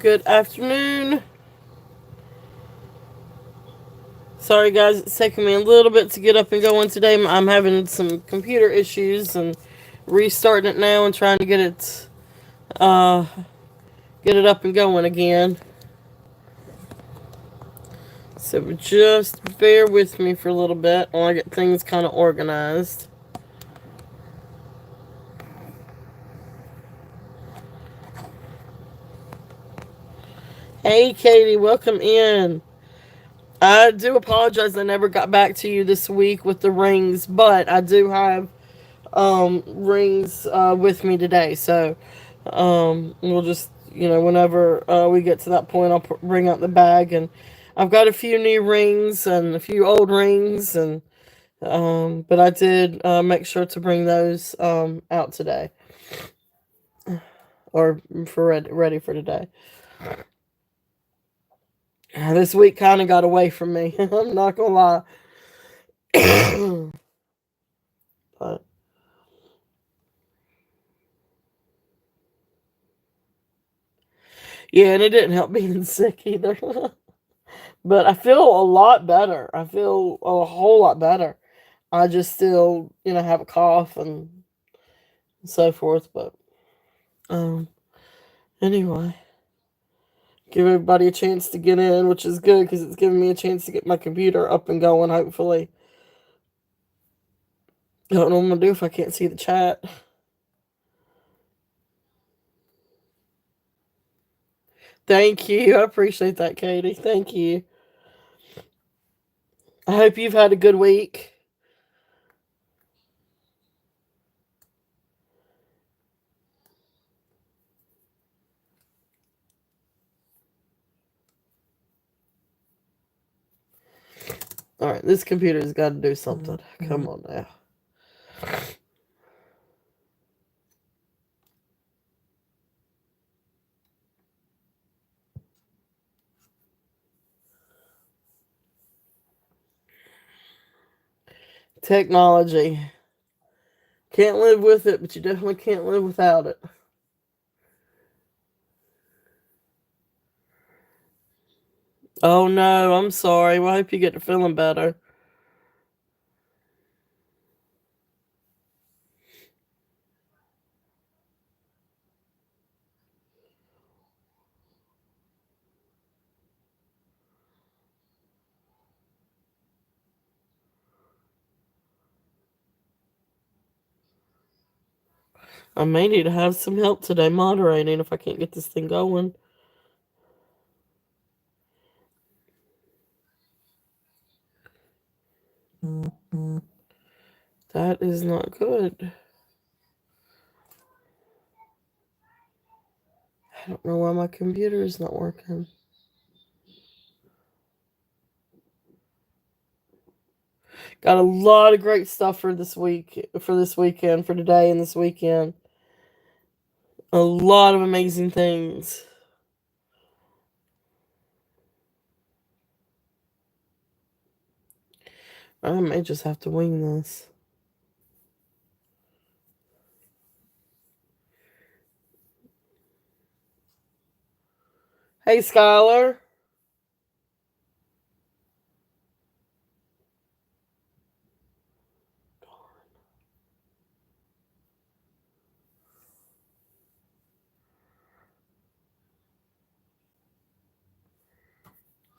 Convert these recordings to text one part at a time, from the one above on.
Good afternoon. Sorry, guys, it's taking me a little bit to get up and going today. I'm having some computer issues and restarting it now and trying to uh, get it up and going again. So just bear with me for a little bit while I get things kind of organized. Hey, Katie, welcome in. I do apologize I never got back to you this week with the rings, but I do have rings with me today. So we'll just, whenever we get to that point, I'll bring out the bag. And I've got a few new rings and a few old rings, and but I did make sure to bring those out today, or for ready for today. This week kind of got away from me. I'm not gonna lie. But yeah, and it didn't help being sick either. But I feel a lot better. I feel a whole lot better. I just still, have a cough and so forth. But um, anyway, give everybody a chance to get in, which is good because it's giving me a chance to get my computer up and going. Hopefully, I don't know what I'm gonna do if I can't see the chat. Thank you. I appreciate that, Katie. Thank you. I hope you've had a good week. All right, this computer's got to do something. Come on now. Technology. Can't live with it, but you definitely can't live without it. Oh no, I'm sorry. Well, I hope you get to feeling better. I may need to have some help today moderating if I can't get this thing going. That is not good. I don't know why my computer is not working. Got a lot of great stuff for this week, for this weekend, for today and this weekend. A lot of amazing things. I may just have to wing this. Hey, Skylar.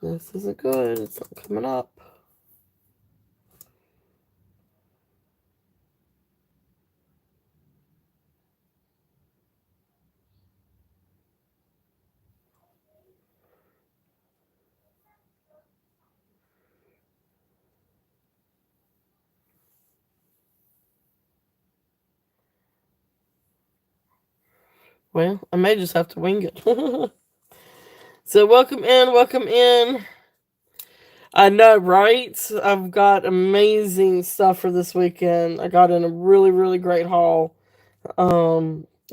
This isn't good. It's not coming up. Well, I may just have to wing it. So, welcome in, welcome in. I know, right? I've got amazing stuff for this weekend. I got in a really, really great haul.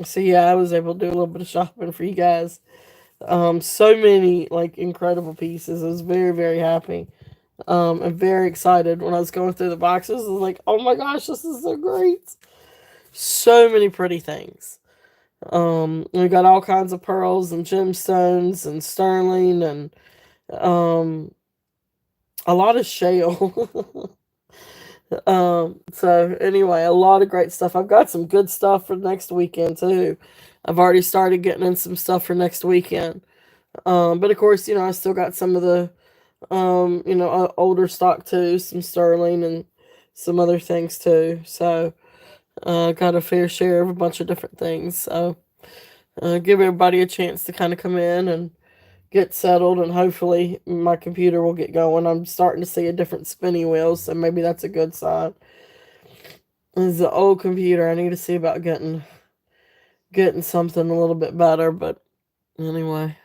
So yeah, I was able to do a little bit of shopping for you guys. So many like incredible pieces. I was very, very happy. And very excited when I was going through the boxes. I was like, oh my gosh, this is so great. So many pretty things. We got all kinds of pearls and gemstones and sterling and a lot of shale. So anyway, a lot of great stuff. I've got some good stuff for next weekend too. I've already started getting in some stuff for next weekend. But of course, I still got some of the older stock too, some sterling and some other things too. So got a fair share of a bunch of different things. So give everybody a chance to kind of come in and get settled, and hopefully my computer will get going. I'm starting to see a different spinning wheel, so maybe that's a good sign. It's an old computer. I need to see about getting something a little bit better. But anyway,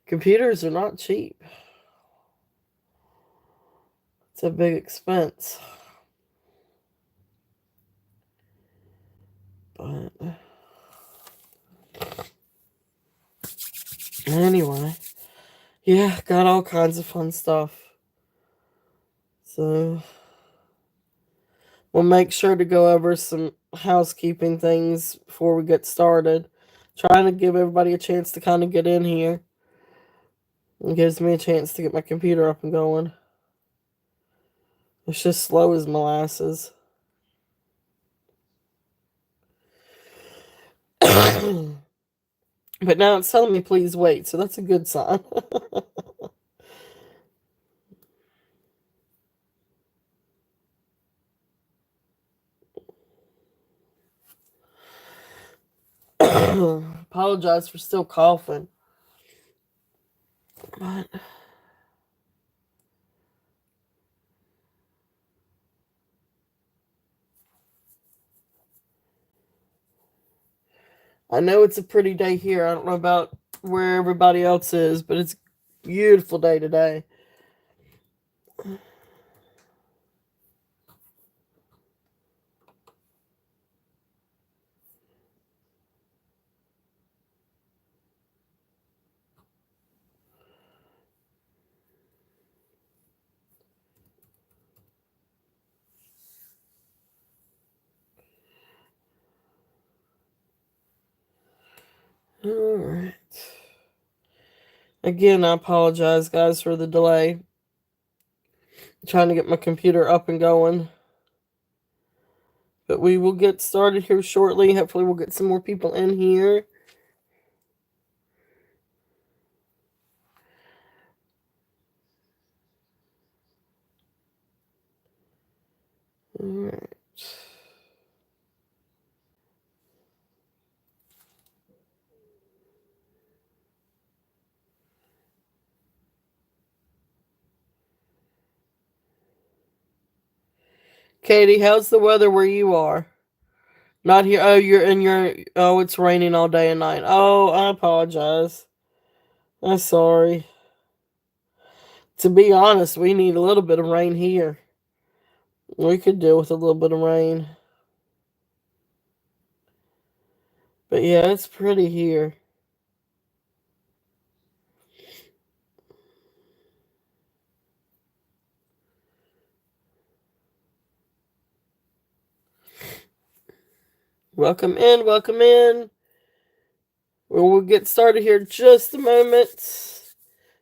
computers are not cheap. It's a big expense. But anyway, yeah, got all kinds of fun stuff. So we'll make sure to go over some housekeeping things before we get started. Trying to give everybody a chance to kind of get in here. It gives me a chance to get my computer up and going. It's just slow as molasses. But now it's telling me please wait, so that's a good sign. Apologize for still coughing. But I know it's a pretty day here. I don't know about where everybody else is, but it's a beautiful day today. Alright. Again, I apologize, guys, for the delay. I'm trying to get my computer up and going. But we will get started here shortly. Hopefully, we'll get some more people in here. Alright. Katie, how's the weather where you are? Not here. Oh, you're in your. Oh, it's raining all day and night. Oh, I apologize. I'm sorry. To be honest, we need a little bit of rain here. We could deal with a little bit of rain. But yeah, it's pretty here. Welcome in, welcome in. We'll get started here in just a moment.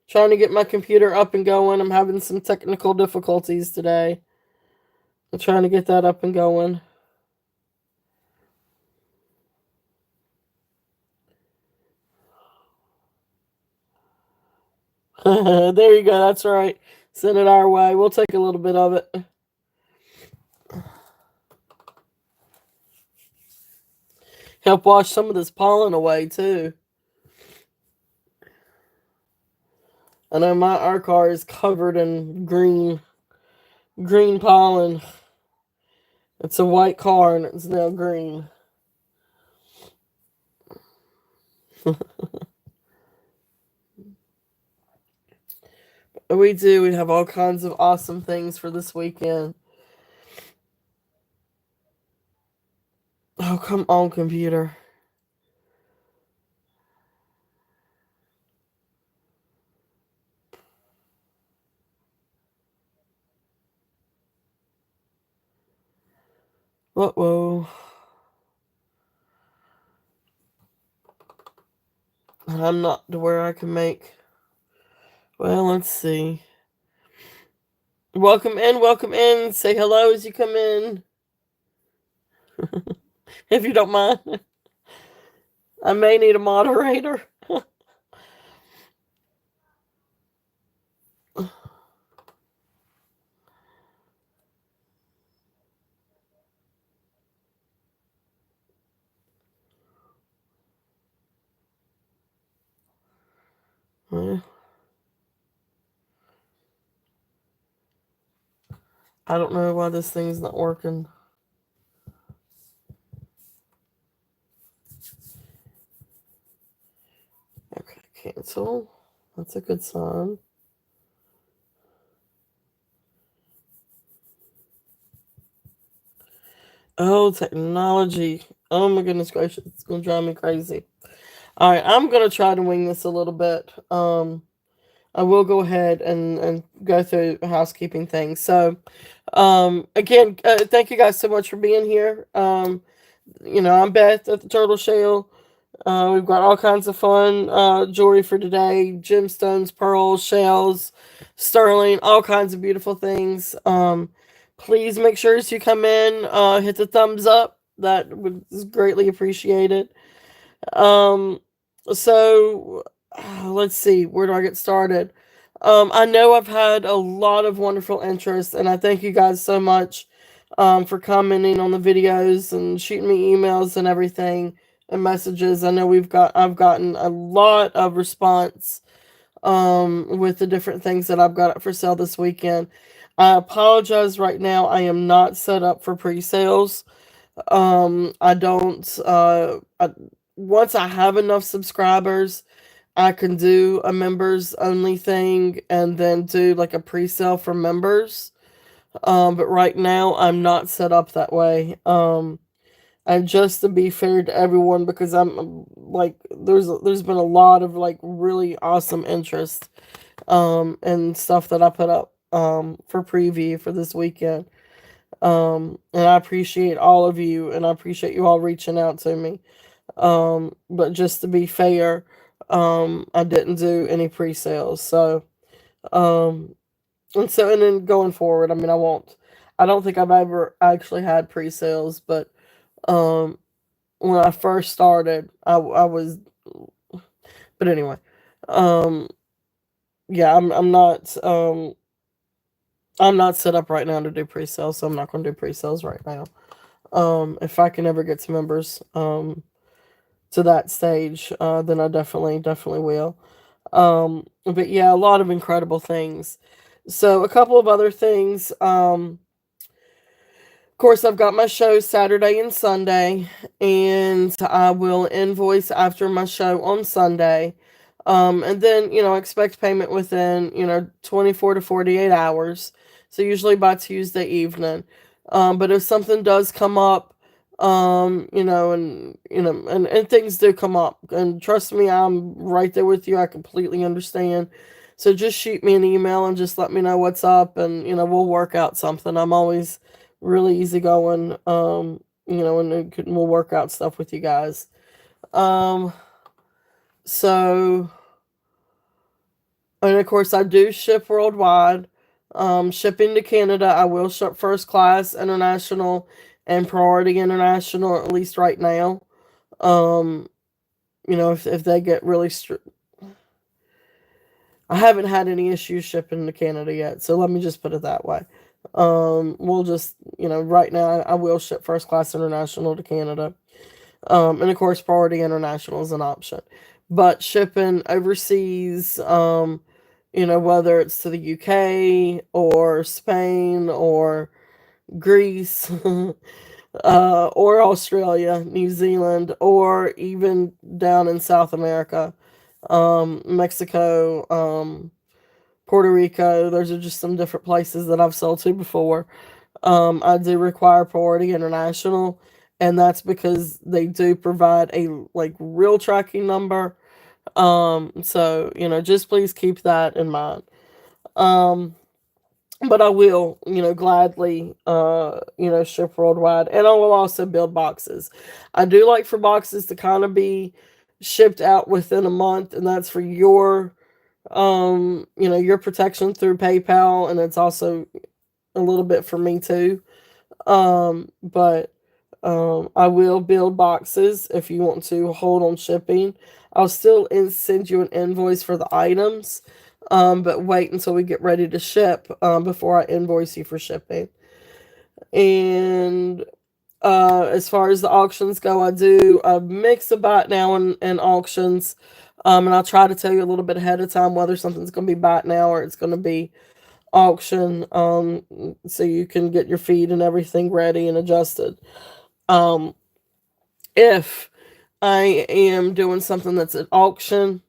Trying to get my computer up and going. I'm having some technical difficulties today. I'm trying to get that up and going. There you go. That's right. Send it our way. We'll take a little bit of it. Help wash some of this pollen away too. I know our car is covered in green pollen. It's a white car and it's now green. We have all kinds of awesome things for this weekend. Oh, come on, computer. Uh-oh. I'm not to where I can make. Well, let's see. Welcome in, welcome in. Say hello as you come in, if you don't mind. I may need a moderator. Well, I don't know why this thing's not working. Okay, cancel. That's a good sign. Oh, technology. Oh my goodness gracious. It's going to drive me crazy. All right, I'm going to try to wing this a little bit. I will go ahead and go through housekeeping things. So, again, thank you guys so much for being here. I'm Beth at the Turtle Shell. We've got all kinds of fun jewelry for today: gemstones, pearls, shells, sterling, all kinds of beautiful things. Please make sure as you come in, hit the thumbs up. That would is greatly appreciated. Um, so let's see, where do I get started? I know I've had a lot of wonderful interest, and I thank you guys so much for commenting on the videos and shooting me emails and everything and messages. I know I've gotten a lot of response with the different things that I've got up for sale this weekend. I apologize right now. I am not set up for pre-sales. I don't once I have enough subscribers, I can do a members only thing and then do like a pre-sale for members. But right now I'm not set up that way. And just to be fair to everyone, because I'm like there's been a lot of like really awesome interest and stuff that I put up for preview for this weekend. And I appreciate all of you, and I appreciate you all reaching out to me. But just to be fair, I didn't do any pre-sales. So, um, and then going forward, I mean, I don't think I've ever actually had pre-sales, but, um, when I first started, I was, but anyway, um, yeah, I'm not set up right now to do pre-sales, so I'm not going to do pre-sales right now. If I can ever get to members, to that stage, then I definitely will. But yeah, a lot of incredible things. So a couple of other things. Of course, I've got my show Saturday and Sunday, and I will invoice after my show on Sunday. And then, expect payment within, 24 to 48 hours. So usually by Tuesday evening. But if something does come up, and things do come up, and trust me, I'm right there with you. I completely understand. So just shoot me an email and just let me know what's up, and, we'll work out something. I'm always really easygoing, and we'll work out stuff with you guys. Um, so, and of course, I do ship worldwide. Shipping to Canada, I will ship first class, international, and priority international, at least right now. Um, if they get really I haven't had any issues shipping to Canada yet, so let me just put it that way. We'll just, right now I will ship first class international to Canada. And of course, priority international is an option. But shipping overseas, whether it's to the UK or Spain or Greece, or Australia, New Zealand, or even down in South America, Mexico, Puerto Rico. Those are just some different places that I've sold to before. I do require priority international, and that's because they do provide a like real tracking number. So just please keep that in mind. Um, but I will, gladly, ship worldwide, and I will also build boxes. I do like for boxes to kind of be shipped out within a month, and that's for your your protection through PayPal, and it's also a little bit for me too. But I will build boxes if you want to hold on shipping. I'll still send you an invoice for the items, but wait until we get ready to ship before I invoice you for shipping. And as far as the auctions go, I do a mix of buy now and auctions. And I'll try to tell you a little bit ahead of time whether something's going to be buy now or it's going to be auction, so you can get your feed and everything ready and adjusted. Um, if I am doing something that's at auction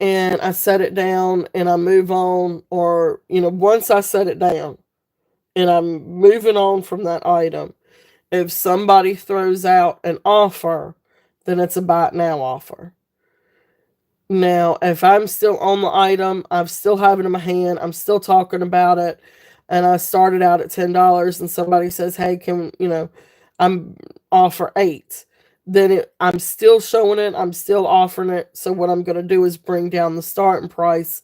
and I set it down and I move on, or once I set it down and I'm moving on from that item, if somebody throws out an offer, then it's a buy it now offer. Now, if I'm still on the item, I'm still having it in my hand, I'm still talking about it, and I started out at $10, and somebody says, "Hey, I'm offer 8." Then I'm still showing it, I'm still offering it. So what I'm going to do is bring down the starting price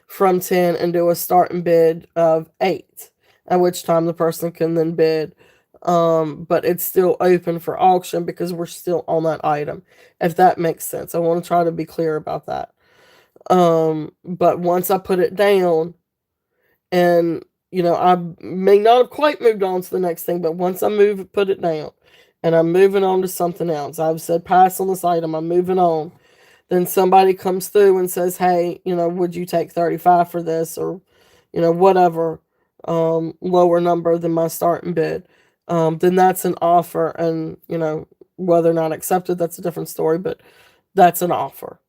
from 10 and do a starting bid of 8, at which time the person can then bid. But it's still open for auction because we're still on that item, if that makes sense. I want to try to be clear about that. But once I put it down, and I may not have quite moved on to the next thing, but once I put it down, and I'm moving on to something else, I've said pass on this item, I'm moving on. Then somebody comes through and says, "Hey, would you take 35 for this?" Or whatever, lower number than my starting bid. Then that's an offer, and whether or not accepted, that's a different story, but that's an offer.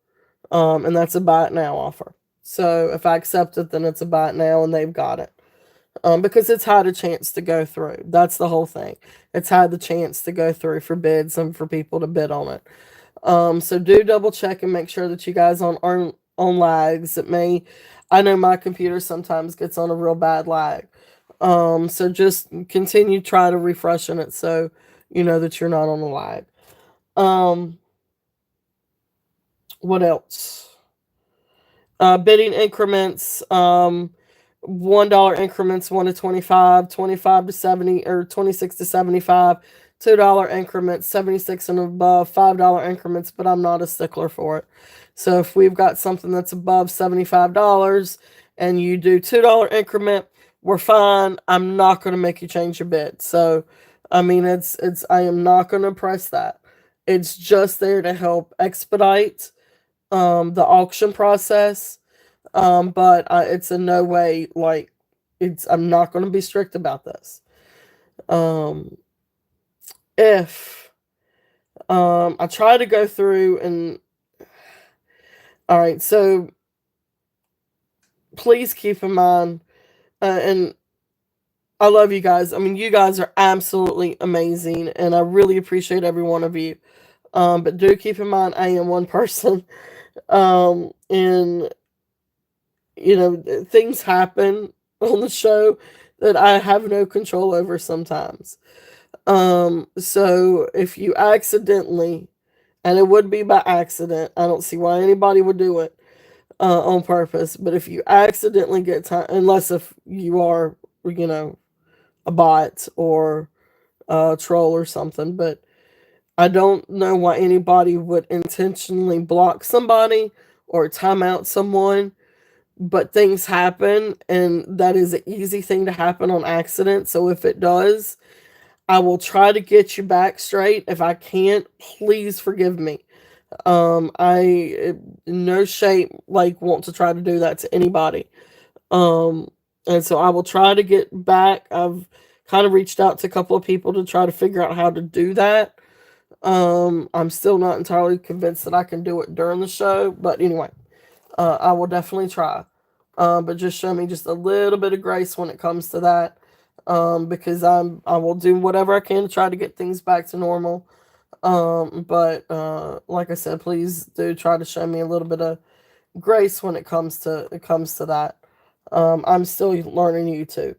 And that's a buy it now offer. So if I accept it, then it's a buy it now, and they've got it. Because it's had a chance to go through. That's the whole thing. It's had the chance to go through for bids and for people to bid on it. So do double check and make sure that you guys aren't on lags. I know my computer sometimes gets on a real bad lag. So just continue try to refreshing it so you know that you're not on a lag. Um, what else? Bidding increments. $1 increments, 1 to 25, 25 to 70, or 26 to 75. $2 increments, 76 and above. $5 increments, but I'm not a stickler for it. So if we've got something that's above $75 and you do $2 increment, we're fine. I'm not going to make you change your bid. So I mean, I am not going to press that. It's just there to help expedite the auction process. But it's in no way like I'm not going to be strict about this. Um, if I try to go through and all right, so please keep in mind, and I love you guys. I mean, you guys are absolutely amazing, and I really appreciate every one of you. But do keep in mind, I am one person, and things happen on the show that I have no control over sometimes. So if you accidentally, and it would be by accident, I don't see why anybody would do it on purpose, but if you accidentally get time, unless if you are, a bot or a troll or something, but I don't know why anybody would intentionally block somebody or time out someone, but things happen, and that is an easy thing to happen on accident. So if it does, I will try to get you back straight. If I can't, please forgive me. I in no shape like want to try to do that to anybody. Um, and so I will try to get back. I've kind of reached out to a couple of people to try to figure out how to do that. I'm still not entirely convinced that I can do it during the show, but anyway, I will definitely try. But just show me just a little bit of grace when it comes to that. Because I will do whatever I can to try to get things back to normal. But like I said, please do try to show me a little bit of grace when it comes to that. I'm still learning YouTube.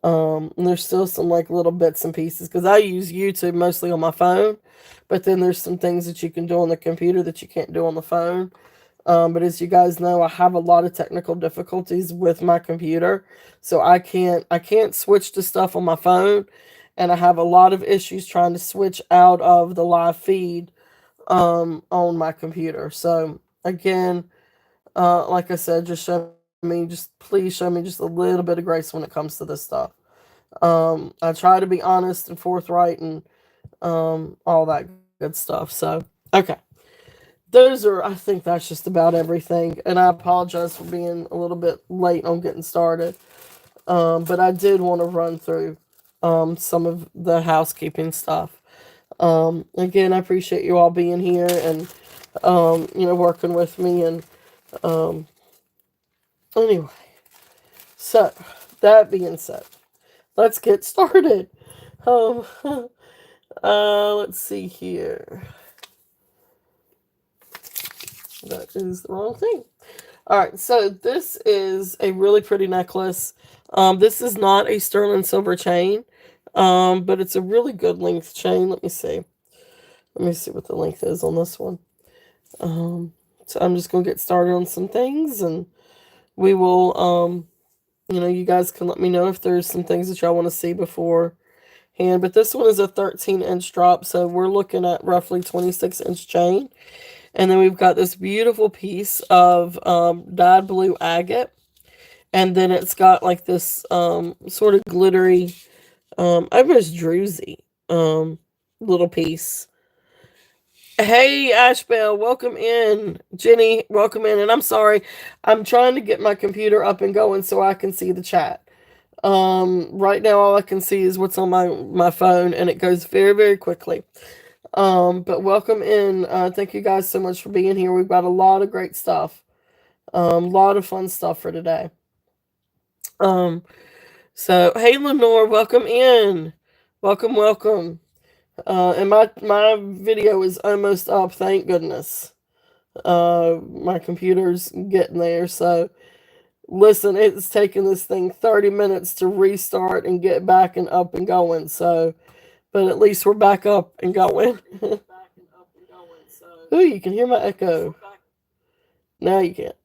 And there's still some like little bits and pieces because I use YouTube mostly on my phone, but then there's some things that you can do on the computer that you can't do on the phone. But as you guys know, I have a lot of technical difficulties with my computer, so I can't switch to stuff on my phone, and I have a lot of issues trying to switch out of the live feed on my computer. So again, like I said, just show me, just please show me just a little bit of grace when it comes to this stuff. I try to be honest and forthright and all that good stuff. So okay. I think that's just about everything. And I apologize for being a little bit late on getting started. But I did want to run through some of the housekeeping stuff. Again, I appreciate you all being here and, working with me. And anyway, so that being said, let's get started. Um, let's see here. That is the wrong thing. All right, so this is a really pretty necklace. This is not a sterling silver chain, but it's a really good length chain. Let me see. Let me see what the length is on this one. So I'm just gonna get started on some things, and we will. You guys can let me know if there's some things that y'all want to see beforehand. But this one is a 13-inch drop, so we're looking at roughly 26-inch chain. And then we've got this beautiful piece of dyed blue agate. And then it's got like this sort of glittery, almost druzy little piece. Hey, Ashbel, welcome in. Jenny, welcome in. And I'm sorry, I'm trying to get my computer up and going so I can see the chat. Right now, all I can see is what's on my phone, and it goes very, very quickly. But welcome in. Thank you guys so much for being here. We've got a lot of great stuff. A lot of fun stuff for today. Um, so hey Lenore, welcome in. Welcome, welcome. And my video is almost up, thank goodness. My computer's getting there, so listen, it's taken this thing 30 minutes to restart and get back and up and going, so but at least we're back up and going. Ooh, you can hear my echo. Now you can't.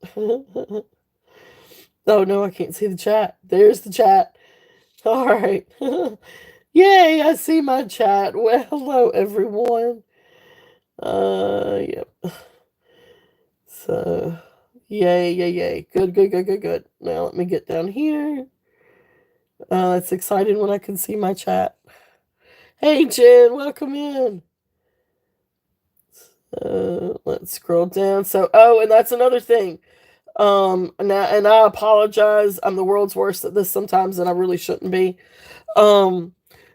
Oh no, I can't see the chat. There's the chat. All right. Yay, I see my chat. Well, hello everyone. Yep. So, yay, yay, yay. Good, good, good, good, good. Now let me get down here. It's exciting when I can see my chat. Hey Jen, welcome in. Let's scroll down. So, oh, and that's another thing. And I apologize. I'm the world's worst at this sometimes, and I really shouldn't be. Um,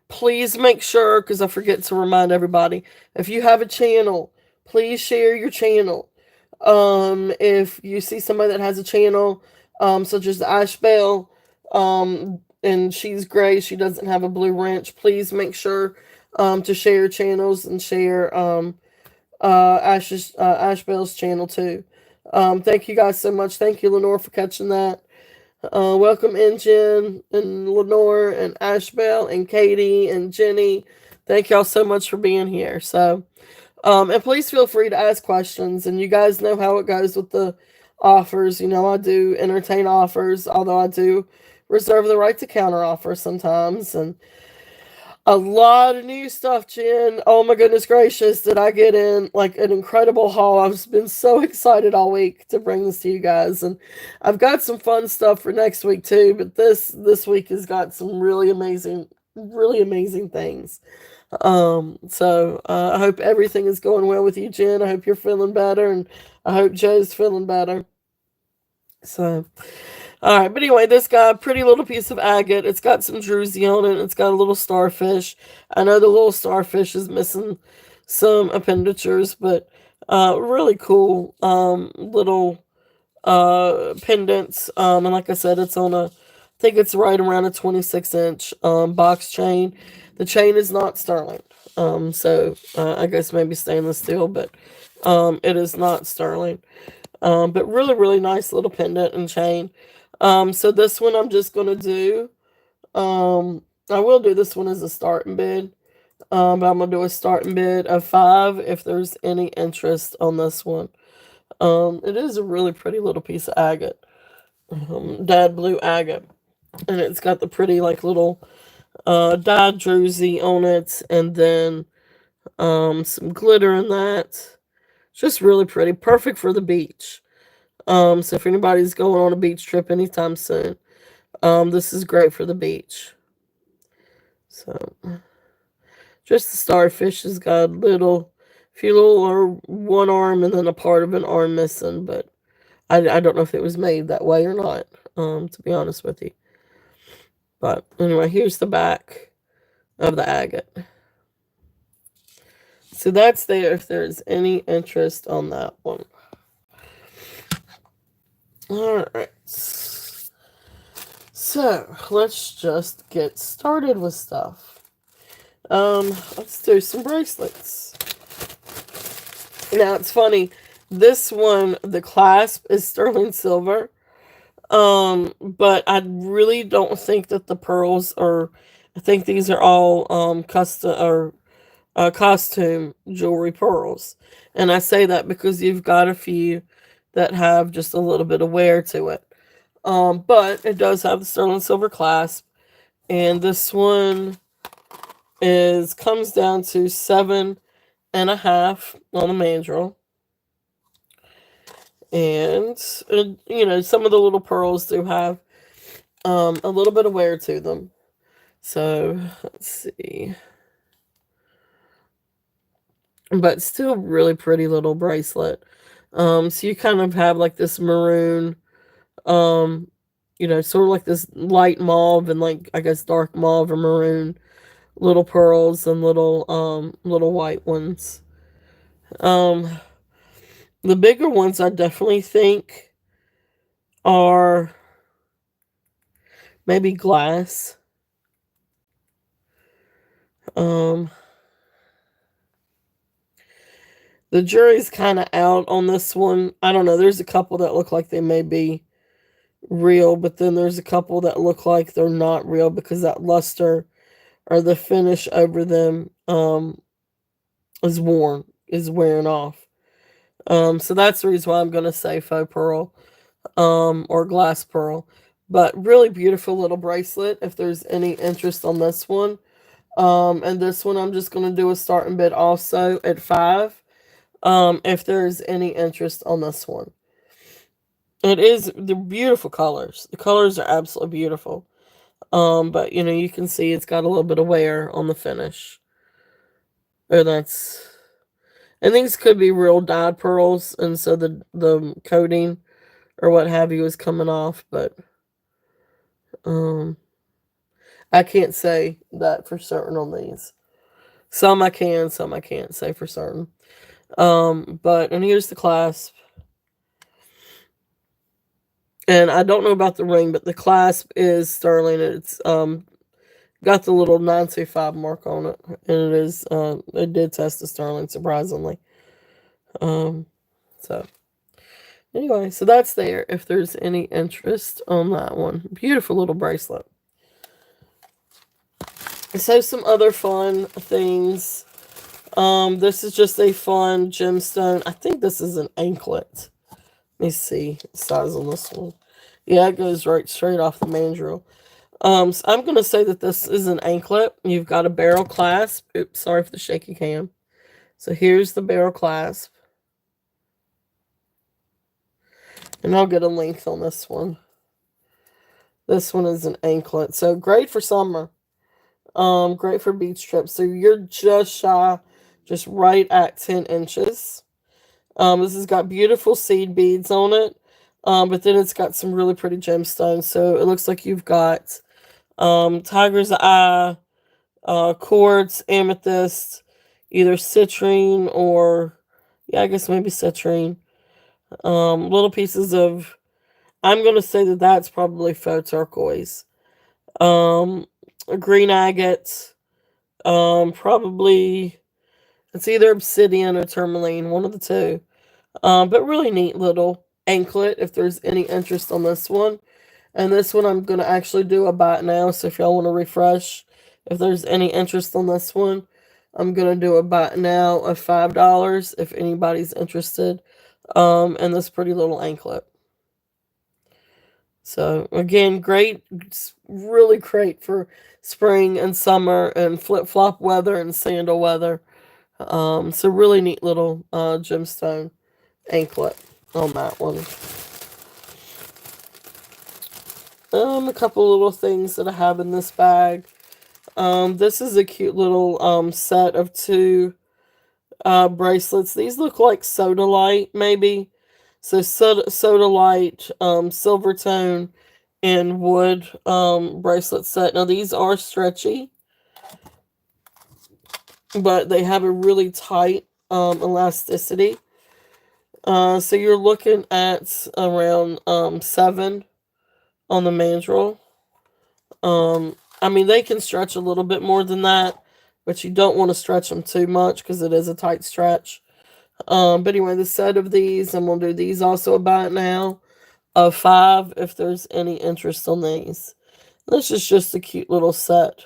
Please make sure, because I forget to remind everybody, if you have a channel, please share your channel. If you see somebody that has a channel, such as Ashbel, and she's gray, she doesn't have a blue wrench, please make sure to share channels and share Ashbel's channel too. Thank you guys so much. Thank you, Lenore, for catching that. Welcome in, Jen and Lenore and Ashbel and Katie and Jenny. Thank y'all so much for being here. So, and please feel free to ask questions. And you guys know how it goes with the offers. I do entertain offers, although I do reserve the right to counter offer sometimes. And a lot of new stuff, Jen. Oh my goodness gracious, did I get in like an incredible haul. I've been so excited all week to bring this to you guys. And I've got some fun stuff for next week too, but this week has got some really amazing things. I hope everything is going well with you, Jen. I hope you're feeling better, and I hope Joe's feeling better. So all right, but anyway, this guy, pretty little piece of agate. It's got some druzy on it. It's got a little starfish. I know the little starfish is missing some appendagers, but really cool little pendants. And like I said, it's on I think it's right around a 26-inch box chain. The chain is not sterling. I guess maybe stainless steel, but it is not sterling. But really, really nice little pendant and chain. So this one I'm just going to do I will do this one as a starting bid. But I'm gonna do a starting bid of 5 if there's any interest on this one. It is a really pretty little piece of agate, dyed blue agate, and it's got the pretty like little dyed jersey on it, and then some glitter in that. It's just really pretty, perfect for the beach. So if anybody's going on a beach trip anytime soon, this is great for the beach. So just the starfish has got a few little or one arm and then a part of an arm missing, but I don't know if it was made that way or not. To be honest with you, but anyway, here's the back of the agate. So that's there if there's any interest on that one. All right. So let's just get started with stuff. Let's do some bracelets. Now it's funny. This one, the clasp is sterling silver. But I really don't think that the pearls are. I think these are all custom or costume jewelry pearls, and I say that because you've got a few that have just a little bit of wear to it. But it does have the sterling silver clasp, and this one is comes down to 7.5 on a mandrel. And some of the little pearls do have a little bit of wear to them. So let's see, but still really pretty little bracelet. So you kind of have like this maroon, um, sort of like this light mauve and like I guess dark mauve or maroon little pearls and little white ones. Um, the bigger ones I definitely think are maybe glass. Um, the jury's kind of out on this one. I don't know. There's a couple that look like they may be real, but then there's a couple that look like they're not real because that luster or the finish over them is wearing off. So that's the reason why I'm gonna say faux pearl or glass pearl. But really beautiful little bracelet if there's any interest on this one. And this one I'm just gonna do a starting bid also at 5. If there's any interest on this one. The beautiful colors. The colors are absolutely beautiful. But you can see it's got a little bit of wear on the finish. And these could be real dyed pearls, and so the coating or what have you is coming off, but um I can't say that for certain on these. Some I can, some I can't say for certain. And here's the clasp. And I don't know about the ring, but the clasp is sterling. It's got the little 925 mark on it, and it did test the sterling surprisingly. Um, so anyway, so that's there if there's any interest on that one. Beautiful little bracelet. So some other fun things. This is just a fun gemstone. I think this is an anklet. Let me see the size on this one. Yeah, it goes right straight off the mandrel. So I'm gonna say that this is an anklet. You've got a barrel clasp. Oops, sorry for the shaky cam. So here's the barrel clasp. And I'll get a length on this one. This one is an anklet. So great for summer. Great for beach trips. So you're just shy, just right at 10 inches. This has got beautiful seed beads on it. But then it's got some really pretty gemstones. So it looks like you've got tiger's eye, quartz, amethyst, either citrine or, yeah, I guess maybe citrine. Little pieces of, I'm going to say that that's probably faux turquoise. Um, green agate, probably, it's either obsidian or tourmaline, one of the two. But really neat little anklet if there's any interest on this one. And this one I'm going to actually do a buy it now. So if y'all want to refresh, if there's any interest on this one, I'm going to do a buy it now of $5 if anybody's interested in this pretty little anklet. So again, great, really great for spring and summer and flip-flop weather and sandal weather. So really neat little gemstone anklet on that one. A couple little things that I have in this bag. This is a cute little set of two bracelets. These look like sodalite, maybe. So sodalite, silver tone, and wood bracelet set. Now these are stretchy, but they have a really tight elasticity. So you're looking at around 7 on the mandrel. I mean, they can stretch a little bit more than that, but you don't want to stretch them too much because it is a tight stretch. But anyway, the set of these, I'm going to do these also about now of 5 if there's any interest on these. This is just a cute little set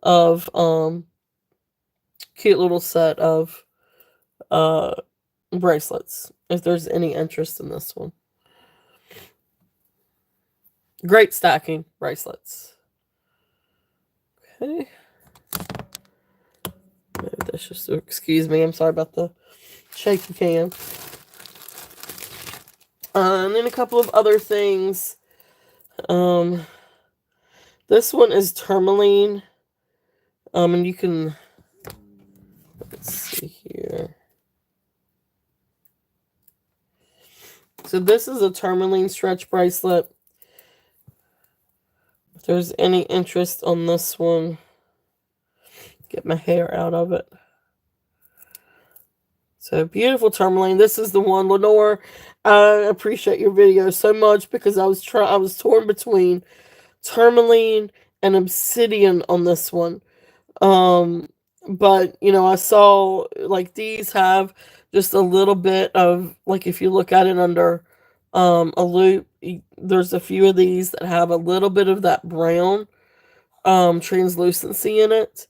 of uh bracelets if there's any interest in this one. Great stacking bracelets. Okay. Maybe that's just, excuse me, I'm sorry about the shaky cam. And then a couple of other things. This one is tourmaline. And you can, let's see here. So this is a tourmaline stretch bracelet. If there's any interest on this one, get my hair out of it. So beautiful tourmaline. This is the one, Lenore. I appreciate your video so much because I was torn between tourmaline and obsidian on this one. But you know, I saw like these have just a little bit of, like, if you look at it under a loop, there's a few of these that have a little bit of that brown translucency in it.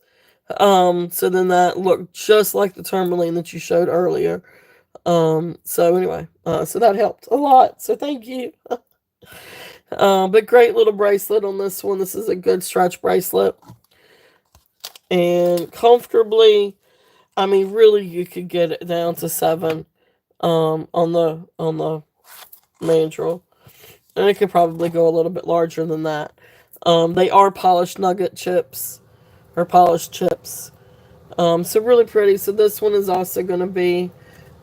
So then that looked just like the tourmaline that you showed earlier. So anyway, so that helped a lot. So thank you. But great little bracelet on this one. This is a good stretch bracelet. And comfortably, I mean, really, you could get it down to 7 on the mandrel. And it could probably go a little bit larger than that. They are polished nugget chips, or polished chips. So really pretty. So this one is also going to be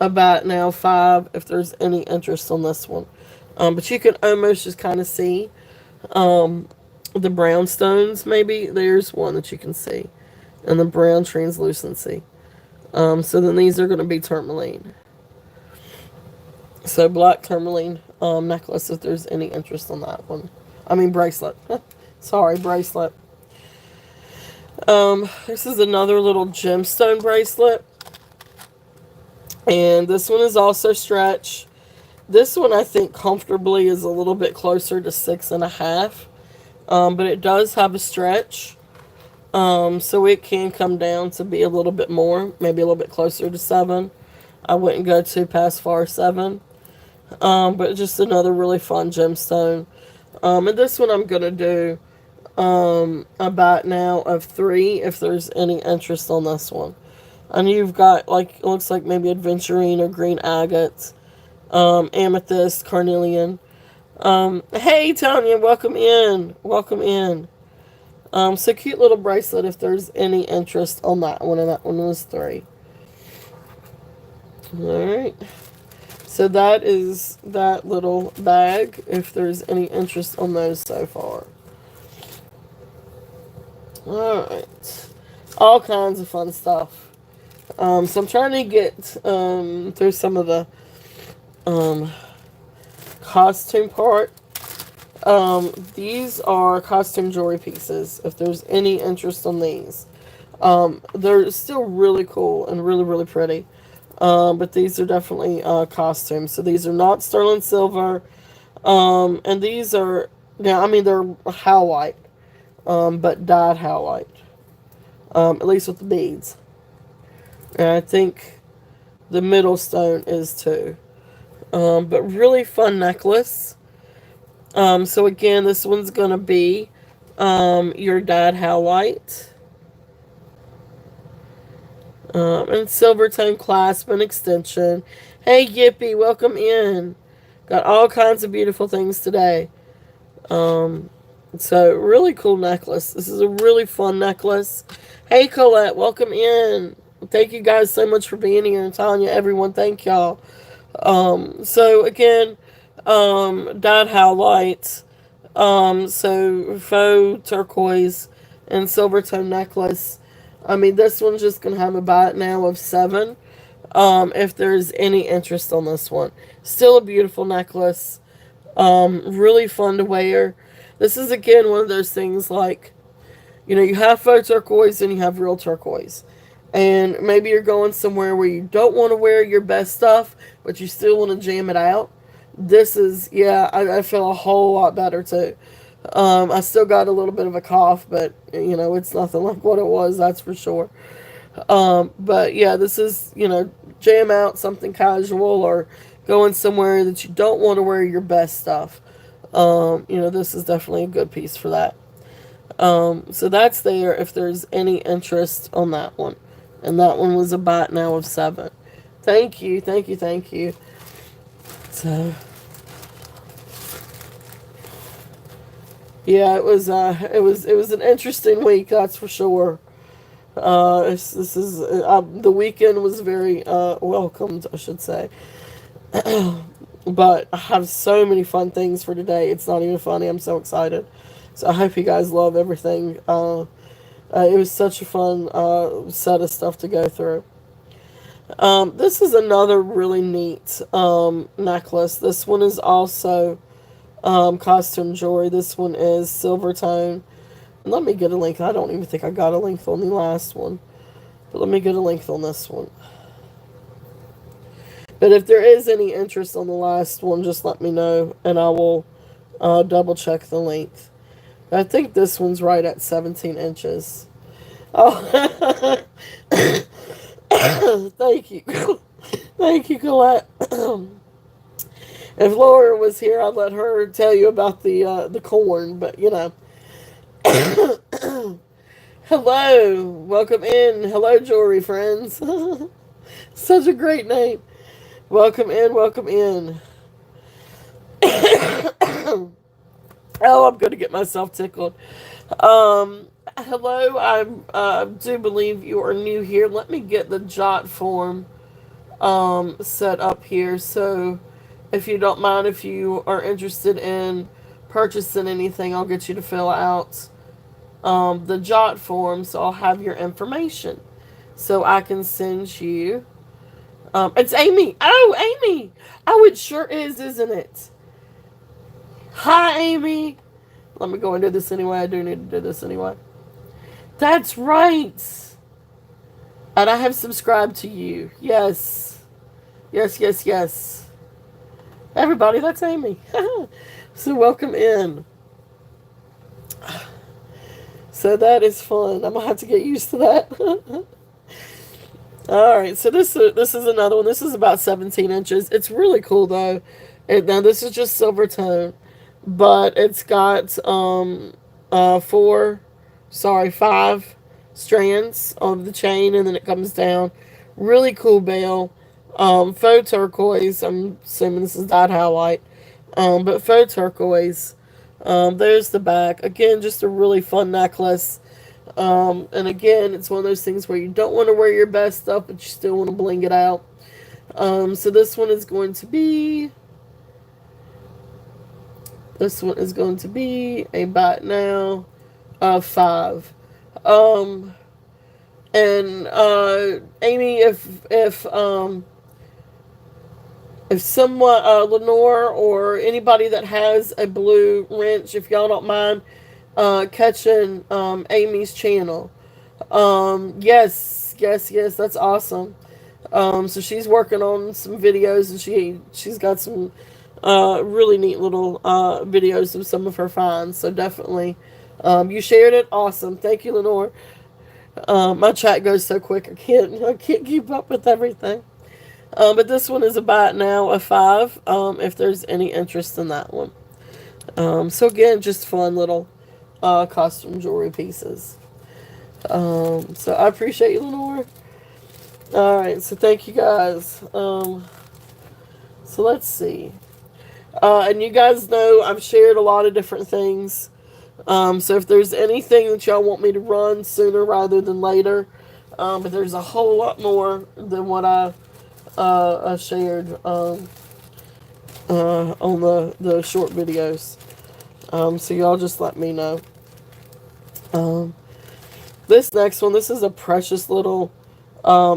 about now 5 if there's any interest on this one. But you can almost just kind of see the brown stones, maybe. There's one that you can see. And the brown translucency. So then these are going to be tourmaline. So black tourmaline necklace if there's any interest on that one. I mean bracelet. Sorry, bracelet. This is another little gemstone bracelet. And this one is also stretch. This one I think comfortably is a little bit closer to 6.5. But it does have a stretch. So it can come down to be a little bit more, maybe a little bit closer to 7. I wouldn't go too past far 7. But just another really fun gemstone. And this one I'm going to do about now of 3 if there's any interest on this one. And you've got, like, it looks like maybe aventurine or green agate, amethyst, carnelian. Hey Tanya, welcome in. Welcome in. So cute little bracelet if there's any interest on that one, and that one was 3. Alright. So that is that little bag if there's any interest on those so far. Alright. All kinds of fun stuff. So I'm trying to get through some of the costume part. These are costume jewelry pieces, if there's any interest on these. They're still really cool and really, really pretty. But these are definitely costumes. So these are not sterling silver. And these are Now, I mean, they're howlite, but dyed howlite, at least with the beads. And I think the middle stone is too. But really fun necklace. So again, this one's going to be your dyed howlite. And silver tone clasp and extension. Hey, Yippee, welcome in. Got all kinds of beautiful things today. Um, so really cool necklace. This is a really fun necklace. Hey, Colette, welcome in. Thank you guys so much for being here. And Tanya, everyone, thank y'all. So again, dyed howlite. So faux turquoise and silver tone necklace. I mean, this one's just gonna have a buy it now of 7. If there's any interest on this one, still a beautiful necklace. Really fun to wear. This is again one of those things like, you have faux turquoise and you have real turquoise. And maybe you're going somewhere where you don't want to wear your best stuff, but you still want to jam it out. This is, yeah, I feel a whole lot better too. I still got a little bit of a cough, but, it's nothing like what it was, that's for sure. But yeah, this is, jam out something casual or going somewhere that you don't want to wear your best stuff. This is definitely a good piece for that. So that's there if there's any interest on that one. And that one was a bot now of 7. Thank you, thank you, thank you. So yeah, it was an interesting week, that's for sure. This is the weekend was very welcomed, I should say. But I have so many fun things for today. It's not even funny. I'm so excited. So I hope you guys love everything. It was such a fun set of stuff to go through. This is another really neat necklace. This one is also costume jewelry. This one is silver tone. Let me get a length. I don't even think I got a length on the last one. But let me get a length on this one. But if there is any interest on the last one, just let me know. And I will double check the length. I think this one's right at 17 inches. Oh, thank you. Thank you, Colette. If Laura was here, I'd let her tell you about the corn, but Hello, welcome in. Hello, jewelry friends. Such a great name. Welcome in, welcome in. Oh, I'm going to get myself tickled. Hello, I do believe you are new here. Let me get the jot form set up here. So, if you don't mind, if you are interested in purchasing anything, I'll get you to fill out the jot form. So I'll have your information, so I can send you. It's Amy. Oh, Amy. Oh, it sure is, isn't it? Hi, Amy. Let me go and do this anyway. I do need to do this anyway. That's right. And I have subscribed to you. Yes. Yes, yes, yes. Everybody, that's Amy. So welcome in. So that is fun. I'm going to have to get used to that. Alright, so this is another one. This is about 17 inches. It's really cool, though. Now, this is just silver tone. But it's got 5 strands of the chain, and then it comes down. Really cool bell. Faux turquoise. I'm assuming this is dyed howlite. But faux turquoise. There's the back. Again, just a really fun necklace. And again, it's one of those things where you don't want to wear your best stuff, but you still want to bling it out. So this one is going to be... This one is going to be a buy now of 5. And Amy, if someone, Lenore or anybody that has a blue wrench, if y'all don't mind catching Amy's channel. Yes, that's awesome. So she's working on some videos, and she's got some Really neat little videos of some of her finds. So definitely, you shared it. Awesome. Thank you, Lenore. My chat goes so quick. I can't keep up with everything. But this one is about now a 5. If there's any interest in that one. So again, just fun little costume jewelry pieces. So I appreciate you, Lenore. All right. So thank you guys. So let's see. And you guys know I've shared a lot of different things. So if there's anything that y'all want me to run sooner rather than later, but there's a whole lot more than what I shared on the short videos. So y'all just let me know. Um, this next one, this is a precious little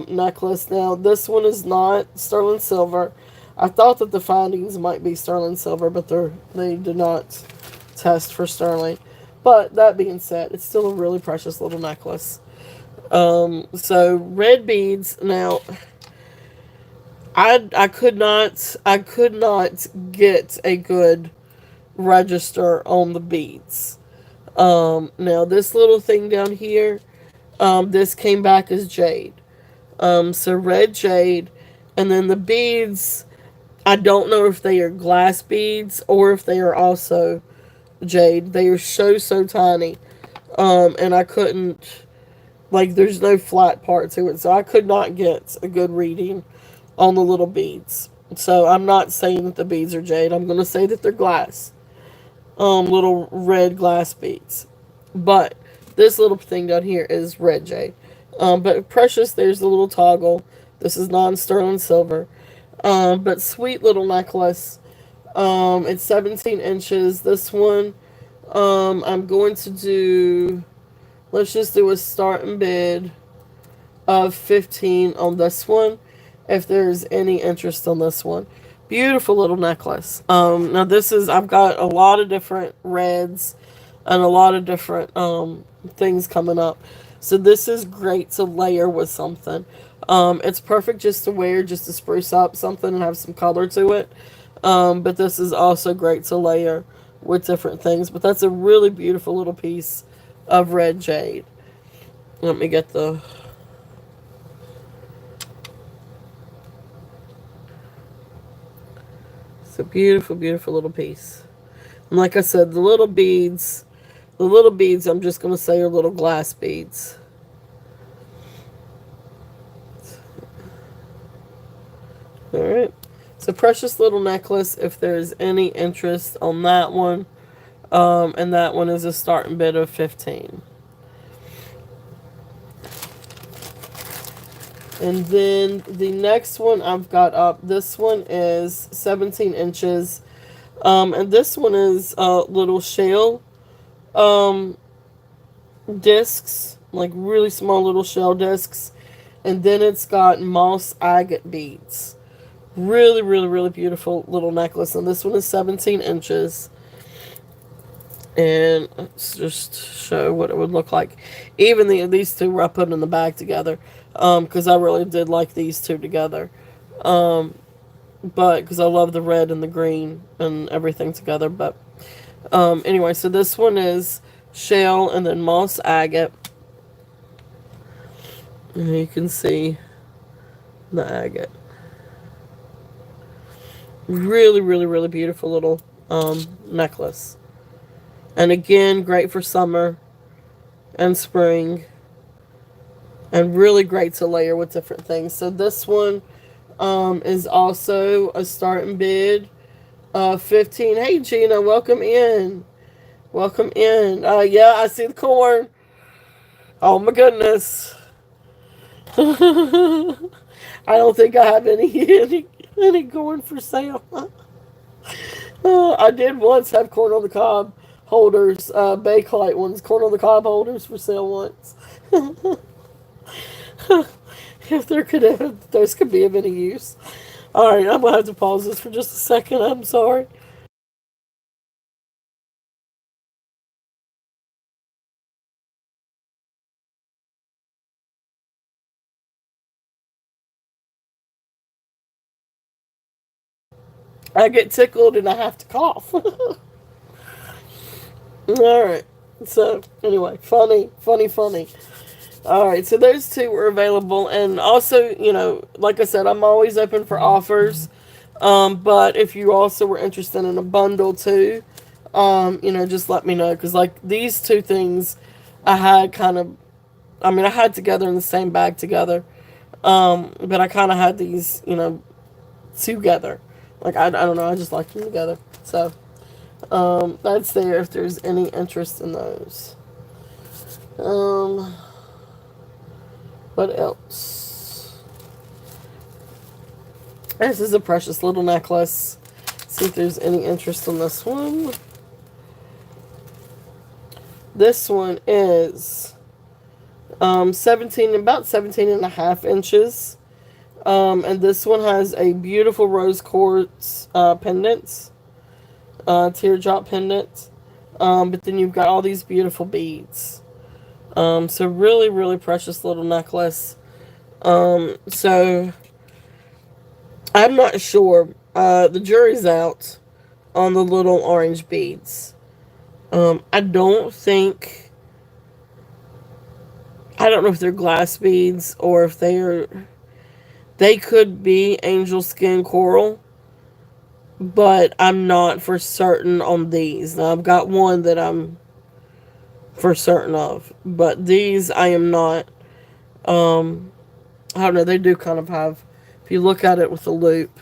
necklace. Now, this one is not sterling silver. I thought that the findings might be sterling silver, but they did not test for sterling. But that being said, it's still a really precious little necklace. So red beads. Now, I could not get a good register on the beads. Now this little thing down here, this came back as jade. So red jade, and then the beads. I don't know if they are glass beads or if they are also jade. They are so tiny. And I couldn't, like, there's no flat part to it, so I could not get a good reading on the little beads. So I'm not saying that the beads are jade. I'm gonna say that they're glass. Little red glass beads. But this little thing down here is red jade. But precious, there's the little toggle. This is non-sterling silver. But sweet little necklace. It's 17 inches. This one, I'm going to do. Let's just do a starting bid of 15 on this one, if there's any interest on this one. Beautiful little necklace. Now this is, I've got a lot of different reds and a lot of different things coming up. So this is great to layer with something. It's perfect just to wear, just to spruce up something and have some color to it. But this is also great to layer with different things. But that's a really beautiful little piece of red jade. Let me get the. It's a beautiful, beautiful little piece. And like I said, the little beads, I'm just going to say are little glass beads. All right. It's a precious little necklace if there's any interest on that one. And that one is a starting bid of 15. And then the next one I've got up, this one is 17 inches. And this one is little shell um, discs, like really small little shell discs. And then it's got moss agate beads. Really, really, really beautiful little necklace. And this one is 17 inches. And let's just show what it would look like. Even these two were I put in the bag together. Because I really did like these two together. But because I love the red and the green and everything together. But anyway, so this one is shell and then moss agate. And you can see the agate. Really, really, really beautiful little necklace. And again, great for summer and spring. And really great to layer with different things. So this one is also a starting bid. 15. Hey, Gina, welcome in. Welcome in. Yeah, I see the corn. Oh, my goodness. I don't think I have any corn for sale. I did once have corn on the cob holders, Bakelite ones, corn on the cob holders for sale once. If those could be of any use. All right, I'm gonna have to pause this for just a second. I'm sorry. I get tickled and I have to cough. All right. So anyway, funny, funny, funny. All right. So those two were available, and also, like I said, I'm always open for offers. But if you also were interested in a bundle too, just let me know, because like these two things, I had kind of, I mean, I had together in the same bag together. But I kind of had these, together. Like I don't know, I just like them together. So that's there if there's any interest in those. Um, what else? This is a precious little necklace. See if there's any interest in this one. This one is 17 and a half inches. And this one has a beautiful rose quartz pendants, teardrop pendants. But then you've got all these beautiful beads. So really, really precious little necklace. So I'm not sure. The jury's out on the little orange beads. I don't think. I don't know if they're glass beads or if they're. They could be angel skin coral, but I'm not for certain on these. Now I've got one that I'm for certain of, but these I am not. I don't know. They do kind of have. If you look at it with a loop.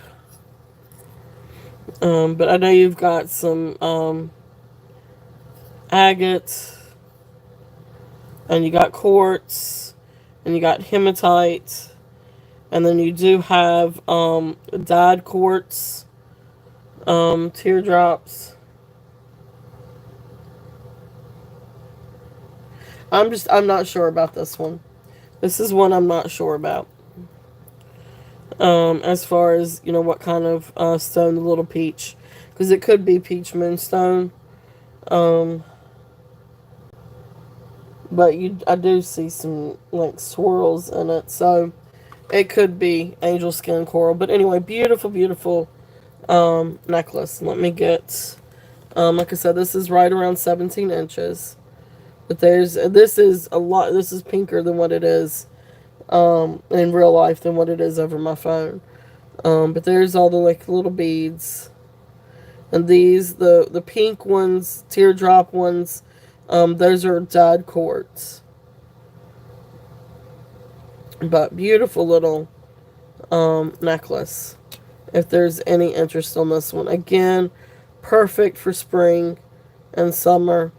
But I know you've got some agate, and you got quartz, and you got hematite, and then you do have dyed quartz, teardrops. I'm not sure about this one. This is one I'm not sure about. As far as what kind of stone the little peach, because it could be peach moonstone. Um, but I do see some like swirls in it, so it could be angel skin coral. But anyway, beautiful, beautiful necklace. Let me get. Like I said, this is right around 17 inches. But this is a lot. This is pinker than what it is in real life than what it is over my phone. But there's all the like little beads, and these the pink ones, teardrop ones. Those are dyed quartz. But beautiful little necklace. If there's any interest on this one, again, perfect for spring and summer.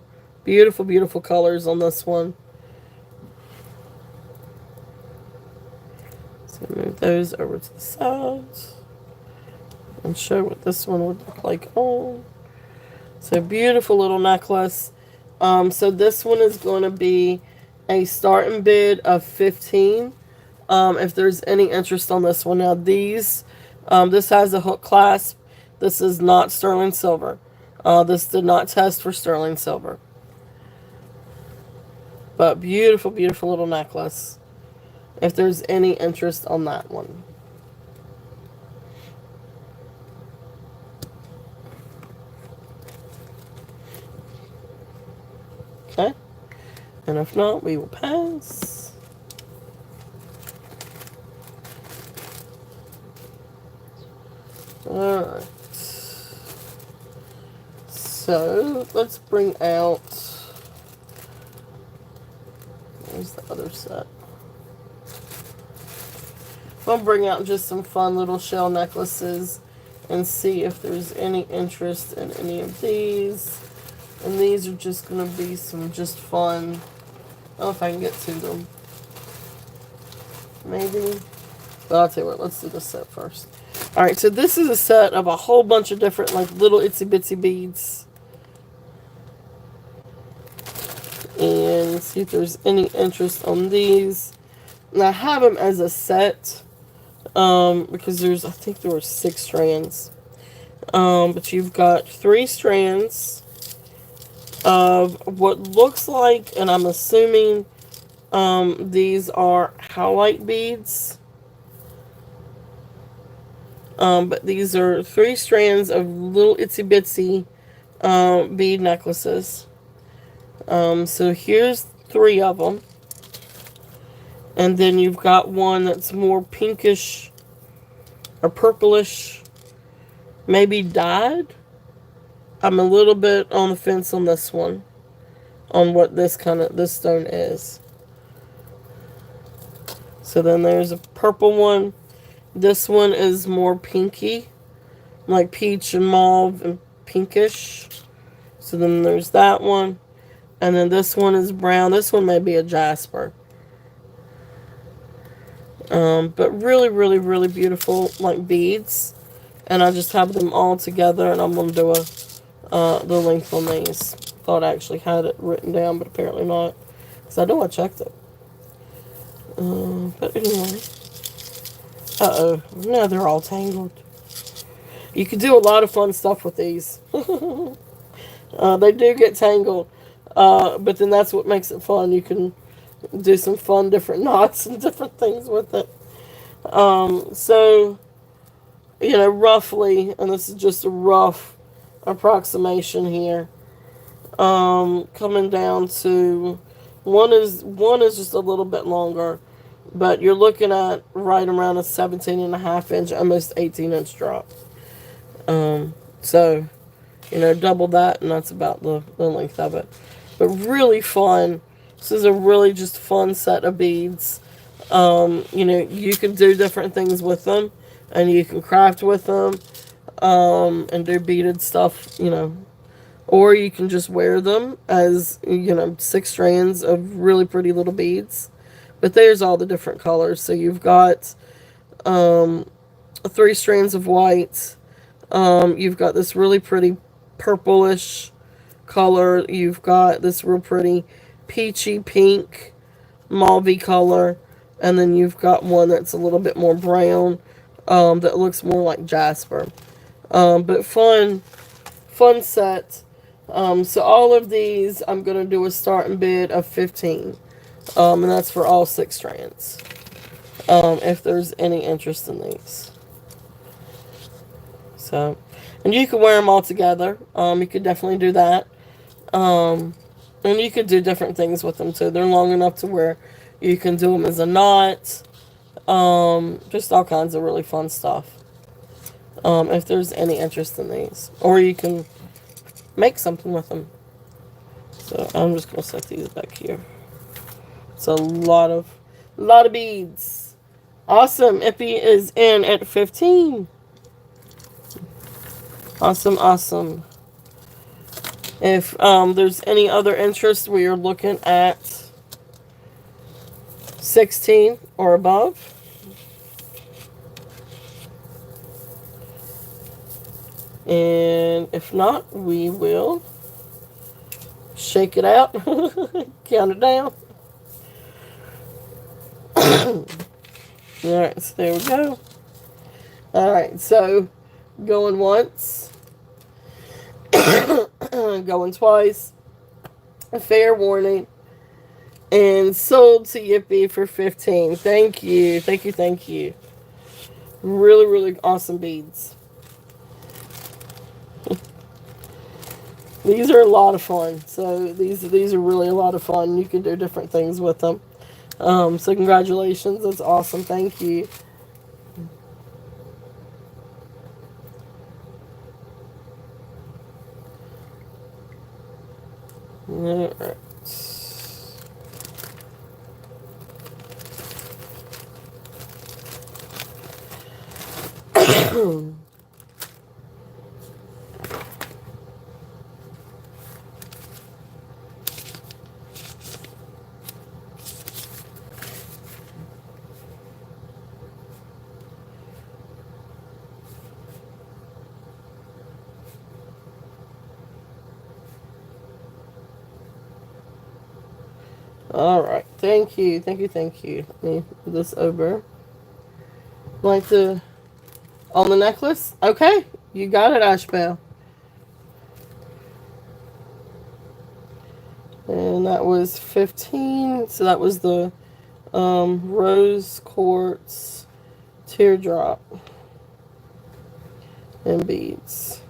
Beautiful, beautiful colors on this one. So move those over to the sides and show what this one would look like on. So beautiful little necklace. So this one is going to be a starting bid of 15. If there's any interest on this one. Now this has a hook clasp. This is not sterling silver. This did not test for sterling silver. But beautiful, beautiful little necklace. If there's any interest on that one. Okay. And if not, we will pass. Alright. So, let's bring out. Where's the other set? I'm going to bring out just some fun little shell necklaces and see if there's any interest in any of these. And these are just going to be some just fun. I don't know if I can get to them. Maybe. But I'll tell you what, let's do this set first. Alright, so this is a set of a whole bunch of different like little itsy bitsy beads. And see if there's any interest on these. And I have them as a set. Because I think there were 6 strands. But you've got 3 strands of what looks like, and I'm assuming these are howlite beads. But these are 3 strands of little itsy bitsy bead necklaces. So here's 3 of them. And then you've got one that's more pinkish or purplish, maybe dyed. I'm a little bit on the fence on this one, on what this stone is. So then there's a purple one. This one is more pinky, like peach and mauve and pinkish. So then there's that one. And then this one is brown. This one may be a jasper. But really, really, really beautiful, like beads. And I just have them all together, and I'm going to do the length on these. Thought I actually had it written down, but apparently not. Because I know I checked it. But anyway. Uh-oh. No, they're all tangled. You can do a lot of fun stuff with these. They do get tangled. But then that's what makes it fun. You can do some fun different knots and different things with it. So, roughly, and this is just a rough approximation here, coming down to one is just a little bit longer, but you're looking at right around a 17.5 inch, almost 18-inch drop. So, double that, and that's about the length of it. But really fun. This is a really just fun set of beads. You can do different things with them, and you can craft with them, and do beaded stuff, or you can just wear them as, 6 strands of really pretty little beads. But there's all the different colors. So you've got 3 strands of white. You've got this really pretty purplish color. You've got this real pretty peachy pink mauve color. And then you've got one that's a little bit more brown, that looks more like jasper. But fun set. So all of these, I'm going to do a starting bid of 15. And that's for all 6 strands. If there's any interest in these. So, and you can wear them all together. You could definitely do that. And you could do different things with them too. They're long enough to where you can do them as a knot. Just all kinds of really fun stuff. If there's any interest in these. Or you can make something with them. So I'm just going to set these back here. It's a lot of beads. Awesome. Ippy is in at 15. Awesome. If there's any other interest, we are looking at 16 or above. And if not, we will shake it out. Count it down. Alright, so there we go. Alright, so going once. Going twice. A fair warning. And sold to Yippee for 15. Thank you. Really, really awesome beads. These are a lot of fun. So these are really a lot of fun. You can do different things with them. So congratulations. That's awesome. Thank you. All right. All right. Thank you. Let me move this over. Like on the necklace? Okay. You got it, Ashbel. And that was 15. So that was the rose quartz teardrop. and beads.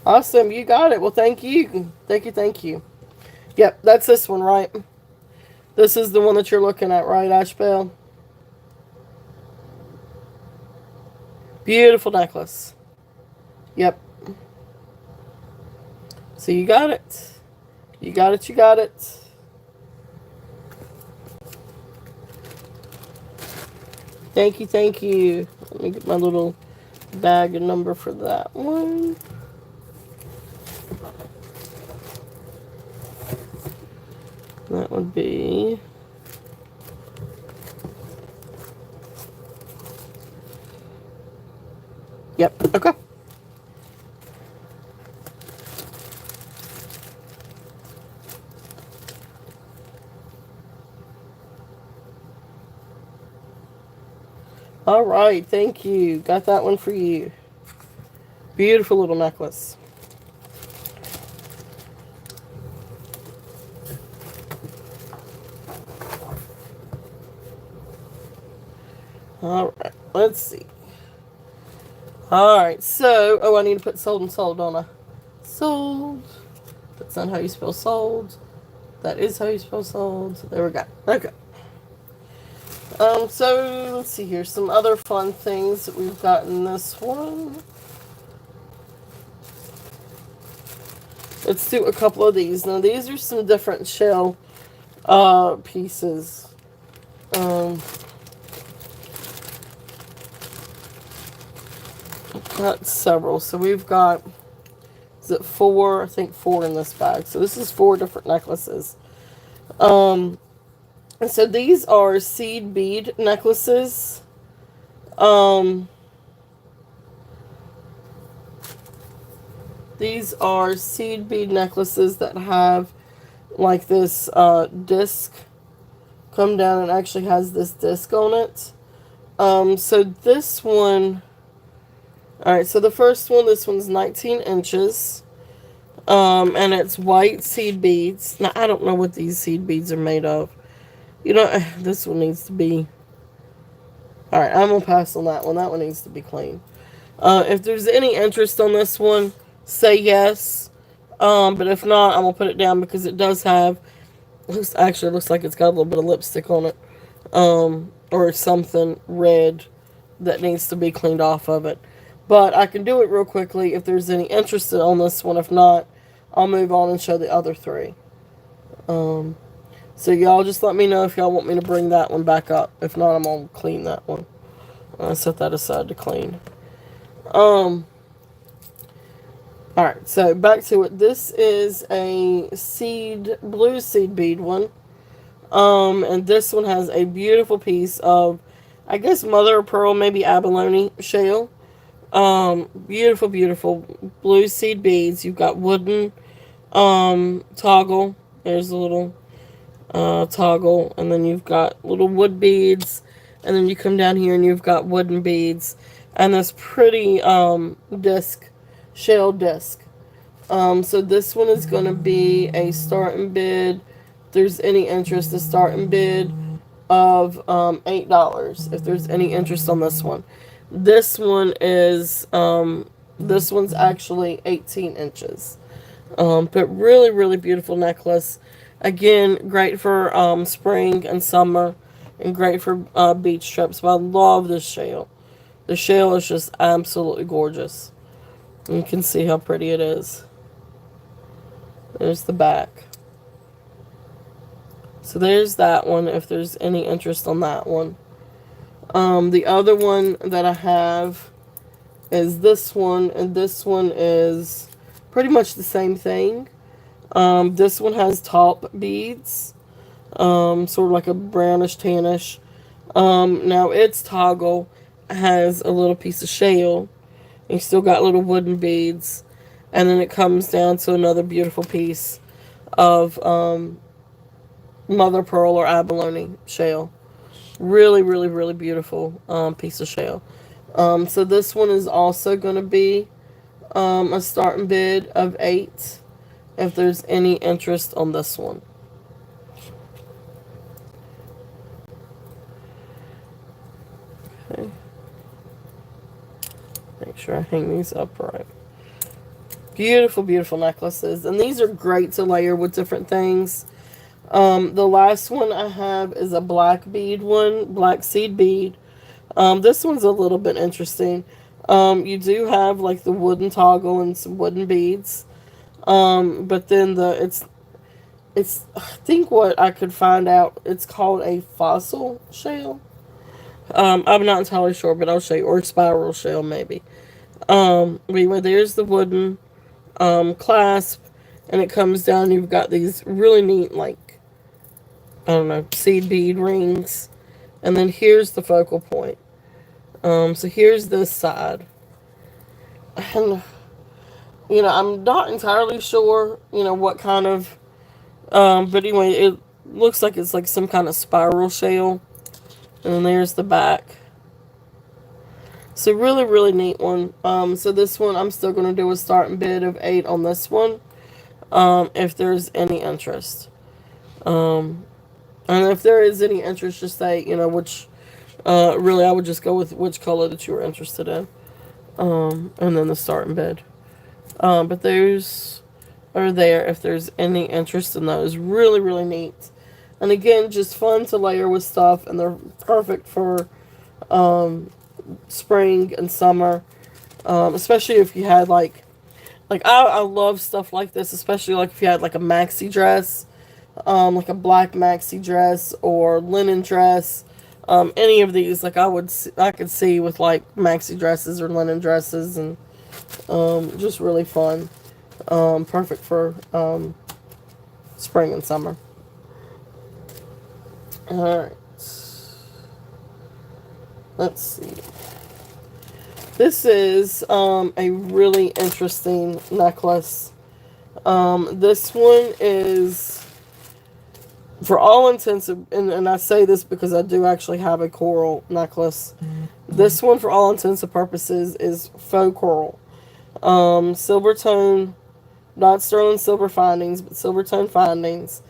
Awesome, you got it. Well, thank you. Thank you, thank you. Yep, that's this one, right? This is the one that you're looking at, right, Ashbel? Beautiful necklace. Yep. So you got it. You got it, you got it. Thank you, thank you. Let me get my little bag and number for that one. That would be... Yep, okay. All right, thank you. Got that one for you. Beautiful little necklace. All right, let's see. All right, so, oh, I need to put sold and sold, don't I? Sold. That's not how you spell sold. That is how you spell sold. There we go. Okay. So let's see here. Some other fun things that we've got in this one. Let's do a couple of these. Now these are some different shell pieces. Got several. So we've got, is it 4? I think 4 in this bag. So this is 4 different necklaces. And so these are seed bead necklaces. These are seed bead necklaces that have like this disc come down and actually has this disc on it. So this one, alright, so the first one, this one's 19 inches. And it's white seed beads. Now, I don't know what these seed beads are made of. You know, this one needs to be... Alright, I'm going to pass on that one. That one needs to be clean. If there's any interest on this one, say yes. But if not, I'm going to put it down because it does have... Actually, it looks like it's got a little bit of lipstick on it. Or something red that needs to be cleaned off of it. But I can do it real quickly if there's any interest on this one. If not, I'll move on and show the other 3. So y'all just let me know if y'all want me to bring that one back up. If not, I'm going to clean that one. I'll set that aside to clean. Alright, so back to it. This is a blue seed bead one. And this one has a beautiful piece of, I guess, mother of pearl, maybe abalone shell. Beautiful, beautiful blue seed beads. You've got wooden, toggle. There's a little, toggle. And then you've got little wood beads. And then you come down here and you've got wooden beads. And this pretty, disc, shell disc. So this one is going to be a starting bid. If there's any interest, a starting bid of, $8. If there's any interest on this one. This one is, this one's actually 18 inches. But really, really beautiful necklace. Again, great for, spring and summer. And great for, beach trips. But I love this shell. The shell is just absolutely gorgeous. You can see how pretty it is. There's the back. So there's that one, if there's any interest on that one. The other one that I have is this one, and this one is pretty much the same thing. This one has top beads, sort of like a brownish tannish. Now its toggle has a little piece of shell. You still got little wooden beads, and then it comes down to another beautiful piece of mother pearl or abalone shell. Really, really, really beautiful piece of shell. So this one is also going to be a starting bid of $8 if there's any interest on this one. Okay. make sure I hang these up right. Beautiful, beautiful necklaces. And these are great to layer with different things. The last one I have is a black bead one, black seed bead. This one's a little bit interesting. You do have like the wooden toggle and some wooden beads. But then it's I think what I could find out, it's called a fossil shell. I'm not entirely sure, but I'll show you, or spiral shell maybe. Anyway, there's the wooden clasp, and it comes down. You've got these really neat, like, I don't know, seed bead rings, and then here's the focal point. So here's this side, and I'm not entirely sure, what kind of, but anyway, it looks like it's like some kind of spiral shell, and then there's the back. So really, really neat one. So this one, I'm still going to do a starting bid of 8 on this one, if there's any interest. And if there is any interest, just say, which, really, I would just go with which color that you were interested in. And then the starting bid. But those are there if there's any interest in those. Really, really neat. And again, just fun to layer with stuff, and they're perfect for spring and summer, especially if you had like I love stuff like this, especially like if you had like a maxi dress, like a black maxi dress or linen dress, any of these, like I could see with like maxi dresses or linen dresses, and just really fun, perfect for spring and summer. All right, let's see. This is a really interesting necklace. This one is, for all intents, and I say this because I do actually have a coral necklace. This one, for all intents and purposes, is faux coral. Silver tone, not sterling silver findings, but silver tone findings.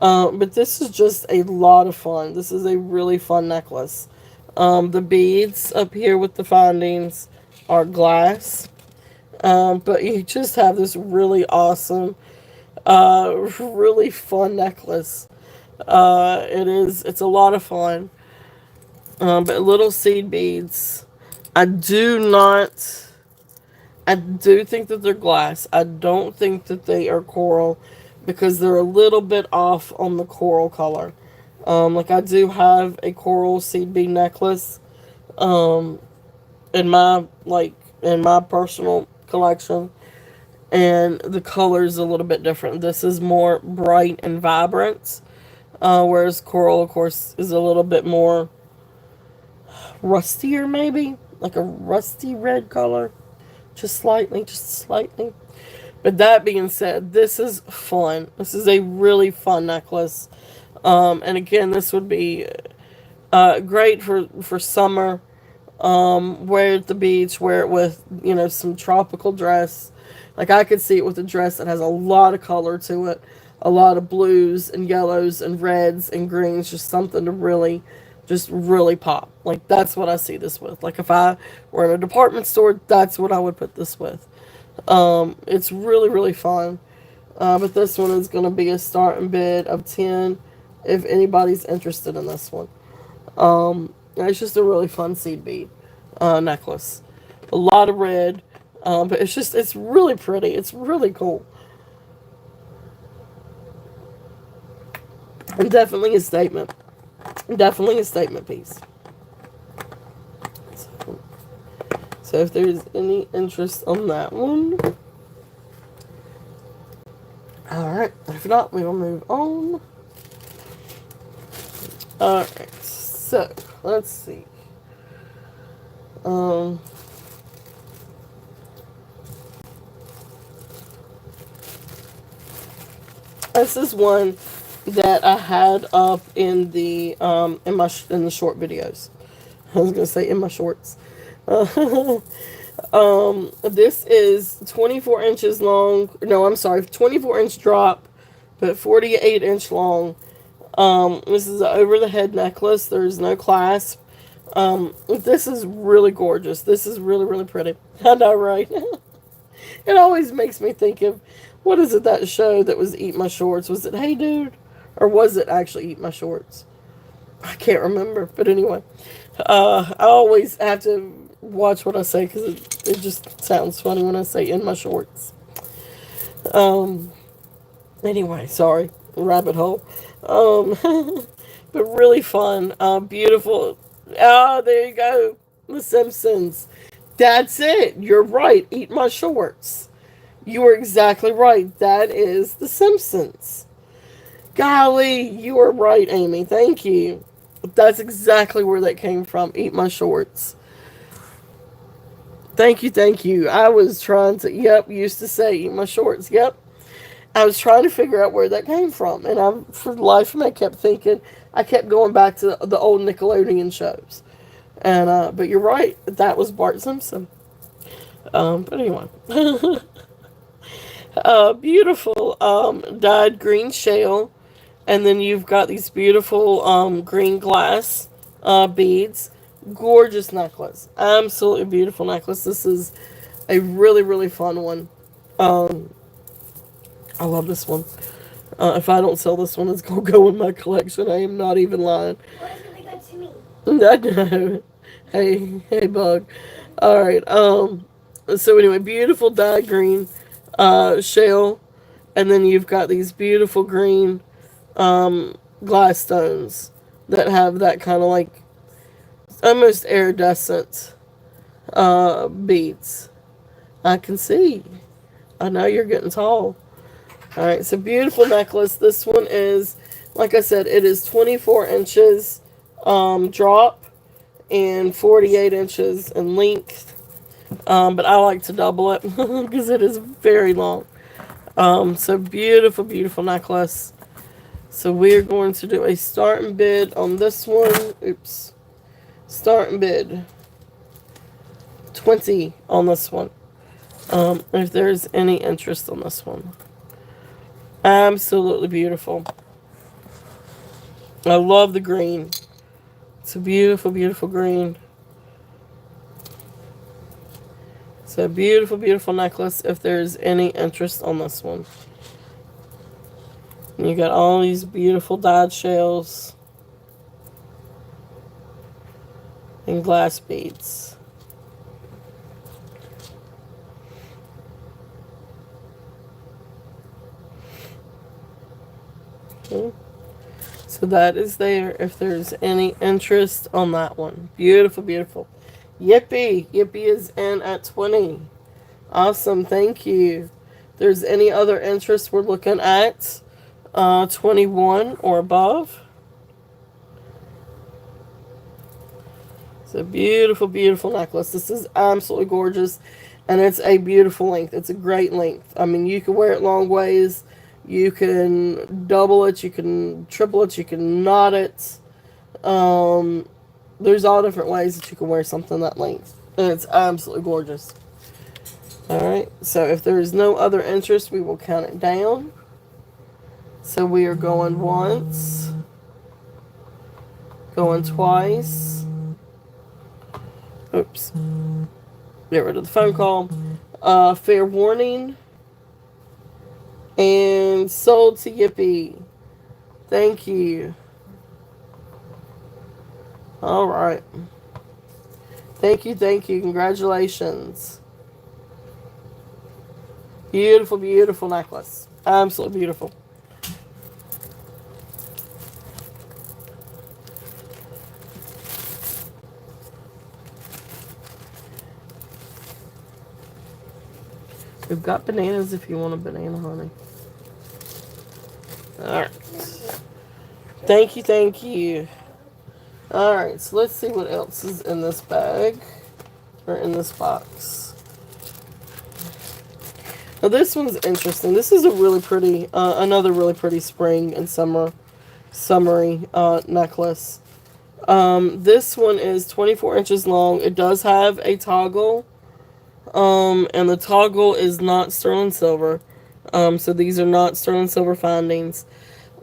But this is just a lot of fun. This is a really fun necklace. The beads up here with the findings are glass. But you just have this really awesome, really fun necklace. It's a lot of fun. But little seed beads. I do think that they're glass. I don't think that they are coral, because they're a little bit off on the coral color. Like I do have a coral seed bead necklace, in my personal collection, and the color is a little bit different. This is more bright and vibrant, whereas coral, of course, is a little bit more rustier, maybe like a rusty red color, just slightly. But that being said, this is fun. This is a really fun necklace. And again, this would be great for summer. Wear it at the beach. Wear it with, some tropical dress. Like I could see it with a dress that has a lot of color to it. A lot of blues and yellows and reds and greens. Just something to really pop. Like that's what I see this with. Like if I were in a department store, that's what I would put this with. It's really, really fun. But this one is going to be a starting bid of 10 if anybody's interested in this one. It's just a really fun seed bead necklace. A lot of red, but it's really pretty. It's really cool. And definitely a statement. Definitely a statement piece. So if there's any interest on that one. Alright, if not, we will move on. Alright, so let's see. This is one that I had up in the in the short videos. I was gonna say in my shorts. This is 24 inches long. No, I'm sorry, 24-inch drop, but 48-inch long. This is an over the head necklace. There's no clasp. This is really gorgeous. This is really, really pretty. I know, right? It always makes me think of, what is it, that show that was Eat My Shorts? Was it Hey Dude? Or was it actually Eat My Shorts? I can't remember. But anyway, I always have to watch what I say because it just sounds funny when I say in my shorts. Um, anyway, sorry. Rabbit hole. Um, but really fun. Beautiful. Ah, there you go. The Simpsons. That's it. You're right. Eat My Shorts. You are exactly right. That is The Simpsons. Golly, you are right, Amy. Thank you. That's exactly where that came from. Eat My Shorts. Thank you, thank you. I was trying to, yep, used to say Eat My Shorts. Yep. I was trying to figure out where that came from. And I, for the life of me, I kept thinking, I kept going back to the old Nickelodeon shows. And, but you're right. That was Bart Simpson. But anyway. Beautiful, dyed green shell. And then you've got these beautiful green glass beads. Gorgeous necklace. Absolutely beautiful necklace. This is a really, really fun one. Um, I love this one. If I don't sell this one, it's going to go in my collection. I am not even lying. Well, it's gonna go to me. I know. Hey, hey, bug. All right. So anyway, beautiful dyed green shell. And then you've got these beautiful green glass stones that have that kind of like almost iridescent beads. I can see. I know you're getting tall. All right, so beautiful necklace. This one is, like I said, it is 24 inches drop and 48 inches in length. But I like to double it because it is very long. So beautiful, beautiful necklace. So we're going to do a start and bid on this one. Oops. Start and bid 20 on this one. If there's any interest on this one. Absolutely beautiful. I love the green. It's a beautiful, beautiful green. It's a beautiful, beautiful necklace if there's any interest on this one. And you got all these beautiful dyed shells and glass beads. Okay. So that is there if there's any interest on that one. Beautiful, beautiful. Yippee. Yippee is in at 20. Awesome. Thank you. If there's any other interest, we're looking at 21 or above. It's a beautiful, beautiful necklace. This is absolutely gorgeous. And it's a beautiful length. It's a great length. I mean, you can wear it long ways. You can double it. You can triple it. You can knot it. There's all different ways that you can wear something that length. And it's absolutely gorgeous. Alright, so if there is no other interest, we will count it down. So we are going once, going twice. Oops. Get rid of the phone call. Fair warning. And sold to Yippee. Thank you. Alright. Thank you, thank you. Congratulations. Beautiful, beautiful necklace. Absolutely beautiful. We've got bananas if you want a banana, honey. Alright. Thank you, thank you. Alright, so let's see what else is in this bag. Or in this box. Now this one's interesting. This is a really pretty, another really pretty spring and summery necklace. This one is 24 inches long. It does have a toggle. And the toggle is not sterling silver. So these are not sterling silver findings.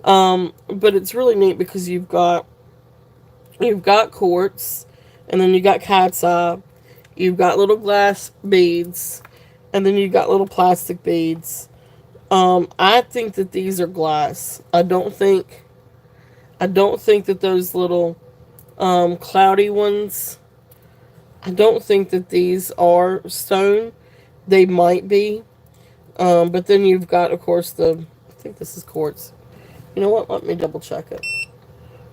But it's really neat because you've got quartz, and then you got cat's eye. You've got little glass beads, and then you've got little plastic beads. I think that these are glass. I don't think that those little cloudy ones. I don't think that these are stone. They might be. But then you've got, of course, I think this is quartz. You know what? Let me double check it.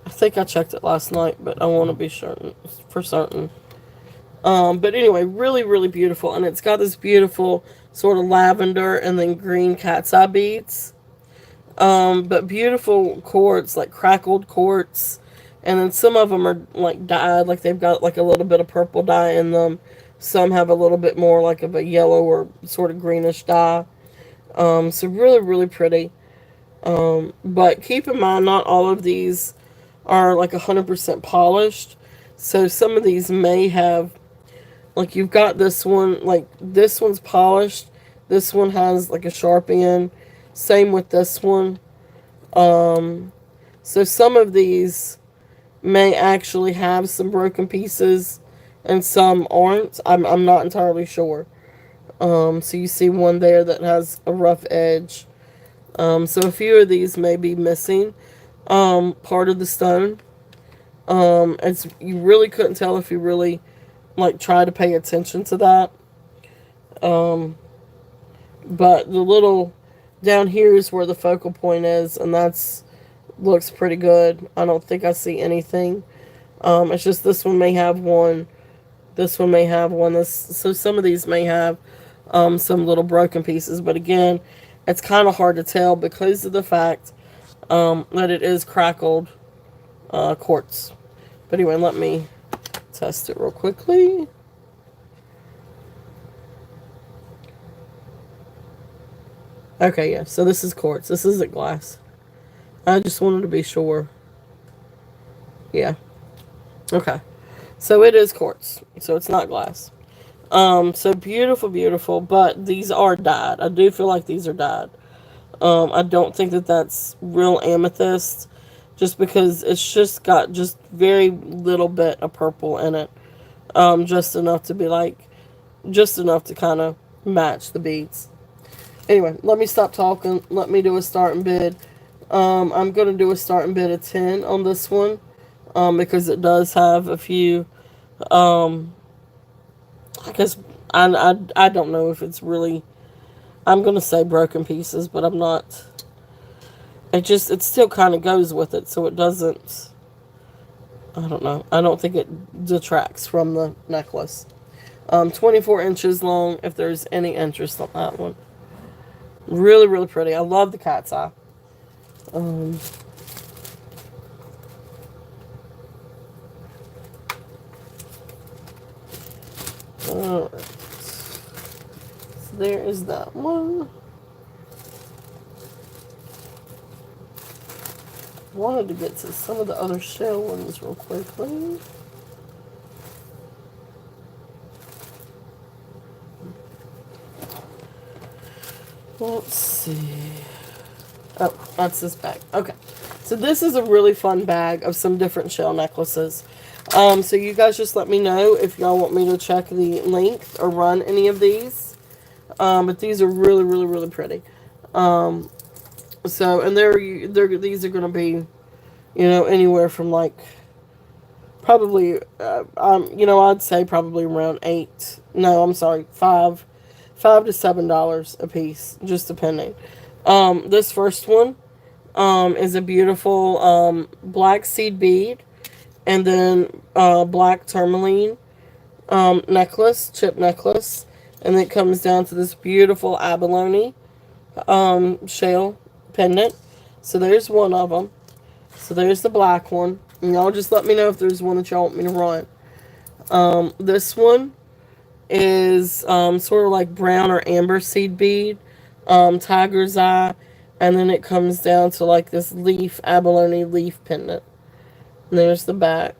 I think I checked it last night, but I want to be certain for certain. But anyway, really, really beautiful, and it's got this beautiful sort of lavender and then green cat's eye beads. But beautiful quartz, like crackled quartz, and then some of them are like dyed, like they've got like a little bit of purple dye in them. Some have a little bit more like of a yellow or sort of greenish dye. So really, really pretty. But keep in mind, not all of these are like 100% polished. So some of these may have, like you've got this one, like this one's polished. This one has like a sharp end. Same with this one. So some of these may actually have some broken pieces and some aren't. I'm not entirely sure. So you see one there that has a rough edge. So a few of these may be missing part of the stone. It's you really couldn't tell if you really like try to pay attention to that. Um, but the little down here is where the focal point is, and that's looks pretty good. I don't think I see anything. It's just this one may have one. This one may have one. So some of these may have some little broken pieces, but again, it's kind of hard to tell because of the fact that it is crackled quartz. But anyway, let me test it real quickly. Okay, yeah, so this is quartz. This isn't glass. I just wanted to be sure. Yeah. Okay. So it is quartz. So it's not glass. So beautiful, beautiful. But these are dyed. I do feel like these are dyed. I don't think that that's real amethyst, just because it's just got just very little bit of purple in it. Just enough to be like, just enough to kind of match the beads. Anyway, let me stop talking. Let me do a starting bid. I'm going to do a starting bid of 10 on this one. Because it does have a few, um, I guess, I don't know if it's really, I'm going to say broken pieces, but I'm not, it still kind of goes with it, so it doesn't, I don't know, I don't think it detracts from the necklace. 24 inches long, if there's any interest on that one. Really, really pretty. I love the cat's eye. Um, Alright. So there is that one. Wanted to get to some of the other shell ones real quickly. Let's see. Oh, that's this bag. Okay. So this is a really fun bag of some different shell necklaces. So you guys just let me know if y'all want me to check the length or run any of these. But these are really, really, really pretty. So, and these are going to be, anywhere from like, probably, I'd say probably around $5 to $7 a piece, just depending. This first one, is a beautiful, black seed bead. And then black tourmaline chip necklace. And it comes down to this beautiful abalone shell pendant. So there's one of them. So there's the black one. And y'all just let me know if there's one that y'all want me to run. This one is sort of like brown or amber seed bead. Tiger's eye. And then it comes down to like this abalone leaf pendant. And there's the back.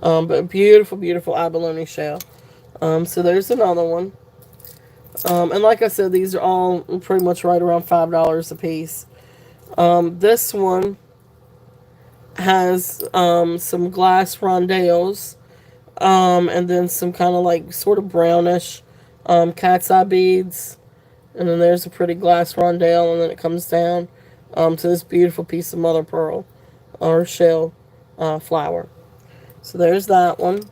But beautiful, beautiful abalone shell. So there's another one. And like I said, these are all pretty much right around $5 a piece. This one has some glass rondelles, and then some kind of like sort of brownish cat's eye beads, and then there's a pretty glass rondelle, and then it comes down to this beautiful piece of mother pearl or shell flower. So there's that one.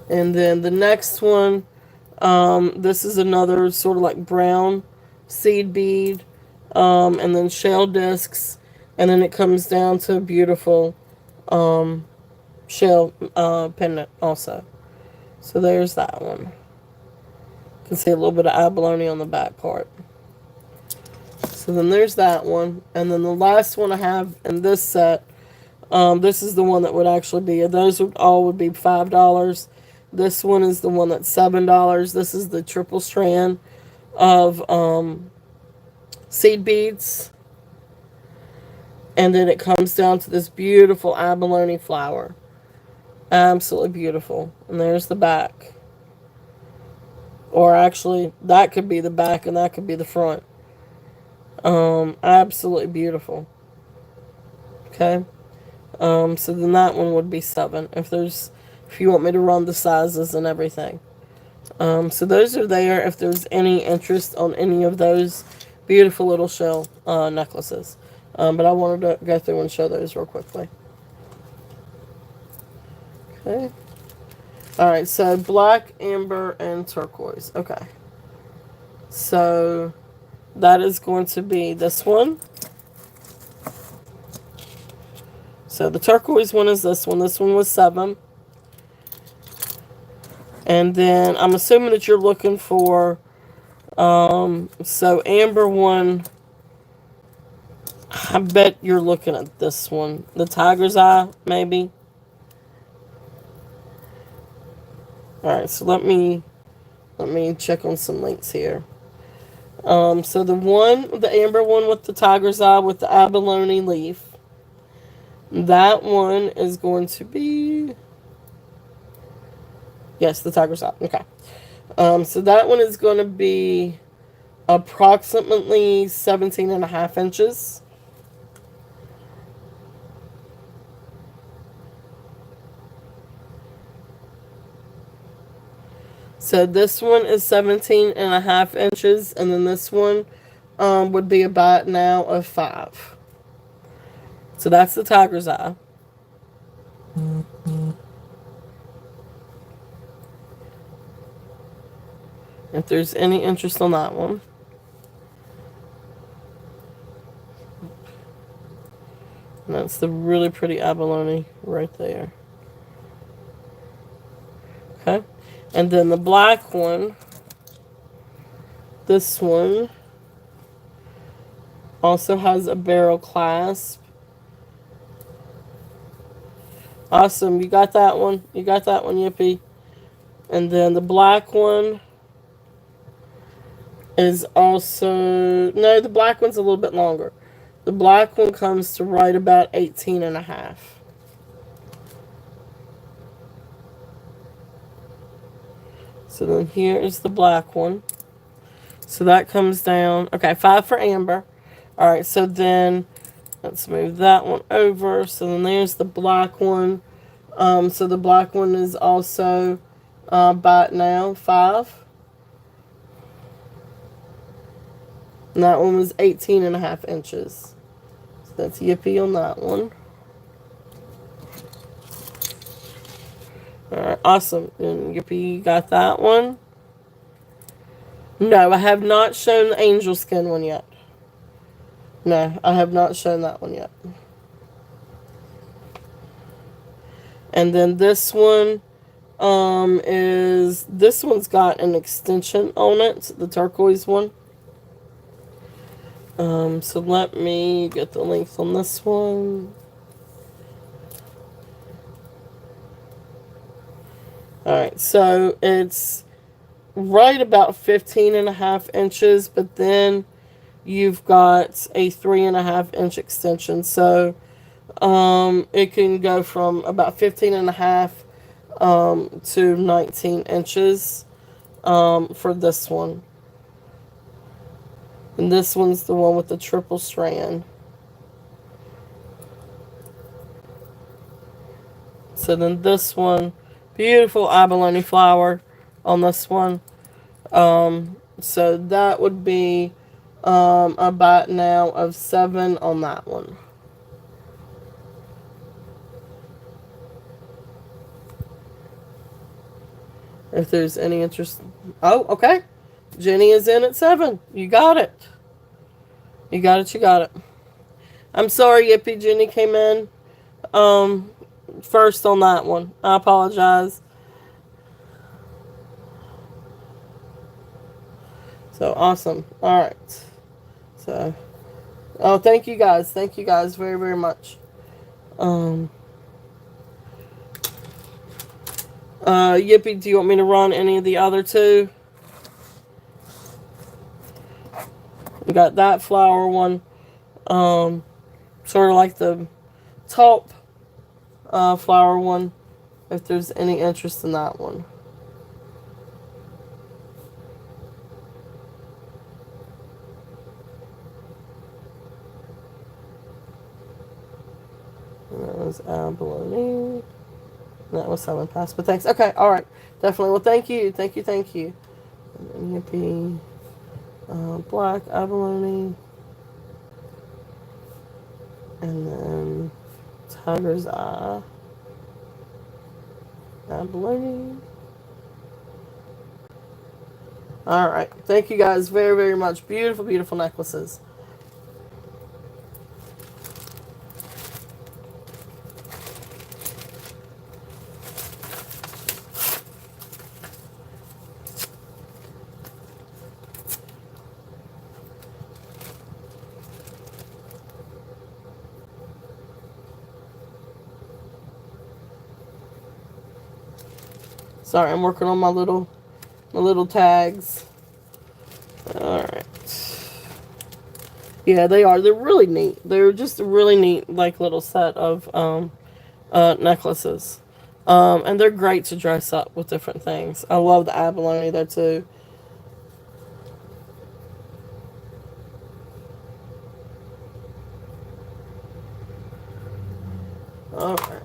And then the next one, this is another sort of like brown seed bead, and then shell discs, and then it comes down to a beautiful shell pendant also. So there's that one. You can see a little bit of abalone on the back part. So then there's that one. And then the last one I have in this set, this is the one that would actually be, those would be $5. This one is the one that's $7. This is the triple strand of seed beads. And then it comes down to this beautiful abalone flower. Absolutely beautiful. And there's the back. Or actually, that could be the back and that could be the front. Absolutely beautiful. Okay. So then that one would be 7. If you want me to run the sizes and everything. So those are there if there's any interest on any of those beautiful little shell necklaces. But I wanted to go through and show those real quickly. Okay. Alright, so black, amber, and turquoise. Okay. So that is going to be this one. So the turquoise one is this one. This one was 7. And then I'm assuming that you're looking for, so amber one, I bet you're looking at this one. The tiger's eye, maybe. Alright, so let me check on some links here. So the amber one with the tiger's eye with the abalone leaf, that one is going to be, yes, the tiger's eye. Okay. So that one is going to be approximately 17.5 inches. So this one is 17.5 inches, and then this one would be about now of 5. So that's the tiger's eye. If there's any interest on that one. And that's the really pretty abalone right there. Okay. And then the black one, this one, also has a barrel clasp. Awesome. You got that one. You got that one, Yippee. And then the black one is also, no, the black one's a little bit longer. The black one comes to right about 18.5. So then here is the black one. So that comes down, okay, 5 for amber. Alright, so then let's move that one over. So then there's the black one. So the black one is also about now 5. And that one was 18.5 inches. So that's Yippee on that one. Alright, awesome. And Yippee got that one. No, I have not shown the angel skin one yet. No, I have not shown that one yet. And then this one this one's got an extension on it, the turquoise one. So let me get the length on this one. Alright, so it's right about 15.5 inches, but then you've got a 3.5 inch extension. So it can go from about 15.5 to 19 inches for this one. And this one's the one with the triple strand. So then this one, beautiful abalone flower on this one. So that would be a bat now of 7 on that one. If there's any interest. Oh, okay. Jenny is in at 7. You got it. You got it. You got it. I'm sorry, Yippee. Jenny came in um, first on that one. I apologize. So awesome. All right. So, oh, thank you guys. Thank you guys very, very much. Um, Yippee, do you want me to run any of the other two? We got that flower one. Sort of like the top flower one. If there's any interest in that one. And that was abalone. That was 7 past, but thanks. Okay, all right, definitely. Well, thank you, thank you, thank you. And then Yippee, black abalone, and then tiger's eye abalone. All right, thank you guys very, very much. Beautiful, beautiful necklaces. Sorry, I'm working on my little tags. All right. Yeah, they are. They're really neat. They're just a really neat, like, little set of necklaces. And they're great to dress up with different things. I love the abalone there too. All right.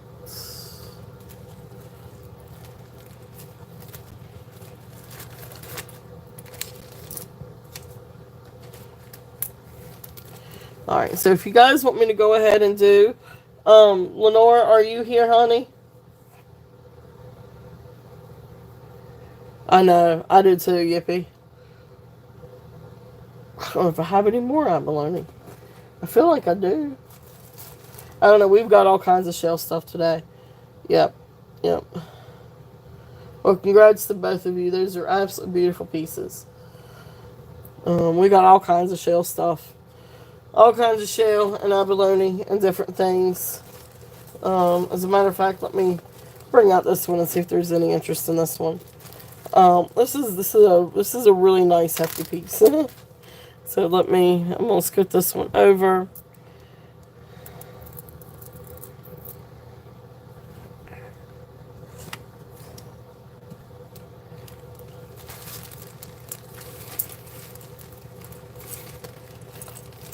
All right, so if you guys want me to go ahead and do, Lenore, are you here, honey? I know, I do too, Yippee. I don't know if I have any more abalone. I feel like I do. I don't know, we've got all kinds of shell stuff today. Yep, yep. Well, congrats to both of you. Those are absolutely beautiful pieces. We got all kinds of shell stuff. All kinds of shell and abalone and different things. As a matter of fact, let me bring out this one and see if there's any interest in this one. This is a really nice hefty piece. So I'm gonna scoot this one over.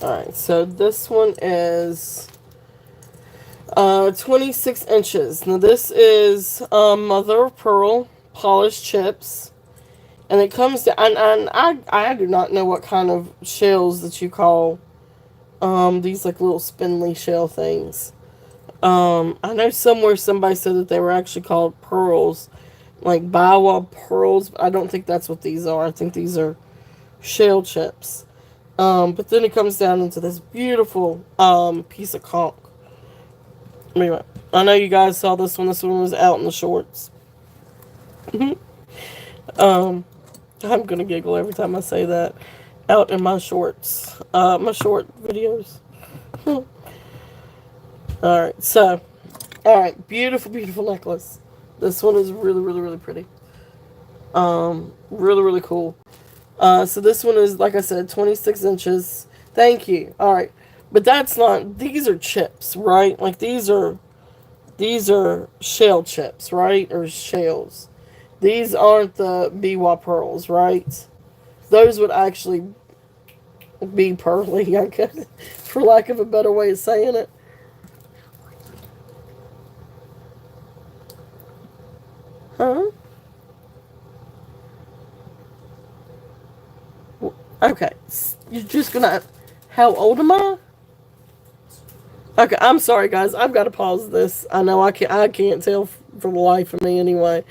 Alright, so this one is 26 inches. Now this is mother of pearl polished chips. And it comes to, and I do not know what kind of shells that you call these, like, little spindly shell things. I know somewhere somebody said that they were actually called pearls, like biwa pearls, but I don't think that's what these are. I think these are shell chips. But then it comes down into this beautiful piece of conch. Anyway, I know you guys saw this one. This one was out in the shorts. I'm gonna giggle every time I say that. Out in my shorts. My short videos. Alright, so. Alright, beautiful, beautiful necklace. This one is really, really, really pretty. Really, really cool. So this one is, like I said, 26 inches. Thank you. Alright. But that's not, these are chips, right? Like, these are shell chips, right? Or shells. These aren't the biwa pearls, right? Those would actually be pearly, I guess, for lack of a better way of saying it. Uh, okay. You're just gonna. How old am I? Okay, I'm sorry, guys. I've got to pause this. I know I can't. I can't tell for the life of me anyway.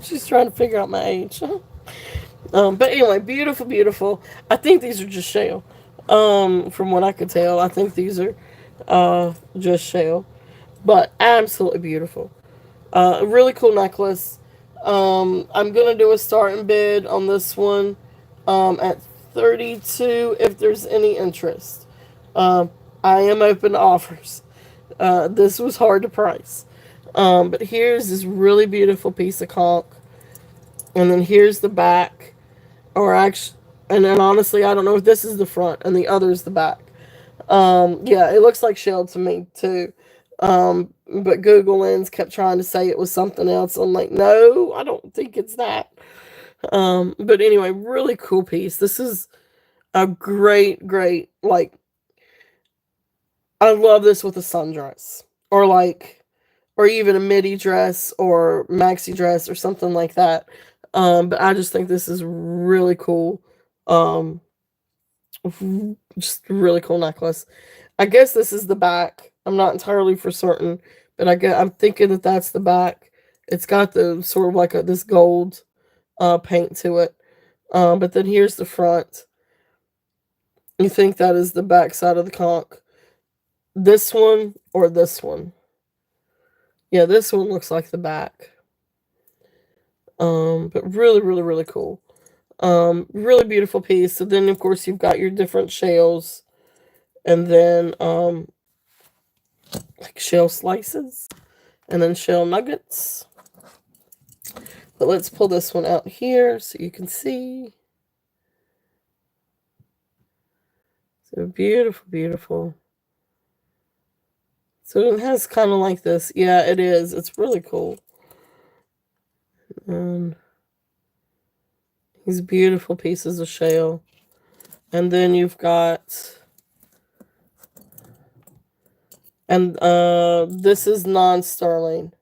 She's trying to figure out my age. But anyway, beautiful, beautiful. I think these are just shell. From what I could tell, I think these are just shell, but absolutely beautiful. A really cool necklace. I'm gonna do a starting bid on this one at 32 if there's any interest. Um, I am open to offers. This was hard to price. But here's this really beautiful piece of conch, and then here's the back, or actually, and then honestly, I don't know if this is the front and the other is the back. Yeah, it looks like shell to me too. But Google Lens kept trying to say it was something else. I'm like, no, I don't think it's that. But anyway, really cool piece. This is a great, great, like, I love this with a sundress. Or like, or even a midi dress or maxi dress or something like that. But I just think this is really cool. Um, just really cool necklace. I guess this is the back. I'm not entirely for certain, but I'm thinking that that's the back. It's got the sort of like this gold paint to it. But then here's the front. You think that is the back side of the conch. This one or this one? Yeah, this one looks like the back. But really, really, really cool. Really beautiful piece. So then, of course, you've got your different shells, and then like shell slices, and then shell nuggets. But let's pull this one out here so you can see. So beautiful, beautiful. So it has kind of like this. Yeah, it is. It's really cool. And these beautiful pieces of shell. And then you've got, and this is non-sterling.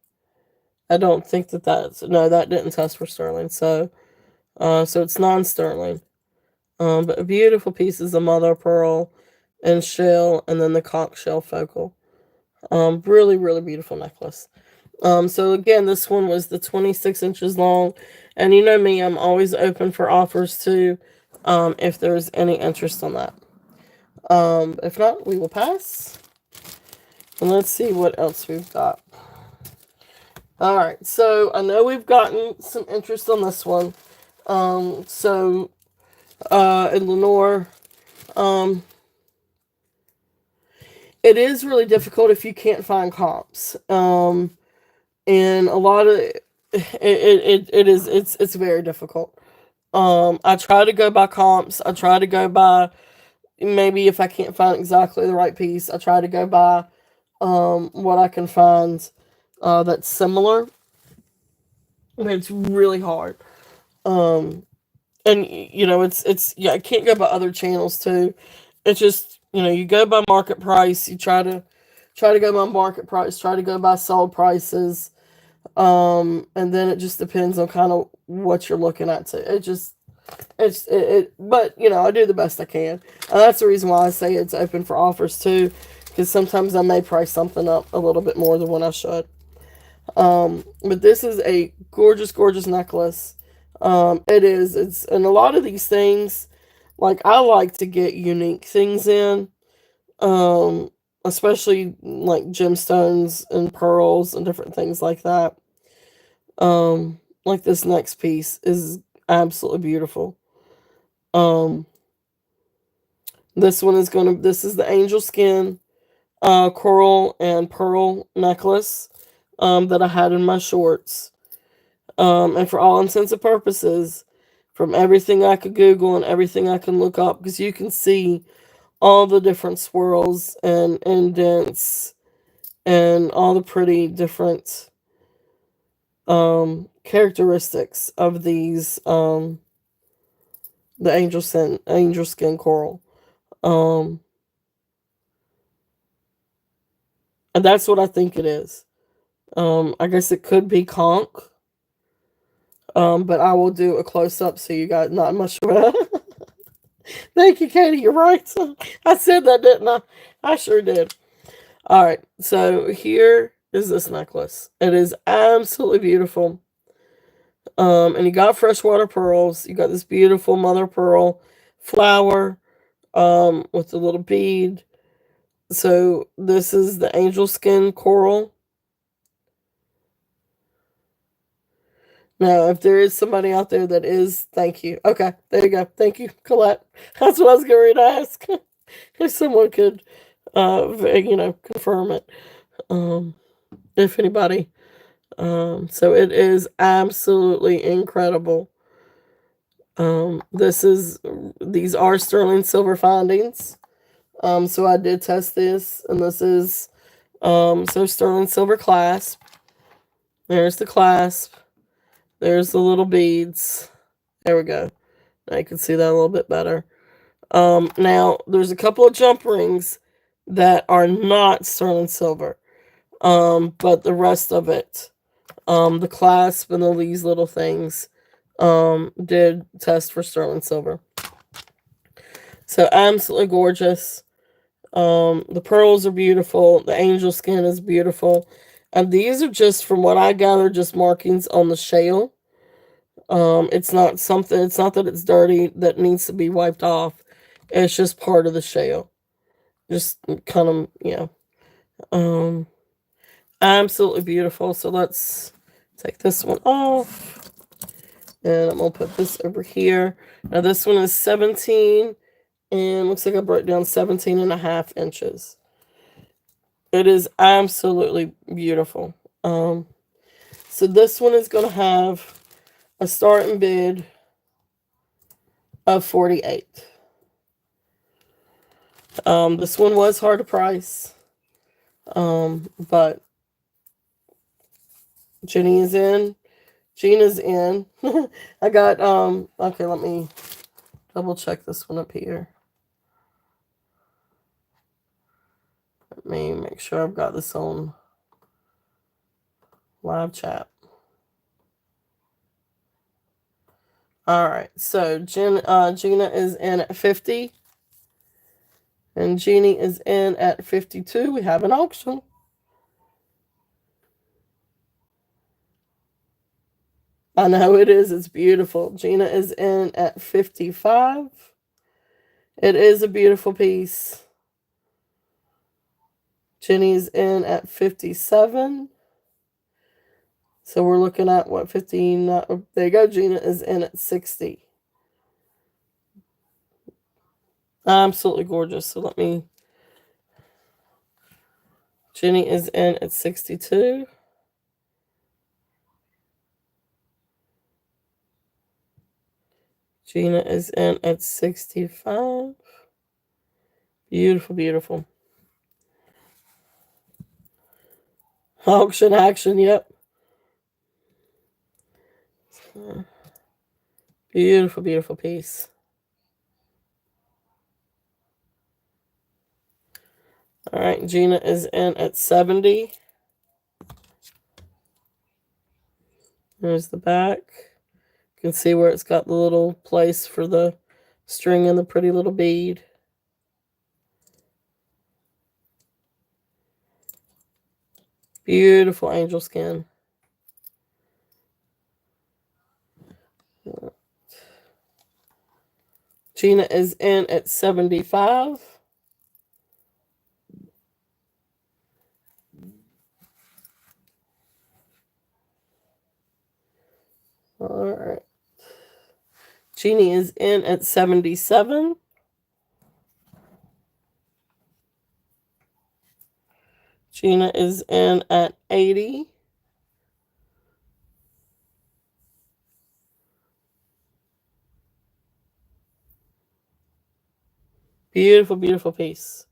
I don't think that's, no, that didn't test for sterling. So it's non-sterling. But beautiful pieces of mother of pearl and shell, and then the conch shell focal. Really, really beautiful necklace. So again, this one was the 26 inches long, and you know me, I'm always open for offers too, if there's any interest on that. If not, we will pass. And let's see what else we've got. All right, so I know we've gotten some interest on this one. In Lenore, um, it is really difficult if you can't find comps. And a lot of it's very difficult. I try to go by comps. I try to go by, maybe if I can't find exactly the right piece, I try to go by what I can find that's similar. But it's really hard. Um, and you know, it's yeah, I can't go by other channels too. It's just, you know, you go by market price. You try to go by market price. Try to go by sold prices. And then it just depends on kind of what you're looking at too. But you know, I do the best I can. And that's the reason why I say it's open for offers too, because sometimes I may price something up a little bit more than what I should. But this is a gorgeous, gorgeous necklace. It is. It's, and a lot of these things, like, I like to get unique things in. Um, Especially like gemstones and pearls and different things like that. Like this next piece is absolutely beautiful. Um, this is the angel skin, coral and pearl necklace, that I had in my shorts. And for all intents and purposes, from everything I could Google and everything I can look up, because you can see all the different swirls and indents and all the pretty different characteristics of these the angel skin coral. Um and that's what I think it is. I guess it could be conch. But I will do a close up so you got not much. Thank you, Katie. You're right. I said that, didn't I? I sure did. All right. So here is this necklace. It is absolutely beautiful. And you got freshwater pearls. You got this beautiful mother pearl flower with the little bead. So this is the angel skin coral. Now, if there is somebody out there that is, thank you. Okay, there you go. Thank you, Colette. That's what I was going to ask. If someone could, confirm it. Um, if anybody. So it is absolutely incredible. These are sterling silver findings. So I did test this, and this is, so sterling silver clasp. There's the clasp. There's the little beads. There we go. Now you can see that a little bit better. Now there's a couple of jump rings that are not sterling silver. But the rest of it, the clasp and these little things, did test for sterling silver. So absolutely gorgeous. The pearls are beautiful. The angel skin is beautiful. And these are just, from what I gather, just markings on the shell. It's not something, it's not that it's dirty that needs to be wiped off. It's just part of the shell. Just kind of, yeah. Um, Absolutely beautiful. So let's take this one off. And I'm going to put this over here. Now this one is 17. And looks like I broke down 17 and a half inches. It is absolutely beautiful. So this one is going to have a starting bid of 48. This one was hard to price. But Jenny is in. Gina's in. I got, okay, let me double check this one up here. Let me make sure I've got this on live chat. All right, so Gina is in at 50. And Jeannie is in at 52. We have an auction. I know it is. It's beautiful. Gina is in at 55. It is a beautiful piece. Jenny's in at 57. So we're looking at what, 15? There you go. Gina is in at 60. Absolutely gorgeous. So let me. Jenny is in at 62. Gina is in at 65. Beautiful, beautiful. Auction action, yep. Beautiful, beautiful piece. All right, Gina is in at 70. There's the back. You can see where it's got the little place for the string and the pretty little bead. Beautiful angel skin. Gina is in at 75. All right. Jeannie is in at 77. Gina is in at 80. Beautiful, beautiful piece.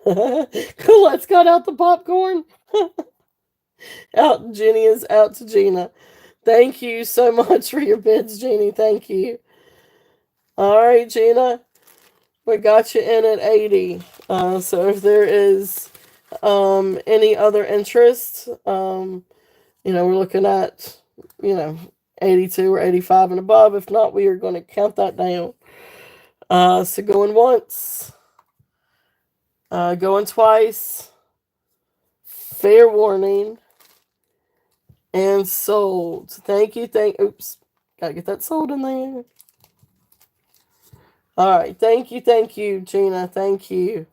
Colette's got out the popcorn. Out, Jenny is out to Gina. Thank you so much for your bids, Jeannie. Thank you. All right, Gina. We got you in at 80. So if there is any other interest, we're looking at, you know, 82 or 85 and above. If not, we are going to count that down. So going once, going twice, fair warning, and sold. Thank you. Oops. Gotta get that sold in there. All right. Thank you, Gina. Thank you.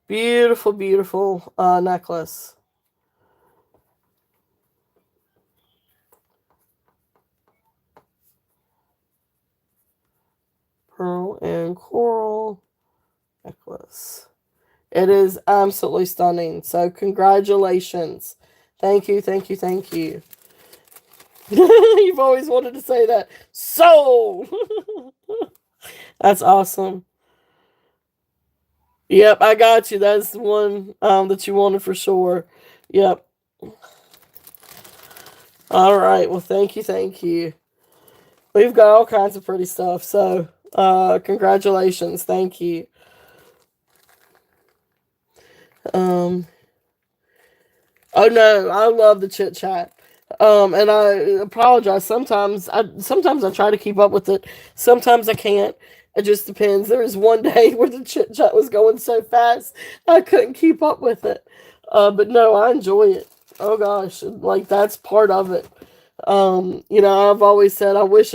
Beautiful, beautiful necklace. Pearl and coral necklace. It is absolutely stunning. So congratulations. Thank you, thank you, thank you. You've always wanted to say that. So that's awesome. Yep, I got you. That's the one that you wanted for sure. Yep. All right. Well, thank you, thank you. We've got all kinds of pretty stuff. So, congratulations. Thank you. Um, oh no, I love the chit chat. And I apologize. Sometimes I try to keep up with it. Sometimes I can't. It just depends. There was one day where the chit chat was going so fast I couldn't keep up with it. But no, I enjoy it. Oh gosh, like that's part of it. I've always said I wish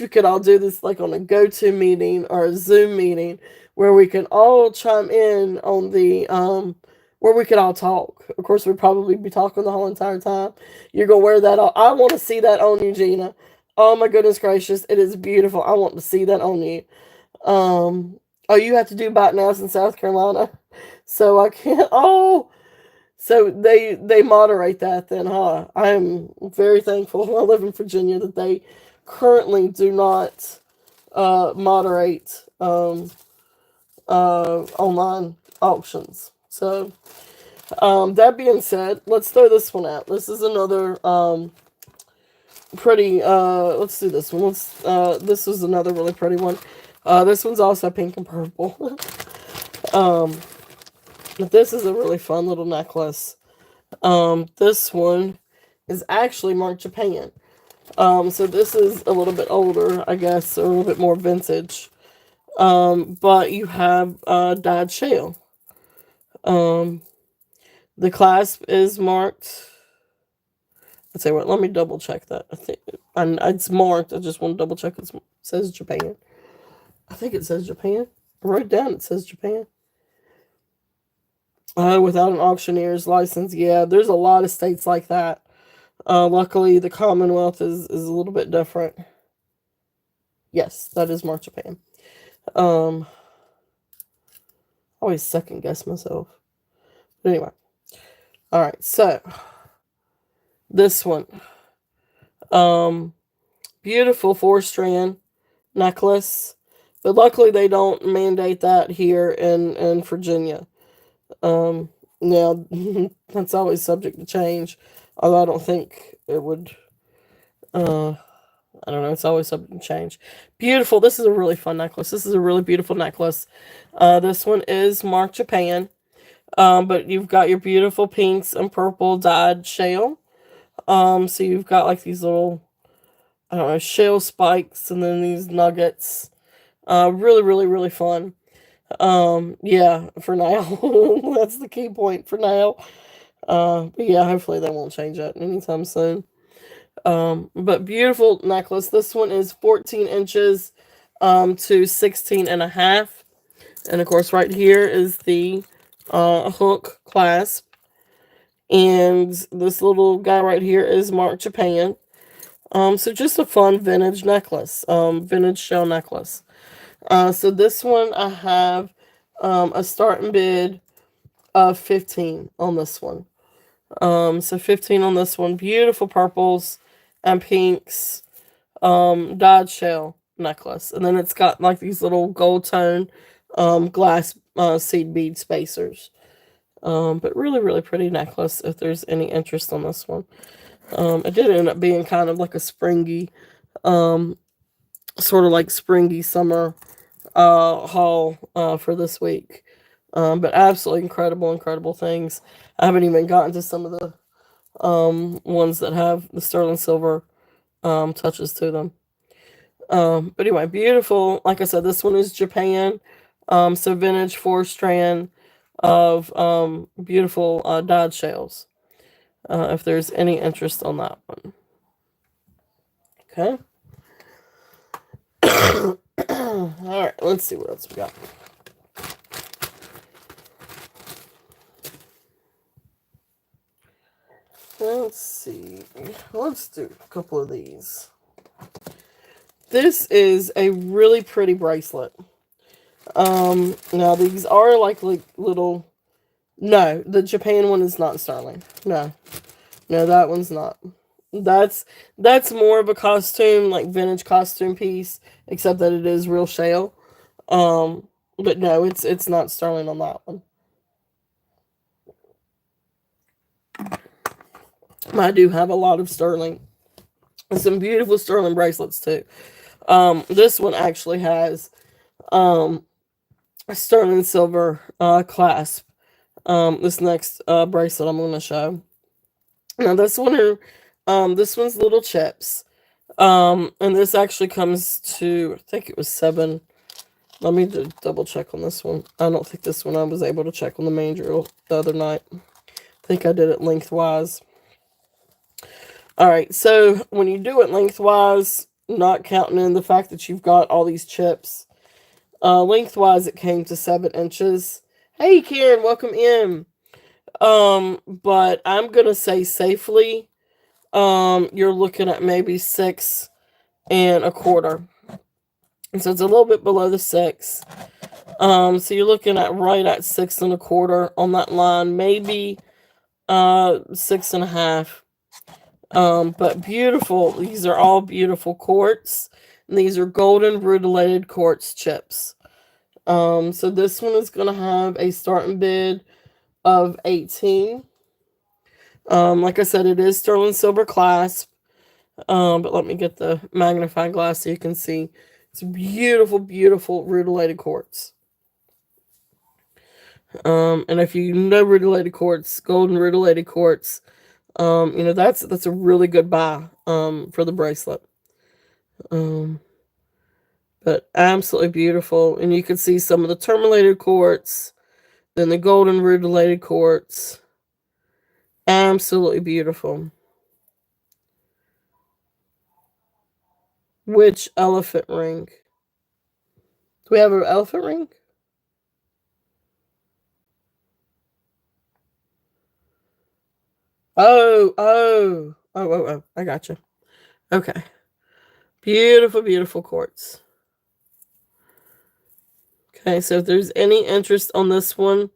we could all do this like on a go-to meeting or a Zoom meeting where we can all chime in on the where we could all talk. Of course, we'd probably be talking the whole entire time. You're gonna wear that on. I want to see that on you, Gina. Oh my goodness gracious, it is beautiful. I want to see that on you. Oh, you have to do bot nows in South Carolina, so I can't. Oh, so they moderate that then, huh? I am very thankful. I live in Virginia that they currently do not moderate online auctions. So that being said, let's throw this one out. This is another pretty. Let's do this one. This was another really pretty one. This one's also pink and purple. um, but this is a really fun little necklace. This one is actually marked Japan. So this is a little bit older, I guess, or a little bit more vintage. But you have dyed shell. Um, the clasp is marked. Let's say what. Let me double check that. I think it's marked. I just want to double check. It says Japan. I think it says Japan. I wrote down it says Japan. Without an auctioneer's license, yeah, there's a lot of states like that. Luckily, the Commonwealth is a little bit different. Yes, that is marked Japan. I always second guess myself. But anyway, all right. So this one, um, beautiful 4-strand necklace, but luckily they don't mandate that here in Virginia. Now that's always subject to change, although I don't think it would. Uh, I don't know. It's always subject to change. Beautiful. This is a really fun necklace. This is a really beautiful necklace. This one is marked Japan. But you've got your beautiful pinks and purple dyed shell. So you've got like these little, I don't know, shell spikes and then these nuggets. Really, really, really fun. Yeah, for now. That's the key point for now. But yeah, hopefully they won't change that anytime soon. But beautiful necklace. This one is 14 inches to 16 and a half. And of course, right here is the hook clasp. And this little guy right here is marked Japan. So just a fun vintage necklace, vintage shell necklace. So this one I have a starting bid of 15 on this one. So 15 on this one. Beautiful purples and pinks. Dyed shell necklace. And then it's got like these little gold tone glass seed bead spacers. But really, really pretty necklace if there's any interest on this one. It did end up being kind of like a springy, sort of like springy summer haul for this week. But absolutely incredible, incredible things. I haven't even gotten to some of the ones that have the sterling silver touches to them. But anyway, beautiful. Like I said, this one is Japan. So vintage 4 strand of beautiful dyed shells. If there's any interest on that one. Okay. All right, let's see what else we got. Let's see. Let's do a couple of these. This is a really pretty bracelet. Now these are like little. No, the Japan one is not sterling. No, that one's not. That's more of a costume, like vintage costume piece, except that it is real shell. But no, it's not sterling on that one. I do have a lot of sterling. Some beautiful sterling bracelets too. This one actually has a sterling silver clasp. This next bracelet I'm going to show. Now this this one's little chips. And this actually comes to, I think it was 7. Let me double check on this one. I don't think this one I was able to check on the main drill the other night. I think I did it lengthwise. Alright, so when you do it lengthwise, not counting in the fact that you've got all these chips, lengthwise it came to 7 inches. Hey Karen, welcome in. But I'm gonna say safely, you're looking at maybe 6 1/4. So it's a little bit below the 6. So you're looking at right at 6 1/4 on that line, maybe 6 1/2. But beautiful. These are all beautiful quartz. And these are golden rutilated quartz chips. So this one is going to have a starting bid of 18. Like I said, it is sterling silver clasp. But let me get the magnifying glass so you can see. It's beautiful, beautiful rutilated quartz. And if you know rutilated quartz, golden rutilated quartz, that's a really good buy for the bracelet. But absolutely beautiful. And you can see some of the tourmalated quartz, then the golden rutilated quartz. Absolutely beautiful. Which elephant ring? Do we have an elephant ring? Oh, I got you. Okay. Beautiful, beautiful quartz. Okay, so if there's any interest on this one,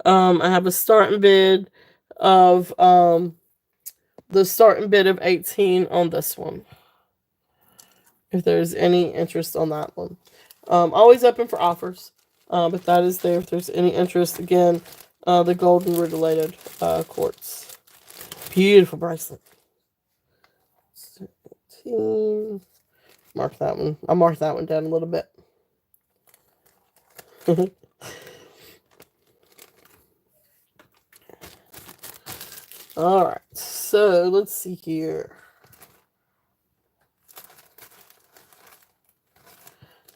I have a starting bid of the starting bid of 18 on this one. If there's any interest on that one. Always open for offers. But that is there if there's any interest. Again, the golden rutilated quartz. Beautiful bracelet. 17. Mark that one. I'll mark that one down a little bit. Alright, so let's see here.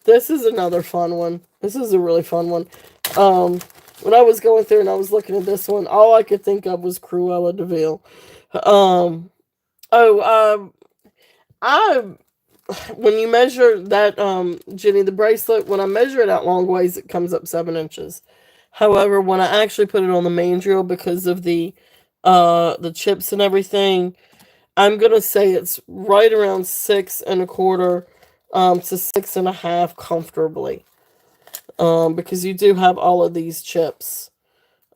This is another fun one. This is a really fun one. When I was going through and I was looking at this one, all I could think of was Cruella de Vil. I when you measure that, Jenny, the bracelet, when I measure it out long ways, it comes up 7 inches. However, when I actually put it on the main drill because of the chips and everything, I'm gonna say it's right around 6 1/4 to 6 1/2 comfortably. Because you do have all of these chips.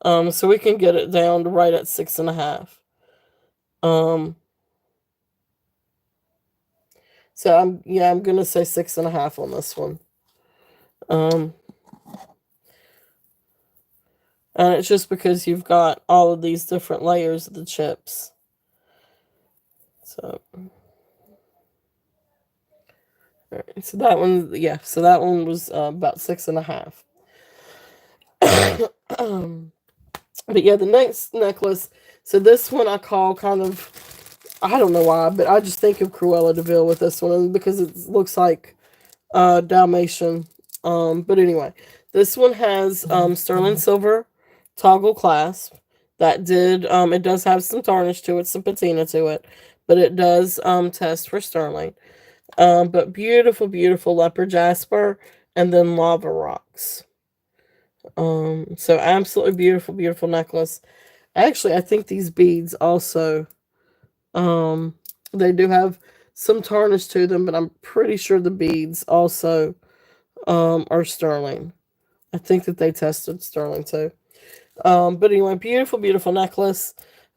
So we can get it down to right at 6 1/2. Um, so I'm gonna say 6.5 on this one. Um, and it's just because you've got all of these different layers of the chips. So, all right, so that one, yeah, so that one was about 6.5. um, but yeah, the next necklace. So this one I call kind of, I don't know why, but I just think of Cruella de Vil with this one because it looks like Dalmatian. But anyway, this one has sterling silver toggle clasp. That did it does have some tarnish to it, some patina to it, but it does test for sterling. But beautiful, beautiful leopard jasper and then lava rocks. So absolutely beautiful, beautiful necklace. Actually, I think these beads also um they do have some tarnish to them, but I'm pretty sure the beads also are sterling. I think that they tested sterling too. But anyway, beautiful, beautiful necklace.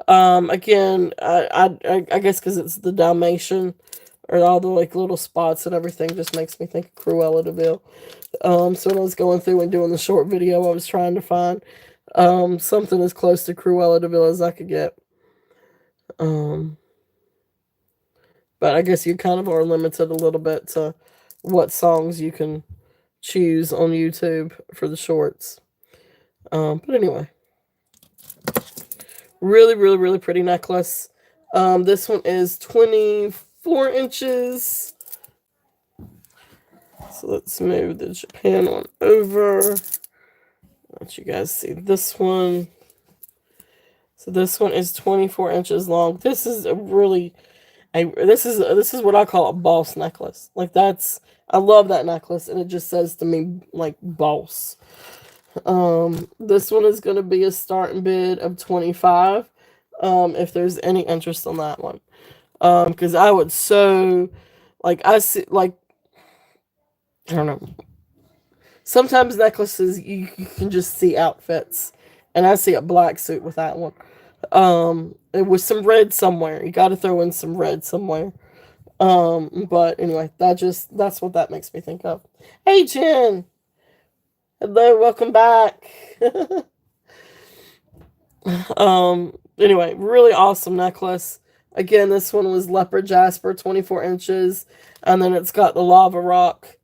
Again, I guess because it's the Dalmatian or all the like little spots and everything just makes me think of Cruella de Vil. So when I was going through and doing the short video, I was trying to find something as close to Cruella de Vil as I could get. Um, but I guess you kind of are limited a little bit to what songs you can choose on YouTube for the shorts. But anyway, really, really, really pretty necklace. This one is 24 inches. So let's move the Japan one over. Let you guys see this one. So this one is 24 inches long. This is a really, this is what I call a boss necklace. Like I love that necklace, and it just says to me like boss. This one is going to be a starting bid of 25. If there's any interest on that one, because I would so, like I see like I don't know. Sometimes necklaces you can just see outfits, and I see a black suit with that one. It was some red somewhere. You got to throw in some red somewhere. But anyway, that's what that makes me think of. Hey, Jen. Hello, welcome back. Anyway, really awesome necklace. Again, this one was leopard jasper, 24 inches, and then it's got the lava rock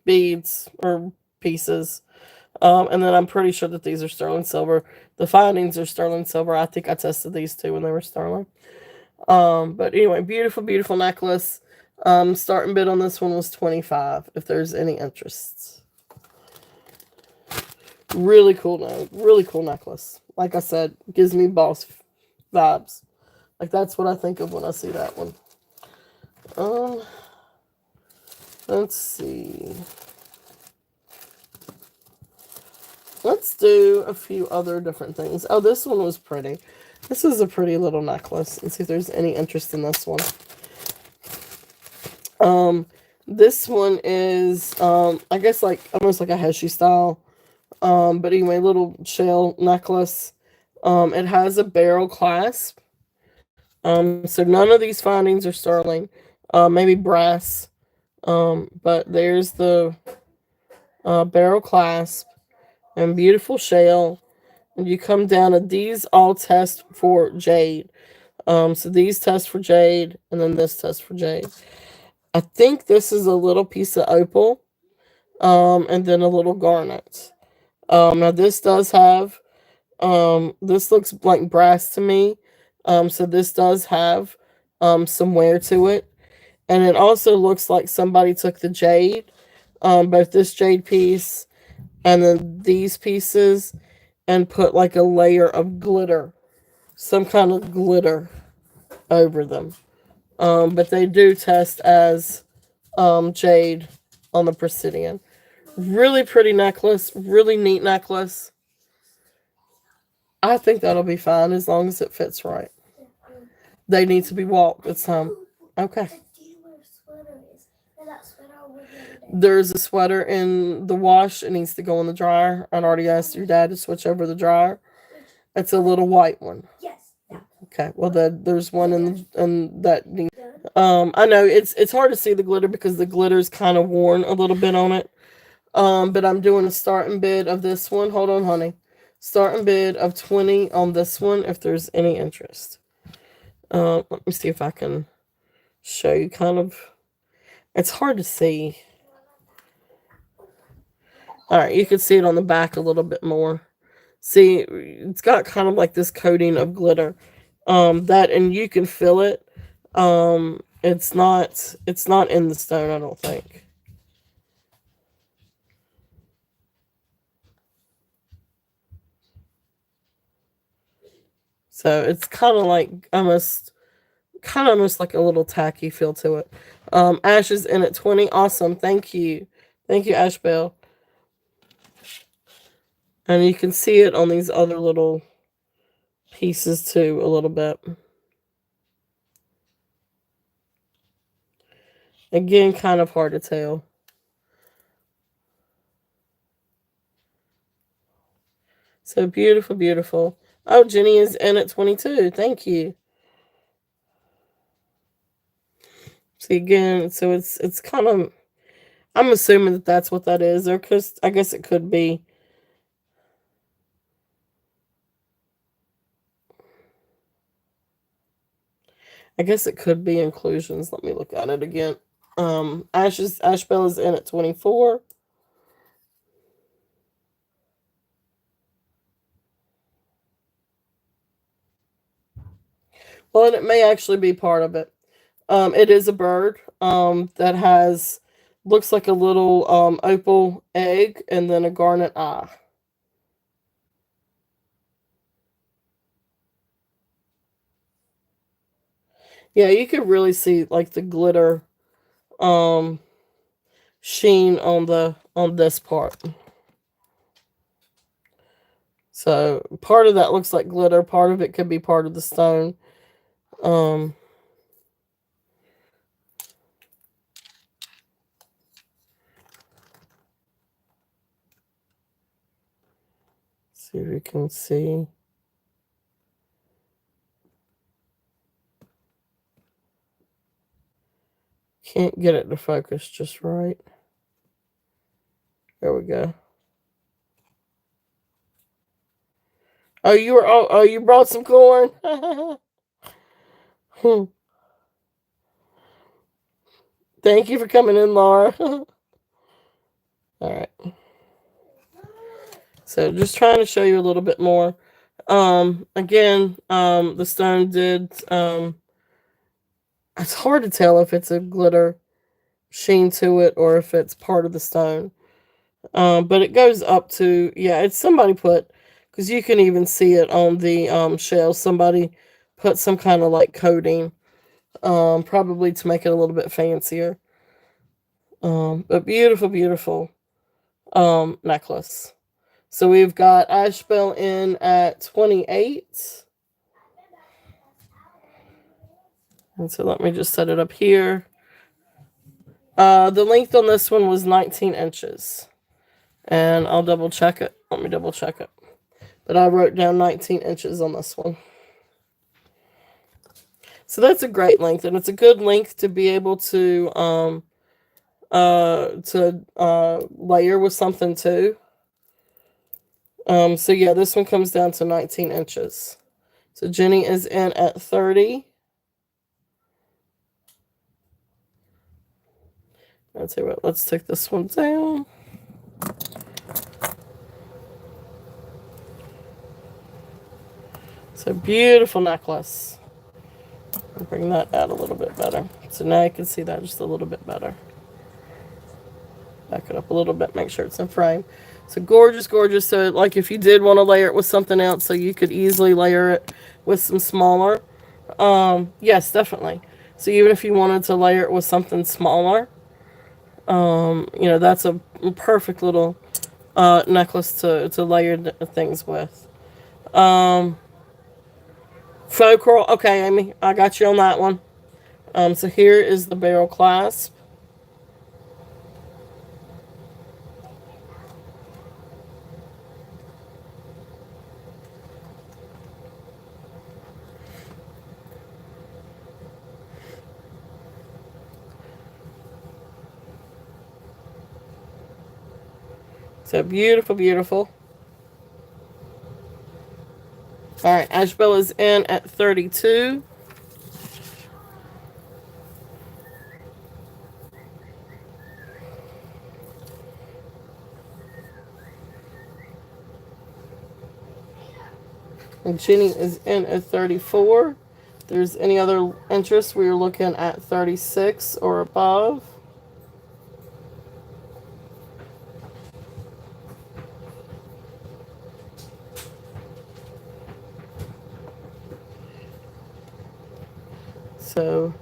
beads or pieces. And then I'm pretty sure that these are sterling silver. The findings are sterling silver. I think I tested these two when they were sterling. But anyway, beautiful, beautiful necklace. Starting bid on this one was 25. If there's any interest. Really cool, really cool necklace. Like I said, gives me boss vibes. Like that's what I think of when I see that one. Let's see. Let's do a few other different things. Oh, this one was pretty. This is a pretty little necklace. Let's see if there's any interest in this one. This one is, I guess like almost like a Heshi style. But anyway, little shell necklace. It has a barrel clasp. So none of these findings are sterling. Maybe brass. But there's the barrel clasp and beautiful shell. And you come down, and these all test for jade. So these test for jade, and then this test for jade. I think this is a little piece of opal, and then a little garnet. Now this does have, this looks like brass to me. So this does have, some wear to it. And it also looks like somebody took the jade, both this jade piece and then these pieces, and put like a layer of glitter, some kind of glitter over them. But they do test as jade on the Presidian. Really pretty necklace, really neat necklace. I think that'll be fine as long as it fits right. They need to be walked. It's time. Okay. There's a sweater in the wash. It needs to go in the dryer. I already asked your dad to switch over the dryer. It's a little white one. Okay, well there's one in that. I know it's hard to see the glitter because the glitter's kind of worn a little bit on it. But I'm doing a starting bid of this one. Hold on, honey. Starting bid of 20 on this one if there's any interest. Let me see if I can show you kind of. It's hard to see. All right, you can see it on the back a little bit more. See, it's got kind of like this coating of glitter. That and you can feel it. It's not in the stone, I don't think. So it's kind of almost like a little tacky feel to it. Ash is in at 20. Awesome. Thank you. Thank you, Ash Bell. And you can see it on these other little pieces too a little bit. Again, kind of hard to tell. So beautiful, beautiful. Oh, Jenny is in at 22. Thank you. See again, so it's kind of. I'm assuming that that's what that is, or cause I guess it could be. I guess it could be inclusions. Let me look at it again. Ashbell is in at 24. Well, and it may actually be part of it. It is a bird that has looks like a little opal egg and then a garnet eye. Yeah, you could really see like the glitter um sheen on this part. So part of that looks like glitter, part of it could be part of the stone. Um See if you can see. Can't get it to focus just right. There we go. Oh, you brought some corn. Thank you for coming in, Laura. All right. So just trying to show you a little bit more. Again, the stone did it's hard to tell if it's a glitter sheen to it or if it's part of the stone. But it goes up to, yeah, it's somebody put, because you can even see it on the shell. Somebody put some kind of like coating, probably to make it a little bit fancier. But beautiful, beautiful necklace. So we've got Ashbel in at 28. And so let me just set it up here. The length on this one was 19 inches. And I'll double check it. Let me double check it. But I wrote down 19 inches on this one. So that's a great length, and it's a good length to be able to layer with something too. So yeah, this one comes down to 19 inches. So Jenny is in at 30. I'll tell you what, let's take this one down. So beautiful necklace. I'll bring that out a little bit better. So now you can see that just a little bit better. Back it up a little bit, make sure it's in frame. So gorgeous, gorgeous. So like if you did want to layer it with something else, so you could easily layer it with some smaller. Yes, definitely. So even if you wanted to layer it with something smaller, that's a perfect little necklace to layer things with. Faux coral. Okay, Amy, I got you on that one. So here is the barrel clasp. So beautiful, beautiful. All right, Ashbel is in at 32. And Jenny is in at 34. If there's any other interest, we are looking at 36 or above. So,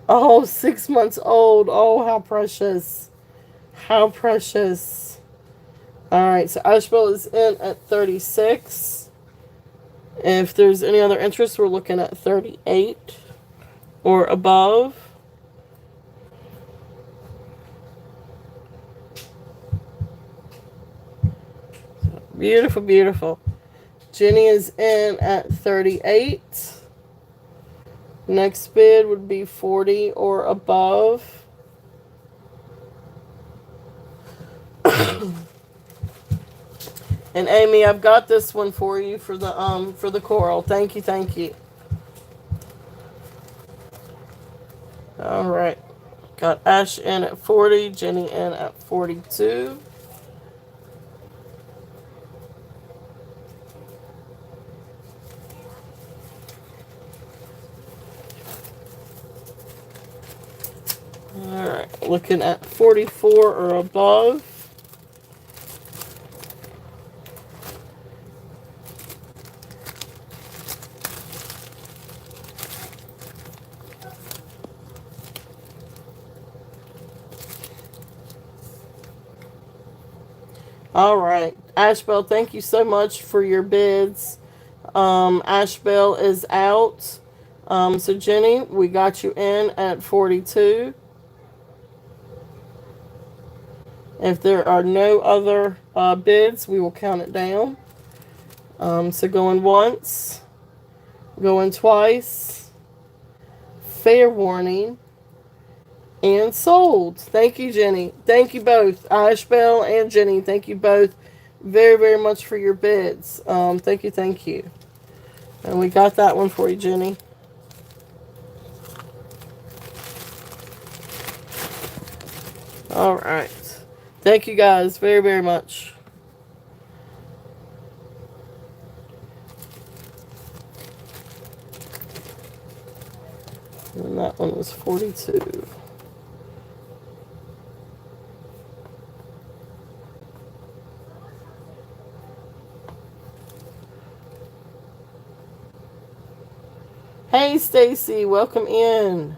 oh, 6 months old. Oh, how precious. How precious. All right, so Ashbel is in at 36. If there's any other interest, we're looking at 38 or above. Beautiful, beautiful. Jenny is in at 38. Next bid would be 40 or above. And Amy, I've got this one for you for the coral. Thank you, thank you. All right. Got Ash in at 40, Jenny in at 42. All right, looking at 44 or above. All right, Ashbel, thank you so much for your bids. Ashbel is out. So Jenny, we got you in at 42. If there are no other bids, we will count it down. So going once, going twice, fair warning, and sold. Thank you, Jenny. Thank you both, Ashbel and Jenny. Thank you both very, very much for your bids. Thank you, thank you. And we got that one for you, Jenny. All right. Thank you guys very, very much. And that one was 42. Hey, Stacy, welcome in.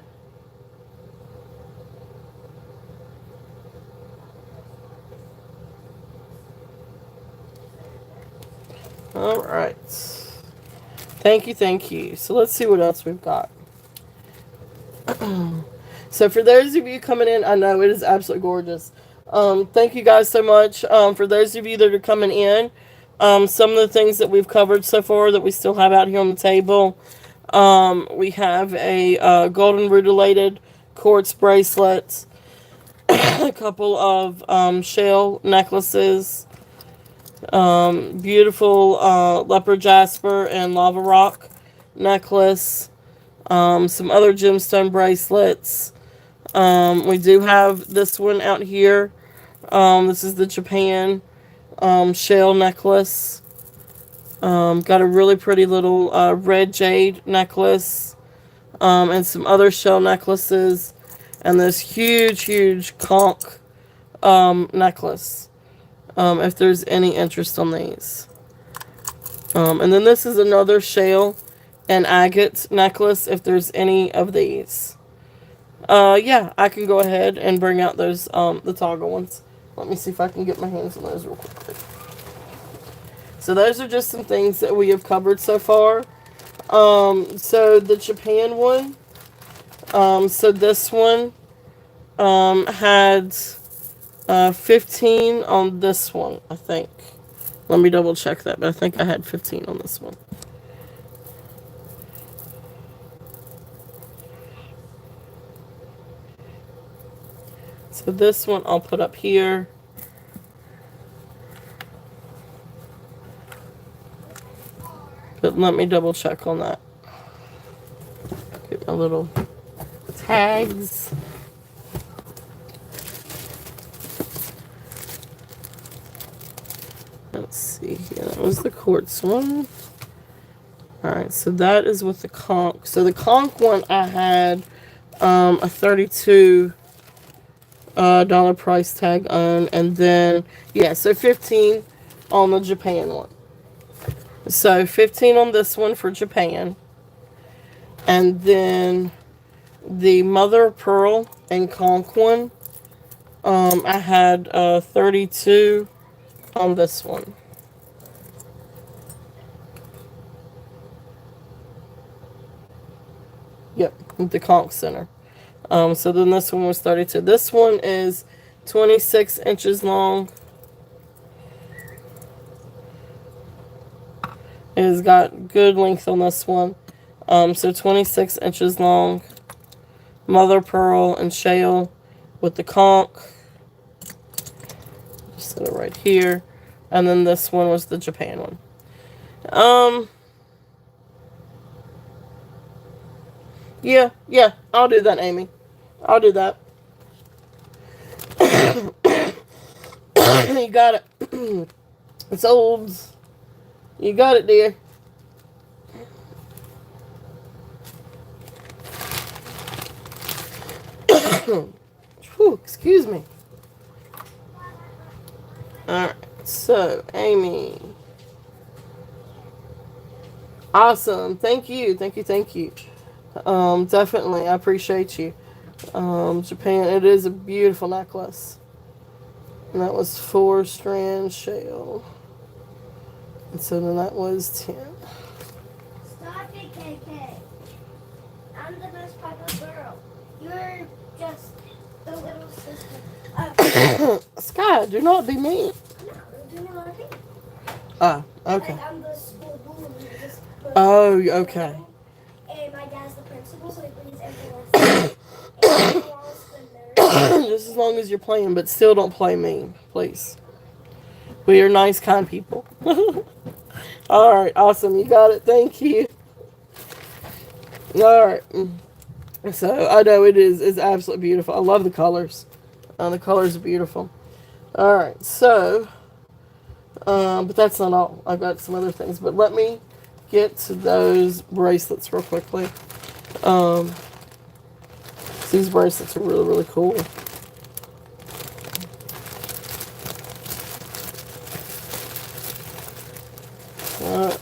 All right. Thank you, thank you. So let's see what else we've got. So for those of you coming in, I know it is absolutely gorgeous. Thank you guys so much. For those of you that are coming in, some of the things that we've covered so far that we still have out here on the table. We have a golden rutilated quartz bracelet, a couple of shell necklaces, beautiful leopard jasper and lava rock necklace, some other gemstone bracelets. We do have this one out here. This is the Japan shell necklace. Got a really pretty little red jade necklace, and some other shell necklaces, and this huge, huge conch necklace. If there's any interest on these. And then this is another shell and agate necklace, if there's any of these. Yeah, I can go ahead and bring out those, the toggle ones. Let me see if I can get my hands on those real quickly. So those are just some things that we have covered so far. So the Japan one, so this one, had 15 on this one, I think. Let me double check that, but I think I had 15 on this one. So So this one I'll put up here. But let me double check on that. Get my little tags. Let's see here. That was the quartz one. Alright, so that is with the conch. So the conch one I had a $32 dollar price tag on, and then yeah, so 15 on the Japan one. So 15 on this one for Japan, and then the mother of pearl and conch one, I had 32 on this one. Yep, with the conch center. So then this one was 32. This one is 26 inches long. It has got good length on this one. So 26 inches long. Mother pearl and shale with the conch. Just set it right here. And then this one was the Japan one. Yeah, I'll do that, Amy. I'll do that. You got it. It's old. You got it, dear. Whew, excuse me. Alright, so, Amy. Awesome. Thank you. Definitely. I appreciate you. Japan, it is a beautiful necklace. And that was 4 strand shale. And so then that was 10. Stop it, KK. I'm the most popular girl. You're just the little sister. Sky, do not be mean. No, do not be. Okay. Like, I'm the school bully. Oh, okay. And my dad's the principal, so he brings everyone else. Just as long as you're playing, but still don't play mean, please. We are nice, kind people. Alright, awesome. You got it. Thank you. Alright. So, I know it's absolutely beautiful. I love the colors. The colors are beautiful. Alright, so, but that's not all. I've got some other things, but let me get to those bracelets real quickly. These bracelets are really, really cool. Alright.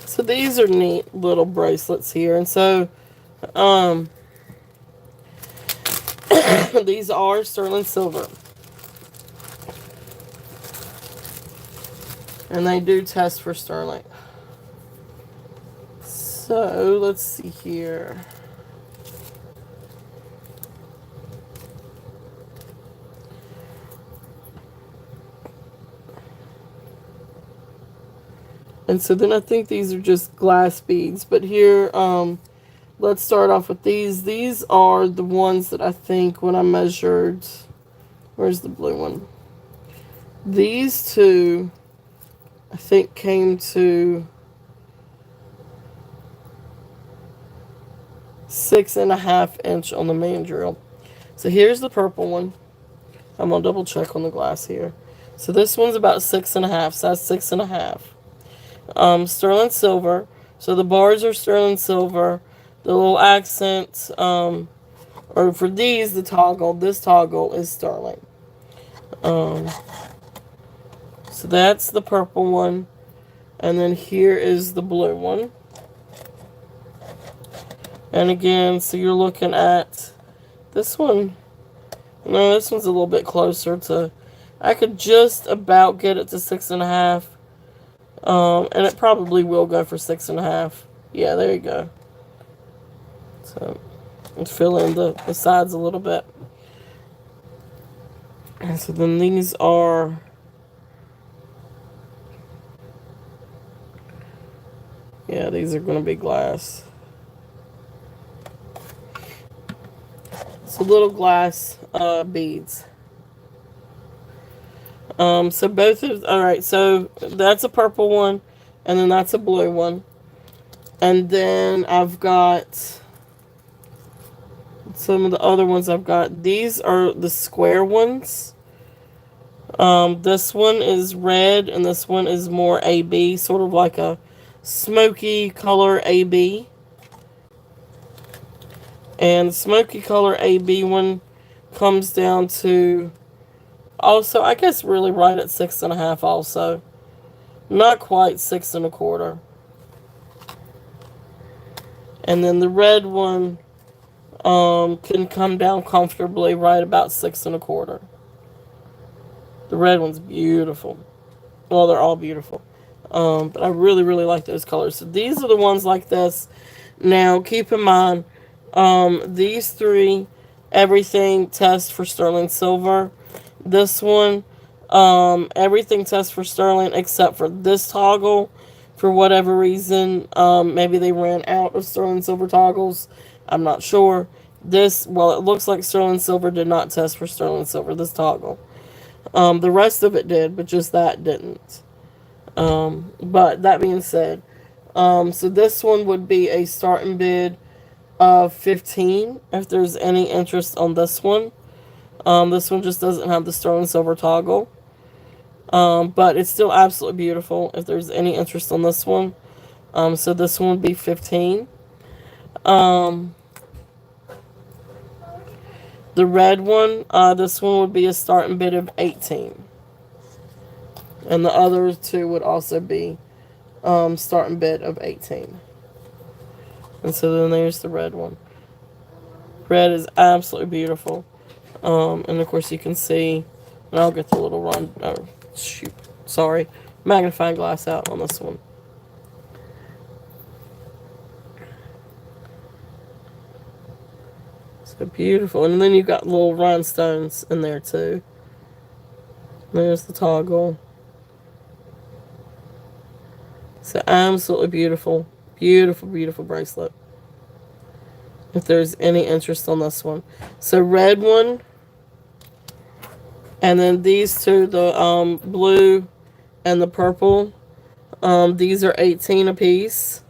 So these are neat little bracelets here. And so, these are sterling silver. And they do test for sterling. So, let's see here. And so then I think these are just glass beads. But here, let's start off with these. These are the ones that I think when I measured... Where's the blue one? These two, I think, came to 6.5 inch on the mandrel. So here's the purple one. I'm going to double check on the glass here. So this one's about 6.5. So that's 6.5. Sterling silver. So the bars are sterling silver. The little accent, or for these, the toggle, this toggle is sterling. So that's the purple one. And then here is the blue one. And again, so you're looking at this one. No, this one's a little bit closer to... I could just about get it to 6.5. And it probably will go for 6.5. Yeah, there you go. So, and fill in the sides a little bit. And so then these are... Yeah, these are going to be glass. So little glass beads. So both of all right. So that's a purple one, and then that's a blue one, and then I've got some of the other ones I've got. These are the square ones. This one is red, and this one is more AB, sort of like a smoky color AB. And the smoky color AB one comes down to also, I guess, really right at 6.5. Also, not quite 6.25. And then the red one can come down comfortably right about 6.25. The red one's beautiful. Well, they're all beautiful. But I really, really like those colors. So these are the ones like this. Now, keep in mind, these three, everything tests for sterling silver. This one, everything tests for sterling except for this toggle. For whatever reason, maybe they ran out of sterling silver toggles. I'm not sure. This, well, it looks like sterling silver did not test for sterling silver, this toggle. The rest of it did, but just that didn't. But that being said, so this one would be a starting bid of 15 if there's any interest on this one. This one just doesn't have the sterling silver toggle. But it's still absolutely beautiful if there's any interest on this one. So this one would be 15. Um, the red one, this one would be a starting bid of 18. And the other two would also be starting bid of 18. And so then there's the red one. Red is absolutely beautiful. And of course you can see, and I'll get the little magnifying glass out on this one. So beautiful. And then you've got little rhinestones in there too. There's the toggle. So absolutely beautiful. Beautiful, beautiful bracelet. If there's any interest on this one. So red one. And then these two, the blue and the purple. These are 18 a piece.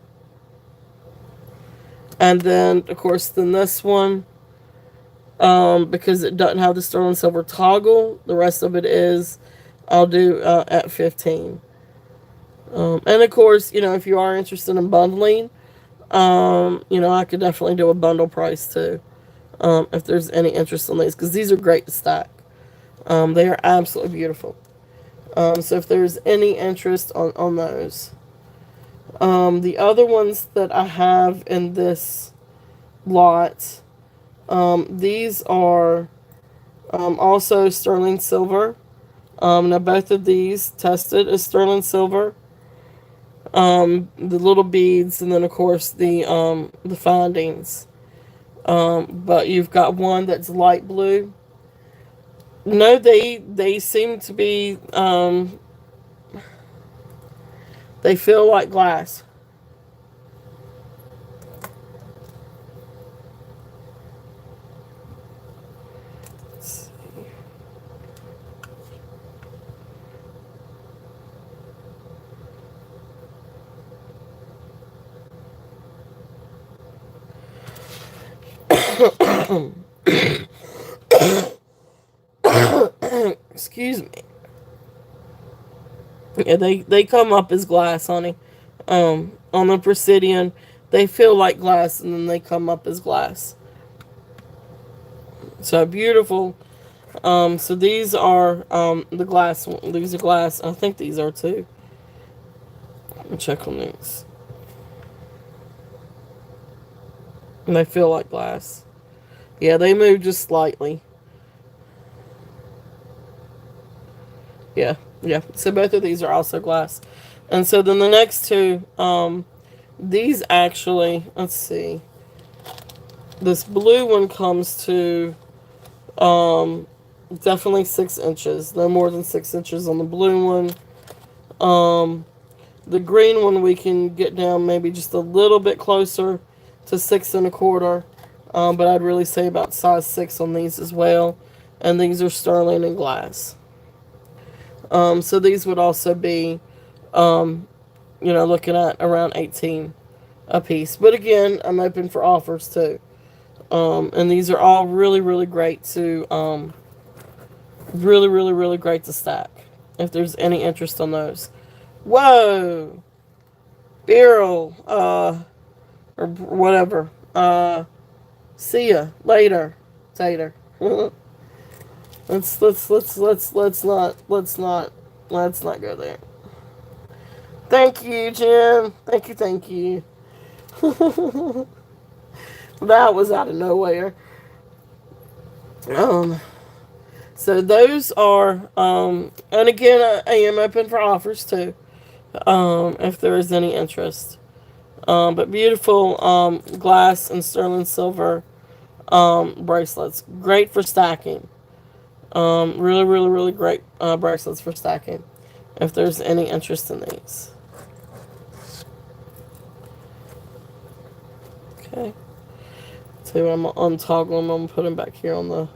And then, of course, then this one, because it doesn't have the sterling silver toggle, the rest of it is, I'll do at 15. And of course, if you are interested in bundling, I could definitely do a bundle price too, if there's any interest in these, because these are great to stack. They are absolutely beautiful. So if there's any interest on those. The other ones that I have in this lot, these are also sterling silver. Now both of these tested as sterling silver. The little beads, and then of course the findings. But you've got one that's light blue. No, they seem to be they feel like glass. Excuse me. Yeah, they come up as glass, honey. On the Presidian, they feel like glass, and then they come up as glass. So beautiful. So these are the glass. These are glass. I think these are too. Let me check on these. And they feel like glass. Yeah, they move just slightly. Yeah, yeah. So both of these are also glass. And so then the next two, these actually, let's see. This blue one comes to definitely 6 inches. No more than 6 inches on the blue one. The green one we can get down maybe just a little bit closer to 6.25. But I'd really say about size 6 on these as well. And these are sterling and glass. So these would also be, um, looking at around 18 a piece. But again, I'm open for offers too. And these are all really, really great to, really, really, really great to stack. If there's any interest on those. Whoa! Beryl, or whatever. See ya later, Tater. Let's not go there. Thank you, Jim. Thank you. That was out of nowhere. Um, so those are, and again, I am open for offers too, if there is any interest. But beautiful, glass and sterling silver, bracelets. Great for stacking. Really, really, really great, bracelets for stacking. If there's any interest in these. Okay. So I'm gonna untoggle them. I'm gonna put them back here on the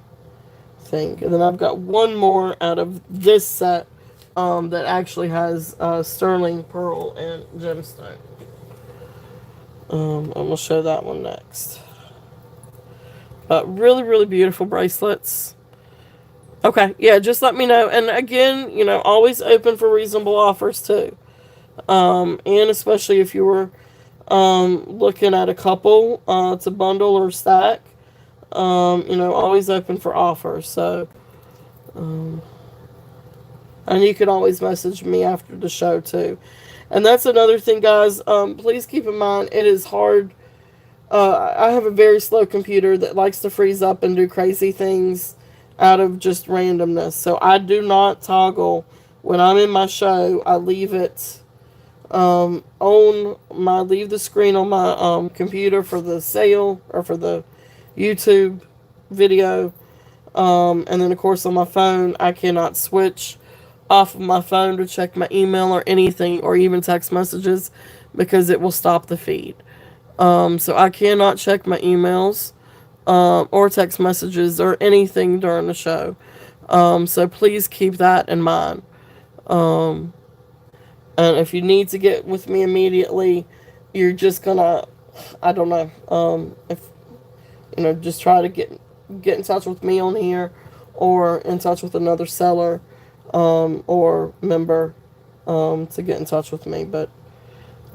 thing. And then I've got one more out of this set, that actually has, sterling, pearl, and gemstone. I'm gonna show that one next. Really, really beautiful bracelets. Okay, yeah, just let me know. And again, always open for reasonable offers too. And especially if you were, looking at a couple, to bundle or stack. Always open for offers. So, and you can always message me after the show too. And that's another thing, guys. Please keep in mind it is hard. I have a very slow computer that likes to freeze up and do crazy things out of just randomness. So I do not toggle when I'm in my show. I leave it, leave the screen on my, computer for the sale or for the YouTube video. And then of course on my phone, I cannot switch off of my phone to check my email or anything or even text messages because it will stop the feed. So I cannot check my emails, or text messages or anything during the show. So please keep that in mind. Um, and if you need to get with me immediately, you're just gonna, I don't know, if just try to get in touch with me on here, or in touch with another seller, or member, to get in touch with me. But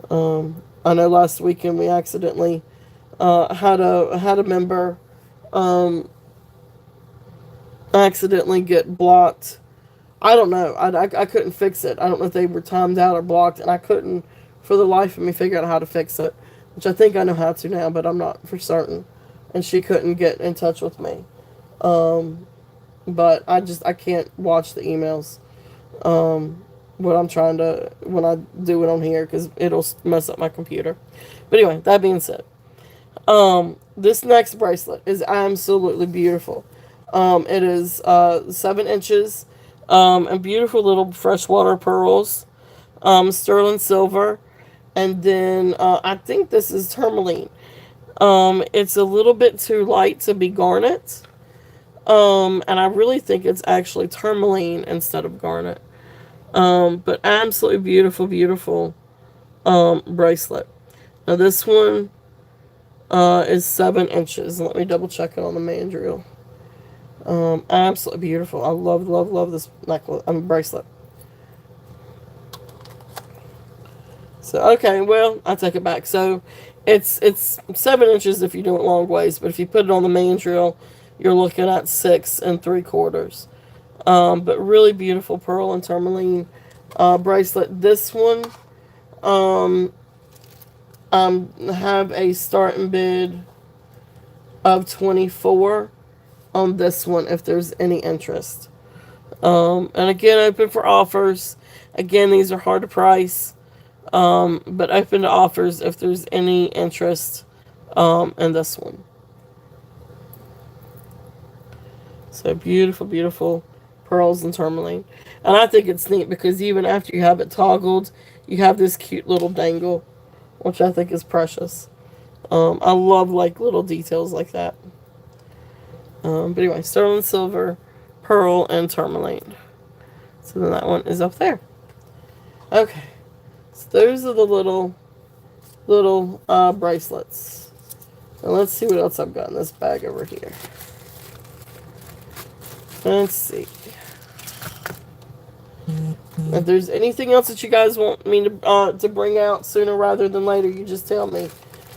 I know last weekend we accidentally, had a member, um, accidentally get blocked. I don't know. I couldn't fix it. I don't know if they were timed out or blocked, and I couldn't, for the life of me, figure out how to fix it. Which I think I know how to now, but I'm not for certain. And she couldn't get in touch with me. But I can't watch the emails. When I do it on here, because it'll mess up my computer. But anyway, that being said, this next bracelet is absolutely beautiful. It is, 7 inches, and beautiful little freshwater pearls, sterling silver, and then, I think this is tourmaline. It's a little bit too light to be garnet. And I really think it's actually tourmaline instead of garnet. But absolutely beautiful, beautiful, bracelet. Now this one, is 7 inches. Let me double check it on the mandrel. Absolutely beautiful. I love, love, love this necklace. Bracelet. So okay, well I take it back. So it's 7 inches if you do it long ways, but if you put it on the mandrel, you're looking at 6 3/4. But really beautiful pearl and tourmaline, bracelet. This one, have a starting bid of 24 on this one if there's any interest. And again, open for offers. Again, these are hard to price, but open to offers if there's any interest, in this one. So beautiful, beautiful pearls and tourmaline. And I think it's neat because even after you have it toggled, you have this cute little dangle, which I think is precious. I love like little details like that. But anyway, sterling silver, pearl, and tourmaline. So then that one is up there. Okay, so those are the little bracelets. And let's see what else I've got in this bag over here. Let's see. If there's anything else that you guys want me to bring out sooner rather than later, you just tell me.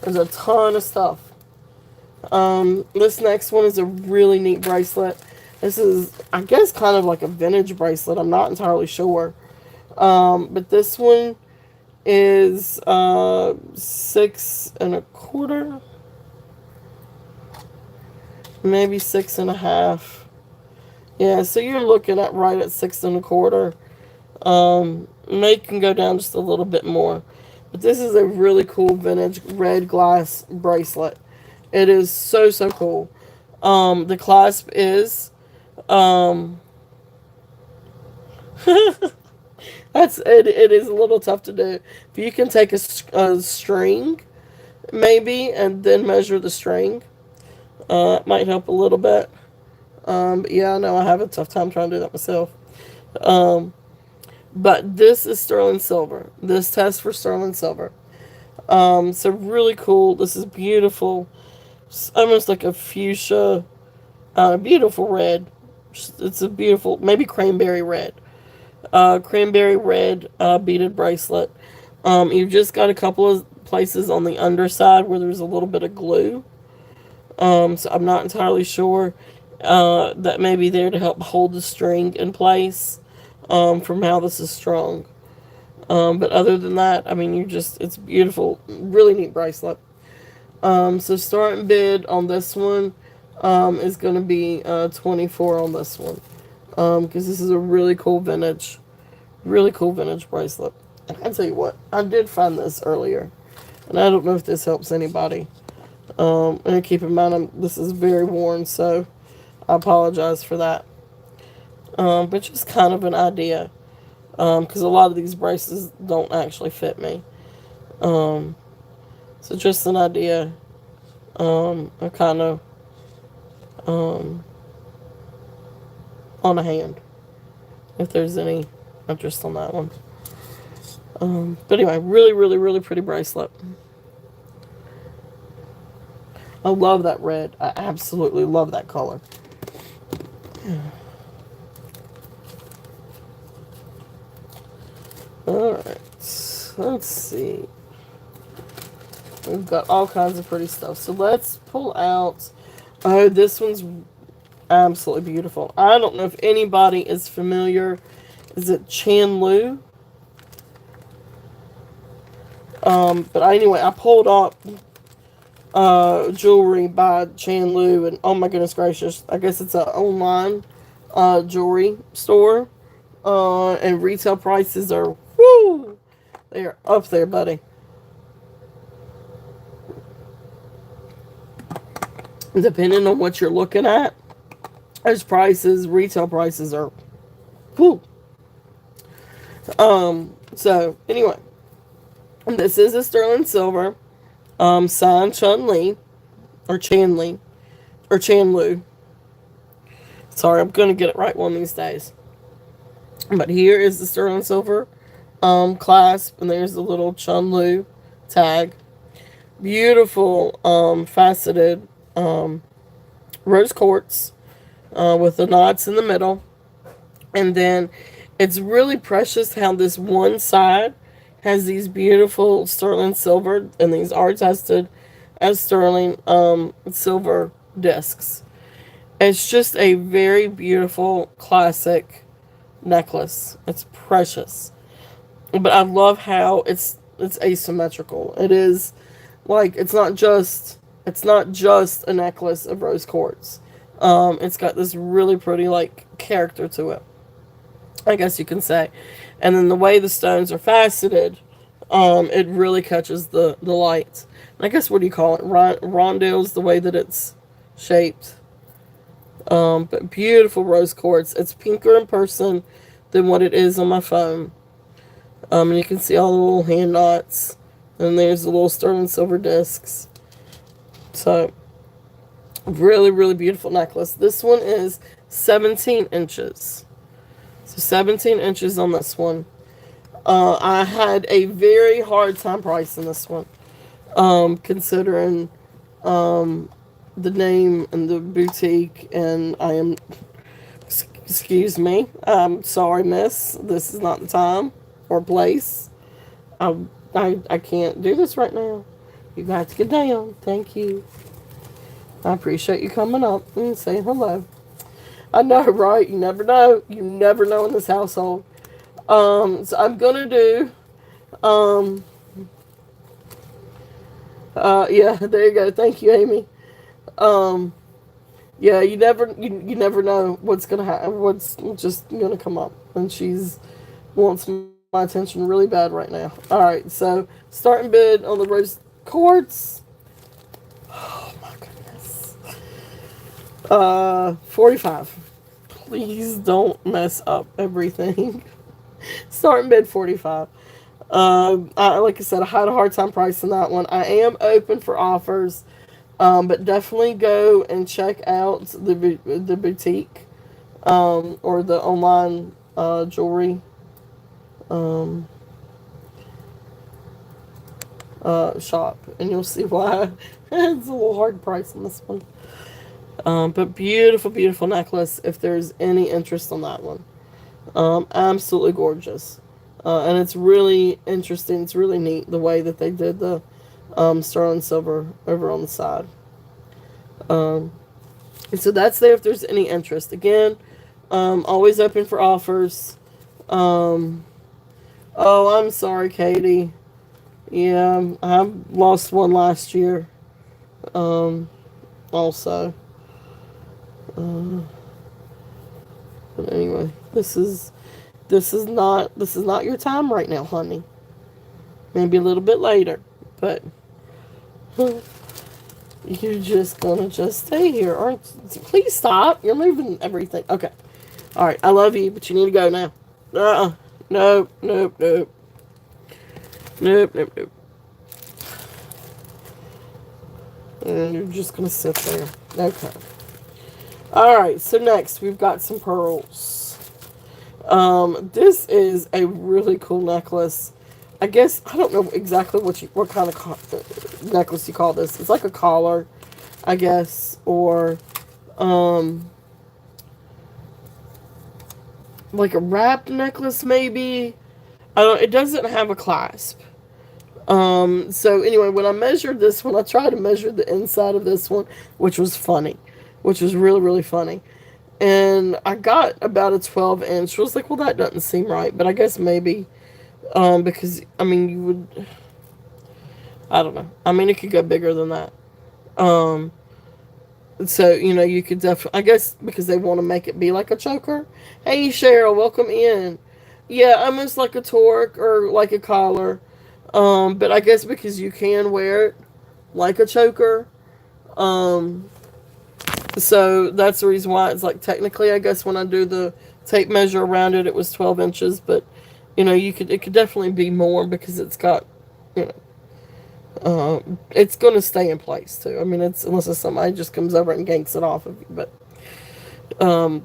There's a ton of stuff. This next one is a really neat bracelet. This is, I guess, kind of like a vintage bracelet. I'm not entirely sure. But this one is 6 1/4, maybe 6 1/2. Yeah, so you're looking at right at 6 1/4. May can go down just a little bit more. But this is a really cool vintage red glass bracelet. It is so, so cool. The clasp is, um, it is a little tough to do. But you can take a string, maybe, and then measure the string. It might help a little bit. But yeah, I know I have a tough time trying to do that myself. Um, but this is sterling silver. This test for sterling silver. So really cool. This is beautiful. It's almost like a fuchsia, beautiful red. It's a beautiful, maybe cranberry red. Cranberry red beaded bracelet. You've just got a couple of places on the underside where there's a little bit of glue. So I'm not entirely sure. That may be there to help hold the string in place from how this is strung. But other than that, I mean, it's beautiful. Really neat bracelet. So starting bid on this one is going to be 24 on this one. Because this is a really cool vintage bracelet. And I tell you what, I did find this earlier. And I don't know if this helps anybody. And keep in mind, this is very worn, so I apologize for that. But just kind of an idea. Because a lot of these braces don't actually fit me. Um, so just an idea. A kind of um, on a hand. If there's any interest on that one. But anyway, really, really, really pretty bracelet. I love that red. I absolutely love that color. Alright. Let's see. We've got all kinds of pretty stuff. So let's pull out. Oh, this one's absolutely beautiful. I don't know if anybody is familiar. Is it Chandlu? But anyway, I pulled up jewelry by Chandlu, and oh my goodness gracious, I guess it's an online jewelry store. And retail prices are, whoo, they are up there, buddy. Depending on what you're looking at, those prices, retail prices are, whoo. So anyway, this is a sterling silver, signed Chun Li, or Chan Li, or Chandlu. Sorry, I'm gonna get it right one of these days. But here is the sterling silver clasp, and there's the little Chun Lu tag. Beautiful faceted rose quartz with the knots in the middle. And then it's really precious how this one side has these beautiful sterling silver, and these are tested as sterling silver discs. It's just a very beautiful classic necklace. It's precious. But I love how it's asymmetrical. It is like it's not just a necklace of rose quartz. It's got this really pretty like character to it, I guess you can say. And then the way the stones are faceted, it really catches the light. And I guess, what do you call it? Rondelles, the way that it's shaped. But beautiful rose quartz. It's pinker in person than what it is on my phone. And you can see all the little hand knots. And there's the little sterling silver discs. So really, really beautiful necklace. This one is 17 inches. So 17 inches on this one. I had a very hard time pricing this one, considering the name and the boutique, and I am, excuse me, I'm sorry, miss, this is not the time or place. I, I can't do this right now. You got to get down. Thank you. I appreciate you coming up and saying hello. I know, right? You never know. You never know in this household. So I'm gonna do, um, yeah, there you go. Thank you, Amy. Um, yeah, you never know what's gonna happen, what's just gonna come up, and she's wants my attention really bad right now. All right, so starting bid on the rose quartz. Oh my goodness. 45. Please don't mess up everything. Starting bid 45. Like I said, I had a hard time pricing that one. I am open for offers, but definitely go and check out the boutique, or the online jewelry um, shop, and you'll see why it's a little hard to price on this one. But beautiful, beautiful necklace. If there's any interest on that one, absolutely gorgeous, and it's really interesting. It's really neat the way that they did the sterling silver over on the side. Um, and so that's there if there's any interest. Again, always open for offers. Um, oh, I'm sorry, Katie. Yeah, I lost one last year. Um, also, uh, but anyway, this is not your time right now, honey. Maybe a little bit later, but you're just gonna just stay here, aren't you? Please stop. You're moving everything. Okay. All right. I love you, but you need to go now. Nope. Nope. Nope. Nope. Nope. Nope. And you're just gonna sit there. Okay. All right. So next we've got some pearls. This is a really cool necklace. I guess I don't know exactly what kind of necklace you call this. It's like a collar, I guess, or um, like a wrapped necklace maybe. I don't. It doesn't have a clasp. So anyway, when I measured this one, I tried to measure the inside of this one, which was funny, which was really really funny, and I got about a 12 inch. I was like, well, that doesn't seem right, but I guess maybe, because I mean, you would, I don't know. I mean, it could go bigger than that. Um, so you could definitely, I guess, because they want to make it be like a choker. Hey, Cheryl, welcome in. Yeah, almost like a torque or like a collar. But I guess because you can wear it like a choker. Um, so that's the reason why it's like technically, I guess when I do the tape measure around it, it was 12 inches. But it could definitely be more because it's got, you know, it's going to stay in place too. I mean, it's unless it's somebody just comes over and ganks it off of you, but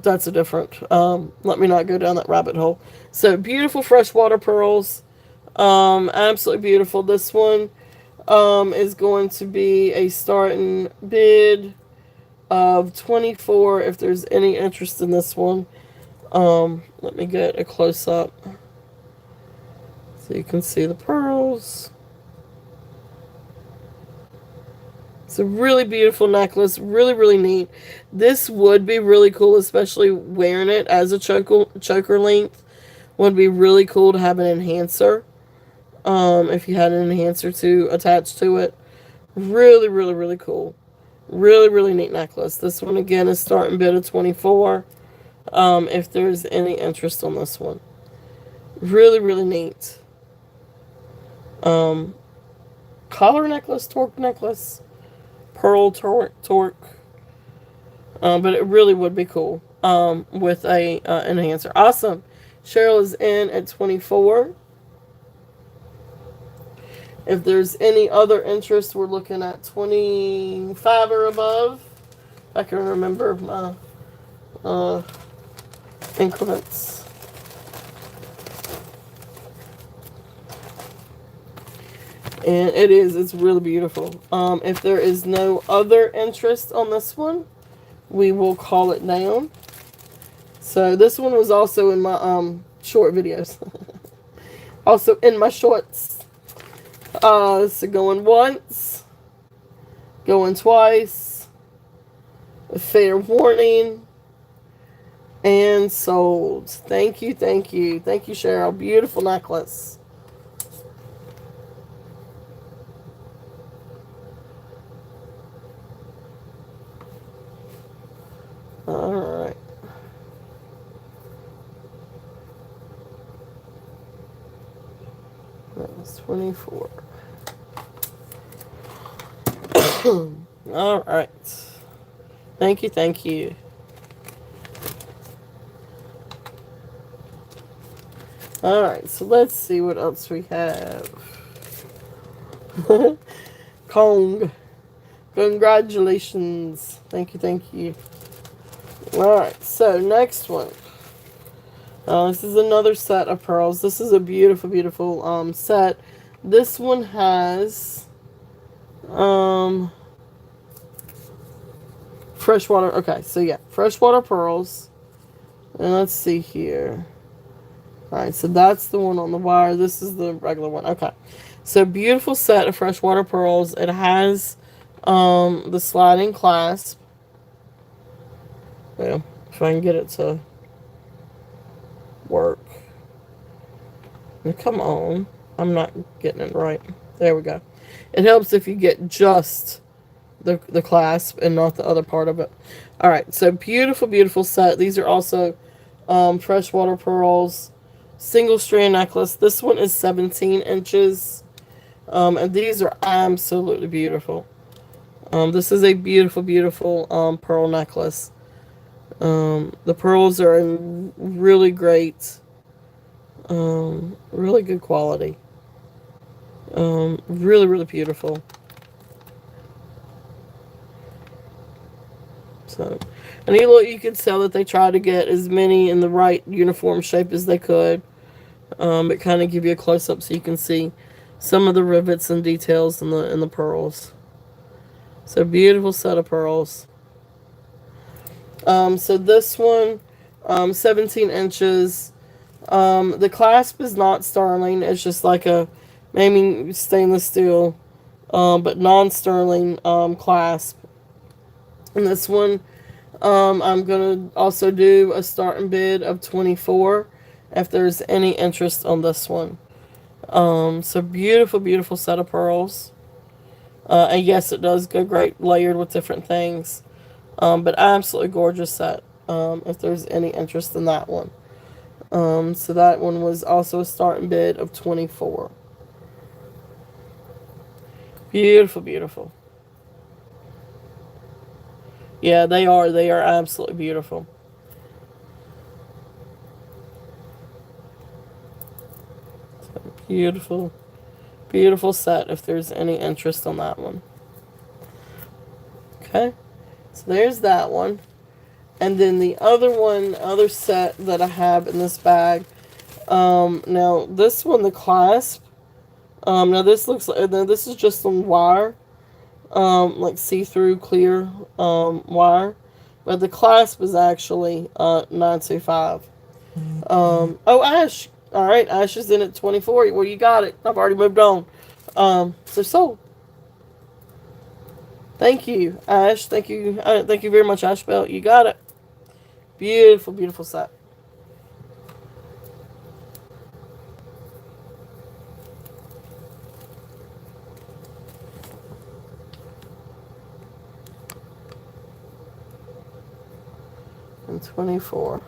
that's a different. Let me not go down that rabbit hole. So beautiful freshwater pearls, absolutely beautiful. This one is going to be a starting bid of 24. If there's any interest in this one, let me get a close up so you can see the pearls. It's a really beautiful necklace, really, really neat. This would be really cool, especially wearing it as a choker length. Would be really cool to have an enhancer. If you had an enhancer to attach to it. Really, really, really cool. Really, really neat necklace. This one again is starting bid of 24. If there's any interest on this one. Really, really neat. Um, collar necklace, torque necklace. Pearl torque, but it really would be cool with a enhancer. Awesome. Cheryl is in at 24. If there's any other interest, we're looking at 25 or above. I can remember my uh, increments. And it's really beautiful. If there is no other interest on this one, we will call it down. So this one was also in my short videos. Also in my shorts. So going once, going twice, a fair warning, and sold. Thank you, thank you. Thank you, Cheryl. Beautiful necklace. Alright. That was 24. Alright. Thank you, thank you. Alright, so let's see what else we have. Kong. Congratulations. Thank you, thank you. Alright, so next one. This is another set of pearls. This is a beautiful, beautiful set. This one has freshwater. Okay, so yeah, freshwater pearls. And let's see here. Alright, so that's the one on the wire. This is the regular one. Okay. So beautiful set of freshwater pearls. It has the sliding clasp. Yeah, if I can get it to work. Come on. I'm not getting it right. There we go. It helps if you get just the clasp and not the other part of it. Alright, so beautiful, beautiful set. These are also freshwater pearls. Single strand necklace. This one is 17 inches. And these are absolutely beautiful. This is a beautiful, beautiful pearl necklace. The pearls are in really great, really good quality. Really, really beautiful. So, and you could tell that they try to get as many in the right uniform shape as they could. It kind of give you a close up so you can see some of the rivets and details in the pearls. So beautiful set of pearls. So this one, 17 inches. The clasp is not sterling. It's just like a maybe stainless steel, but non-sterling clasp. And this one, I'm going to also do a starting bid of 24 if there's any interest on this one. So beautiful, beautiful set of pearls. And yes, it does go great layered with different things. But absolutely gorgeous set. If there's any interest in that one. So that one was also a starting bid of 24. Beautiful, beautiful. Yeah, they are. They are absolutely beautiful. So beautiful, beautiful set if there's any interest on that one. Okay, so there's that one. And then the other one, other set that I have in this bag. Now this one, the clasp. Now this looks like, now this is just some wire. Like see-through clear wire. But the clasp is actually 925. Oh, Ash. All right, Ash is in at 24. Well, you got it. I've already moved on. So sold. Thank you, Ash. Thank you. Thank you very much, Ash Bell. You got it. Beautiful, beautiful set. And 24.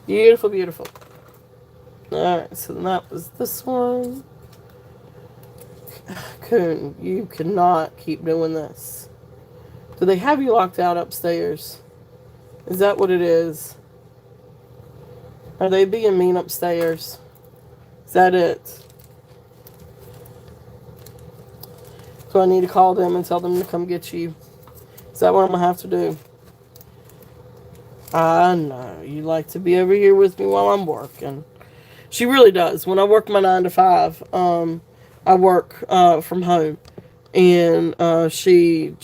Beautiful, beautiful. Alright, so that was this one. Coon, you cannot keep doing this. Do they have you locked out upstairs? Is that what it is? Are they being mean upstairs? Is that it? So I need to call them and tell them to come get you. Is that what I'm gonna have to do? I know you like to be over here with me while I'm working. She really does. When I work my 9 to 5, I work from home, and she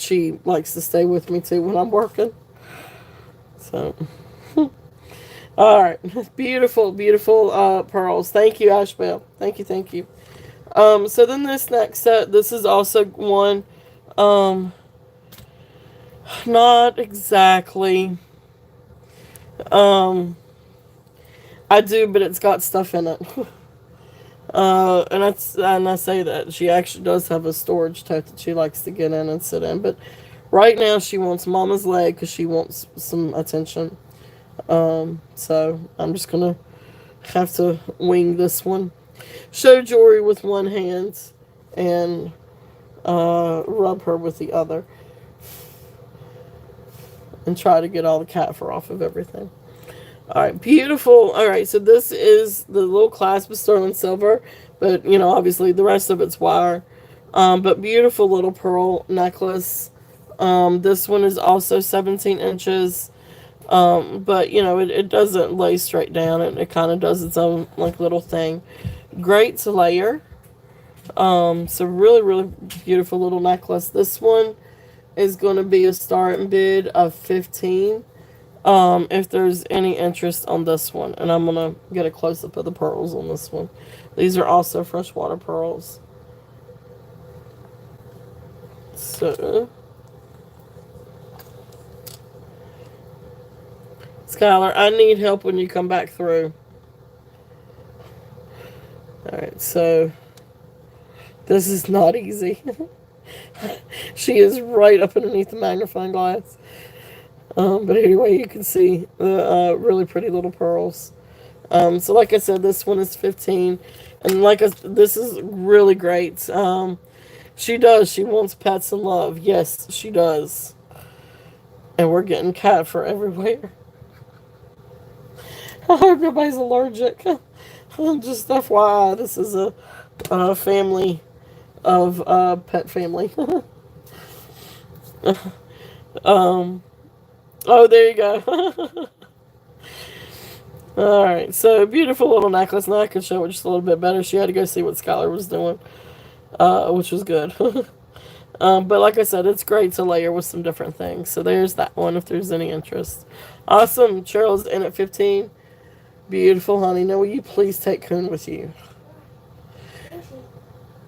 likes to stay with me too when I'm working. So, all right, beautiful, beautiful pearls. Thank you, Ashbel. Thank you, thank you. So then this next set, this is also one, um, not exactly. Um, I do, but it's got stuff in it. And I say that she actually does have a storage tote that she likes to get in and sit in. But right now she wants Mama's leg because she wants some attention. So I'm just gonna have to wing this one. Show Jory with one hand and rub her with the other, and try to get all the cat fur off of everything. All right, beautiful. All right, so this is the little clasp of sterling silver, but obviously the rest of it's wire. But beautiful little pearl necklace. This one is also 17 inches. But it doesn't lay straight down. It kind of does its own like little thing. Great to layer. So really, really beautiful little necklace. This one is going to be a starting bid of 15. If there's any interest on this one, and I'm gonna get a close up of the pearls on this one. These are also freshwater pearls. So, Skylar, I need help when you come back through. Alright, so this is not easy. She is right up underneath the magnifying glass. But anyway, you can see the really pretty little pearls. So like I said, this one is 15. And this is really great. She does. She wants pets and love. Yes, she does. And we're getting cat fur everywhere. I hope nobody's allergic. Just FYI, this is a family of pet family. um, oh, there you go. All right, so beautiful little necklace. Now I can show it just a little bit better. She had to go see what Skylar was doing, which was good. But like I said, it's great to layer with some different things. So there's that one if there's any interest. Awesome. Cheryl's in at 15. Beautiful, honey. Now will you please take Coon with you?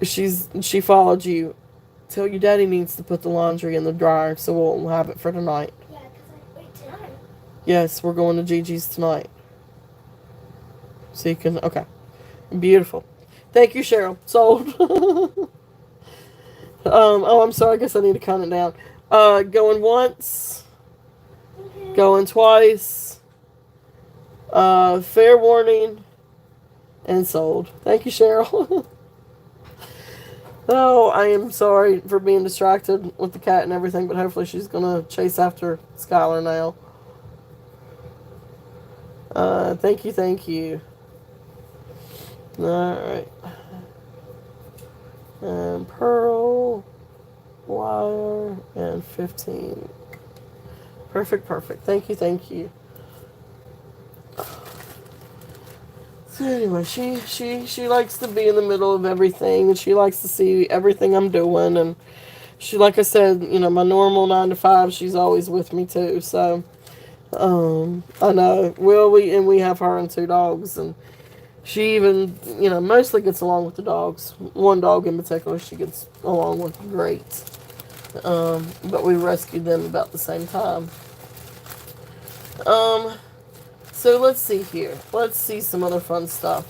She followed you. Tell your daddy needs to put the laundry in the dryer so we'll have it for tonight. Yeah, wait, tonight? Yes, we're going to Gigi's tonight. So you can, okay. Beautiful. Thank you, Cheryl. Sold. Oh, I'm sorry. I guess I need to count it down. Going once. Okay. Going twice. Fair warning. And sold. Thank you, Cheryl. Oh, I am sorry for being distracted with the cat and everything, but hopefully she's going to chase after Skylar now. Thank you, thank you. Alright. And pearl, wire, and 15. Perfect, perfect. Thank you, thank you. So anyway, she likes to be in the middle of everything, and she likes to see everything I'm doing, and she, like I said, my normal 9 to 5, she's always with me too, so, I know, we have her and 2 dogs, and she even, mostly gets along with the dogs. One dog in particular she gets along with great. But we rescued them about the same time. So let's see here. Let's see some other fun stuff.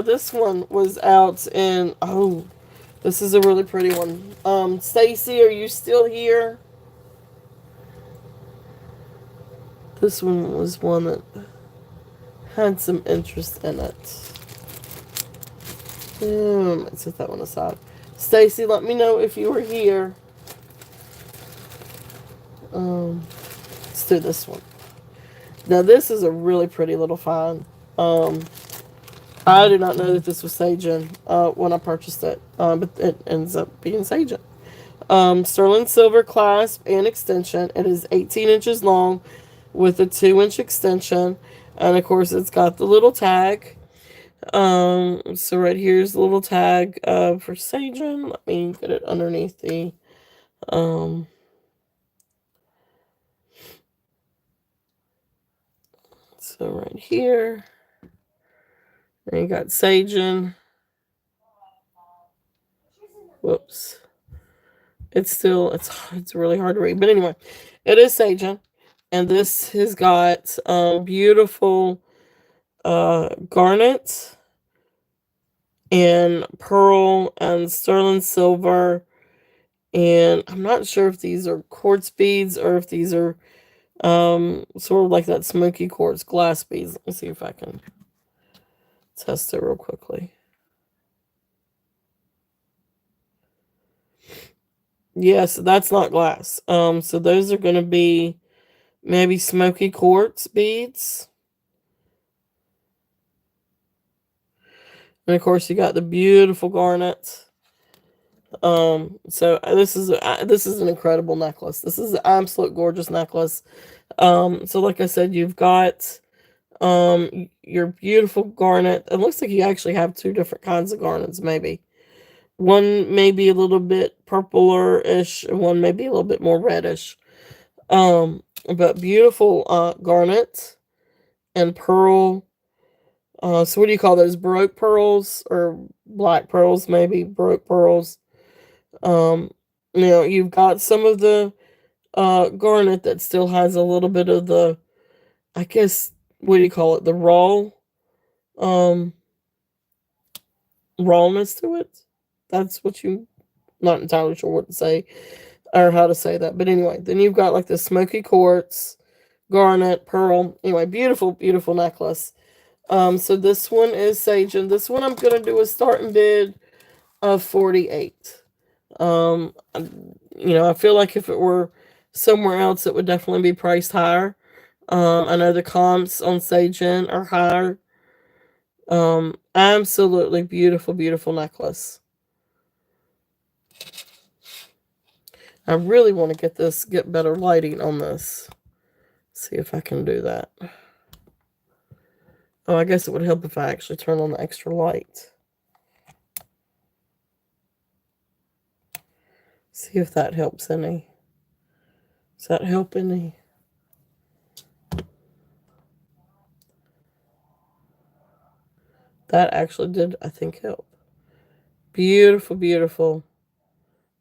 This one was out in, this is a really pretty one. Stacy, are you still here? This one was one that had some interest in it. Let's set that one aside. Stacy, let me know if you were here. Let's do this one. Now this is a really pretty little find. I did not know that this was Sagen when I purchased it, but it ends up being Sagen. Sterling silver clasp and extension. It is 18 inches long with a 2-inch extension. And of course, it's got the little tag. So right here's the little tag for Sagen. Let me get it underneath the um, so right here. And you got Sagen. Whoops. It's really hard to read. But anyway, it is Sagen. And this has got beautiful garnet and pearl and sterling silver. And I'm not sure if these are quartz beads or if these are sort of like that smoky quartz glass beads. Let me see if I can test it real quickly. Yes, that's not glass. So those are going to be maybe smoky quartz beads. And of course, you got the beautiful garnet. So this is an incredible necklace. This is an absolute gorgeous necklace. So like I said, you've got your beautiful garnet. It looks like you actually have two different kinds of garnets, maybe. One may be a little bit purpler-ish, and one may be a little bit more reddish. But beautiful garnet and pearl. So what do you call those? Baroque pearls or black pearls? Maybe Baroque pearls. Um, you've got some of the garnet that still has a little bit of the, I guess, what do you call it? The um, rawness to it. That's what you. Not entirely sure what to say or how to say that, but anyway, then you've got like the smoky quartz, garnet, pearl. Anyway, beautiful, beautiful necklace. So this one is sage, and this one I'm gonna do a starting bid of 48. Um, I feel like if it were somewhere else, it would definitely be priced higher. I know the comps on Sagen are higher. Absolutely beautiful, beautiful necklace. I really want to get better lighting on this. See if I can do that. Oh, I guess it would help if I actually turn on the extra light. See if that helps any. Does that help any? That actually did, I think, help. Beautiful, beautiful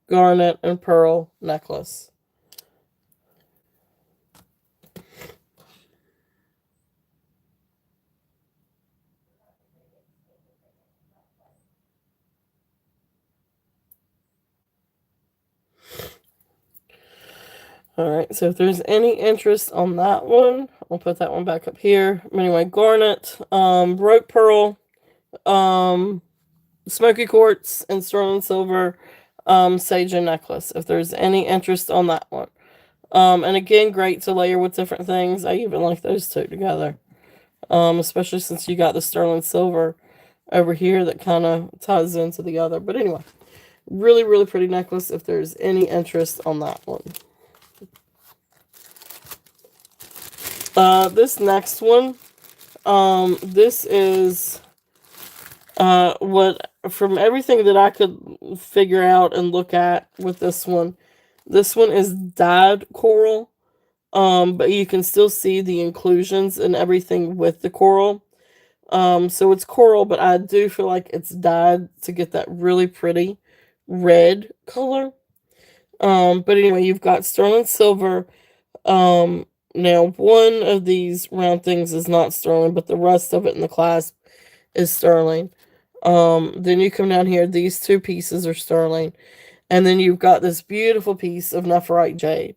garnet and pearl necklace. All right, so if there's any interest on that one, I'll put that one back up here. Anyway, garnet, Baroque pearl, um, smoky quartz, and sterling silver, sage and necklace. If there's any interest on that one, and again, great to layer with different things. I even like those two together, especially since you got the sterling silver over here that kind of ties into the other. But anyway, really, really pretty necklace. If there's any interest on that one. This next one, this is what from everything that I could figure out and look at with this one. This one is dyed coral, but you can still see the inclusions and everything with the coral. So it's coral, but I do feel like it's dyed to get that really pretty red color. But anyway, you've got sterling silver. Now one of these round things is not sterling, but the rest of it in the clasp is sterling. Then you come down here, these two pieces are sterling. And then you've got this beautiful piece of nephrite jade.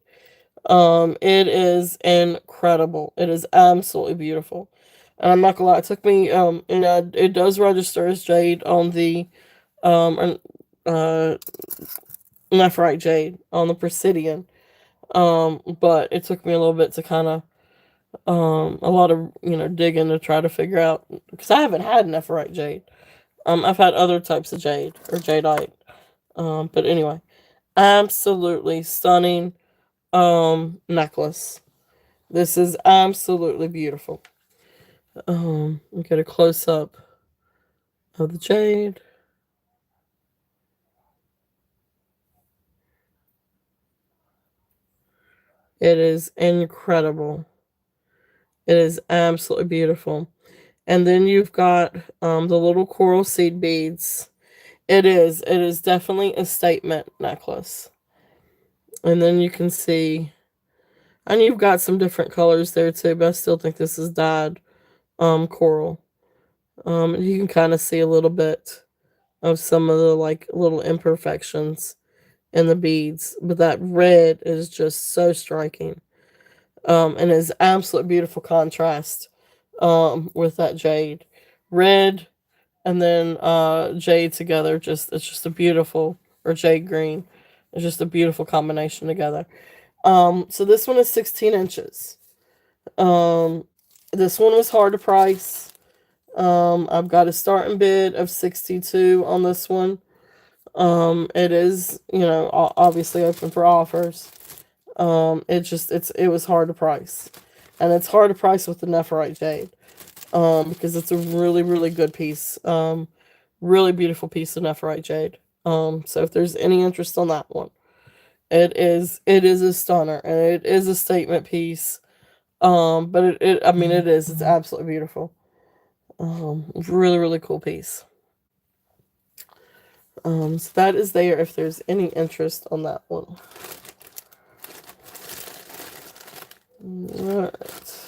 It is incredible. It is absolutely beautiful. And I'm not gonna lie, it took me, it does register as jade on the, uh, nephrite jade on the Presidian. But it took me a little bit to kind of, a lot of, digging to try to figure out, because I haven't had nephrite jade. I've had other types of jade or jadeite. But anyway, Absolutely stunning necklace. This is absolutely beautiful. Get a close up of the jade. It is incredible. It is absolutely beautiful. And then you've got the little coral seed beads. It is definitely a statement necklace. And then you can see, and you've got some different colors there too, but I still think this is dyed coral. You can kind of see a little bit of some of the like little imperfections in the beads, but that red is just so striking. And is absolute beautiful contrast with that jade. Red and then jade together, just it's just a beautiful, or jade green. It's just a beautiful combination together. So this one is 16 inches. Um, this one was hard to price. I've got a starting bid of 62 on this one. It is, obviously open for offers. It was hard to price, and it's hard to price with the Nephrite jade. Because it's a really really good piece. Really beautiful piece of Nephrite jade. So if there's any interest on that one, it is a stunner and it is a statement piece. But I mean it's absolutely beautiful. Really really cool piece. So that is there if there's any interest on that one. Alright.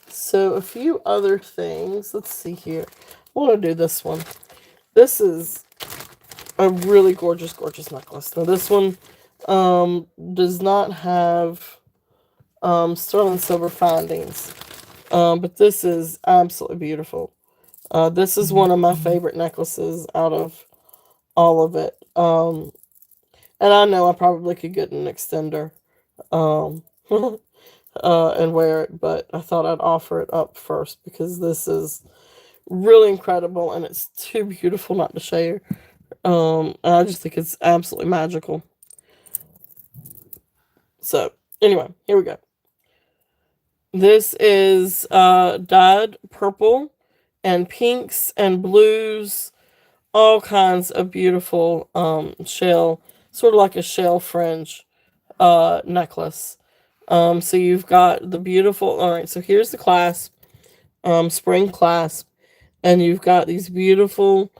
So a few other things. Let's see here. I want to do this one. This is a really gorgeous, gorgeous necklace. Now this one does not have sterling silver findings, but this is absolutely beautiful. This is one of my favorite necklaces out of all of it. And I know I probably could get an extender um, and wear it, but I thought I'd offer it up first because this is really incredible and it's too beautiful not to share. And I just think it's absolutely magical. So, anyway, here we go. This is dyed purple and pinks and blues, all kinds of beautiful shell, sort of like a shell fringe necklace. So you've got the beautiful. All right, so here's the clasp, spring clasp, and you've got these beautiful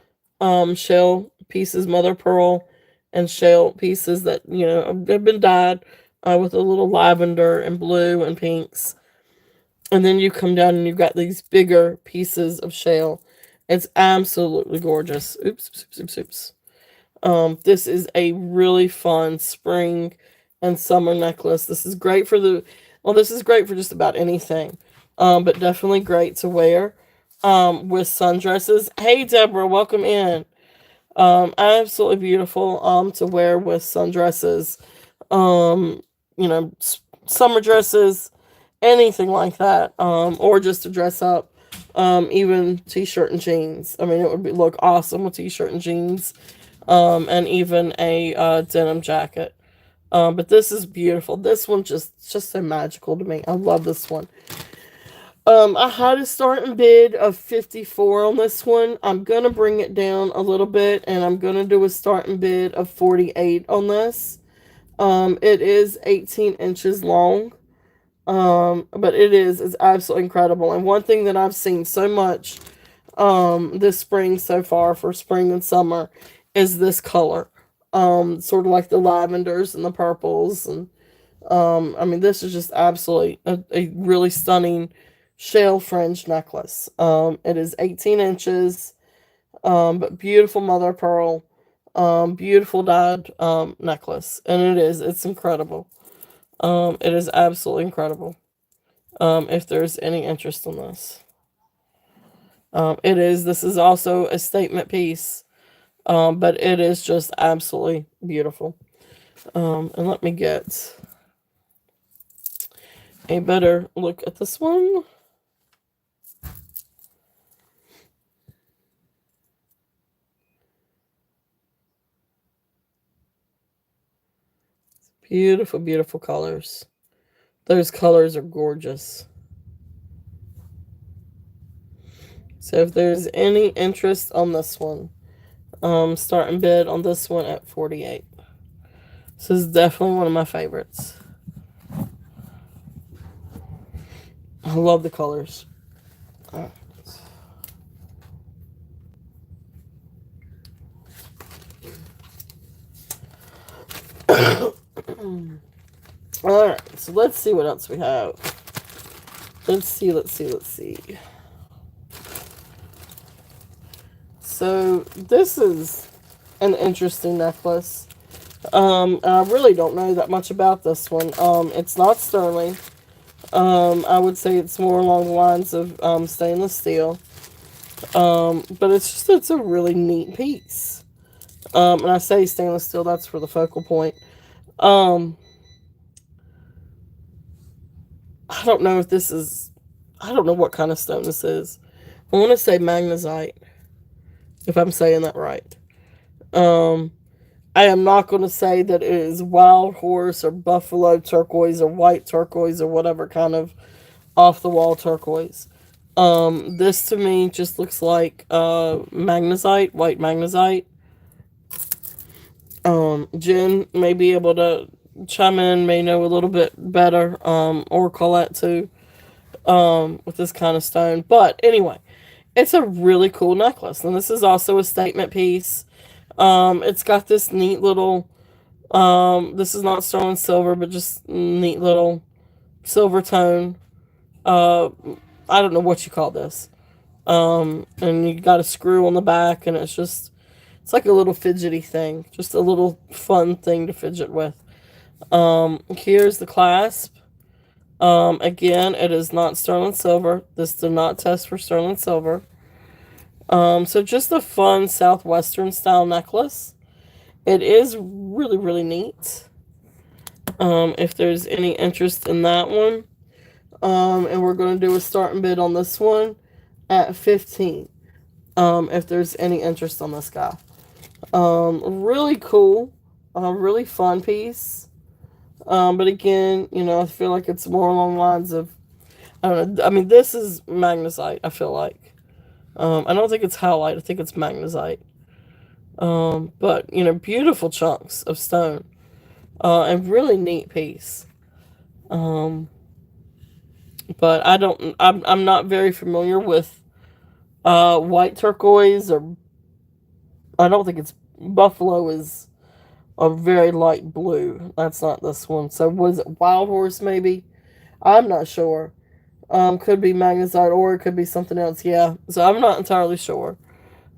shell pieces, mother pearl, and shell pieces that have been dyed with a little lavender and blue and pinks. And then you come down and you've got these bigger pieces of shell. It's absolutely gorgeous. Oops, oops, oops, oops. This is a really fun spring and summer necklace. This is great for just about anything. But definitely great to wear with sundresses. Hey Deborah, welcome in. Absolutely beautiful to wear with sundresses. Um, summer dresses, anything like that, or just to dress up. Even t-shirt and jeans. I mean, it would look awesome with t-shirt and jeans, and even a denim jacket. But this is beautiful. This one just so magical to me. I love this one. I had a starting bid of 54 on this one. I'm gonna bring it down a little bit, and I'm gonna do a starting bid of 48 on this. It is 18 inches long. But it's absolutely incredible. And one thing that I've seen so much this spring so far for spring and summer is this color. Sort of like the lavenders and the purples and I mean this is just absolutely a really stunning shell fringe necklace. It is 18 inches, but beautiful mother of pearl, beautiful dyed necklace. And it's incredible. It is absolutely incredible. If there's any interest in this. This is also a statement piece, but it is just absolutely beautiful. And let me get a better look at this one. Beautiful, beautiful colors. Those colors are gorgeous. So if there's any interest on this one, starting bid on this one at 48. This is definitely one of my favorites. I love the colors. All right, so let's see what else we have. Let's see. So this is an interesting necklace. I really don't know that much about this one. It's not sterling. I would say it's more along the lines of stainless steel. But it's a really neat piece. And I say stainless steel, that's for the focal point. Um, I don't know if this is, I don't know what kind of stone this is. I want to say magnesite, if I'm saying that right. Um, I am not going to say that it is wild horse or buffalo turquoise or white turquoise or whatever kind of off the wall turquoise. This to me just looks like magnesite, white magnesite. Jen may be able to chime in, may know a little bit better, or Colette too, with this kind of stone. But anyway, it's a really cool necklace, and this is also a statement piece. It's got this neat little, this is not sterling silver, but just neat little silver tone. Uh, I don't know what you call this. And you got a screw on the back, and it's like a little fidgety thing, just a little fun thing to fidget with. Here's the clasp. Again, it is not sterling silver. This did not test for sterling silver. So just a fun southwestern style necklace. It is really, really neat. If there's any interest in that one. And we're going to do a starting bid on this one at 15. If there's any interest on this guy. Really cool. Really fun piece. But again, I feel like it's more along the lines of, I don't know. I mean, this is magnesite, I feel like. I don't think it's halite. I think it's magnesite. But, beautiful chunks of stone. And really neat piece. Um, but I'm not very familiar with white turquoise, or I don't think it's buffalo is a very light blue. That's not this one. So was it wild horse maybe? I'm not sure. Could be magnesite, or it could be something else. Yeah. So I'm not entirely sure.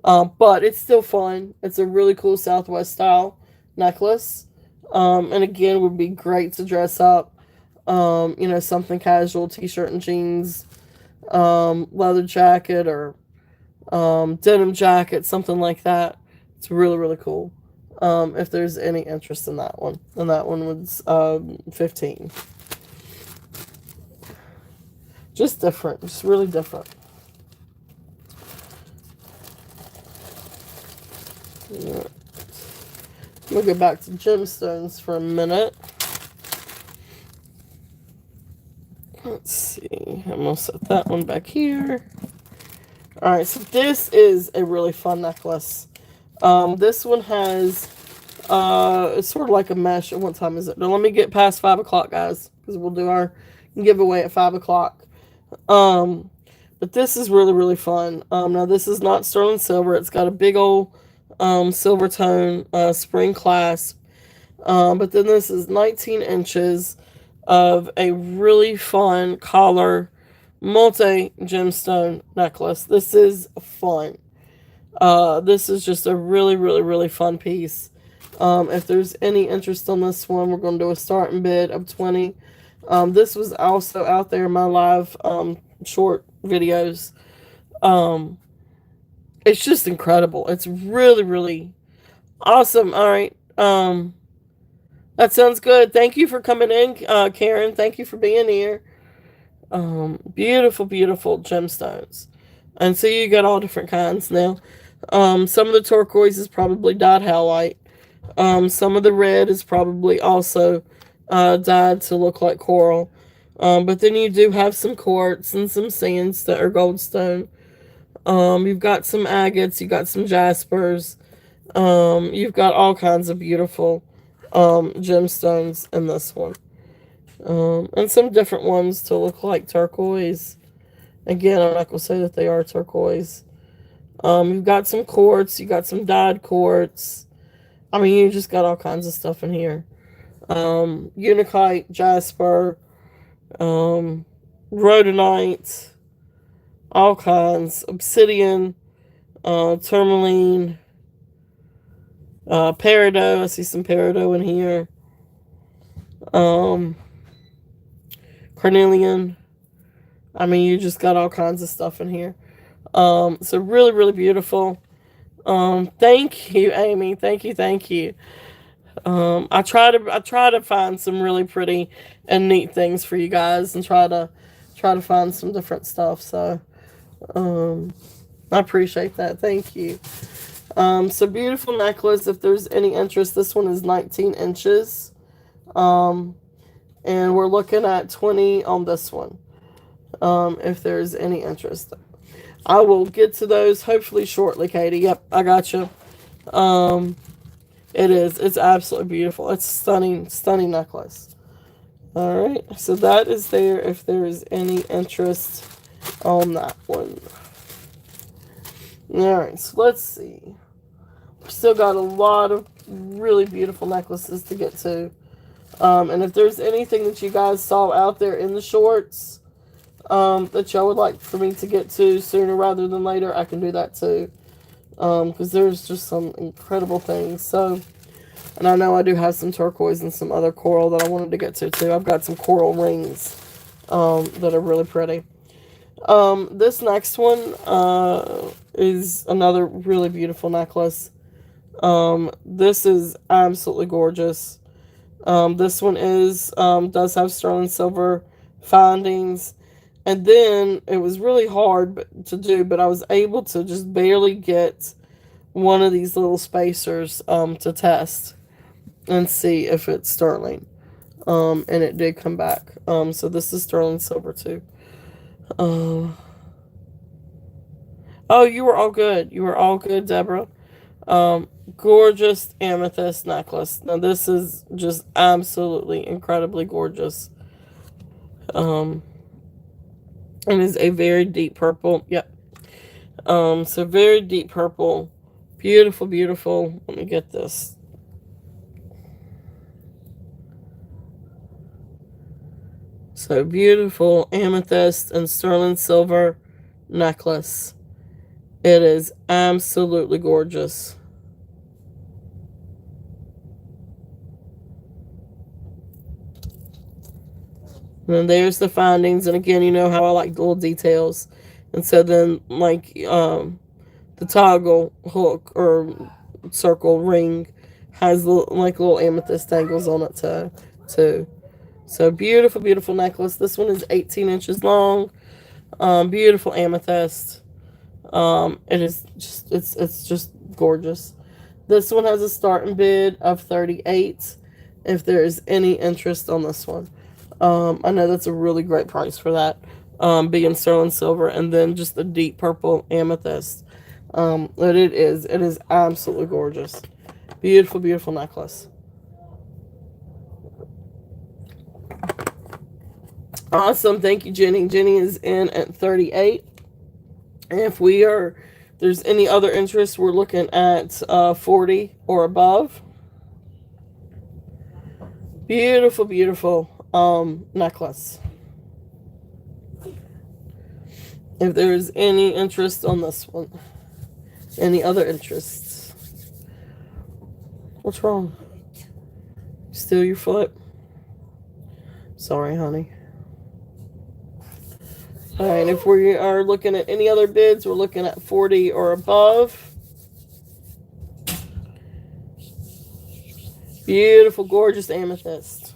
But it's still fun. It's a really cool Southwest style necklace. And again, would be great to dress up. Something casual, t-shirt and jeans, leather jacket, or denim jacket, something like that. It's really, really cool. If there's any interest in that one. And that one was 15. Just different. Just really different. Yeah. We'll go back to gemstones for a minute. Let's see. I'm going to set that one back here. Alright, so this is a really fun necklace. This one has, it's sort of like a mesh. What time is it? Now let me get past 5 o'clock, guys, because we'll do our giveaway at 5 o'clock. But this is really, really fun. Now this is not sterling silver. It's got a big old silver tone spring clasp. But then this is 19 inches of a really fun collar multi gemstone necklace. This is fun. This is just a really, really, really fun piece. If there's any interest on this one, we're going to do a starting bid of 20. This was also out there in my live short videos. It's just incredible. It's really, really awesome. All right. That sounds good. Thank you for coming in, Karen. Thank you for being here. Beautiful, beautiful gemstones. And so you got all different kinds now. Some of the turquoise is probably dyed halite. Some of the red is probably also dyed to look like coral. But then you do have some quartz and some sands that are goldstone. You've got some agates, you've got some jaspers, you've got all kinds of beautiful gemstones in this one. And some different ones to look like turquoise. Again, I'm not going to say that they are turquoise. You've got some quartz, you got some dyed quartz. I mean, you just got all kinds of stuff in here. Unakite, jasper, um, rhodonite, all kinds. Obsidian, tourmaline, peridot. I see some peridot in here. Um, Carnelian. I mean, you just got all kinds of stuff in here. So really, really beautiful. Thank you, Amy. Thank you, thank you. I try to find some really pretty and neat things for you guys, and try to find some different stuff. So um, I appreciate that. Thank you. So beautiful necklace. If there's any interest, this one is 19 inches. Um, and we're looking at 20 on this one. If there's any interest, I will get to those hopefully shortly, Katie. Yep, I got you. Um, it is. It's absolutely beautiful. It's stunning, stunning necklace. All right, so that is there. If there is any interest on that one. All right, so let's see. We still got a lot of really beautiful necklaces to get to. And if there's anything that you guys saw out there in the shorts that y'all would like for me to get to sooner rather than later, I can do that too. Because there's just some incredible things. So, and I know I do have some turquoise and some other coral that I wanted to get to too. I've got some coral rings that are really pretty. This next one is another really beautiful necklace. This is absolutely gorgeous. This one does have sterling silver findings. And then it was really hard to do, but I was able to just barely get one of these little spacers to test and see if it's sterling. And it did come back. So this is sterling silver too. Uh, oh, you were all good. You were all good, Deborah. Gorgeous amethyst necklace. Now this is just absolutely incredibly gorgeous. Um, it is a very deep purple. Yep. So very deep purple. Beautiful, beautiful. Let me get this. So beautiful amethyst and sterling silver necklace. It is absolutely gorgeous. And then there's the findings, and again, you know how I like little details. And so then, like, the toggle hook or circle ring has like little amethyst tangles on it too. So beautiful, beautiful necklace. This one is 18 inches long. Beautiful amethyst. It is just it's just gorgeous. This one has a starting bid of 38. If there is any interest on this one, I know that's a really great price for that. Being sterling silver and then just the deep purple amethyst. But it is absolutely gorgeous. Beautiful, beautiful necklace. Awesome. Thank you, Jenny. Jenny is in at 38. And if there's any other interest, we're looking at 40 or above. Beautiful, beautiful necklace. If there's any interest on this one, any other interests. What's wrong? Still your foot? Sorry, honey. All right, if we are looking at any other bids, we're looking at 40 or above. Beautiful, gorgeous amethyst.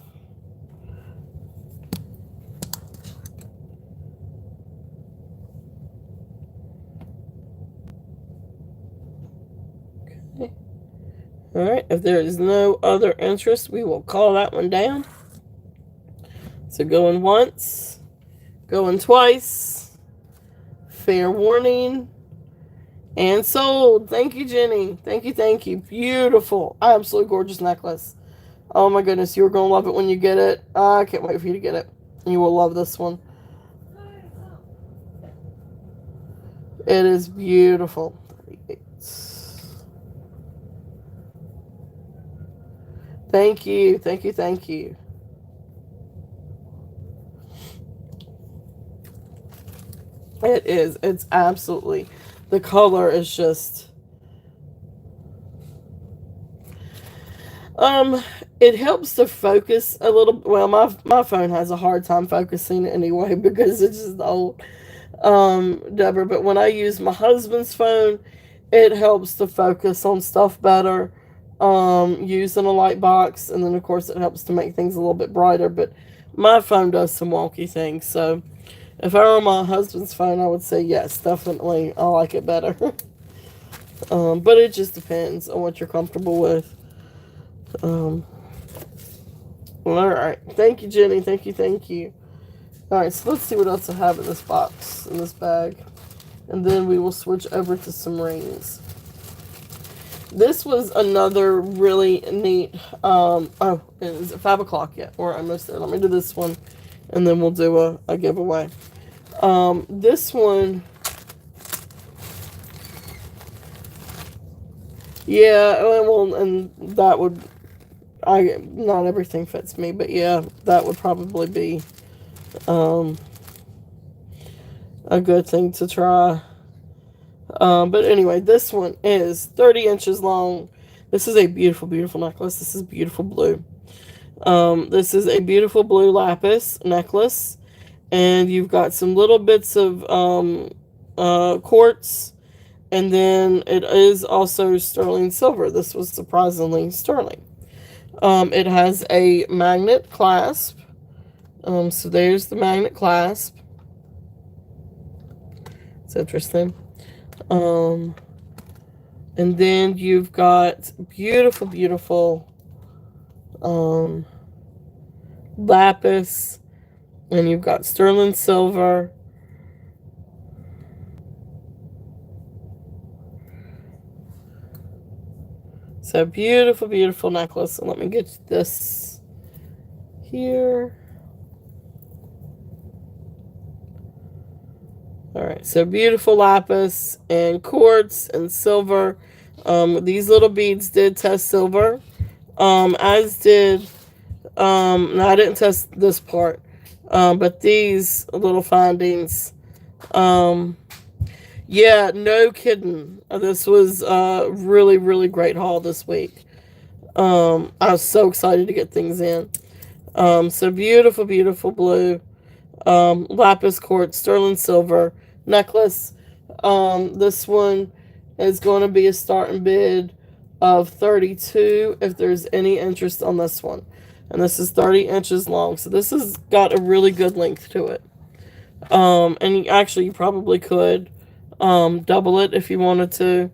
Okay. All right, if there is no other interest, we will call that one down. So going once, going twice. Fair warning. And sold. Thank you, Jenny. Thank you, thank you. Beautiful. Absolutely gorgeous necklace. Oh my goodness, you're going to love it when you get it. I can't wait for you to get it. You will love this one. It is beautiful. Thank you, thank you, thank you. It is. It's absolutely. The color is just. Um, it helps to focus a little. Well, my phone has a hard time focusing anyway because it's just old. Deborah. But when I use my husband's phone, it helps to focus on stuff better. Using a light box, and then of course it helps to make things a little bit brighter. But my phone does some wonky things, so if I were on my husband's phone, I would say yes, definitely. I like it better. But it just depends on what you're comfortable with. Um, all right. Thank you, Jenny. Thank you. Thank you. All right. So let's see what else I have in this box, in this bag. And then we will switch over to some rings. This was another really neat. Is it 5 o'clock yet? We're almost there. Let me do this one. And then we'll do a giveaway. This one. Yeah, well, and that would. Not everything fits me, but yeah, that would probably be a good thing to try. But anyway, this one is 30 inches long. This is a beautiful, beautiful necklace. This is beautiful blue. This is a beautiful blue lapis necklace, and you've got some little bits of quartz, and then it is also sterling silver. This was surprisingly sterling. It has a magnet clasp. So there's the magnet clasp. It's interesting. And then you've got beautiful, beautiful lapis, and you've got sterling silver. So beautiful, beautiful necklace. And let me get this here. All right, so beautiful lapis and quartz and silver. These little beads did test silver, as did. No, I didn't test this part, but these little findings. Yeah, no kidding. This was a really, really great haul this week. I was so excited to get things in. So beautiful, beautiful blue, lapis quartz, sterling silver necklace. This one is going to be a starting bid of 32 if there's any interest on this one. And this is 30 inches long. So this has got a really good length to it. And you probably could double it if you wanted to.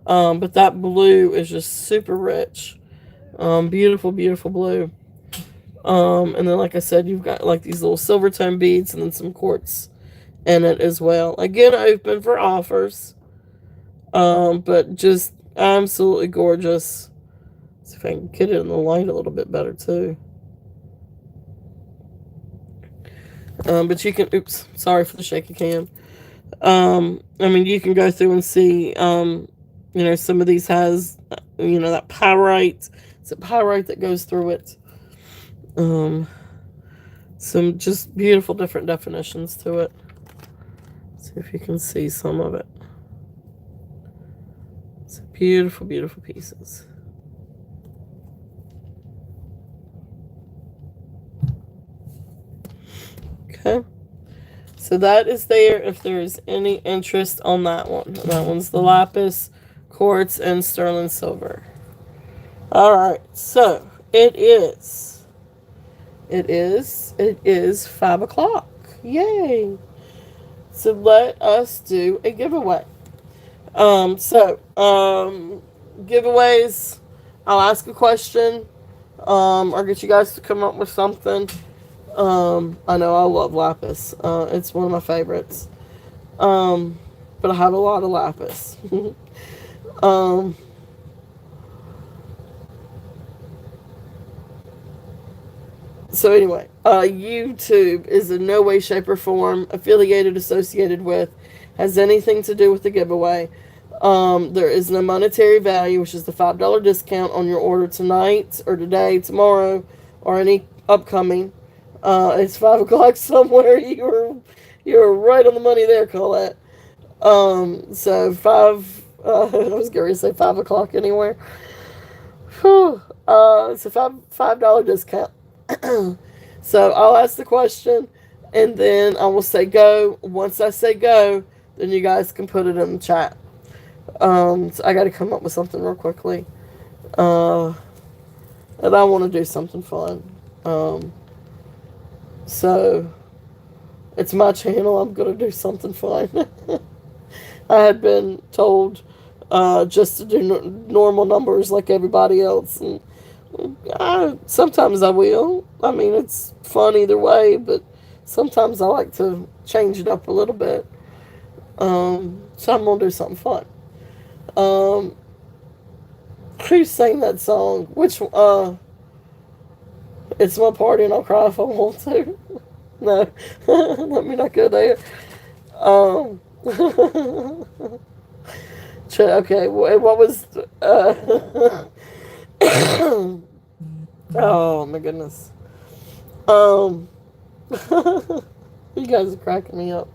But that blue is just super rich. Beautiful, beautiful blue. And then, like I said, you've got like these little silver tone beads and then some quartz in it as well. Again, open for offers. But just absolutely gorgeous. Let's see if I can get it in the light a little bit better too. But you can, oops, sorry for the shaky cam. You can go through and see, some of these has, that pyrite. It's a pyrite that goes through it. Some just beautiful different definitions to it. Let's see if you can see some of it. It's beautiful, beautiful pieces. Okay. So that is there if there's any interest on that one. That one's the lapis, quartz, and sterling silver. Alright, so it is 5 o'clock. Yay! So let us do a giveaway. Giveaways, I'll ask a question, or get you guys to come up with something. I know I love lapis. It's one of my favorites. Um, but I have a lot of lapis. um, so anyway, YouTube is in no way, shape, or form affiliated, associated with, has anything to do with the giveaway. There is no monetary value, which is the $5 discount on your order tonight or today, tomorrow, or any upcoming. It's 5 o'clock somewhere. You're right on the money there, Colette. So five. I was going to say 5 o'clock anywhere. Whew. It's a $5 discount. So I'll ask the question, and then I will say go. Once I say go, then you guys can put it in the chat. So I got to come up with something real quickly. Uh, and I want to do something fun. So it's my channel. I'm gonna do something fun. I had been told just to do normal numbers like everybody else, and sometimes I will. I mean, it's fun either way, but sometimes I like to change it up a little bit. So I'm gonna do something fun. Um, who sang that song? Which it's my party and I'll cry if I want to. No, let me not go there. Um, okay, what was? Oh my goodness. Um, you guys are cracking me up.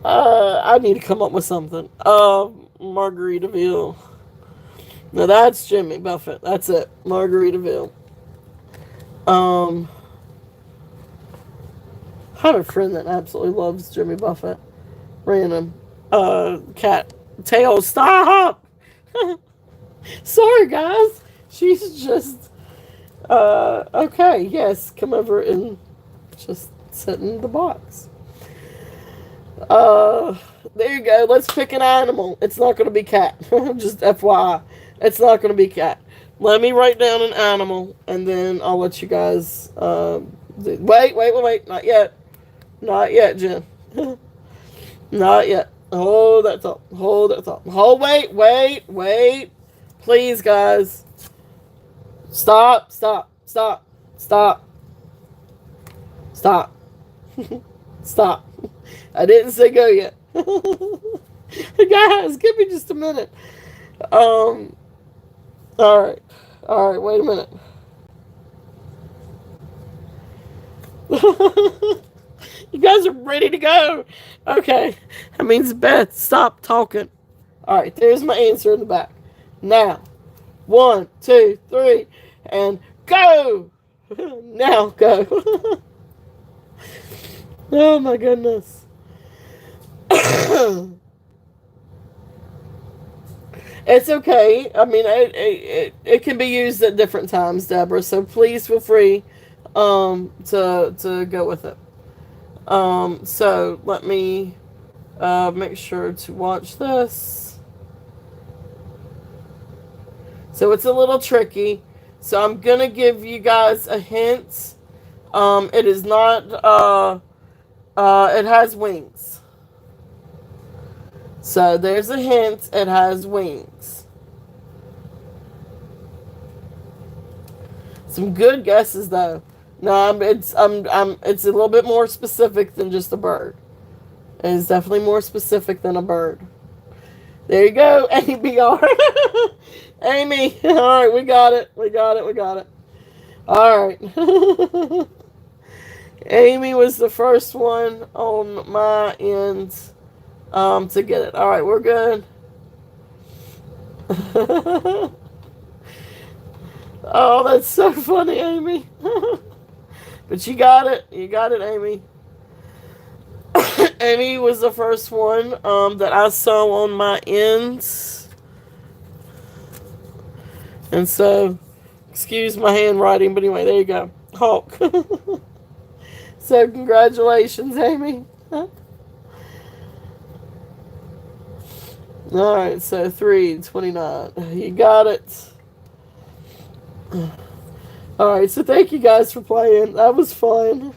I need to come up with something. Margaritaville. Now that's Jimmy Buffett. That's it. Margaritaville. Um, I have a friend that absolutely loves Jimmy Buffett. Random. Cat. Tail, stop! Sorry, guys. She's just, okay, yes, come over and just sit in the box. There you go. Let's pick an animal. It's not going to be cat. Just FYI. It's not going to be cat. Let me write down an animal, and then I'll let you guys, wait. Not yet. Not yet, Jen. Not yet. Hold that thought. Hold that thought. Wait. Please, guys. Stop. Stop. Stop. I didn't say go yet. Guys, give me just a minute. Um, alright. Alright, wait a minute. You guys are ready to go. Okay. That means Beth, stop talking. Alright, there's my answer in the back. Now, 1, 2, 3, and go! Now go. Oh my goodness. It's okay. I mean, it can be used at different times, Deborah. So please feel free to go with it. So let me make sure to watch this. So it's a little tricky. So I'm gonna give you guys a hint. It is not. It has wings. So there's a hint. It has wings. Some good guesses though. No, it's a little bit more specific than just a bird. It is definitely more specific than a bird. There you go, ABR. Amy. All right, we got it. All right. Amy was the first one on my end to get it. All right, we're good. Oh, that's so funny, Amy. But you got it. You got it, Amy. Amy was the first one that I saw on my ends. And so, excuse my handwriting, but anyway, there you go. Hawk. So, congratulations, Amy. Alright, so 329. You got it. All right, so thank you guys for playing. That was fun.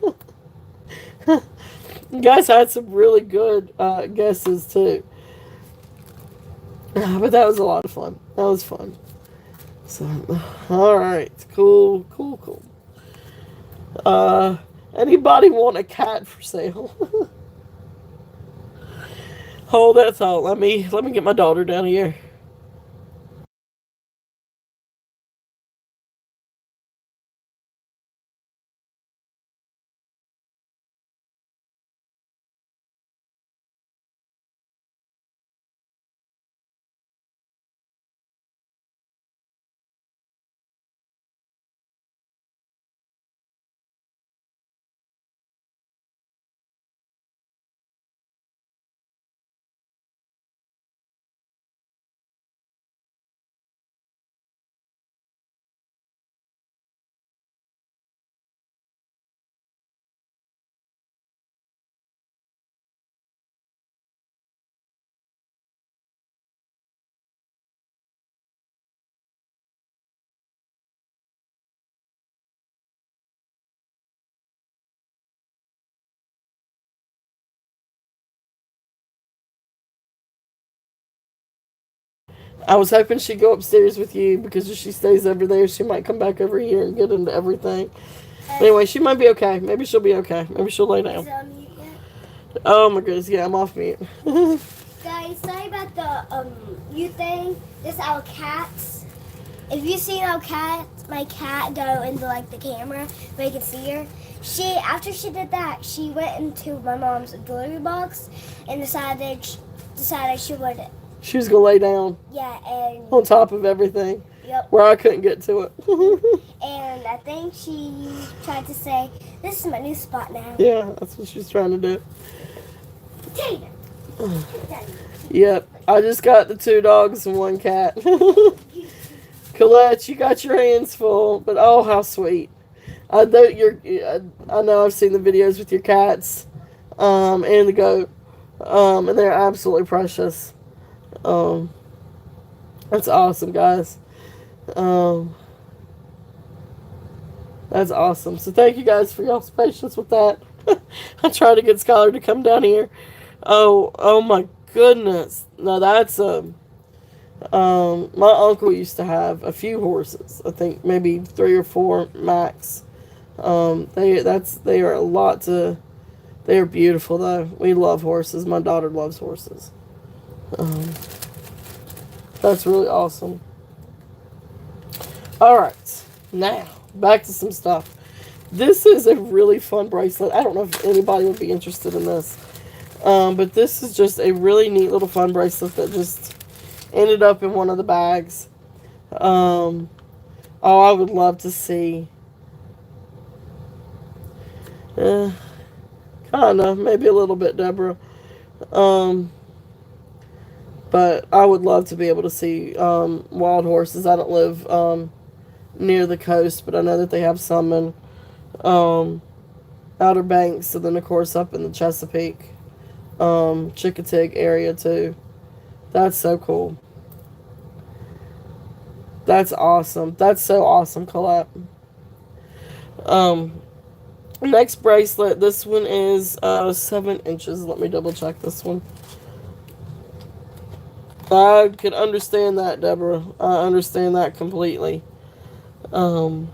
You guys had some really good guesses too. But that was a lot of fun. That was fun. So, all right, cool, cool, cool. Uh, Anybody want a cat for sale? Hold that thought. Let me get my daughter down here. I was hoping she'd go upstairs with you because if she stays over there, she might come back over here and get into everything. Anyway, she might be okay. Maybe she'll be okay. Maybe she'll lay Is down. it on mute yet? Oh my goodness, yeah, I'm off mute. Guys, sorry about the mute thing. This is our cats. If you seen our cat, my cat go into like the camera where you can see her. She after she did that, she went into my mom's jewelry box and decided she would She was gonna lay down on and top of everything yep. where I couldn't get to it. And I think she tried to say, "This is my new spot now." Yeah, that's what she's trying to do. Tater. Yep, I just got the 2 dogs and 1 cat. Colette, you got your hands full, but oh, how sweet! I know I know I've seen the videos with your cats, and the goat, and they're absolutely precious. Um, that's awesome, guys. Um, that's awesome. So thank you guys for y'all's patience with that. I tried to get Skylar to come down here. Oh my goodness! No, that's my uncle used to have a few horses. I think maybe 3 or 4 max. They are a lot to. They are beautiful though. We love horses. My daughter loves horses. Um, that's really awesome. All right, now back to some stuff. This is a really fun bracelet. I don't know if anybody would be interested in this, but this is just a really neat little fun bracelet that just ended up in one of the bags. Um, oh, I would love to see. Uh, Kinda, maybe a little bit, Deborah. Um, but I would love to be able to see wild horses. I don't live near the coast, but I know that they have some in um, Outer Banks, and then of course up in the Chesapeake, Chickatig area too. That's so cool. That's awesome. That's so awesome, Colette. Um, Next bracelet. This one is 7 inches. Let me double check this one. I can understand that, Deborah. I understand that completely. Um,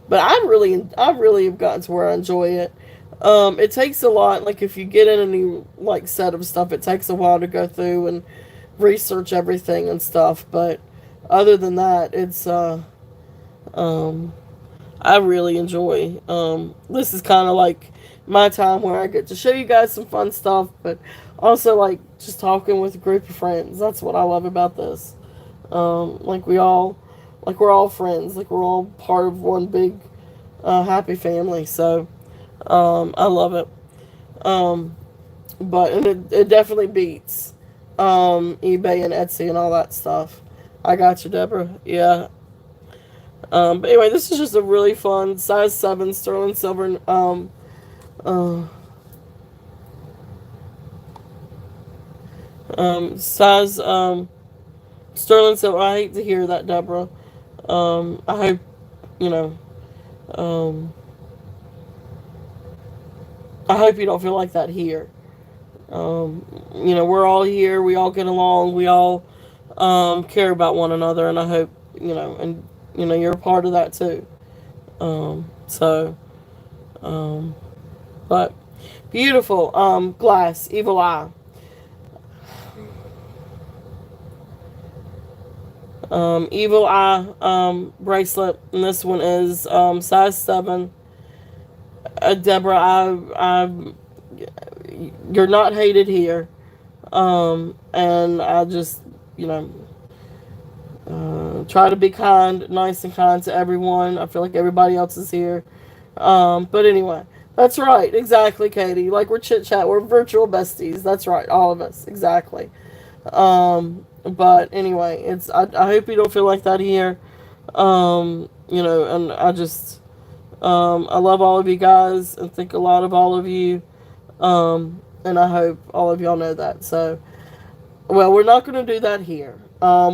but I really have gotten to where I enjoy it. It takes a lot. Like if you get in a new like set of stuff, it takes a while to go through and research everything and stuff. But other than that, it's um, I really enjoy. This is kind of like my time where I get to show you guys some fun stuff, but also like just talking with a group of friends. That's what I love about this. Like we're all friends. Like we're all part of one big happy family. So I love it. Um, but and it definitely beats eBay and Etsy and all that stuff. I got you, Deborah. Yeah. But anyway, this is just a really fun size 7 sterling silver. Uh, Size sterling silver. I hate to hear that, Deborah. I hope you know. Um, I hope you don't feel like that here. We're all here. We all get along. We all care about one another, and I hope and you're a part of that too. So, um, but beautiful. Glass, evil eye. Evil eye bracelet, and this one is size 7. Deborah, you're not hated here. And I just, you know, try to be kind, nice and kind to everyone. I feel like everybody else is here. But anyway, that's right, exactly, Katie. Like we're chit chat, we're virtual besties. That's right, all of us, exactly. But anyway, I hope you don't feel like that here. And I just I love all of you guys and think a lot of all of you. And I hope all of y'all know that. So, well, we're not going to do that here.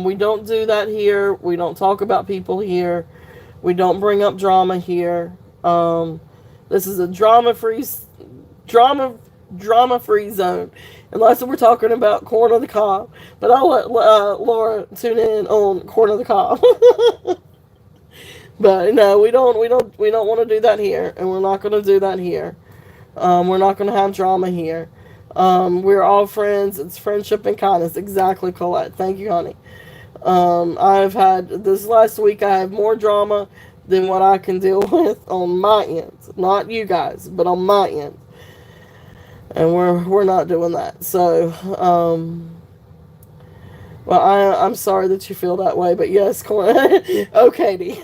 We don't do that here. We don't talk about people here. We don't bring up drama here. This is a drama drama free zone, unless we're talking about corn on the cob. But I'll let Laura tune in on corn on the cob. But no, we don't want to do that here, and we're not going to do that here. We're not going to have drama here. We're all friends. It's friendship and kindness. Exactly, Colette. Thank you, honey. I've had this last week. I have more drama than what I can deal with on my end. Not you guys, but on my end. And we're not doing that. So, well, I'm sorry that you feel that way, but yes, oh, Katie,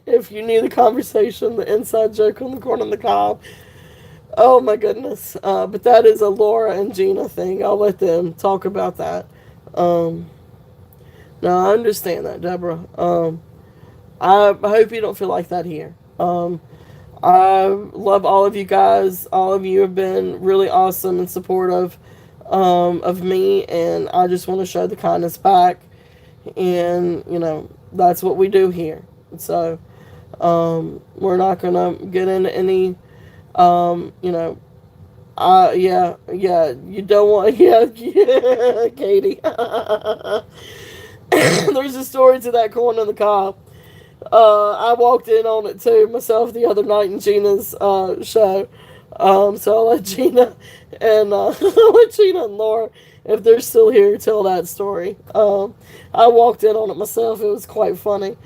if you knew the conversation, the inside joke on the corn on the cob, oh my goodness. But that is a Laura and Gina thing. I'll let them talk about that. Um, no, I understand that, Deborah. I hope you don't feel like that here. I love all of you guys. All of you have been really awesome and supportive of me, and I just want to show the kindness back. And that's what we do here. So we're not gonna get into any yeah, you don't want, yeah, Katie. There's a story to that corn on the cob. I walked in on it too myself the other night in Gina's show. So I'll let Gina and I'll let Gina and Laura, if they're still here, tell that story. I walked in on it myself. It was quite funny.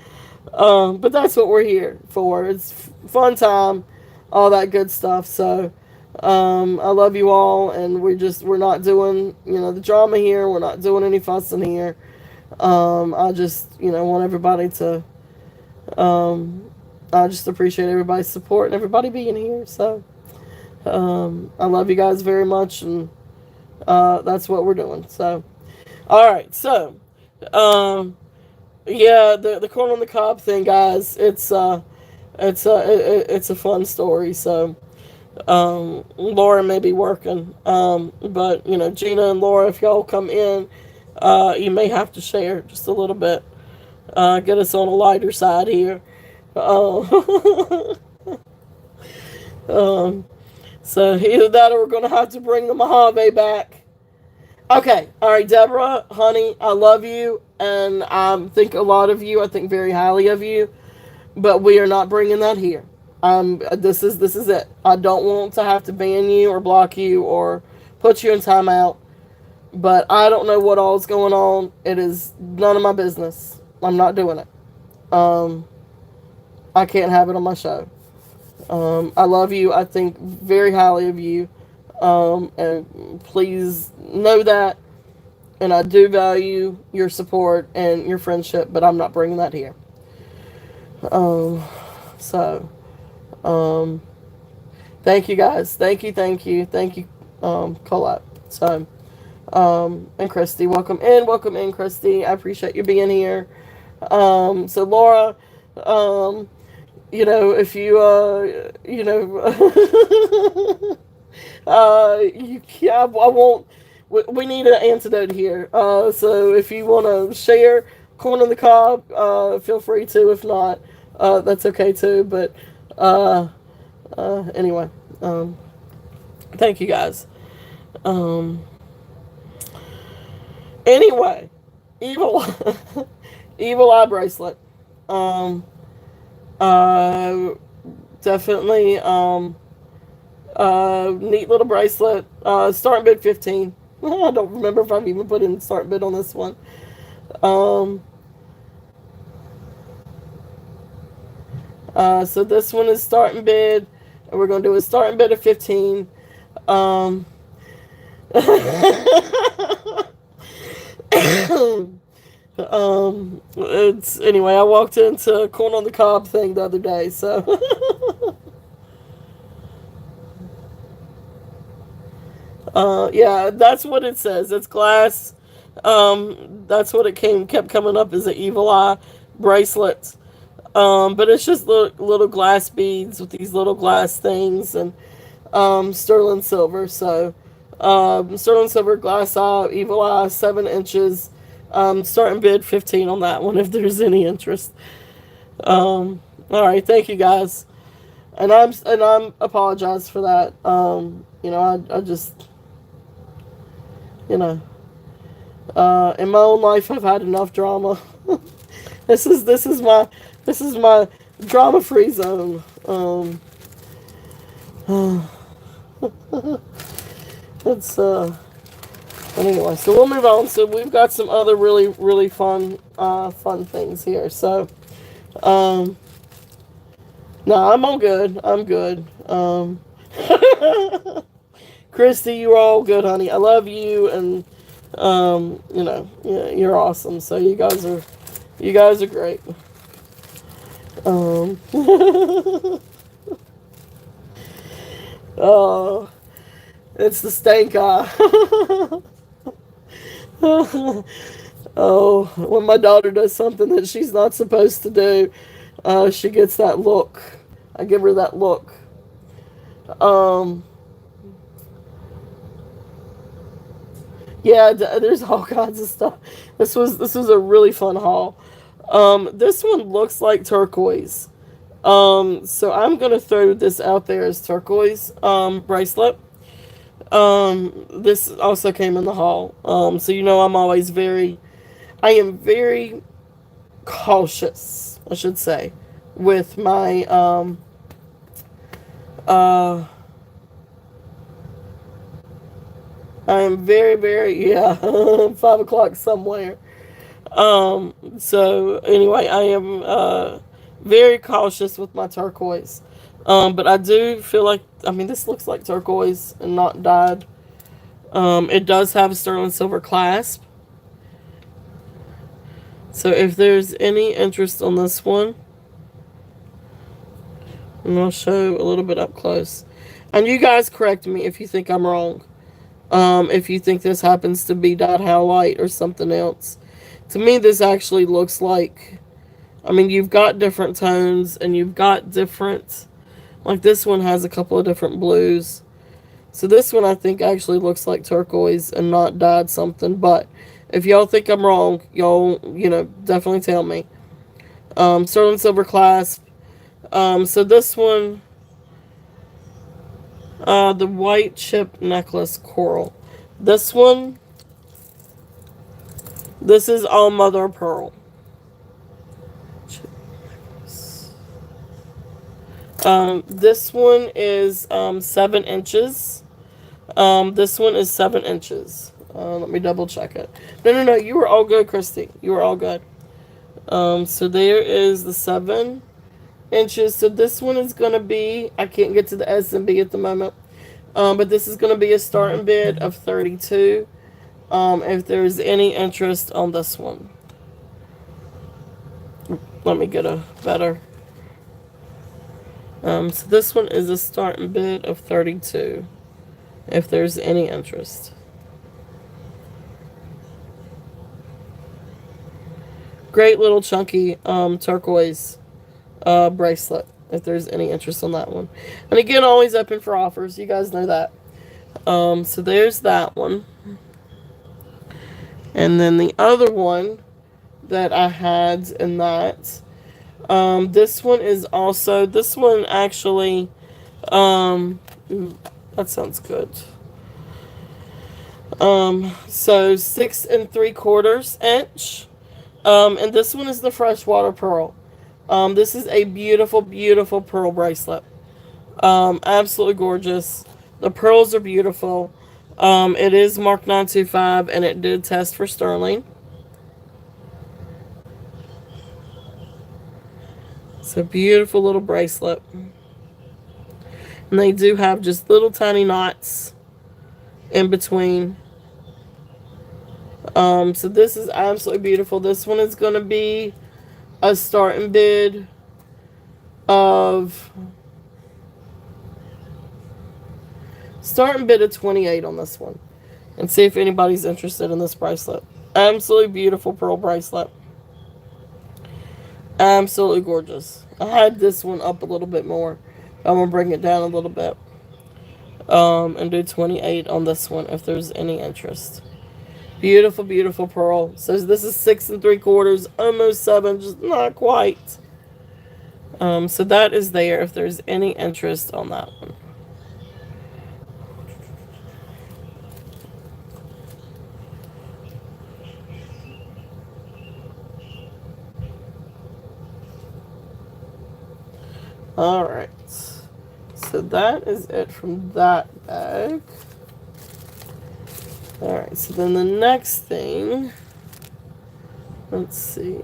But that's what we're here for. It's fun time, all that good stuff. So I love you all, and we're not doing the drama here. We're not doing any fussing here. I just want everybody to. I just appreciate everybody's support and everybody being here. So I love you guys very much, and that's what we're doing. So all right, so yeah, the corn on the cob thing, guys. It's a fun story. So Laura may be working, but Gina and Laura, if y'all come in, you may have to share just a little bit. Get us on a lighter side here. Uh, um, so either that or we're going to have to bring the Mojave back. Okay, all right, Deborah, honey, I love you, and I think a lot of you. I think very highly of you, but we are not bringing that here. This is it. I don't want to have to ban you or block you or put you in timeout, but I don't know what all is going on. It is none of my business. I'm not doing it. I can't have it on my show. I love you. I think very highly of you. And please know that. And I do value your support and your friendship, but I'm not bringing that here. So, thank you guys. Thank you, Colette. So, and Christy, welcome in, Christy. I appreciate you being here. So Laura, if you, yeah, I won't. We need an antidote here. So if you want to share corn on the cob, feel free to. If not, that's okay too. But uh, anyway, um, thank you guys. Um, anyway, evil, evil eye bracelet. Um, uh, definitely. Neat little bracelet. Starting bid 15. I don't remember if I've even put in start bid on this one. Um, so this one is starting bid, and we're gonna do a starting bid of 15. Um, it's anyway. I walked into a corn on the cob thing the other day, so yeah, that's what it says. It's glass. That's what it kept coming up as an evil eye bracelet. But it's just little glass beads with these little glass things and sterling silver. So sterling silver glass eye, evil eye, 7 inches. Starting bid 15 on that one if there's any interest. All right, thank you guys, and I'm apologize for that. I just you know in my own life I've had enough drama. This is my drama free zone. It's But anyway, so we'll move on. So we've got some other really fun things here. So um, no, I'm all good. I'm good. Christy, you are all good, honey. I love you, and yeah, you're awesome. So you guys are great. Um, oh, it's the stank eye. Oh, when my daughter does something that she's not supposed to do, she gets that look. I give her that look. Um, yeah, there's all kinds of stuff. This was a really fun haul. This one looks like turquoise. So I'm gonna throw this out there as turquoise bracelet. This also came in the haul. So I am very cautious, I should say, with my uh I am very yeah 5 o'clock somewhere. So anyway, I am very cautious with my turquoise. But I do feel like, I mean, this looks like turquoise and not dyed. It does have a sterling silver clasp. So if there's any interest on this one, and I'll show a little bit up close. And you guys correct me if you think I'm wrong. If you think this happens to be dyed howlite or something else. To me, this actually looks like, I mean, you've got different tones and you've got different, like this one has a couple of different blues. So this one I think actually looks like turquoise and not dyed something. But if y'all think I'm wrong, y'all, definitely tell me. Sterling silver clasp. So this one, the white chip necklace coral. This one, this is all mother of pearl. This one is 7 inches. This one is 7 inches. Let me double check it. No. You were all good, Christy. You were all good. So there is the 7 inches. So this one is gonna be. I can't get to the S and B at the moment. But this is gonna be a starting bid of 32. If there's any interest on this one, let me get a better. So this one is a starting bid of 32. If there's any interest. Great little chunky turquoise bracelet. If there's any interest on that one. And again, always open for offers. You guys know that. So there's that one. And then the other one that I had in that This one is also, this one actually, um, that sounds good. So 6 3/4 inch. And this one is the freshwater pearl. This is a beautiful, beautiful pearl bracelet. Absolutely gorgeous. The pearls are beautiful. It is marked 925 and it did test for sterling. It's a beautiful little bracelet. And they do have just little tiny knots in between. So this is absolutely beautiful. This one is going to be a starting bid of starting bid of 28 on this one. And see if anybody's interested in this bracelet. Absolutely beautiful pearl bracelet. Absolutely gorgeous. I had this one up a little bit more. I'm gonna bring it down a little bit. And do 28 on this one if there's any interest. Beautiful, beautiful pearl. So this is 6 3/4, almost 7, just not quite. So that is there if there's any interest on that one. Alright. So that is it from that bag. Alright, so then the next thing. Let's see.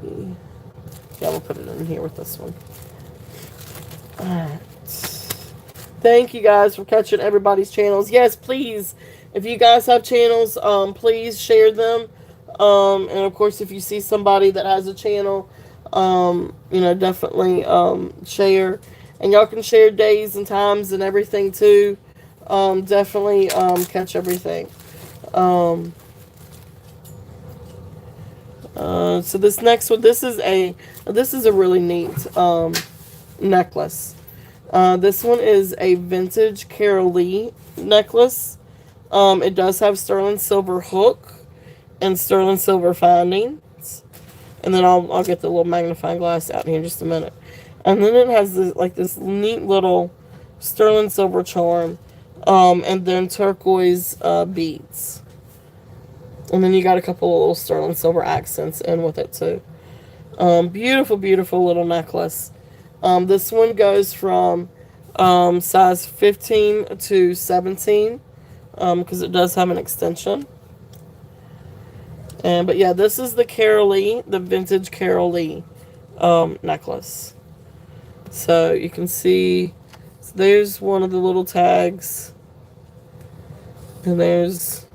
Yeah, we'll put it in here with this one. Alright. Thank you guys for catching everybody's channels. Yes, please, if you guys have channels, please share them. And of course, if you see somebody that has a channel, definitely share. And y'all can share days and times and everything too. Definitely catch everything. So this next one, this is a really neat necklace. This one is a vintage Carol Lee necklace. It does have sterling silver hook and sterling silver findings. And then I'll get the little magnifying glass out here in just a minute. And then it has this neat little sterling silver charm, and then turquoise beads. And then you got a couple of little sterling silver accents in with it too. Beautiful, beautiful little necklace. This one goes from size 15 to 17 because it does have an extension. But yeah, this is the Carol Lee, the vintage Carol Lee necklace. So you can see, so there's one of the little tags. And there's,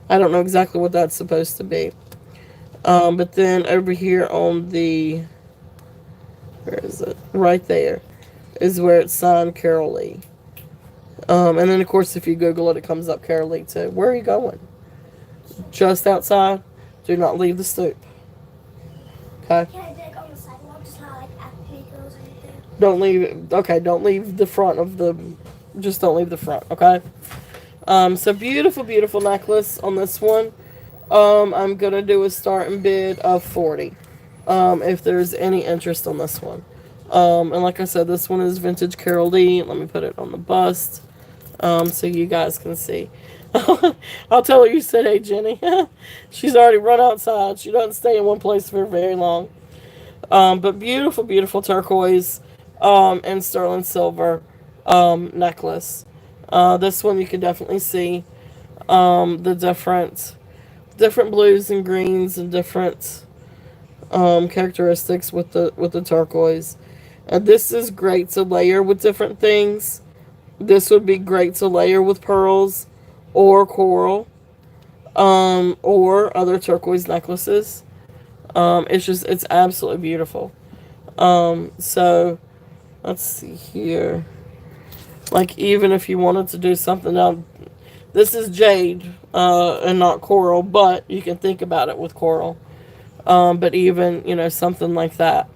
I don't know exactly what that's supposed to be. But then over here on the, where is it? Right there is where it's signed Carol Lee. And then of course if you Google it, it comes up Carol Lee too. Where are you going? Just outside. Do not leave the stoop. Okay? Can I dig on the sidewalk just not like at vehicles or anything? Don't leave. Okay, don't leave the front of the. Just don't leave the front. Okay. So beautiful, beautiful necklace on this one. I'm gonna do a starting bid of 40. If there's any interest on this one. And like I said, this one is vintage Carol Lee. Let me put it on the bust. So you guys can see. I'll tell her you said, hey, Jenny. She's already run outside. She doesn't stay in one place for very long. But beautiful, beautiful turquoise and sterling silver necklace. This one you can definitely see the different blues and greens and different characteristics with the turquoise. And this is great to layer with different things. This would be great to layer with pearls or coral, or other turquoise necklaces. It's absolutely beautiful. So let's see here. Like even if you wanted to do something now, this is jade, and not coral, but you can think about it with coral. But even, something like that.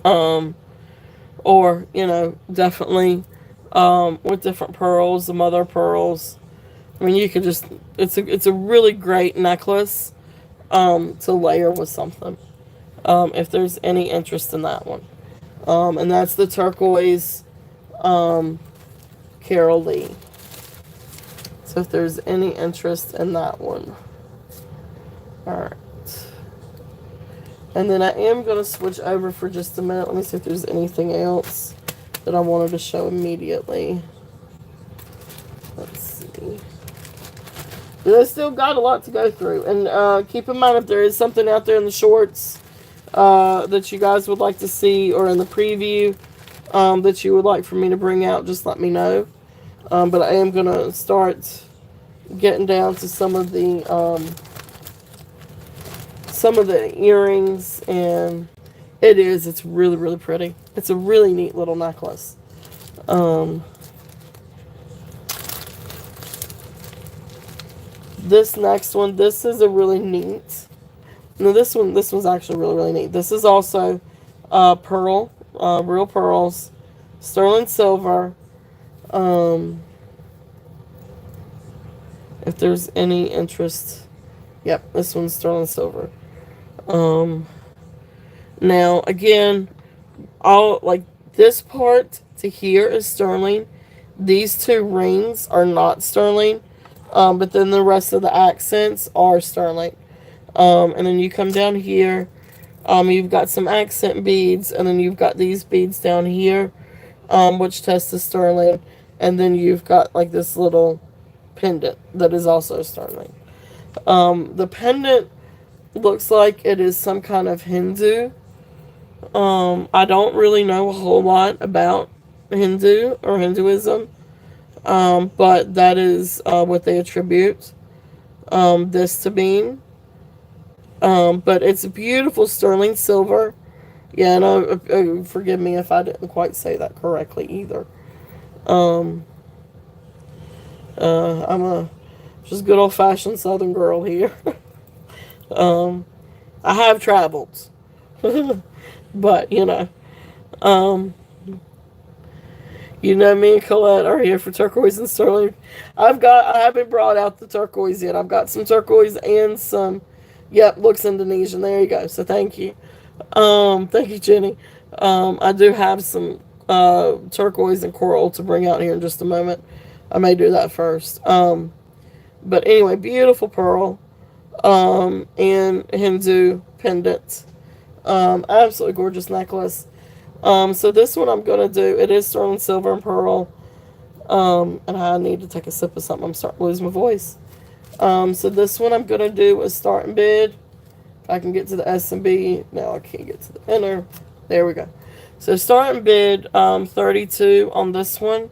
Or, definitely, with different pearls, the mother pearls. I mean, you could just, it's a really great necklace, to layer with something. if there's any interest in that one. And that's the turquoise um, Carol Lee. So if there's any interest in that one. Alright. And then I am going to switch over for just a minute. Let me see if there's anything else that I wanted to show immediately. Let's see. But I still got a lot to go through. And keep in mind, if there is something out there in the shorts that you guys would like to see, or in the preview that you would like for me to bring out, just let me know. But I am going to start getting down to some of the earrings, and it's really, really pretty. It's a really neat little necklace. This next one, this is a really neat. No, this one's actually really, really neat. This is also pearl, real pearls, sterling silver. If there's any interest, yep, this one's sterling silver. Now again, all like this part to here is sterling. These two rings are not sterling, but then the rest of the accents are sterling. And then you come down here, you've got some accent beads, and then you've got these beads down here, which test as sterling, and then you've got like this little pendant that is also sterling. The pendant looks like it is some kind of Hindu. I don't really know a whole lot about Hindu or Hinduism, but that is what they attribute this to being. But it's beautiful sterling silver. Yeah, no, forgive me if I didn't quite say that correctly either. I'm a just good old fashioned Southern girl here. I have traveled, but me and Colette are here for turquoise and sterling. I haven't brought out the turquoise yet. I've got some turquoise and some. Yep, looks Indonesian. There you go. So thank you. Thank you, Jenny. I do have some turquoise and coral to bring out here in just a moment. I may do that first. But anyway, beautiful pearl and Hindu pendant. Absolutely gorgeous necklace. So this one I'm going to do, it is sterling silver and pearl. And I need to take a sip of something. I'm starting to lose my voice. So this one I'm going to do is start and bid. If I can get to the S&B. No, I can't get to the inner. There we go. So start and bid 32 on this one,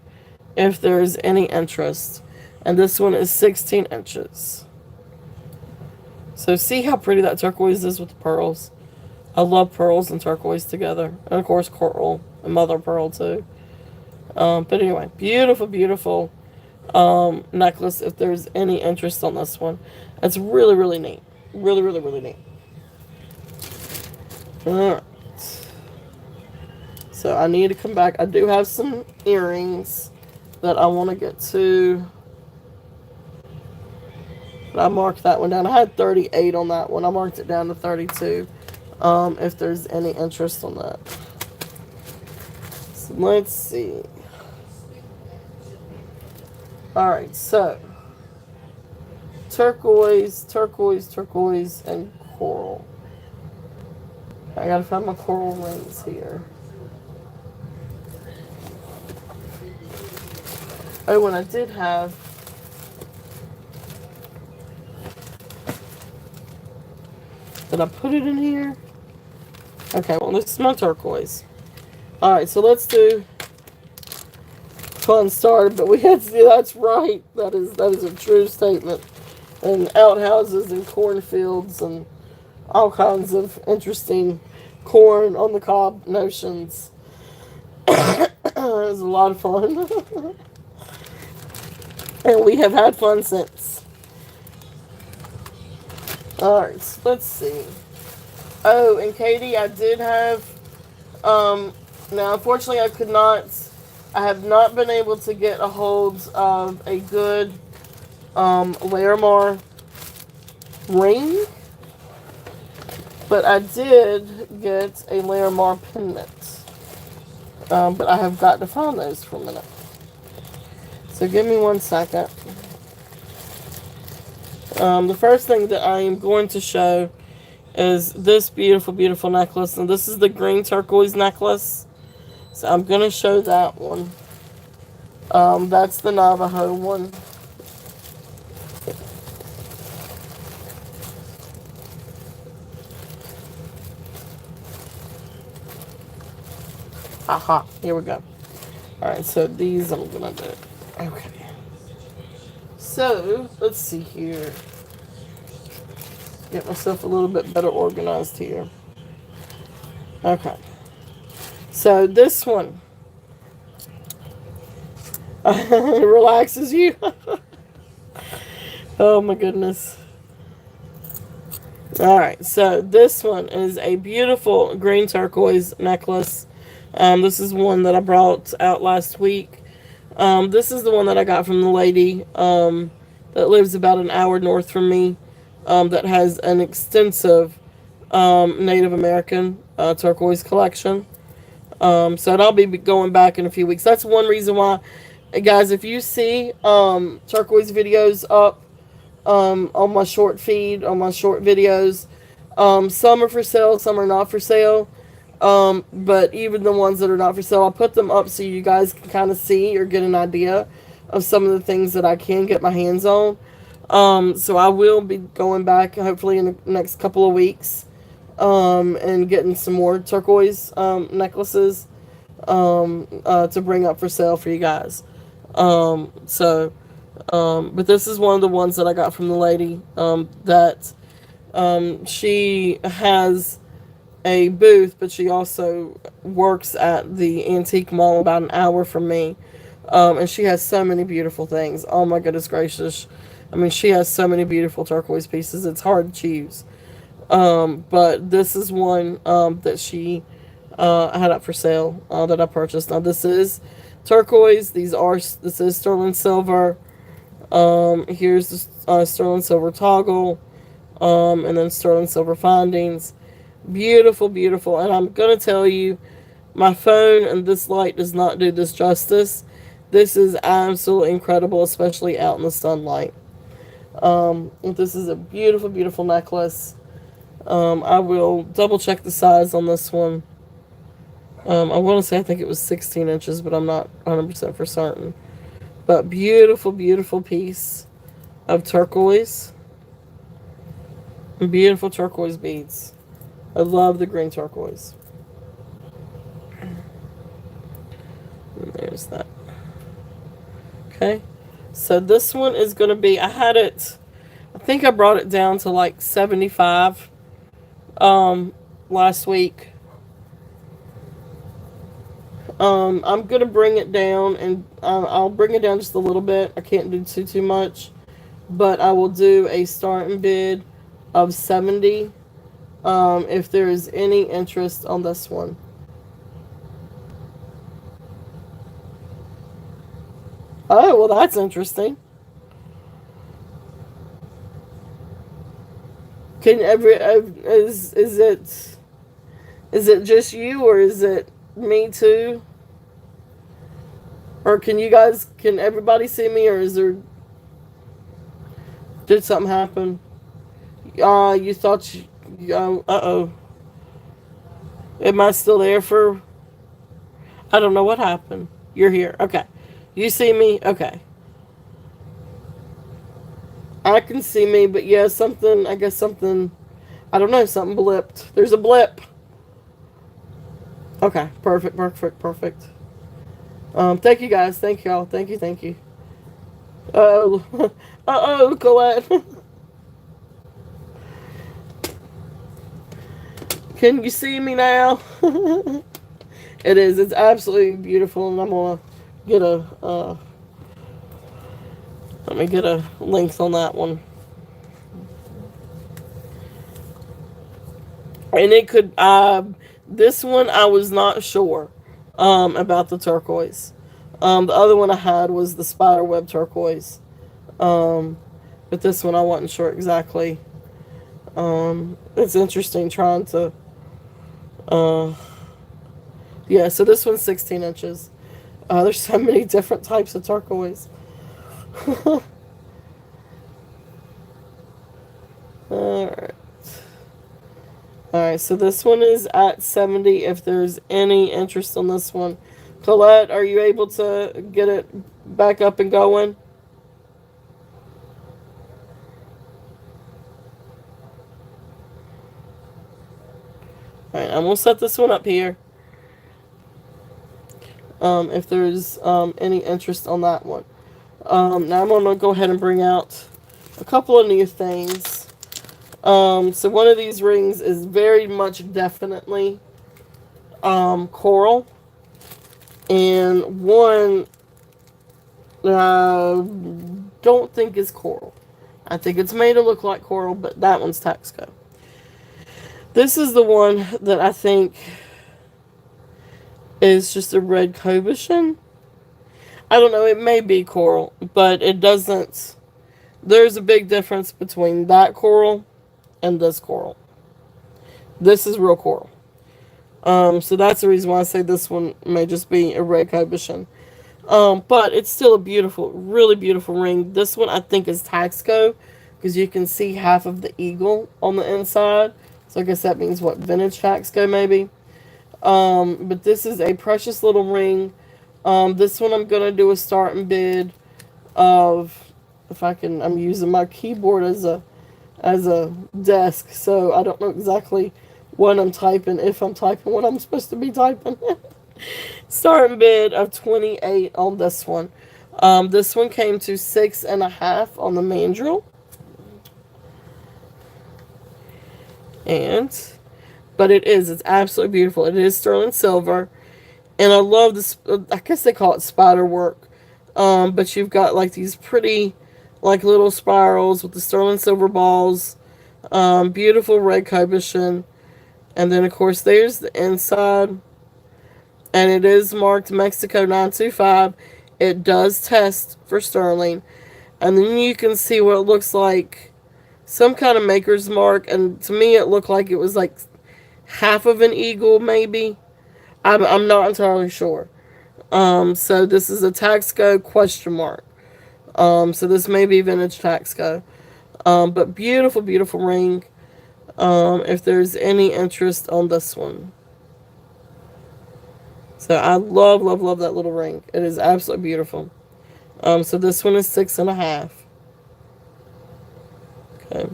if there's any interest. And this one is 16 inches. So see how pretty that turquoise is with the pearls. I love pearls and turquoise together. And of course coral and mother of pearl too. But anyway, beautiful, beautiful necklace if there's any interest on this one. It's really, really neat. Really, really, really neat. Alright. So I need to come back. I do have some earrings that I want to get to. But I marked that one down. I had 38 on that one. I marked it down to 32. If there's any interest on that. So let's see. Alright, so turquoise, turquoise, turquoise, and coral. I gotta find my coral rings here. Oh, and I did have did I put it in here? Okay, well this is my turquoise. Alright, so let's do fun start, but we had to do, that's right. That is a true statement. And outhouses and cornfields and all kinds of interesting corn on the cob notions. It was a lot of fun. And we have had fun since. Alright, let's see. Oh, and Katie, I did have, now unfortunately I have not been able to get a hold of a good, Larimar ring. But I did get a Larimar pendant. But I have got to find those for a minute. So give me 1 second. The first thing that I am going to show is this beautiful, beautiful necklace. And this is the green turquoise necklace. So I'm going to show that one. That's the Navajo one. Aha, here we go. Alright, so these I'm going to do. Okay. So, let's see here. Get myself a little bit better organized here. Okay. So, this one relaxes you. Oh my goodness. Alright, so this one is a beautiful green turquoise necklace. This is one that I brought out last week. This is the one that I got from the lady that lives about an hour north from me, that has an extensive Native American turquoise collection. So I'll be going back in a few weeks. That's one reason why, guys, if you see turquoise videos up on my short feed, on my short videos, some are for sale, some are not for sale. But even the ones that are not for sale, I'll put them up so you guys can kind of see or get an idea of some of the things that I can get my hands on. So I will be going back hopefully in the next couple of weeks, and getting some more turquoise necklaces to bring up for sale for you guys. But this is one of the ones that I got from the lady, that she has a booth, but she also works at the antique mall about an hour from me. And she has so many beautiful things. Oh my goodness gracious. I mean, she has so many beautiful turquoise pieces. It's hard to choose. But this is one that she had up for sale, that I purchased. Now this is turquoise. This is sterling silver. Here's the sterling silver toggle, and then sterling silver findings. Beautiful, beautiful. And I'm gonna tell you, my phone and this light does not do this justice. This is absolutely incredible, especially out in the sunlight. This is a beautiful, beautiful necklace. I will double check the size on this one. I want to say I think it was 16 inches, but I'm not 100% for certain. But beautiful, beautiful piece of turquoise. Beautiful turquoise beads. I love the green turquoise. And there's that. Okay. So this one is going to be, I think I brought it down to like 75 last week. I'm going to bring it down, and I'll bring it down just a little bit. I can't do too much. But I will do a starting bid of 70 if there is any interest on this one. Oh, well, that's interesting. Can is it just you, or is it me too? Or can everybody see me, or did something happen? You thought uh-oh. Am I still there I don't know what happened. You're here. Okay. You see me? Okay. I can see me, but yeah, I guess something, I don't know, something blipped. There's a blip. Okay, perfect, perfect, perfect. Thank you guys. Thank y'all. Thank you. Oh, uh-oh, Colette. Can you see me now? It's absolutely beautiful, and I'm gonna get let me get a length on that one. And it could, this one I was not sure about the turquoise. The other one I had was the spiderweb turquoise. But this one I wasn't sure exactly It's interesting trying to, uh, yeah, so this one's 16 inches. There's so many different types of turquoise. Alright. Alright, so this one is at 70 if there's any interest on this one. Colette, are you able to get it back up and going? Alright, I'm going to set this one up here. If there's any interest on that one. Now I'm going to go ahead and bring out a couple of new things. So one of these rings is very much definitely coral. And one don't think is coral. I think it's made to look like coral, but that one's Taxco. This is the one that I think is just a red cobushan. I don't know, it may be coral, but it doesn't. There's a big difference between that coral and this coral. This is real coral. So that's the reason why I say this one may just be a red cobushan. But it's still a beautiful, really beautiful ring. This one I think is Taxco because you can see half of the eagle on the inside. So I guess that means what, vintage Taxco maybe. But this is a precious little ring. This one I'm gonna do a starting bid of, if I can. I'm using my keyboard as a desk, so I don't know exactly what I'm typing, if I'm typing what I'm supposed to be typing. Starting bid of 28 on this one. This one came to 6.5 on the mandrel. But it's absolutely beautiful. It is sterling silver. And I love this, I guess they call it spider work. But you've got like these pretty, like little spirals with the sterling silver balls. Beautiful red cobushan. And then, of course, there's the inside. And it is marked Mexico 925. It does test for sterling. And then you can see what it looks like. Some kind of maker's mark. And to me, it looked like it was like half of an eagle, maybe. I'm not entirely sure. So this is a Taxco question mark. So this may be vintage Taxco. But beautiful, beautiful ring. If there's any interest on this one. So I love, love, love that little ring. It is absolutely beautiful. So this one is 6.5. Okay.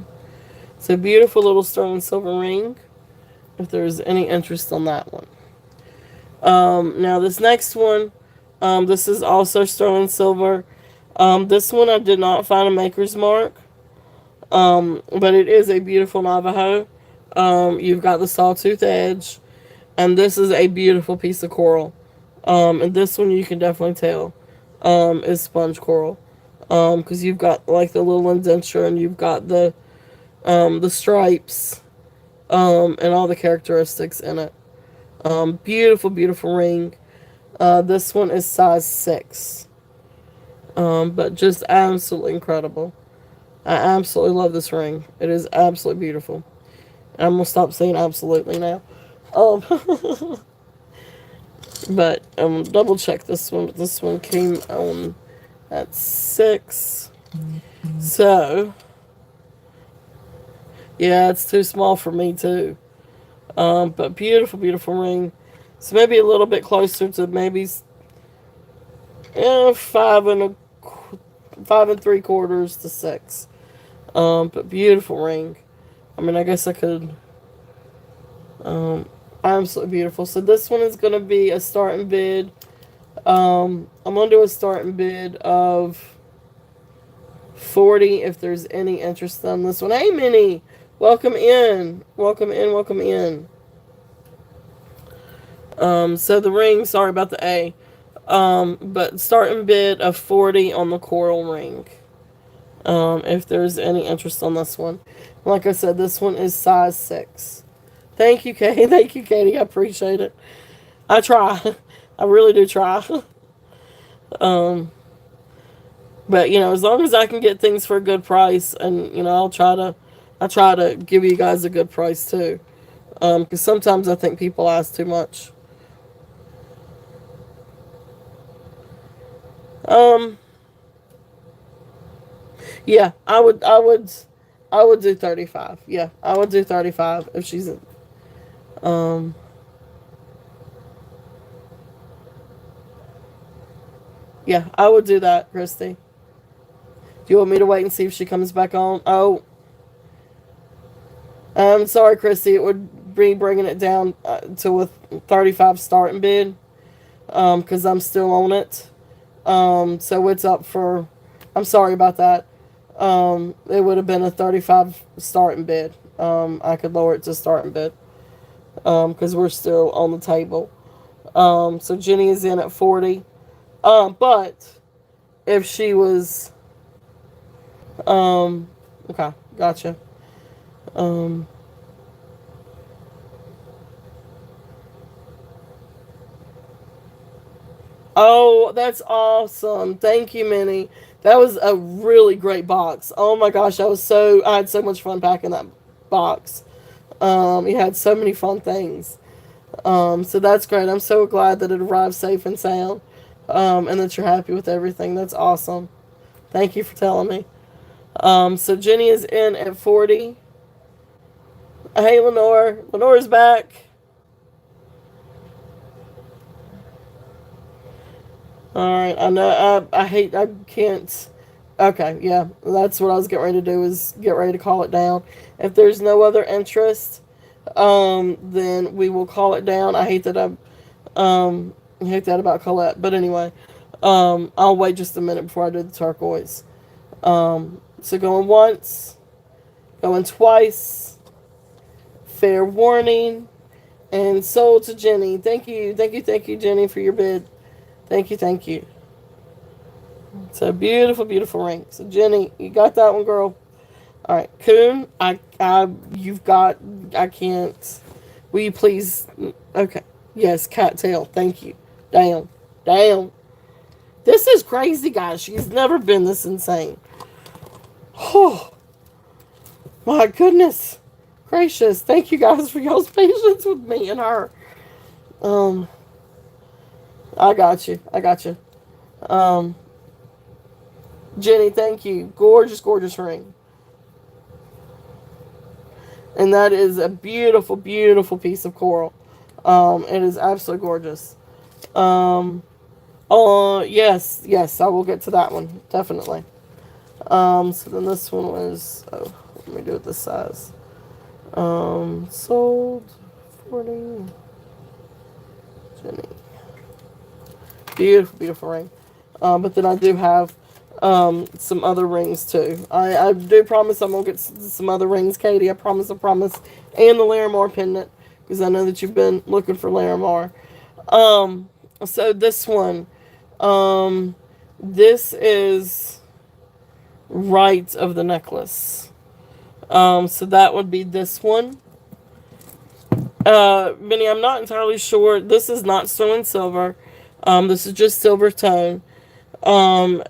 So beautiful little sterling silver ring. If there's any interest on that one. Now this next one, this is also sterling silver. This one I did not find a maker's mark. But it is a beautiful Navajo. You've got the sawtooth edge. And this is a beautiful piece of coral. And this one you can definitely tell is sponge coral. Because you've got like the little indenture and you've got the stripes and all the characteristics in it. Beautiful, beautiful ring. This one is size 6. But just absolutely incredible. I absolutely love this ring. It is absolutely beautiful. I'm going to stop saying absolutely now. But double check this one. This one came on at 6. So, yeah, it's too small for me too. But beautiful, beautiful ring. So maybe a little bit closer to maybe 5 and 3/4 to 6. But beautiful ring. I mean, I guess I could. Absolutely beautiful. So this one is going to be a starting bid. I'm going to do a starting bid of 40 if there's any interest on this one. Hey, Minnie. Welcome in. Welcome in. Welcome in. So the ring, sorry about the A. But starting bid of 40 on the coral ring. If there's any interest on this one. Like I said, this one is size 6. Thank you, Katie. Thank you, Katie. I appreciate it. I try. I really do try. But, as long as I can get things for a good price, and, I'll try to I try to give you guys a good price too, because sometimes I think people ask too much. Um, yeah, I would do 35. Yeah, I would do 35 if she's, um, yeah, I would do that, Christy. Do you want me to wait and see if she comes back on? Oh, I'm sorry, Christy. It would be bringing it down to a 35 starting bid, because I'm still on it. So it's up for. I'm sorry about that. It would have been a 35 starting bid. I could lower it to starting bid, because we're still on the table. So Jenny is in at 40. But if she was, um, okay, gotcha. Um, oh, that's awesome! Thank you, Minnie. That was a really great box. Oh my gosh, I had so much fun packing that box. You had so many fun things. So that's great. I'm so glad that it arrived safe and sound, and that you're happy with everything. That's awesome. Thank you for telling me. So Jenny is in at 40. Hey, Lenore. Lenore's back. All right. I know. I hate. I can't. Okay. Yeah. That's what I was getting ready to do. Is get ready to call it down. If there's no other interest, then we will call it down. I hate that about Colette. But anyway, I'll wait just a minute before I do the turquoise. So going once, going twice. Fair warning. And sold to Jenny. Thank you, Jenny, for your bid. Thank you. It's a beautiful, beautiful ring. So Jenny, you got that one, girl. All right, Coon, you've got. I can't. Will you please? Okay. Yes, cattail. Thank you. Down, down. This is crazy, guys. She's never been this insane. Oh my goodness gracious! Thank you guys for y'all's patience with me and her. Um, I got you. I got you. Um, Jenny, thank you. Gorgeous, gorgeous ring. And that is a beautiful, beautiful piece of coral. It is absolutely gorgeous. Yes, yes, I will get to that one definitely. So then this one was. Oh, let me do it this size. Sold 40. Jenny. Beautiful, beautiful ring. But then I do have some other rings too. I do promise I'm gonna get some other rings, Katie. I promise, I promise. And the Larimar pendant, because I know that you've been looking for Larimar. So this one, um, this is right of the necklace. So that would be this one. Minnie, I'm not entirely sure. This is not sterling silver. This is just silver tone. Um,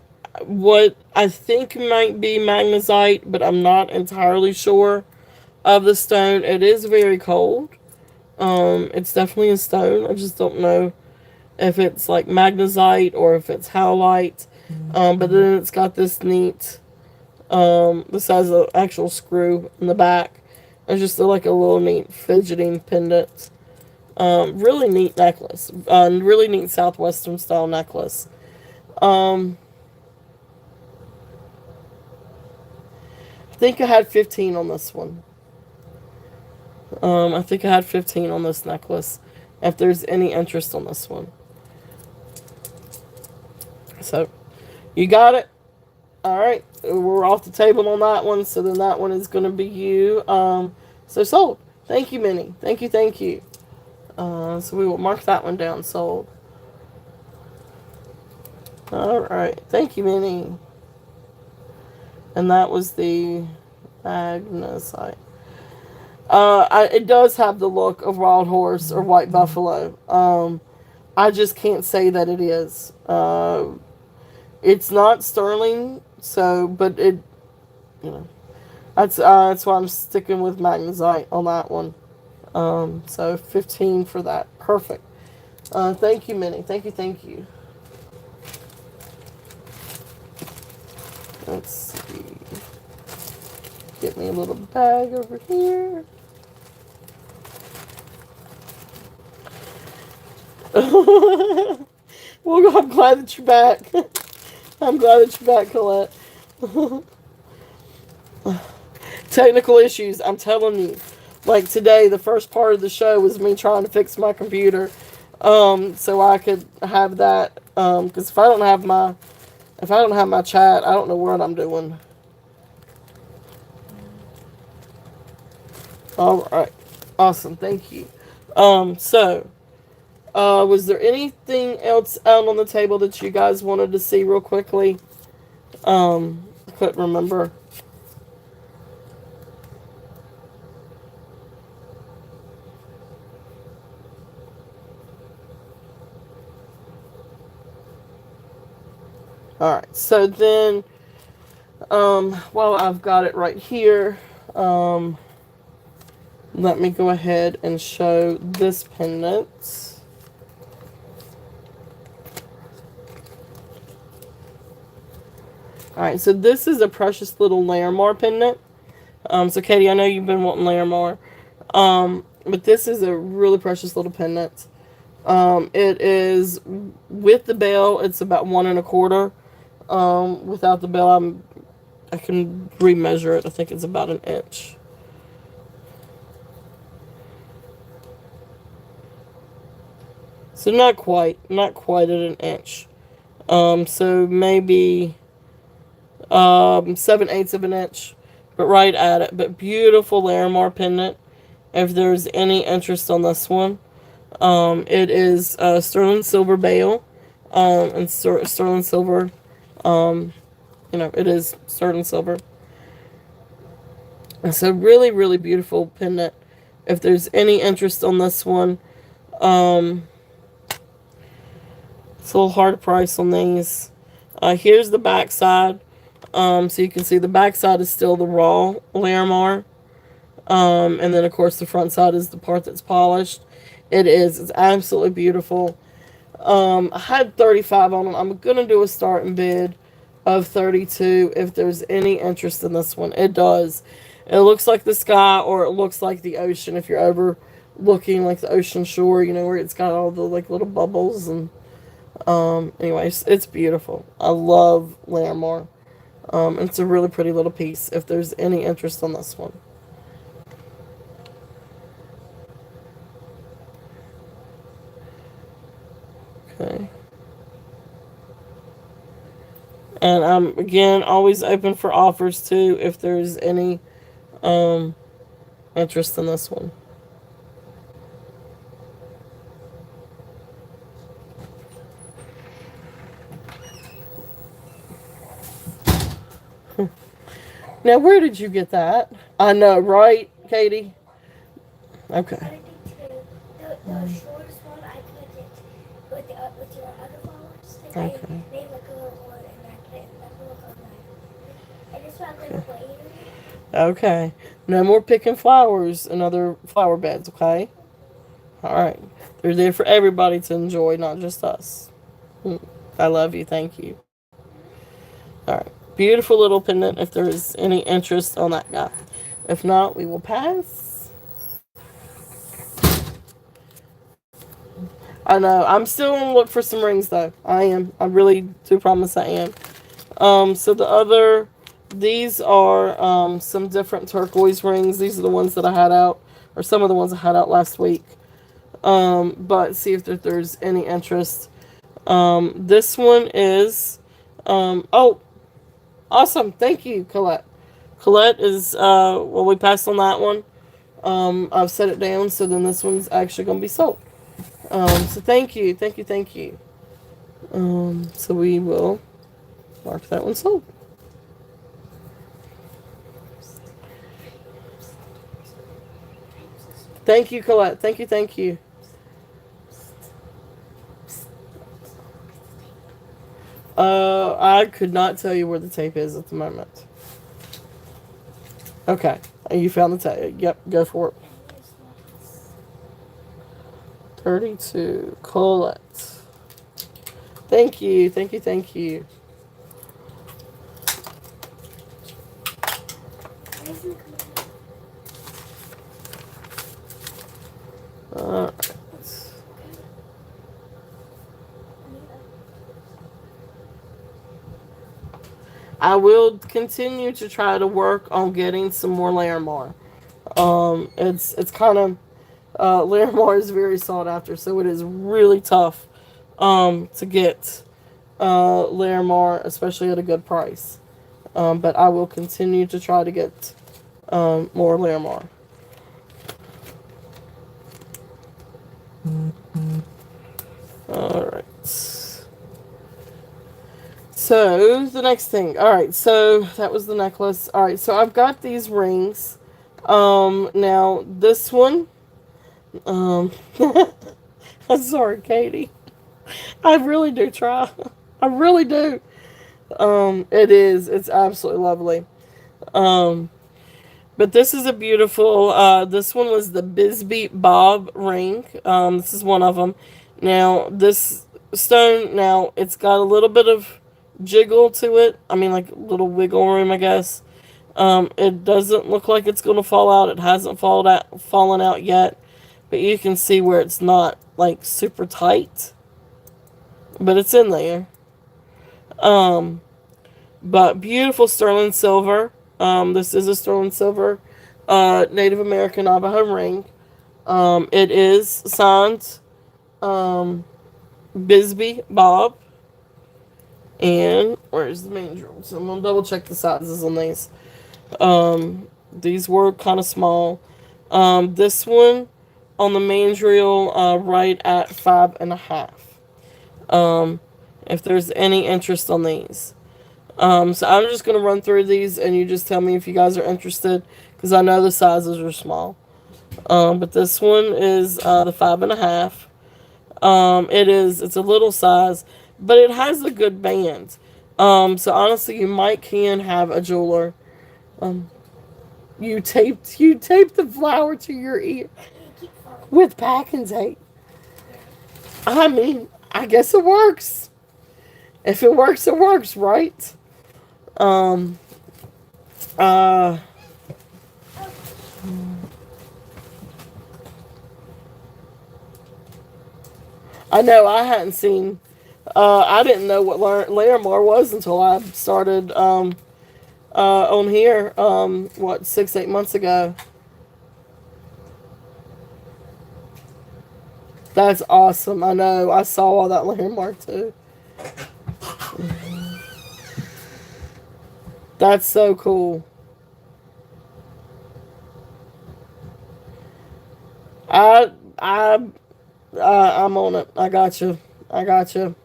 what I think might be magnesite, but I'm not entirely sure of the stone. It is very cold. It's definitely a stone. I just don't know if it's like magnesite or if it's howlite. But then it's got this neat. This has an actual screw in the back. It's just like a little neat fidgeting pendant. Really neat necklace. Really neat southwestern style necklace. Um, I think I had 15 on this one. I think I had 15 on this necklace. If there's any interest on this one. So, you got it. All right. We're off the table on that one. So then that one is going to be you. So sold. Thank you, Minnie. Thank you, thank you. So we will mark that one down. Sold. All right. Thank you, Minnie. And that was the magnesite. It does have the look of wild horse or white buffalo. I just can't say that it is. It's not sterling, so but it, you know, That's why I'm sticking with magnetite on that one. So 15 for that. Perfect. Thank you, Minnie. Thank you, thank you. Let's see. Get me a little bag over here. Well, I'm glad that you're back. I'm glad that you're back, Colette. Technical issues, I'm telling you. Like today, the first part of the show was me trying to fix my computer, so I could have that. Because if I don't have my chat, I don't know what I'm doing. All right, awesome, thank you. So was there anything else out on the table that you guys wanted to see real quickly? I couldn't remember. All right, so then, well, I've got it right here. Let me go ahead and show this pendant. All right, so this is a precious little Larimar pendant. So Katie, I know you've been wanting Larimar, but this is a really precious little pendant. It is with the bell. It's about 1 1/4. Without the bell, I can remeasure it. I think it's about an inch. So not quite at an inch. So maybe 7/8 of an inch, but right at it. But beautiful Larimar pendant. If there's any interest on this one, it is sterling silver bale, and sterling silver. Um, it is sterling silver. It's a really, really beautiful pendant. If there's any interest on this one, um, it's a little hard to price on these. Here's the back side. So you can see the back side is still the raw Larimar. And then, of course, the front side is the part that's polished. It's absolutely beautiful. I had 35 on them. I'm going to do a starting bid of 32 if there's any interest in this one. It does. It looks like the sky, or it looks like the ocean if you're overlooking like the ocean shore, where it's got all the like little bubbles. And anyways, it's beautiful. I love Larimar. It's a really pretty little piece if there's any interest on this one. Okay. And I'm again always open for offers too if there's any interest in this one. Now, where did you get that? I know, right, Katie? Okay. The shortest one, I put it with your other flowers. Like Okay. I made like a little one and I put it in the little knife. And it's not like later. Okay. No more picking flowers in other flower beds, okay? All right. They're there for everybody to enjoy, not just us. I love you. Thank you. All right. Beautiful little pendant if there is any interest on that guy. If not, we will pass. I know. I'm still on the look for some rings, though. I am. I really do promise I am. So these are some different turquoise rings. These are the ones that I had out, or some of the ones I had out last week. But see if there's any interest. This one is, oh, awesome. Thank you, Colette. Colette is, well, we passed on that one. I've set it down, so then this one's actually going to be sold. So thank you, thank you, thank you. So we will mark that one sold. Thank you, Colette. Thank you, thank you. I could not tell you where the tape is at the moment. Okay. You found the tag. Yep, go for it. 32. Colette. Thank you. Thank you. Thank you. Alright. I will continue to try to work on getting some more Larimar. It's kind of Larimar is very sought after, so it is really tough to get Larimar, especially at a good price. But I will continue to try to get more Larimar. All right. So the next thing. All right. So that was the necklace. All right. So I've got these rings. Now this one. Um, I'm sorry, Katie. I really do try. I really do. It is. It's absolutely lovely. Um, but this is a beautiful. This one was the Bisbee Bob ring. This is one of them. Now this stone. Now it's got a little bit of jiggle to it. I mean, like a little wiggle room, I guess. It doesn't look like it's gonna fall out. It hasn't fallen out yet, but you can see where it's not like super tight, but it's in there. Um, but beautiful sterling silver. This is a sterling silver Native American Navajo ring. It is signed um, Bisbee Bob. And where's the main jewel? So I'm gonna double check the sizes on these. These were kind of small. This one on the mandrel, right at 5.5. Um, if there's any interest on these. So I'm just gonna run through these, and you just tell me if you guys are interested, because I know the sizes are small. But this one is the 5.5. It's a little size, but it has a good band. So honestly, you might can have a jeweler. Um, you taped the flower to your ear with packing tape. I mean, I guess it works. If it works, it works, right? Um, uh, I know I hadn't seen. I didn't know what Larimar was until I started on here. What 6 8 months ago. That's awesome. I know. I saw all that Larimar too. That's so cool. I I I'm on it. I got you. I got you.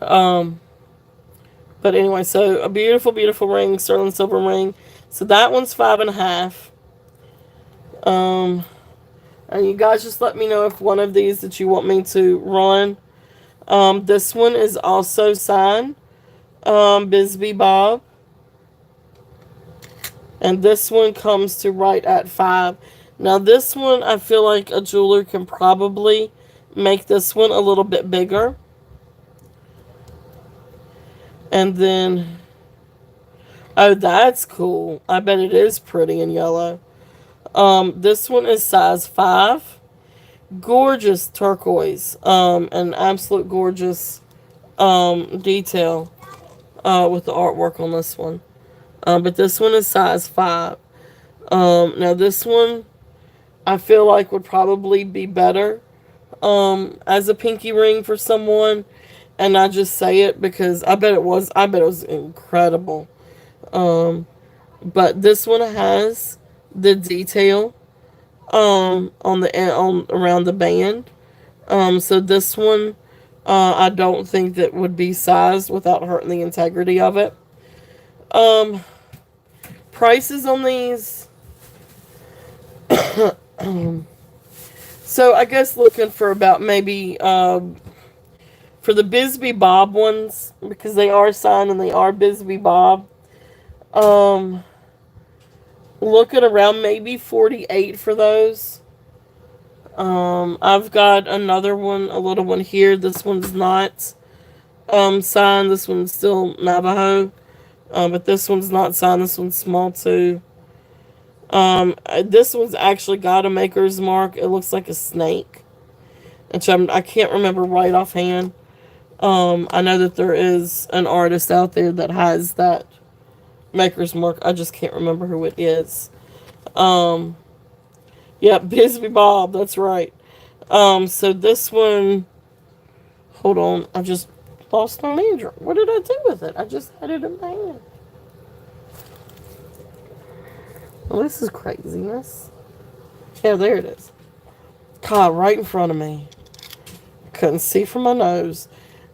Um, but anyway, so a beautiful, beautiful ring, sterling silver ring. So that one's 5.5. Um, and you guys just let me know if one of these that you want me to run. This one is also signed Bisbee Bob, and this one comes to right at 5. Now this one, I feel like a jeweler can probably make this one a little bit bigger. And then, oh, that's cool. I bet it is pretty in yellow. This one is size 5. Gorgeous turquoise. An absolute gorgeous detail with the artwork on this one. But this one is size 5. Now this one I feel like would probably be better as a pinky ring for someone. And I just say it because I bet it was. I bet it was incredible. Um, but this one has the detail on the on around the band. So this one I don't think that would be sized without hurting the integrity of it. Um, prices on these. So I guess looking for about maybe for the Bisbee Bob ones, because they are signed and they are Bisbee Bob. Um, looking around maybe 48 for those. I've got another one, a little one here. This one's not signed. This one's still Navajo. But this one's not signed. This one's small too. This one's actually got a maker's mark. It looks like a snake, which I can't remember right offhand. I know that there is an artist out there that has that maker's mark. I just can't remember who it is. Um, yeah, Bisbee Bob. That's right. So this one. Hold on. I just lost my manager. What did I do with it? I just had it in my hand. Well, this is craziness. Yeah, there it is. God, right in front of me. Couldn't see from my nose.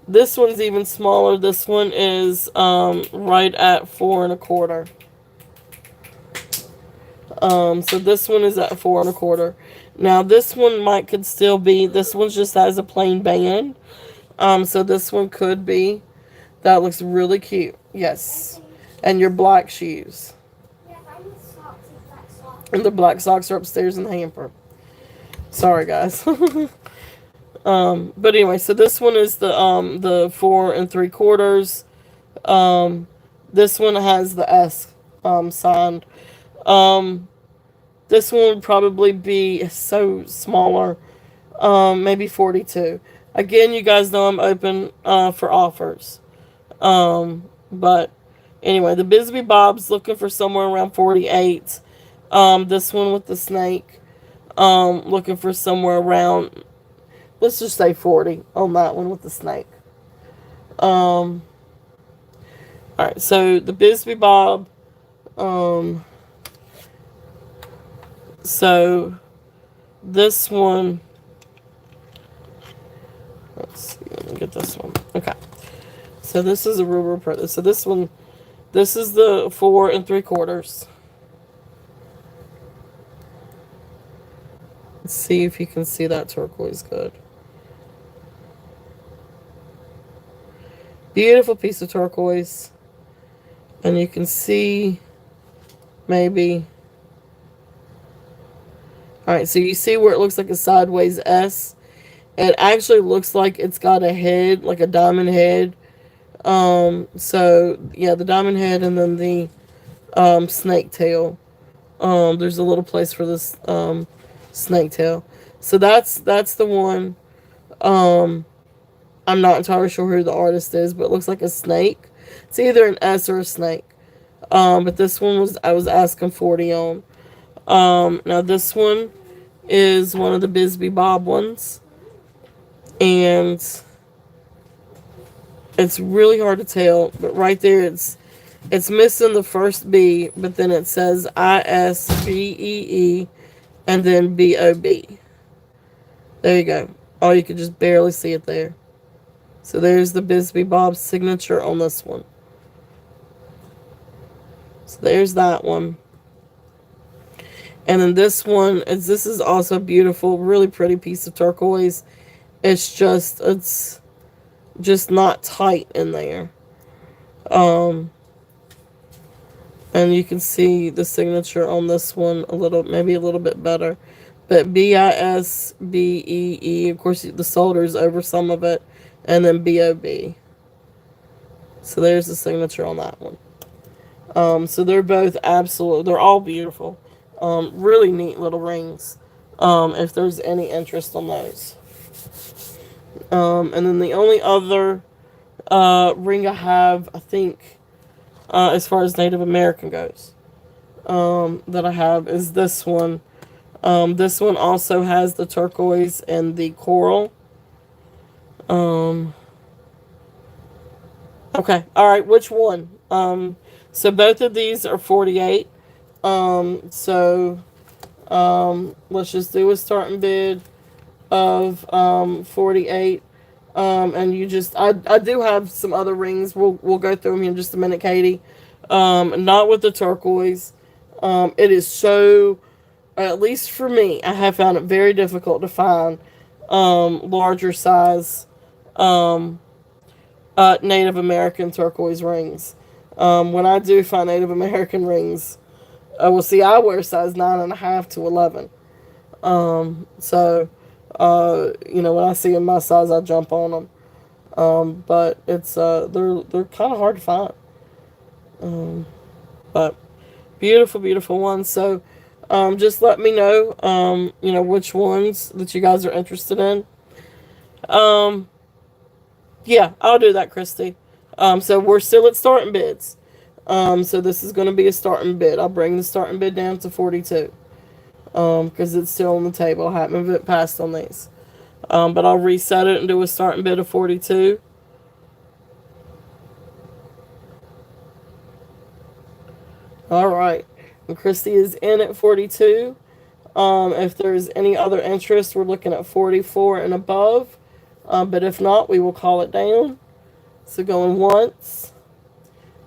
This one's even smaller. This one is right at 4 1/4. So this one is at 4 1/4. Now this one could still be. This one just has a plain band. So this one could be. That looks really cute. Yes, and your black shoes. Yeah, I need socks and black socks. And the black socks are upstairs in the hamper. Sorry, guys. But anyway, so this one is the 4 3/4. This one has the S signed. Um, this one would probably be so smaller. Maybe 42. Again, you guys know I'm open for offers. But anyway, the Bisbee Bob's looking for somewhere around 48. This one with the snake, looking for somewhere around, let's just say 40 on that one with the snake. All right, so the Bisbee Bob, so this one, let's see, let me get this one. Okay, so this is a Ruber Pro. So this one, this is the 4 3/4. Let's see if you can see that turquoise good. Beautiful piece of turquoise. And you can see maybe. Alright, so you see where it looks like a sideways S? It actually looks like it's got a head, like a diamond head. So yeah, the diamond head and then the snake tail. There's a little place for this snake tail. So that's the one. I'm not entirely sure who the artist is, but it looks like a snake. It's either an S or a snake. But this one I was asking 40 on. Now this one is one of the Bisbee Bob ones. And it's really hard to tell, but right there it's missing the first B, but then it says ISBEE and then BOB. There you go. Oh, you could just barely see it there. So there's the Bisbee Bob signature on this one. So there's that one. And then this one this is also beautiful, really pretty piece of turquoise. It's just not tight in there. And you can see the signature on this one maybe a little bit better. But BISBEE, of course the solder's over some of it, and then BOB. So there's the signature on that one. So they're both they're all beautiful. Really neat little rings. If there's any interest on those. And then the only other ring I have, I think, as far as Native American goes, that I have is this one. This one also has the turquoise and the coral. Okay, all right, which one? So both of these are 48. So let's just do a starting bid of 48. And I do have some other rings. We'll go through them in just a minute, Katie. Not with the turquoise. It is so, at least for me, I have found it very difficult to find larger size Native American turquoise rings. When I do find Native American rings, Well, see, I wear size 9.5 to 11. So, when I see them my size, I jump on them. But it's they're kind of hard to find. Um, but beautiful, beautiful ones. So, just let me know, which ones that you guys are interested in. Um, yeah, I'll do that, Christy. So we're still at starting bids. So this is going to be a starting bid. I'll bring the starting bid down to 42. Because it's still on the table. I haven't passed on these. But I'll reset it and do a starting bid of 42. All right. And Christy is in at 42. If there's any other interest, we're looking at 44 and above. But if not, we will call it down. So going once,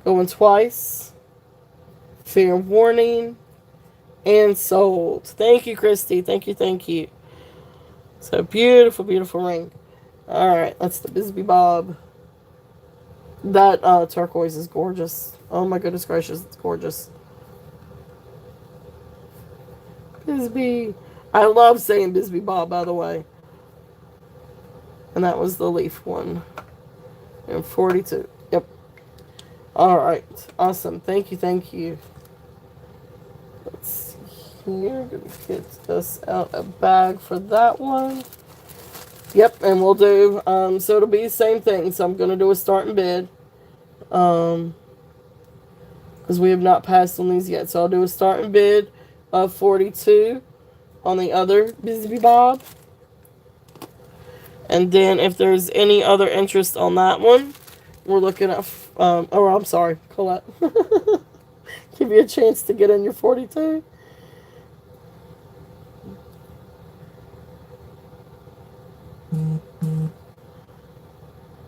going twice, fair warning, and sold. Thank you, Christy. Thank you, thank you. So beautiful, beautiful ring. All right, that's the Bisbee Bob. That turquoise is gorgeous. Oh my goodness gracious, it's gorgeous. Bisbee. I love saying Bisbee Bob, by the way. And that was the leaf one. And 42. Yep. All right. Awesome. Thank you. Thank you. Let's see here. Gonna get us out a bag for that one. Yep. And we'll do. So it'll be the same thing. So I'm gonna do a starting bid. Because we have not passed on these yet. So I'll do a starting bid of 42 on the other Bisbee Bob. And then if there's any other interest on that one, we're looking at, I'm sorry, Colette. Give you a chance to get in your 42.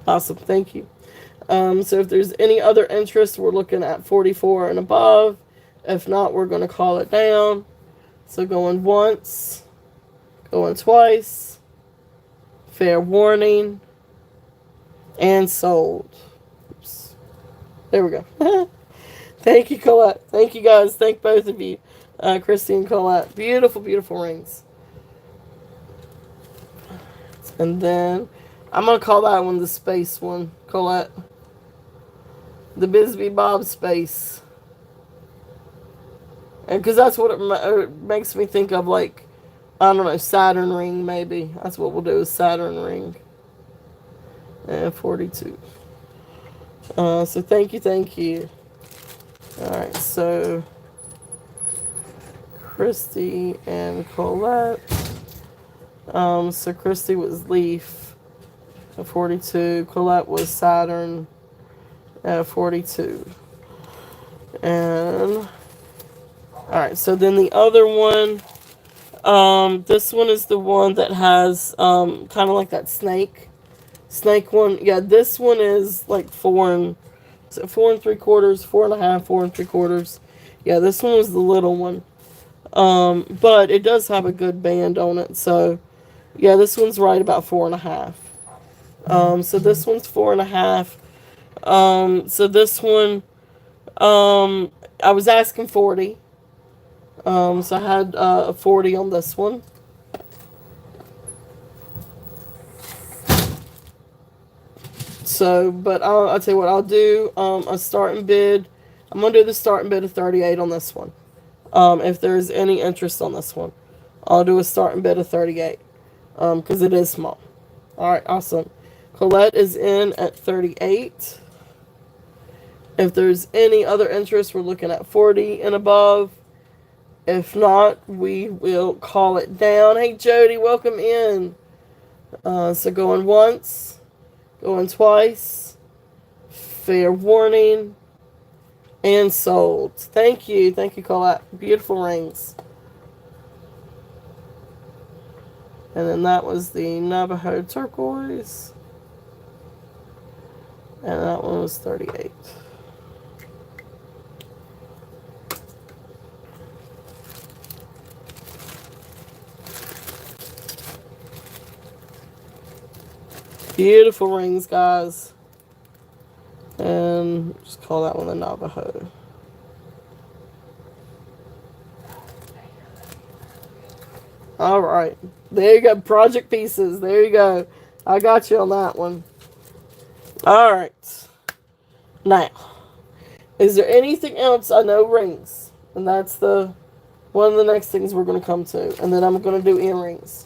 Awesome, thank you. So if there's any other interest, we're looking at 44 and above. If not, we're going to call it down. So going once, going twice, fair warning, and sold. Oops. There we go. Thank you, Colette. Thank you, guys. Thank both of you, Christy and Colette. Beautiful, beautiful rings. And then I'm going to call that one the space one, Colette. The Bisbee Bob space. And because that's what it makes me think of, like, I don't know, Saturn ring, maybe. That's what we'll do, is Saturn ring. And 42. So thank you, thank you. Alright, so Christy and Colette. So Christy was Leaf at 42. Colette was Saturn at 42. And alright, so then the other one, this one is the one that has kind of like that snake one. Yeah, this one is like 4 3/4, 4.5, 4 3/4. Yeah, this one was the little one. But it does have a good band on it. So yeah, this one's right about 4.5. So this one's 4.5. So this one, I was asking 40. So I had a 40 on this one. So, but I'll tell you what, I'll do a starting bid. I'm going to do the starting bid of 38 on this one. If there's any interest on this one, I'll do a starting bid of 38 because it is small. All right, awesome. Colette is in at 38. If there's any other interest, we're looking at 40 and above. If not, we will call it down. Hey, Jody, welcome in. So going once, going twice, fair warning, and sold. Thank you, Colette. Beautiful rings. And then that was the Navajo turquoise. And that one was 38. Beautiful rings, guys. And just call that one the Navajo. All right. There you go. Project pieces. There you go. I got you on that one. All right. Now, is there anything else? I know rings, and that's the one of the next things we're going to come to, and then I'm going to do earrings,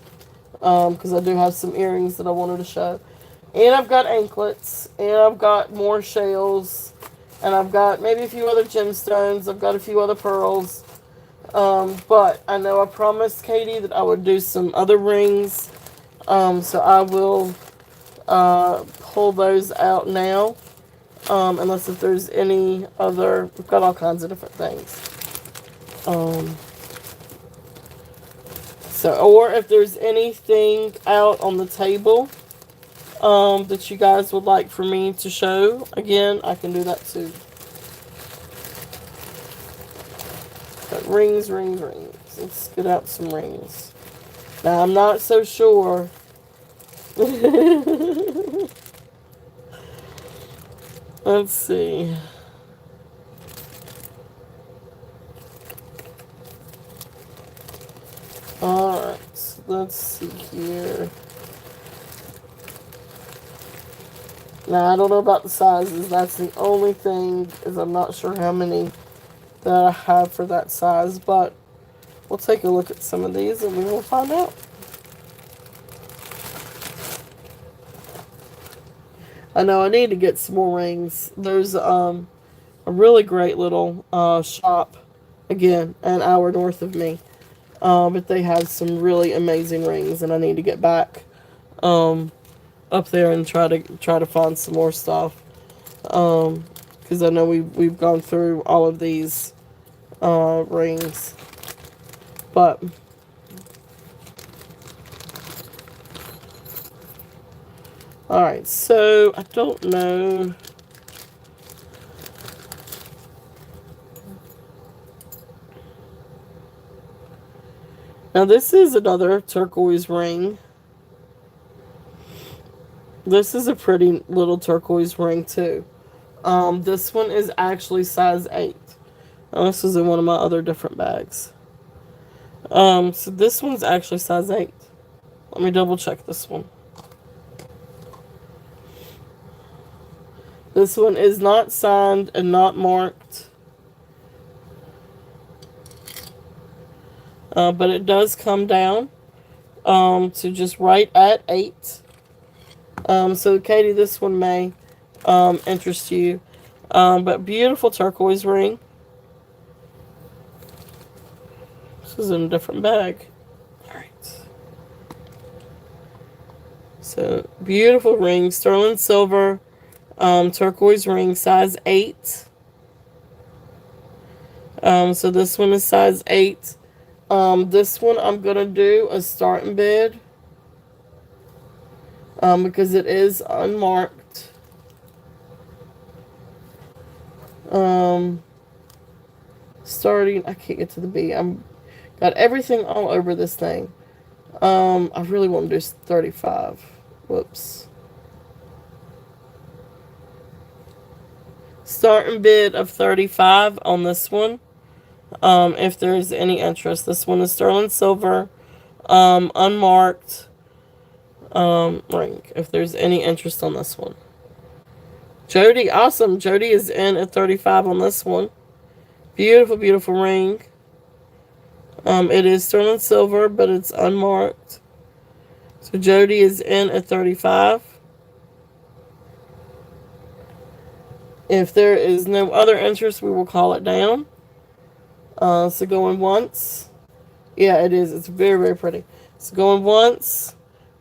because I do have some earrings that I wanted to show, and I've got anklets, and I've got more shells, and I've got maybe a few other gemstones. I've got a few other pearls. But I know I promised Katie that I would do some other rings. So I will pull those out now. Unless if there's any other, we've got all kinds of different things. Um, or if there's anything out on the table that you guys would like for me to show, again, I can do that too. But rings, rings, rings. Let's get out some rings. Now, I'm not so sure. Let's see. Alright, let's see here. Now, I don't know about the sizes. That's the only thing, is I'm not sure how many that I have for that size, but we'll take a look at some of these and we will find out. I know I need to get some more rings. There's a really great little shop, again, an hour north of me. But they have some really amazing rings, and I need to get back up there and try to find some more stuff. Because I know we've gone through all of these rings, but all right. So I don't know. Now this is another turquoise ring. This is a pretty little turquoise ring too. This one is actually size 8. Now, this is in one of my other different bags. So this one's actually size 8. Let me double check this one. This one is not signed and not marked. But it does come down to just right at 8. So Katie, this one may interest you. But beautiful turquoise ring. This is in a different bag. Alright. So beautiful ring, sterling silver, turquoise ring, size 8. So this one is size 8. This one I'm going to do a starting bid. Because it is unmarked. Starting, I can't get to the B. I'm got everything all over this thing. I really want to do 35. Whoops. Starting bid of 35 on this one. If there's any interest. This one is sterling silver, unmarked ring. If there's any interest on this one. Jody, awesome. Jody is in at 35 on this one. Beautiful, beautiful ring. It is sterling silver, but it's unmarked. So Jody is in at 35. If there is no other interest, we will call it down. So going once. Yeah, it is. It's very, very pretty. So going once.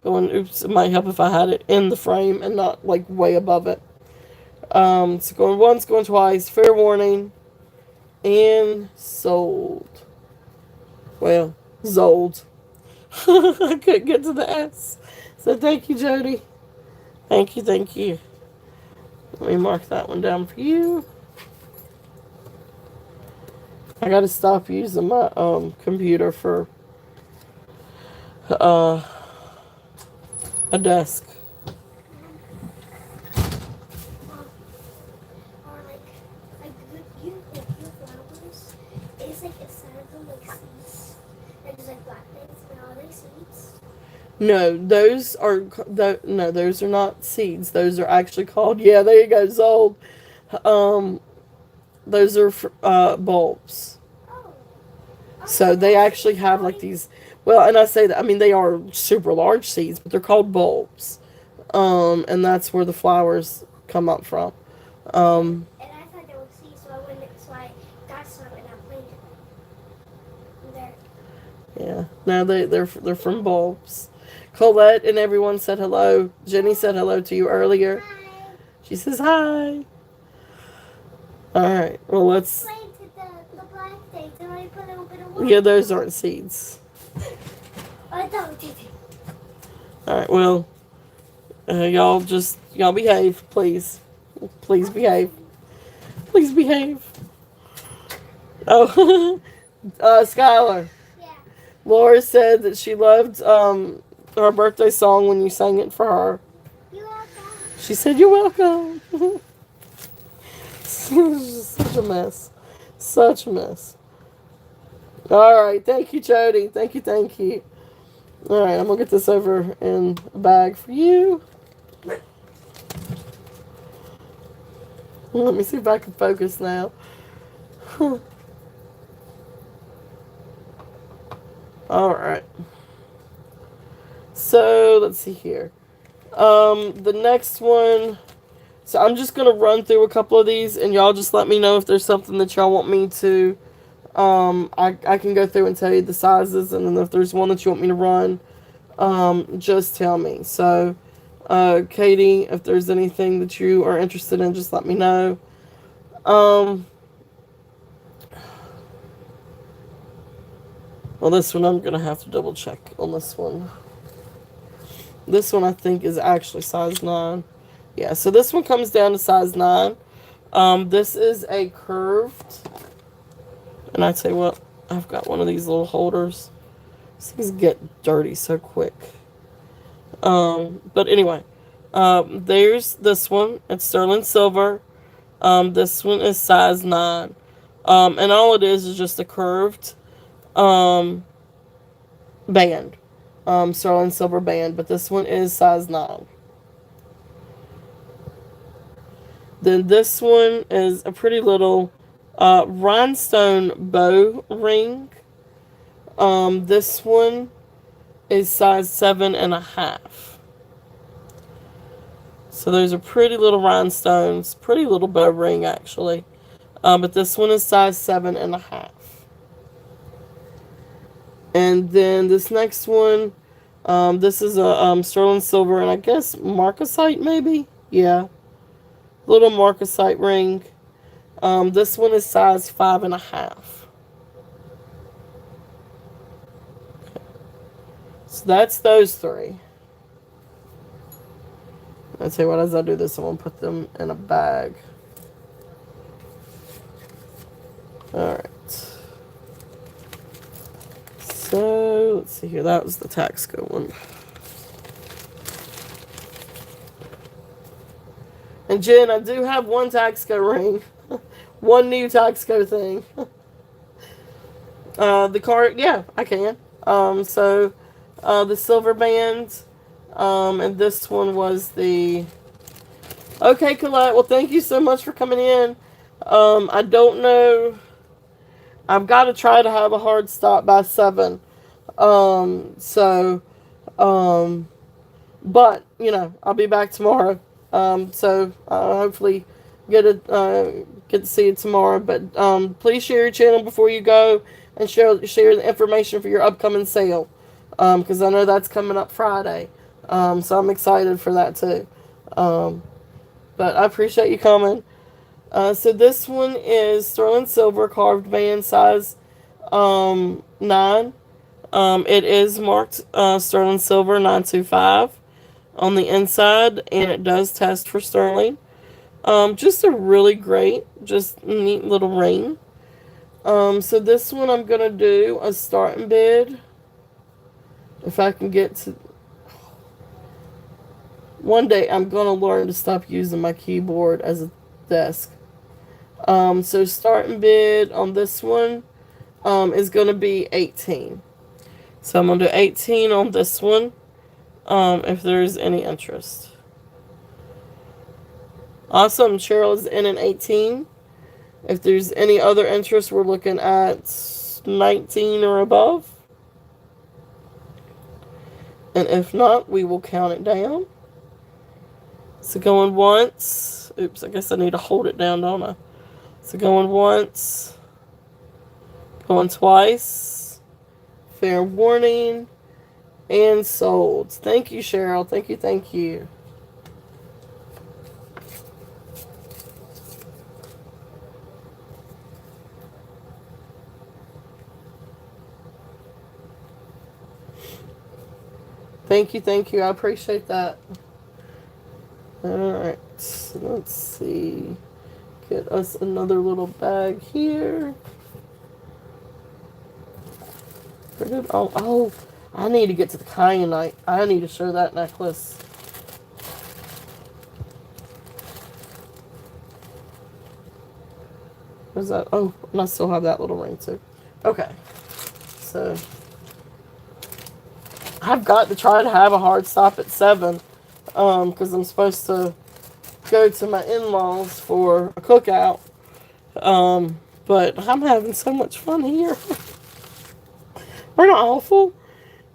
Oops, it might help if I had it in the frame and not like way above it. So going once, going twice. Fair warning. And sold. Well, zold. I couldn't get to the S. So thank you, Jody. Thank you, thank you. Let me mark that one down for you. I gotta stop using my computer for a desk. No, no, those are not seeds. Those are actually called, yeah, there you go, Zold. Um, those are bulbs. Oh, So okay, they that's actually have like exciting. these. Well, and I say that, I mean, they are super large seeds, but they're called bulbs. And that's where the flowers come up from. Um, And I thought they were seeds, so I got some and I planted them. There. yeah, no, they're from bulbs. Colette and everyone said hello. Jenny said hello to you earlier. Hi. She says hi. All right. Well, I let's. planted the black things and I put a little bit of Yeah, water. those aren't seeds. I thought it. All right. Well, y'all behave, please. Please behave. Please behave. Oh, Skylar. Yeah. Laura said that she loved her birthday song when you sang it for her. You welcome. She said you're welcome. Such a mess. Such a mess. All right. Thank you, Jody. Thank you. Thank you. All right. I'm gonna get this over in a bag for you. Let me see if I can focus now. All right. So let's see here. The next one. So I'm just gonna run through a couple of these, and y'all just let me know if there's something that y'all want me to. I can go through and tell you the sizes, and then if there's one that you want me to run, just tell me. So, Katie, if there's anything that you are interested in, just let me know. Um, well, this one I'm gonna have to double check on this one. This one I think is actually size 9. Yeah, so this one comes down to size 9. This is a curved, and I tell you what, I've got one of these little holders. These get dirty so quick. But anyway, there's this one. It's sterling silver. This one is size 9. And all it is just a curved um, band. Sterling silver band. But this one is size 9. Then this one is a pretty little rhinestone bow ring. This one is size 7.5. So those are pretty little rhinestones, pretty little bow ring actually. But this one is size 7.5. And then this next one, this is a sterling silver and I guess marcasite maybe? Yeah. Little marcasite ring. This one is size 5.5. So that's those three. I'll tell you what, as I do this, I'm going to put them in a bag. Alright. So, let's see here. That was the Taxco one. And Jen, I do have one Taxco ring. One new Taxco thing. The card, yeah, I can. The silver band. And this one was the... Okay, Colette. Well, thank you so much for coming in. I don't know. I've got to try to have a hard stop by 7. Um, so, um, but, I'll be back tomorrow. Hopefully get to see you tomorrow. But, please share your channel before you go and share the information for your upcoming sale. Because I know that's coming up Friday. So I'm excited for that too. But I appreciate you coming. So this one is sterling silver carved band size 9. It is marked sterling silver 925 on the inside, and it does test for sterling. Just a really great, just neat little ring. So this one I'm gonna do a starting bid. If I can get to... One day I'm gonna learn to stop using my keyboard as a desk. So starting bid on this one is gonna be 18. So I'm gonna do 18 on this one. if there's any interest. Awesome. Cheryl is in an 18. If there's any other interest, we're looking at 19 or above. And if not, we will count it down. So going once. Oops, I guess I need to hold it down, don't I? So going once. Going twice. Fair warning. And sold. Thank you, Cheryl. Thank you, thank you. Thank you, thank you. I appreciate that. Alright, let's see. Get us another little bag here. Where did, oh, I need to get to the kyanite. I need to show that necklace. Where's that? Oh, and I still have that little ring too. Okay, so I've got to try to have a hard stop at 7, because I'm supposed to go to my in-laws for a cookout. But I'm having so much fun here. We're not awful.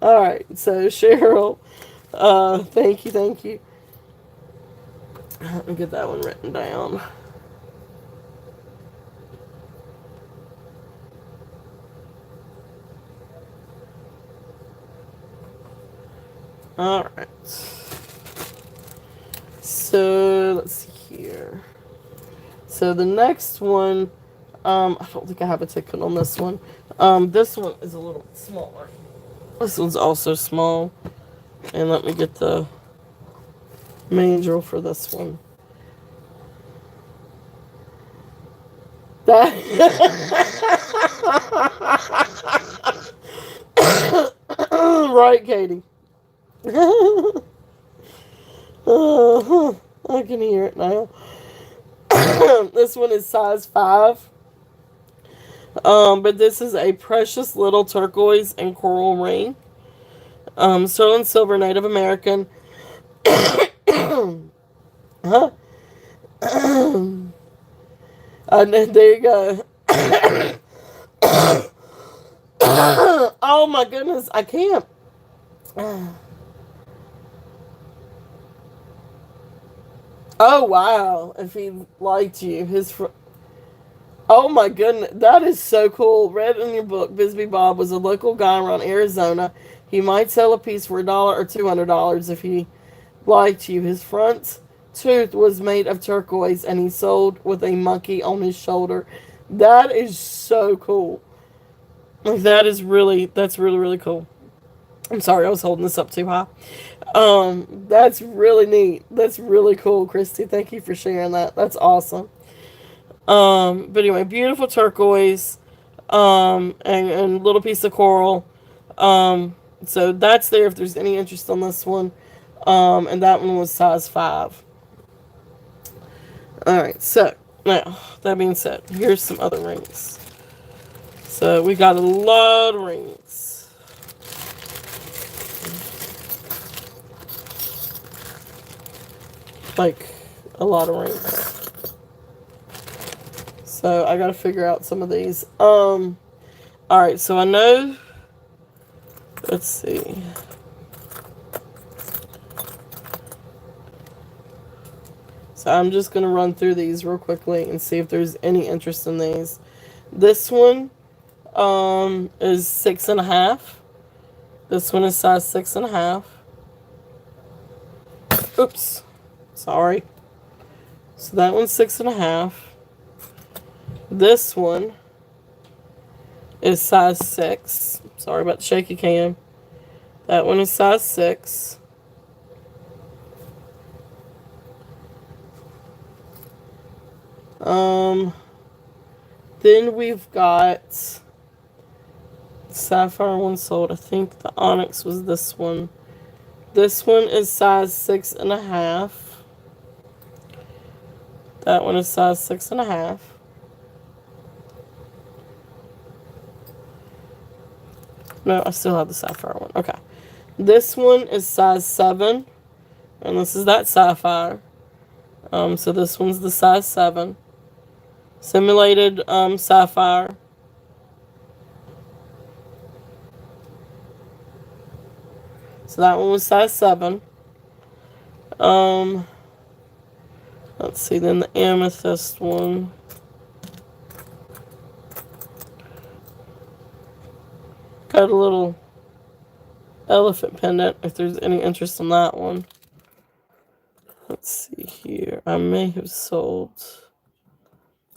Alright, so Cheryl, thank you, thank you. Let me get that one written down. Alright. So, let's see here. So the next one, I don't think I have a ticket on this one. This one is a little bit smaller. This one's also small. And let me get the mandrel for this one. That right, Katie. I can hear it now. This one is size 5. But this is a precious little turquoise and coral ring. Sterling silver, Native American. Huh? There you go. Oh my goodness, I can't. Oh wow, if he liked you, oh my goodness, that is so cool. Read in your book, Bisbee Bob was a local guy around Arizona. He might sell a piece for $1 or $200 if he liked you. His front tooth was made of turquoise, and he sold with a monkey on his shoulder. That is so cool. Like that's really, really cool. I'm sorry, I was holding this up too high. That's really neat. That's really cool, Christy. Thank you for sharing that. That's awesome. But anyway, beautiful turquoise, and little piece of coral. So that's there if there's any interest on this one. And that one was size 5. Alright, so, now, that being said, here's some other rings. So, we got a lot of rings. Like, a lot of rings. So, I gotta figure out some of these. Alright, so I know, let's see. So I'm just going to run through these real quickly and see if there's any interest in these. This one is 6.5. This one is size 6.5. Oops. Sorry. So that one's 6.5. This one is size 6. Sorry about the shaky cam. That one is size 6. Then we've got sapphire one sold. I think the onyx was this one. This one is size 6.5. That one is size 6.5. No, I still have the sapphire one. Okay. This one is size 7, and this is that sapphire. So this one's the size 7. Simulated sapphire. So that one was size 7. Um, let's see, then the amethyst one. Got a little elephant pendant if there's any interest in that one. Let's see here. I may have sold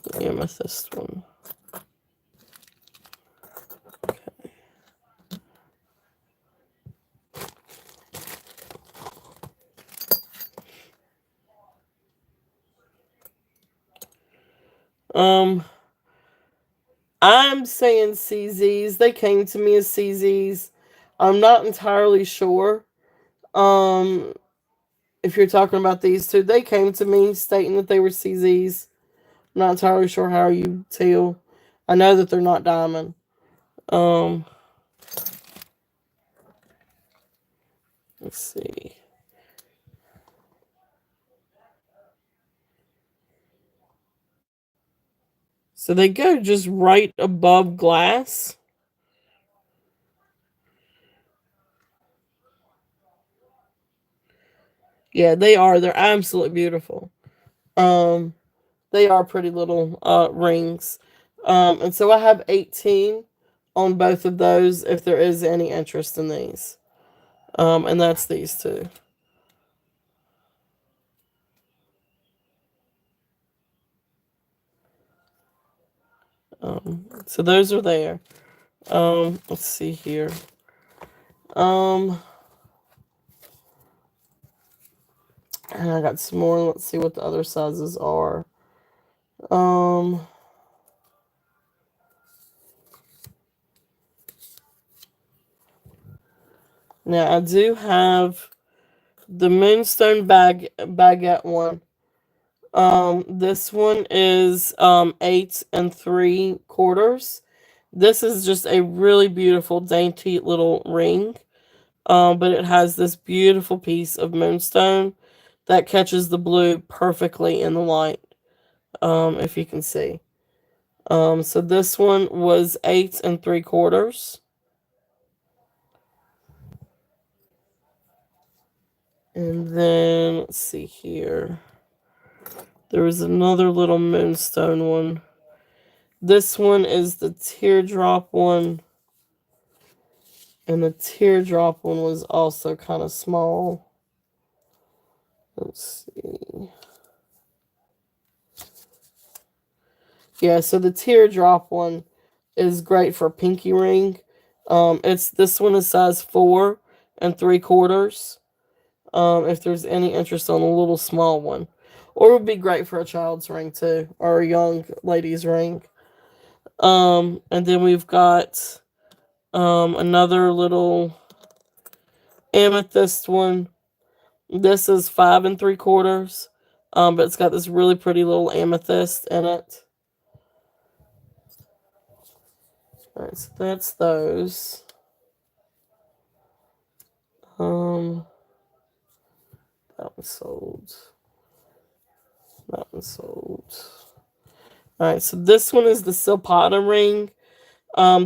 the amethyst one. Um, I'm saying CZs. They came to me as CZs. I'm not entirely sure. Um, if you're talking about these two, they came to me stating that they were CZs. I'm not entirely sure how you tell. I know that they're not diamond. Um, let's see. So they go just right above glass. Yeah, they are. They're absolutely beautiful. Um, they are pretty little rings. And so I have 18 on both of those if there is any interest in these. And that's these two. So those are there. Let's see here. Um, and I got some more. Let's see what the other sizes are. Um, Now I do have the Moonstone baguette one. This one is 8 3/4. This is just a really beautiful, dainty little ring. But it has this beautiful piece of moonstone that catches the blue perfectly in the light. If you can see. So this one was 8 3/4. And then let's see here. There was another little moonstone one. This one is the teardrop one. And the teardrop one was also kind of small. Let's see. Yeah, so the teardrop one is great for a pinky ring. It's this one is size 4 3/4. If there's any interest on a little small one, or it would be great for a child's ring too, or a young lady's ring. And then we've got another little amethyst one. This is 5 3/4. But it's got this really pretty little amethyst in it. All right, so that's those. Um, that one sold. That one sold. All right, so this one is the Silpata ring.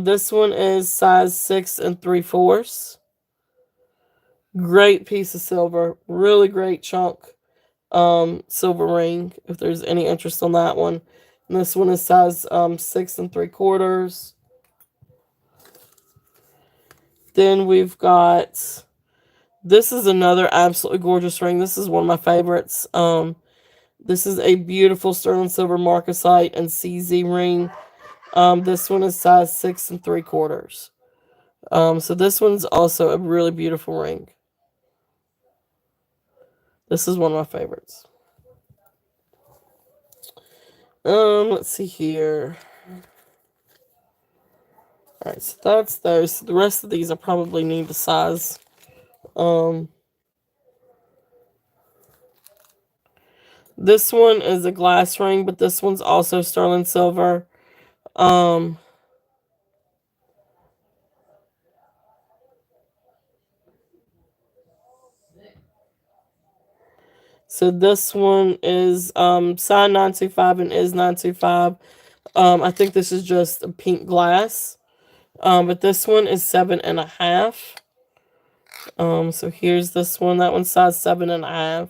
This one is size 6 3/4. Great piece of silver, really great chunk. Silver ring. If there's any interest on that one, and this one is size 6 3/4. Then we've got. This is another absolutely gorgeous ring. This is one of my favorites. This is a beautiful sterling silver marcasite and CZ ring. This one is size 6 3/4. So this one's also a really beautiful ring. This is one of my favorites. Let's see here. All right, so that's those. So the rest of these I probably need to size. Um, this one is a glass ring, but this one's also sterling silver. Um, So this one is signed 925 and is 925. I think this is just a pink glass. But this one is 7.5. So here's this one. That one's size 7.5.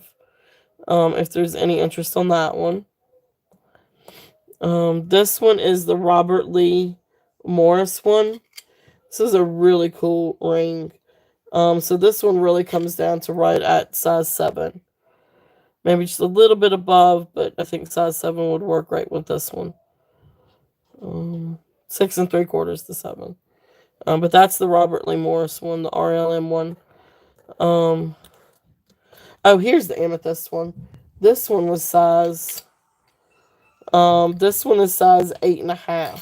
If there's any interest on that one. This one is the Robert Lee Morris one. This is a really cool ring. So this one really comes down to right at size 7. Maybe just a little bit above, but I think size 7 would work right with this one. 6 3/4 to 7. But that's the Robert Lee Morris one, the RLM one. Um, oh, here's the amethyst one. This one was size. This one is size 8.5.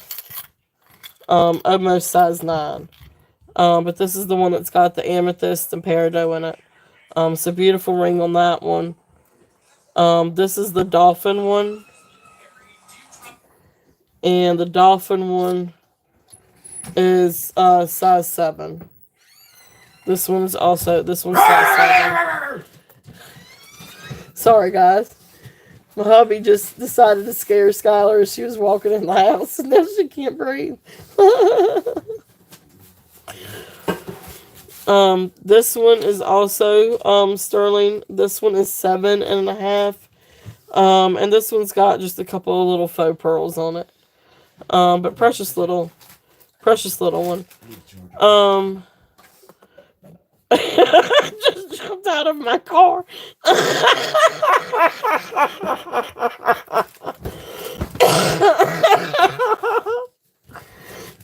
Almost size 9. But this is the one that's got the amethyst and peridot in it. So beautiful ring on that one. This is the dolphin one, and the dolphin one is size 7. This one's size 7. Sorry guys. My hubby just decided to scare Skylar as she was walking in the house, and now she can't breathe. This one is also sterling. This one is 7.5. And this one's got just a couple of little faux pearls on it. But precious little one. Um, just jumped out of my car.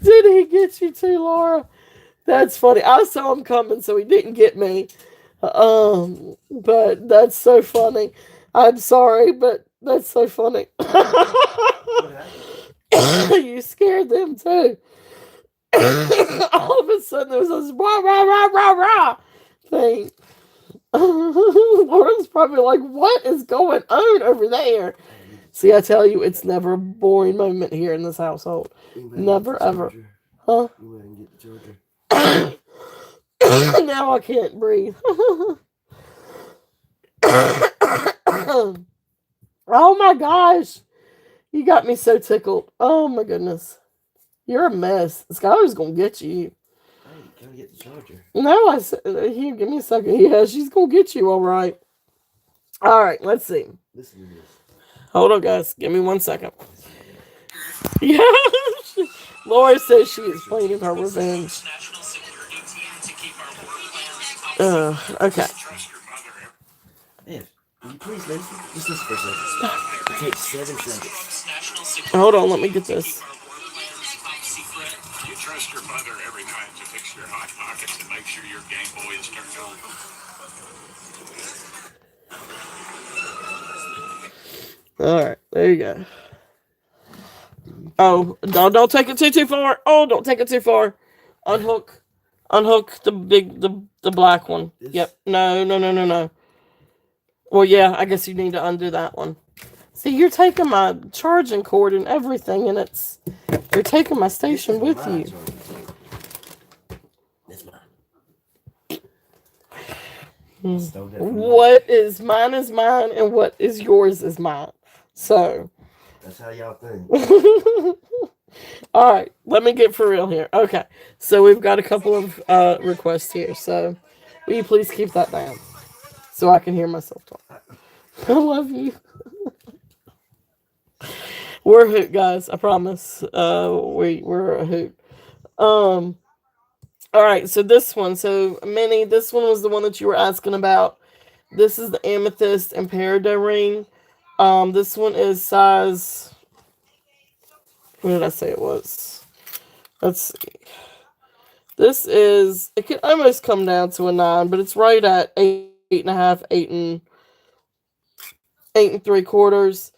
Did he get you too, Laura? That's funny. I saw him coming, so he didn't get me. But that's so funny. I'm sorry, but that's so funny. You scared them too. All of a sudden, there was this rah rah rah rah rah thing. Laura's probably like, "What is going on over there?" See, I tell you, it's never a boring moment here in this household. Never ever. Huh? Now I can't breathe. Oh my gosh. You got me so tickled. Oh my goodness. You're a mess. Skylar's gonna get you. Hey, gotta get the charger. No, I said, here, give me a second. Yeah, she's gonna get you all right. All right, let's see. Listen to this. Hold on, guys. Give me 1 second. Yeah. Laura says she is planning her revenge. Okay. Ev, will you please listen? Just listen for a second. It takes 7 seconds. Hold on, let me get this. You trust your mother every night to fix your hot pockets and make sure your Game Boy is turned on. All right, there you go. Oh, don't take it too far. Oh, don't take it too far. Unhook the black one. This? Yep. No. Well, yeah, I guess you need to undo that one. See, you're taking my charging cord and everything, and you're taking my station with you. That's mine. What is mine, and what is yours is mine. So. That's how y'all think. All right, let me get for real here. Okay, so we've got a couple of requests here. So, will you please keep that down so I can hear myself talk? I love you. We're a hoot, guys. I promise. We're a hoot. All right, so this one. So, Minnie, this one was the one that you were asking about. This is the amethyst and peridot ring. This one is size. What did I say it was? Let's see. This is. It could almost come down to a 9, but it's right at 8.5, 8 3/4.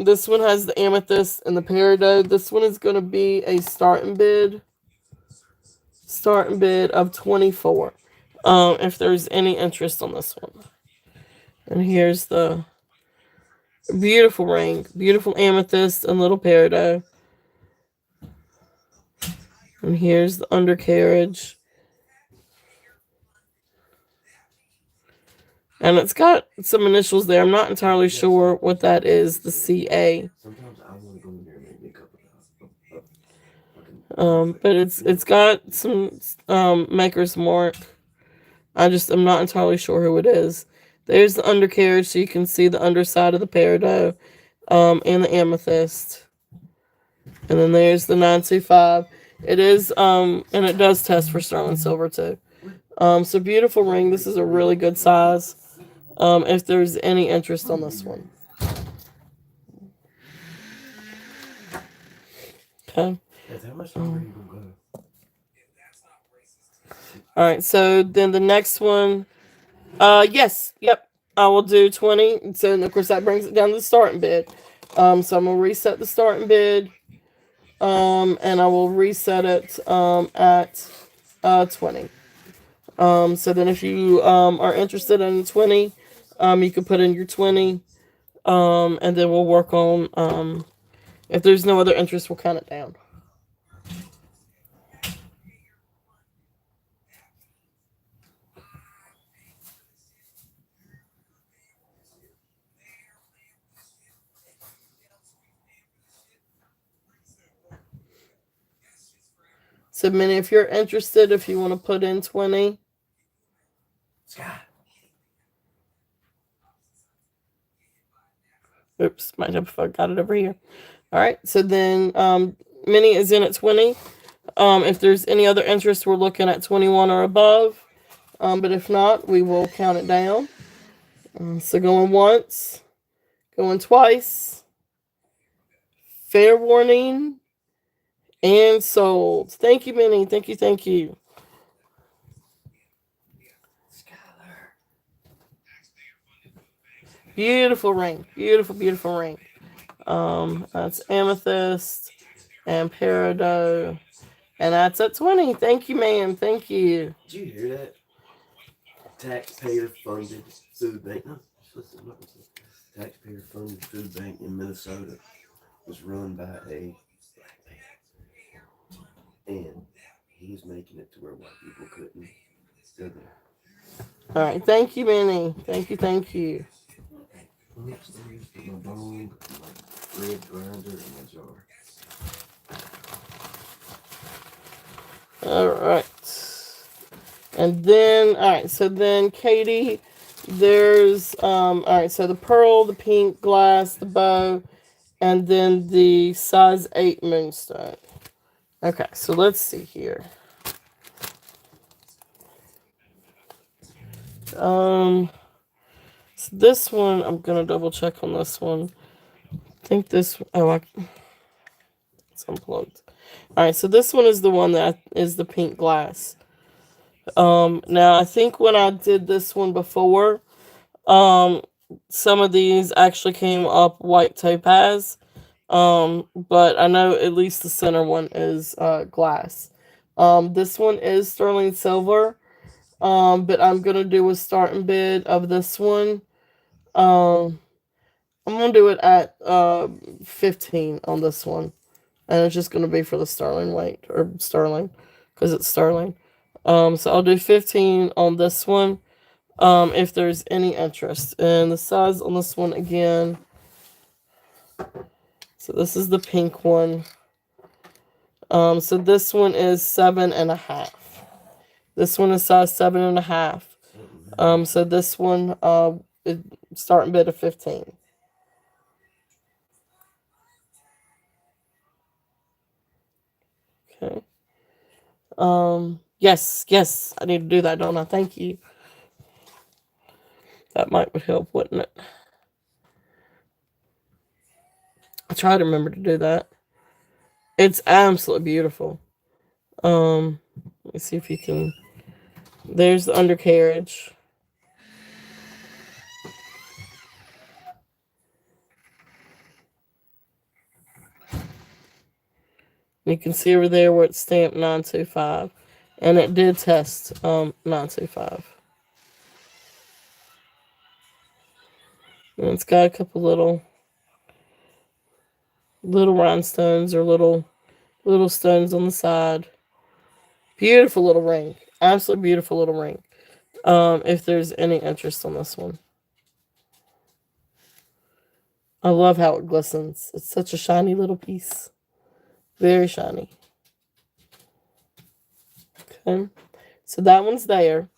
This one has the amethyst and the peridot. This one is going to be a starting bid of 24. If there's any interest on this one. And here's the beautiful ring, beautiful amethyst and little peridot. And here's the undercarriage. And it's got some initials there. I'm not entirely sure what that is. The CA. Sometimes I want to go in there and make me a cup of fucking But it's got some maker's mark. I'm not entirely sure who it is. There's the undercarriage, so you can see the underside of the peridot, and the amethyst. And then there's the 925. It is and it does test for sterling silver too. So beautiful ring. This is a really good size. If there's any interest on this one. Okay. How much longer are you gonna go? All right. So then the next one. Yes. Yep. I will do 20. So and of course that brings it down to the starting bid. So I'm gonna reset the starting bid. And I will reset it at 20. So then if you are interested in 20, you can put in your 20. And then we'll work on if there's no other interest, we'll count it down. So Minnie, if you're interested, if you want to put in 20. Scott. Oops, might have got it over here. All right, so then Minnie is in at 20. If there's any other interest, we're looking at 21 or above. But if not, we will count it down. So going once, going twice, fair warning, and sold. Thank you, Minnie. Thank you, thank you. Beautiful ring. Beautiful, beautiful ring. That's amethyst and peridot. And that's at 20. Thank you, ma'am. Thank you. Did you hear that? Taxpayer funded food bank. No, listen, listen. Taxpayer funded food bank in Minnesota was run by a black man. And he was making it to where white people couldn't go there. All right. Thank you, Minnie. Thank you, thank you. Upstairs to my bone, my bread grinder, and my jar. All right. And then, all right. So then, Katie, there's, all right. So the pearl, the pink glass, the bow, and then the size 8 moonstone. Okay. So let's see here. So this one, I'm gonna double check on this one. I think this. It's unplugged. All right, so this one is the one that is the pink glass. Now I think when I did this one before, some of these actually came up white topaz. But I know at least the center one is glass. This one is sterling silver. But I'm gonna do a starting bid of this one. Um, I'm gonna do it at 15 on this one, and it's just gonna be for the sterling weight or sterling, because it's sterling. So I'll do 15 on this one. If there's any interest, and the size on this one again. So this is the pink one. So this one is 7.5. This one is size 7.5. So this one, starting bid of 15. Okay. Yes, I need to do that, don't I? Thank you. That might help, wouldn't it? I try to remember to do that. It's absolutely beautiful. Let me see if you can. There's the undercarriage. You can see over there where it's stamped 925. And it did test 925. And it's got a couple little rhinestones or little stones on the side. Beautiful little ring. Absolutely beautiful little ring. If there's any interest on this one. I love how it glistens. It's such a shiny little piece. Very shiny. Okay. So that one's there.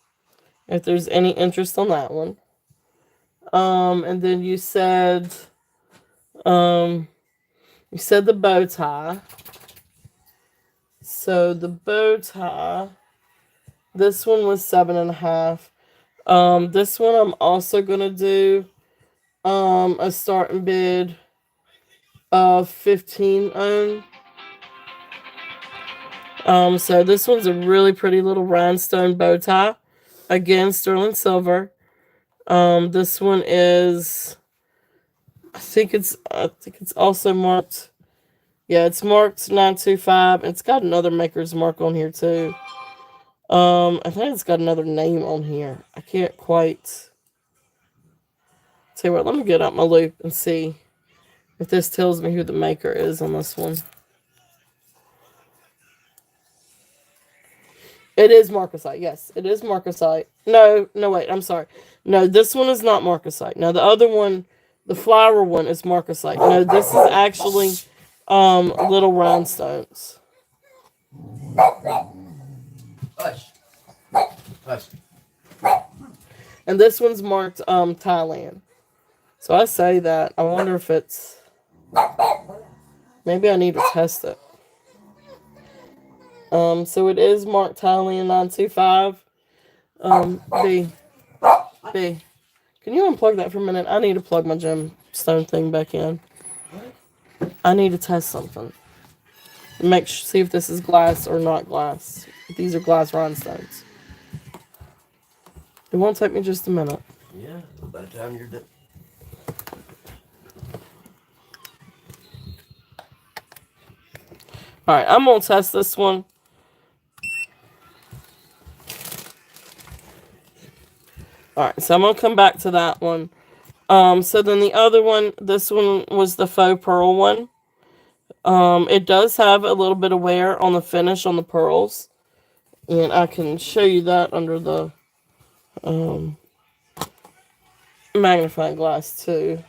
If there's any interest on that one. And then um, you said the bow tie. So the bow tie, this one was 7.5. This one I'm also gonna do a starting bid of 15 on. So this one's a really pretty little rhinestone bow tie. Again, sterling silver. This one is, I think it's also marked. Yeah, it's marked 925. It's got another maker's mark on here too. I think it's got another name on here. I can't quite. Tell you what, let me get out my loop and see if this tells me who the maker is on this one. It is Marcasite. Yes, it is Marcasite. No, wait. I'm sorry. No, this one is not Marcasite. Now, the other one, the flower one, is Marcasite. No, this is actually little rhinestones. Hush. Hush. And this one's marked Thailand. So I say that. I wonder if it's... Maybe I need to test it. So it is marked Thailand 925. B. Can you unplug that for a minute? I need to plug my gemstone thing back in. I need to test something. See if this is glass or not glass. These are glass rhinestones. It won't take me just a minute. Yeah, by the time you're done. Alright, I'm going to test this one. Alright, so I'm going to come back to that one. So then the other one, this one was the faux pearl one. It does have a little bit of wear on the finish on the pearls. And I can show you that under the magnifying glass too.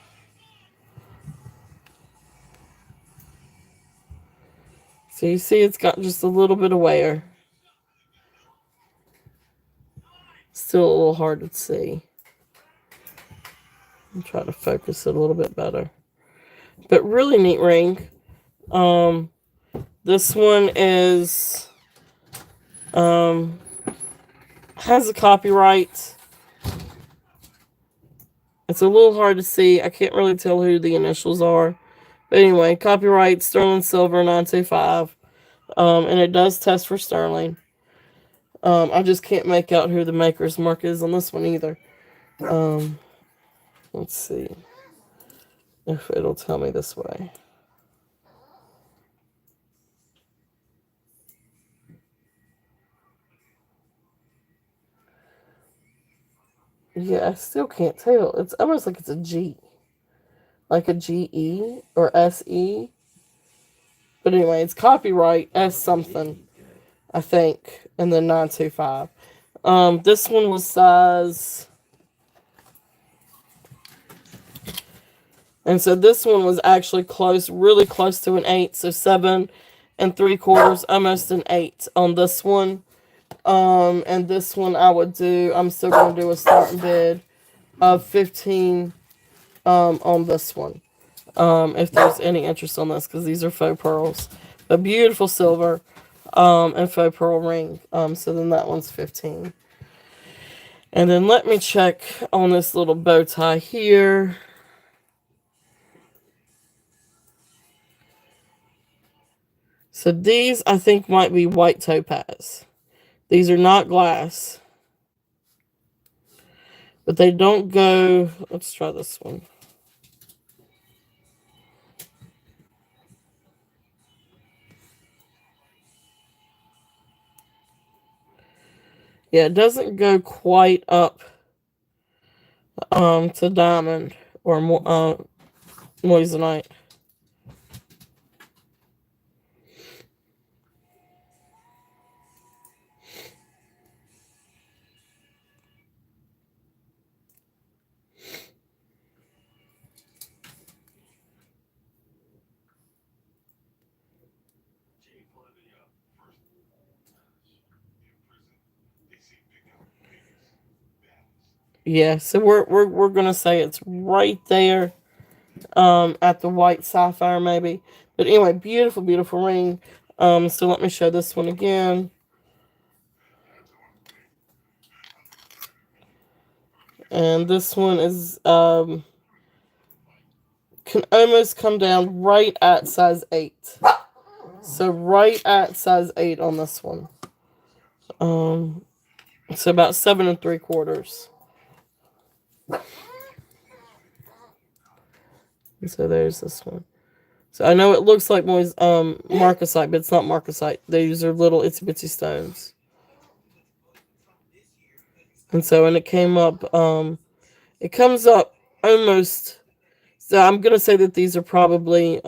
So you see it's got just a little bit of wear. Still a little hard to see. I'm trying to focus it a little bit better. But really neat ring. This one is has a copyright. It's a little hard to see. I can't really tell who the initials are. But anyway, copyright sterling silver 925. And it does test for sterling. I just can't make out who the maker's mark is on this one either. Let's see if it'll tell me this way. Yeah, I still can't tell. It's almost like it's a G. Like a GE or SE. But anyway, it's copyright S something, I think, and then 925. This one was size... And so this one was actually close, really close to an 8. So 7 3/4, almost an 8 on this one. And this one I'm still going to do a starting bid of 15 on this one. If there's any interest on this, because these are faux pearls. A beautiful silver and faux pearl ring. So then that one's 15. And then let me check on this little bow tie here. So these, I think, might be white topaz. These are not glass. But they don't go... Let's try this one. Yeah, it doesn't go quite up to diamond or moissanite. Yeah, so we're gonna say it's right there, at the white sapphire maybe. But anyway, beautiful, beautiful ring. So let me show this one again. And this one is can almost come down right at size 8. So right at size 8 on this one. Um, so about 7 3/4. And so there's this one. So I know it looks like marcasite, but it's not marcasite. These are little itsy bitsy stones. And so when it comes up almost. So I'm gonna say that these are probably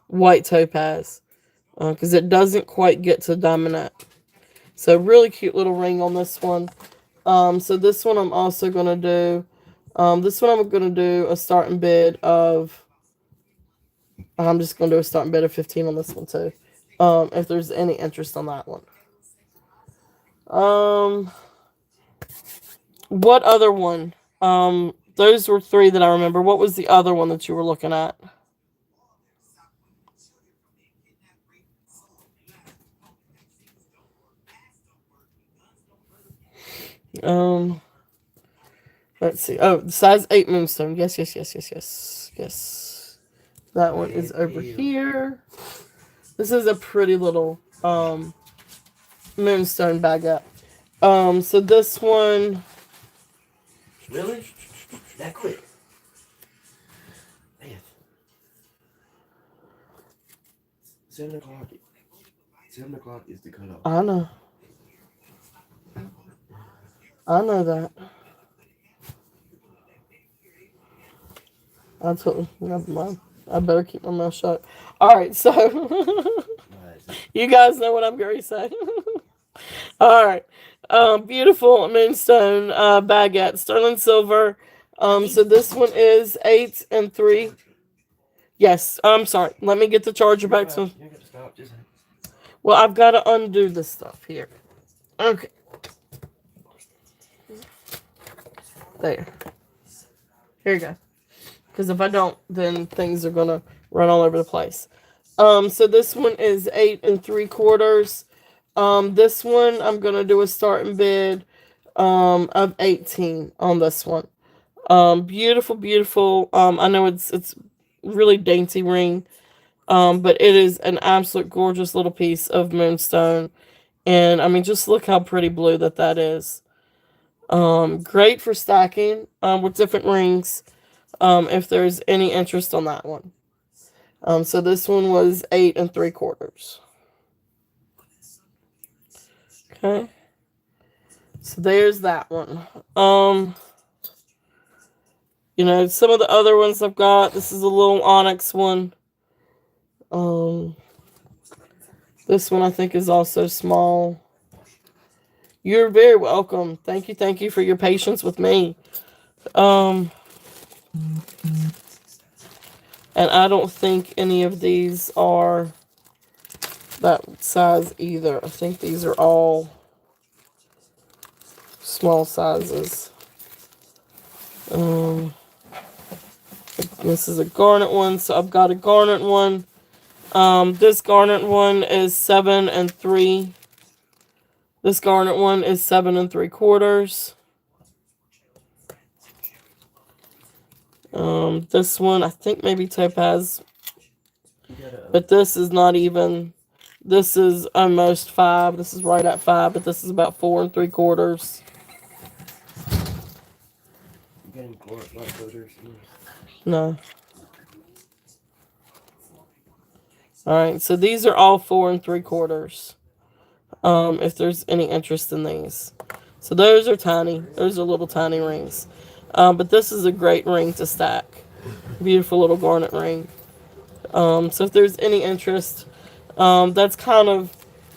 white topaz, because it doesn't quite get to diamondite. So really cute little ring on this one. So this one I'm also gonna do. This one I'm gonna do a starting bid of. I'm just gonna do a starting bid of 15 on this one too. If there's any interest on that one. Um, what other one? Those were three that I remember. What was the other one that you were looking at? Um, let's see. Oh, size 8 moonstone. Yes, yes, yes, yes, yes, yes. That one is over here. This is a pretty little moonstone baguette. So this one. Really? That quick? Man. 7 o'clock. 7 o'clock is the cutoff. I know. I know that. I told. Never mind. I better keep my mouth shut. All right, so you guys know what I'm going to say. All right, beautiful moonstone baguette, sterling silver. So this one is 8 3. Yes, I'm sorry. Let me get the charger back. So, well, I've got to undo this stuff here. Okay, there. Here you go. Because if I don't, then things are gonna run all over the place. So this one is 8 3/4. This one I'm gonna do a starting bid of 18 on this one. Beautiful, beautiful. I know it's really dainty ring. But it is an absolute gorgeous little piece of moonstone. And I mean, just look how pretty blue that is. Great for stacking with different rings. If there's any interest on that one. So this one was 8 3/4. Okay. So there's that one. Some of the other ones I've got. This is a little onyx one. This one I think is also small. You're very welcome. Thank you for your patience with me. And I don't think any of these are that size either. I think these are all small sizes. This is a garnet one, so I've got a garnet one. This garnet one is 7 3. This garnet one is 7 3/4. This one I think maybe topaz, but this is not even. This is almost 5. This is right at 5, but this is about 4 3/4. Getting light voters. No. All right, so these are all 4 3/4. If there's any interest in these, so those are tiny. Those are little tiny rings. But this is a great ring to stack. Beautiful little garnet ring. So if there's any interest, that's kind of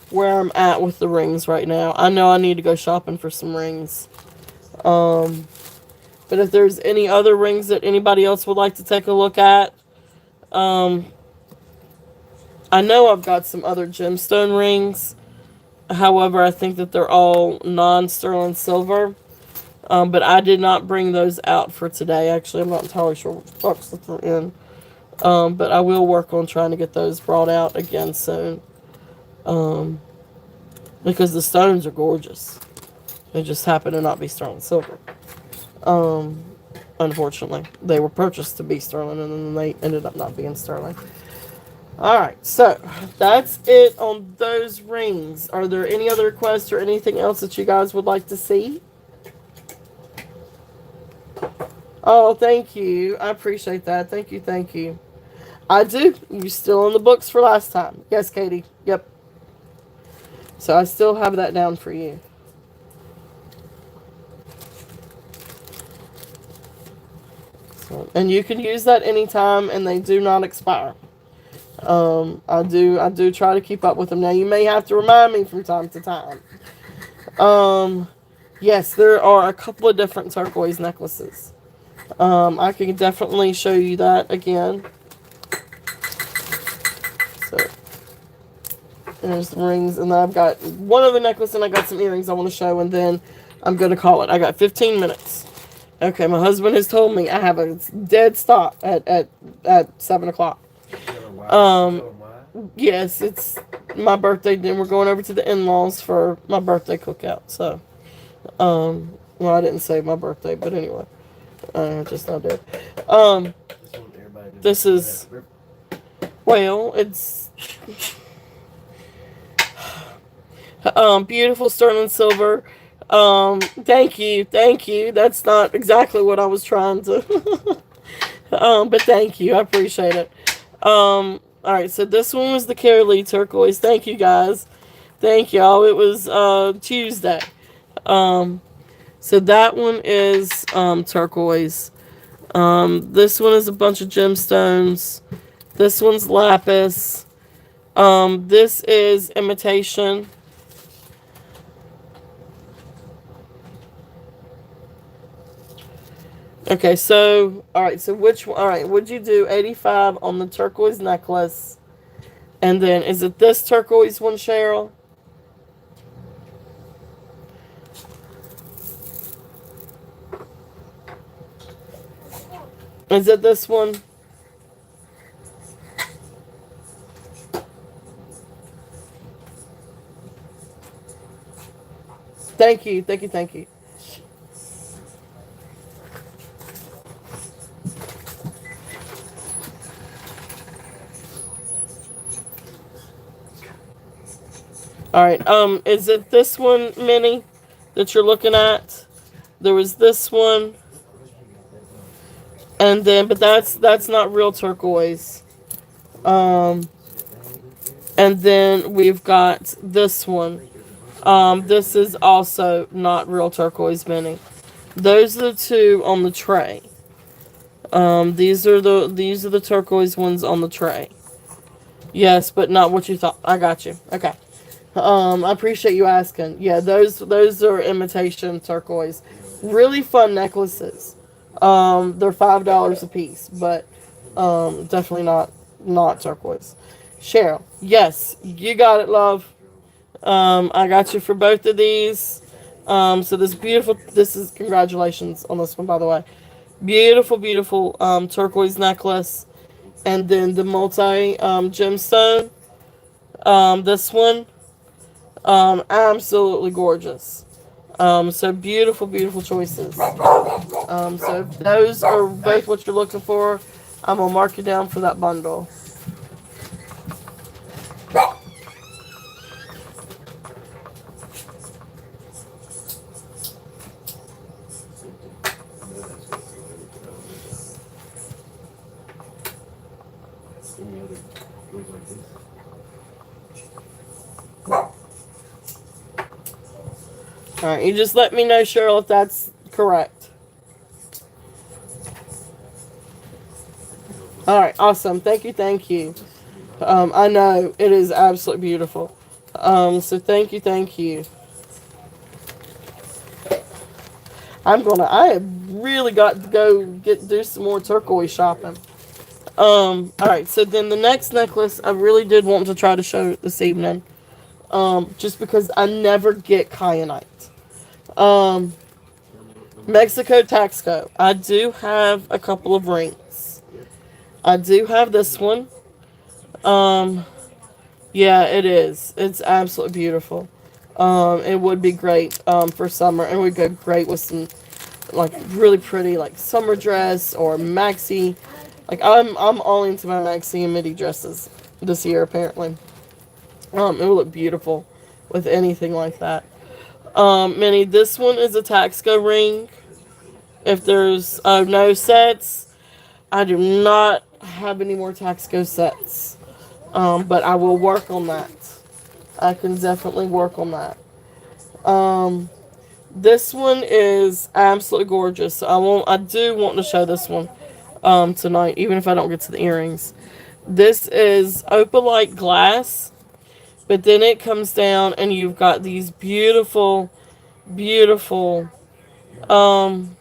where I'm at with the rings right now. I know I need to go shopping for some rings. But if there's any other rings that anybody else would like to take a look at, I know I've got some other gemstone rings. However, I think that they're all non-sterling silver. But I did not bring those out for today. Actually, I'm not entirely sure what box that they're in. But I will work on trying to get those brought out again soon. Um, because the stones are gorgeous. They just happen to not be sterling silver. Um, Unfortunately, they were purchased to be sterling, and then they ended up not being sterling. All right, so that's it on those rings. Are there any other requests or anything else that you guys would like to see? Oh, thank you. I appreciate that. Thank you. Thank you. I do. You still in the books for last time? Yes, Katie. Yep. So I still have that down for you. So, and you can use that anytime, and they do not expire. I do try to keep up with them. Now you may have to remind me from time to time. Um, yes, there are a couple of different turquoise necklaces. I can definitely show you that again. So there's the rings, and then I've got one other necklace, and I got some earrings I want to show, and then I'm gonna call it. I got 15 minutes. Okay, my husband has told me I have a dead stop at 7 o'clock. Um, yes, it's my birthday. Then we're going over to the in-laws for my birthday cookout. So, well, I didn't say my birthday, but anyway, just not did. This is well, it's beautiful sterling silver. Thank you, thank you. That's not exactly what I was trying to. But thank you, I appreciate it. All right, so this one was the Carolee turquoise. Thank you guys, thank y'all. It was Tuesday. So that one is turquoise. This one is a bunch of gemstones. This one's lapis. This is imitation. Okay, so all right, so which one? All right, would you do 85 on the turquoise necklace, and then is it this turquoise one, Cheryl? Is it this one? Thank you, thank you, thank you. All right, is it this one, Minnie, that you're looking at? There was this one, and then, but that's not real turquoise. Um, and then we've got this one. This is also not real turquoise, Minnie. Those are the two on the tray. These are the turquoise ones on the tray. Yes, but not what you thought. I got you. Okay. I appreciate you asking. Yeah, those are imitation turquoise. Really fun necklaces. They're $5 a piece, but definitely not turquoise. Cheryl, yes, you got it, love. I got you for both of these. So this beautiful. This is congratulations on this one, by the way. Beautiful, beautiful turquoise necklace, and then the multi gemstone. This one. Absolutely gorgeous. So beautiful, beautiful choices. So if those are both what you're looking for, I'm gonna mark you down for that bundle. All right, you just let me know, Cheryl, if that's correct. All right, awesome. Thank you, thank you. I know it is absolutely beautiful. So thank you, thank you. I have really got to go do some more turquoise shopping. All right, so then the next necklace I really did want to try to show this evening. Just because I never get kyanite. Um, Mexico Taxco. I do have a couple of rings. I do have this one. Um, yeah, it is. It's absolutely beautiful. It would be great for summer, and would go great with some like really pretty like summer dress or maxi. Like I'm all into my maxi and midi dresses this year apparently. It will look beautiful with anything like that. Minnie, this one is a Taxco ring. If there's no sets, I do not have any more Taxco sets. But I will work on that. I can definitely work on that. Um, this one is absolutely gorgeous. So I do want to show this one tonight, even if I don't get to the earrings. This is opalite glass, but then it comes down and you've got these beautiful, beautiful. Um,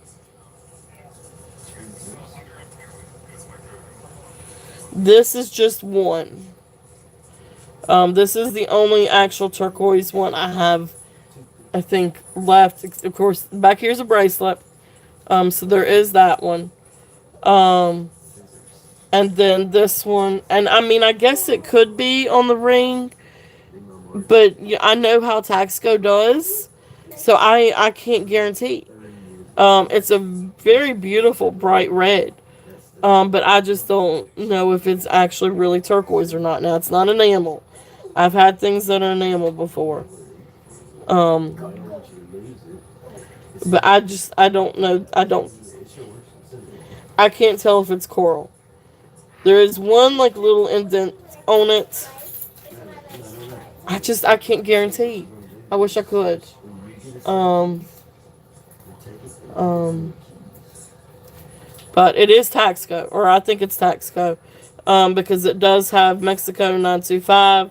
this is just one. This is the only actual turquoise one I have, I think, left. Of course, back here's a bracelet. So there is that one. Um, and then this one, and I mean, I guess it could be on the ring, but I know how Taxco does, so I can't guarantee. It's a very beautiful bright red. But I just don't know if it's actually really turquoise or not. Now it's not enamel. I've had things that are enamel before. Um, but I don't know. I can't tell if it's coral. There is one like little indent on it. I can't guarantee. I wish I could. Um, um, but it is Taxco, or I think it's Taxco, because it does have Mexico 925,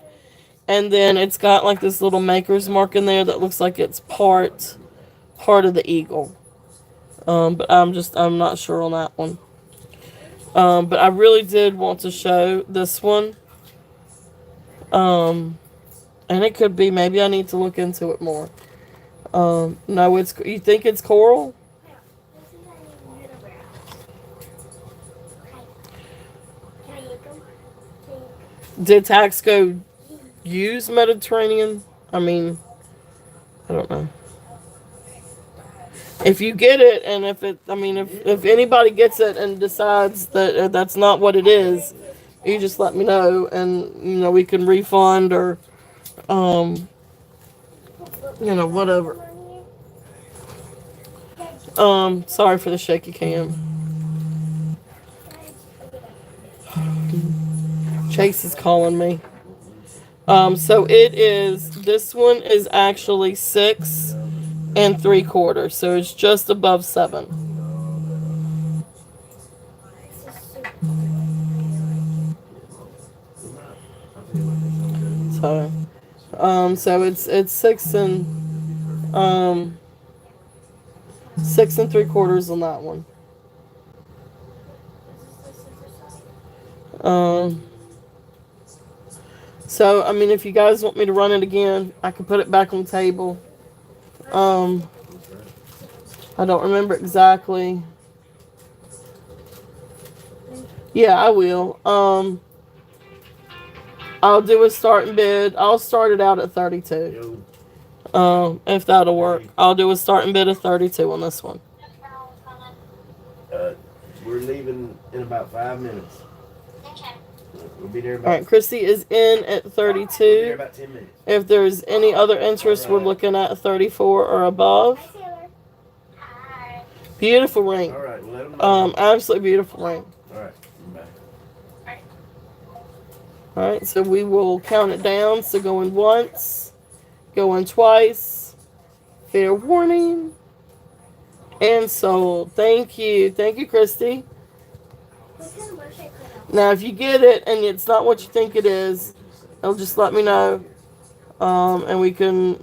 and then it's got like this little maker's mark in there that looks like it's part of the eagle. But I'm not sure on that one. But I really did want to show this one. Um, and it could be, maybe I need to look into it more. No, you think it's coral? Did Taxco use Mediterranean? I mean, I don't know. If you get it, and if anybody gets it and decides that that's not what it is, you just let me know, and we can refund or um, whatever. Sorry for the shaky cam. Chase is calling me. So this one is actually 6 3/4, so it's just above 7. So, so it's 6 3/4 on that one. Um, so I mean, if you guys want me to run it again, I can put it back on the table. I don't remember exactly. Yeah, I will. I'll do a starting bid. I'll start it out at 32. If that'll work. I'll do a starting bid of 32 on this one. Uh, we're leaving in about 5 minutes. We'll be there about. All right, Christy is in at We'll be 32. there about 10 minutes. If there's any other interest, we're looking at 34 or above. Beautiful ring. All right, let them know. Absolutely beautiful ring. All right, bye. All right, so we will count it down. So going once, going twice. Fair warning. And sold. Thank you, Christy. Now, if you get it and it's not what you think it is, it'll just let me know, and we can,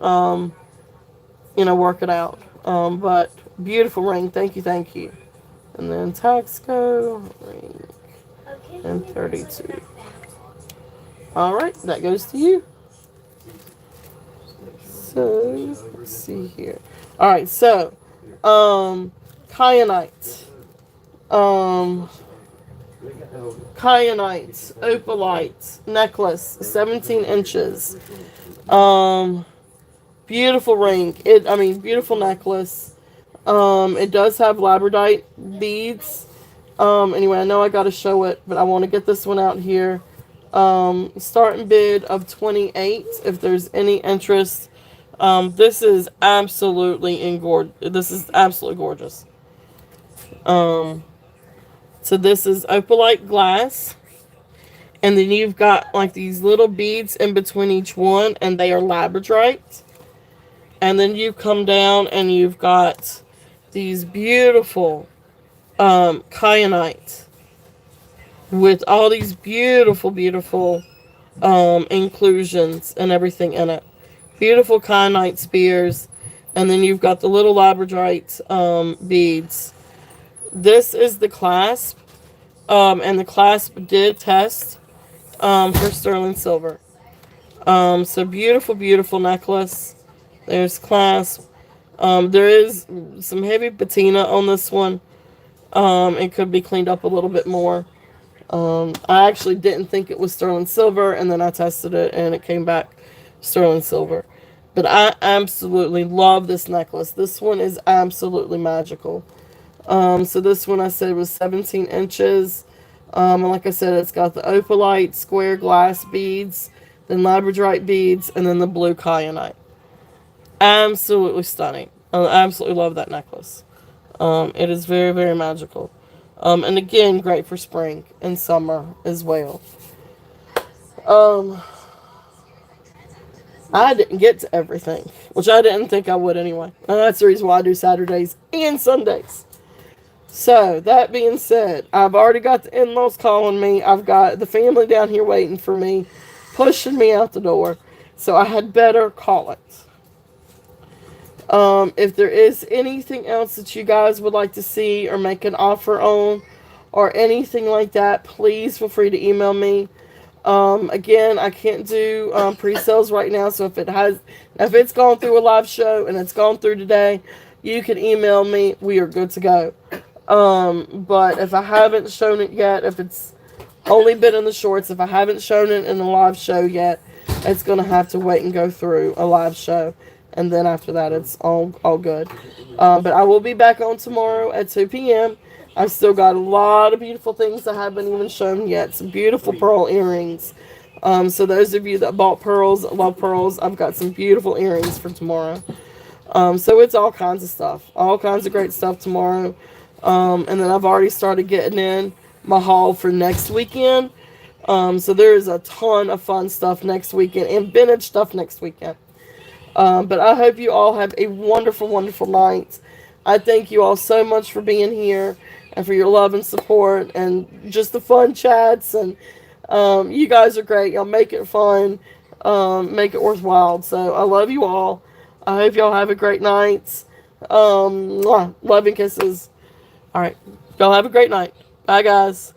work it out. But beautiful ring. Thank you. And then Taxco ring and 32. All right, that goes to you. So let's see here. All right, so kyanite, um, kyanite, opalite necklace, 17 inches. Um, Beautiful ring. Beautiful necklace. It does have labradorite beads. Anyway, I know I gotta show it, but I want to get this one out here. Starting bid of 28. If there's any interest, this is absolutely gorgeous. Um, so this is opalite glass, and then you've got like these little beads in between each one, and they are labradorite. And then you come down and you've got these beautiful kyanite with all these beautiful inclusions and everything in it. Beautiful kyanite spears. And then you've got the little labradorite beads. This is the clasp. And the clasp did test for sterling silver. So beautiful necklace. There's clasp. There is some heavy patina on this one. It could be cleaned up a little bit more. I actually didn't think it was sterling silver, and then I tested it, and it came back sterling silver. But I absolutely love this necklace. This one is absolutely magical. So this one I said was 17 inches. And like I said, it's got the opalite square glass beads, then labradorite beads, and then the blue kyanite. Absolutely stunning. I absolutely love that necklace. It is very magical. And again, great for spring and summer as well. Um, I didn't get to everything, which I didn't think I would anyway. And that's the reason why I do Saturdays and Sundays. So, that being said, I've already got the in-laws calling me. I've got the family down here waiting for me, pushing me out the door. So, I had better call it. If there is anything else that you guys would like to see or make an offer on or anything like that, please feel free to email me. Again, I can't do pre-sales right now, so if it's gone through a live show and it's gone through today, you can email me. We are good to go. But if I haven't shown it yet, if it's only been in the shorts, if I haven't shown it in a live show yet, it's going to have to wait and go through a live show. And then after that, it's all good. But I will be back on tomorrow at 2 p.m. I've still got a lot of beautiful things I haven't even shown yet. Some beautiful pearl earrings. So those of you that bought pearls, love pearls, I've got some beautiful earrings for tomorrow. So it's all kinds of stuff. All kinds of great stuff tomorrow. And then I've already started getting in my haul for next weekend. So there's a ton of fun stuff next weekend and vintage stuff next weekend. But I hope you all have a wonderful night. I thank you all so much for being here and for your love and support and just the fun chats. And you guys are great. Y'all make it fun. Make it worthwhile. So I love you all. I hope y'all have a great night. Love and kisses. All right. Y'all have a great night. Bye, guys.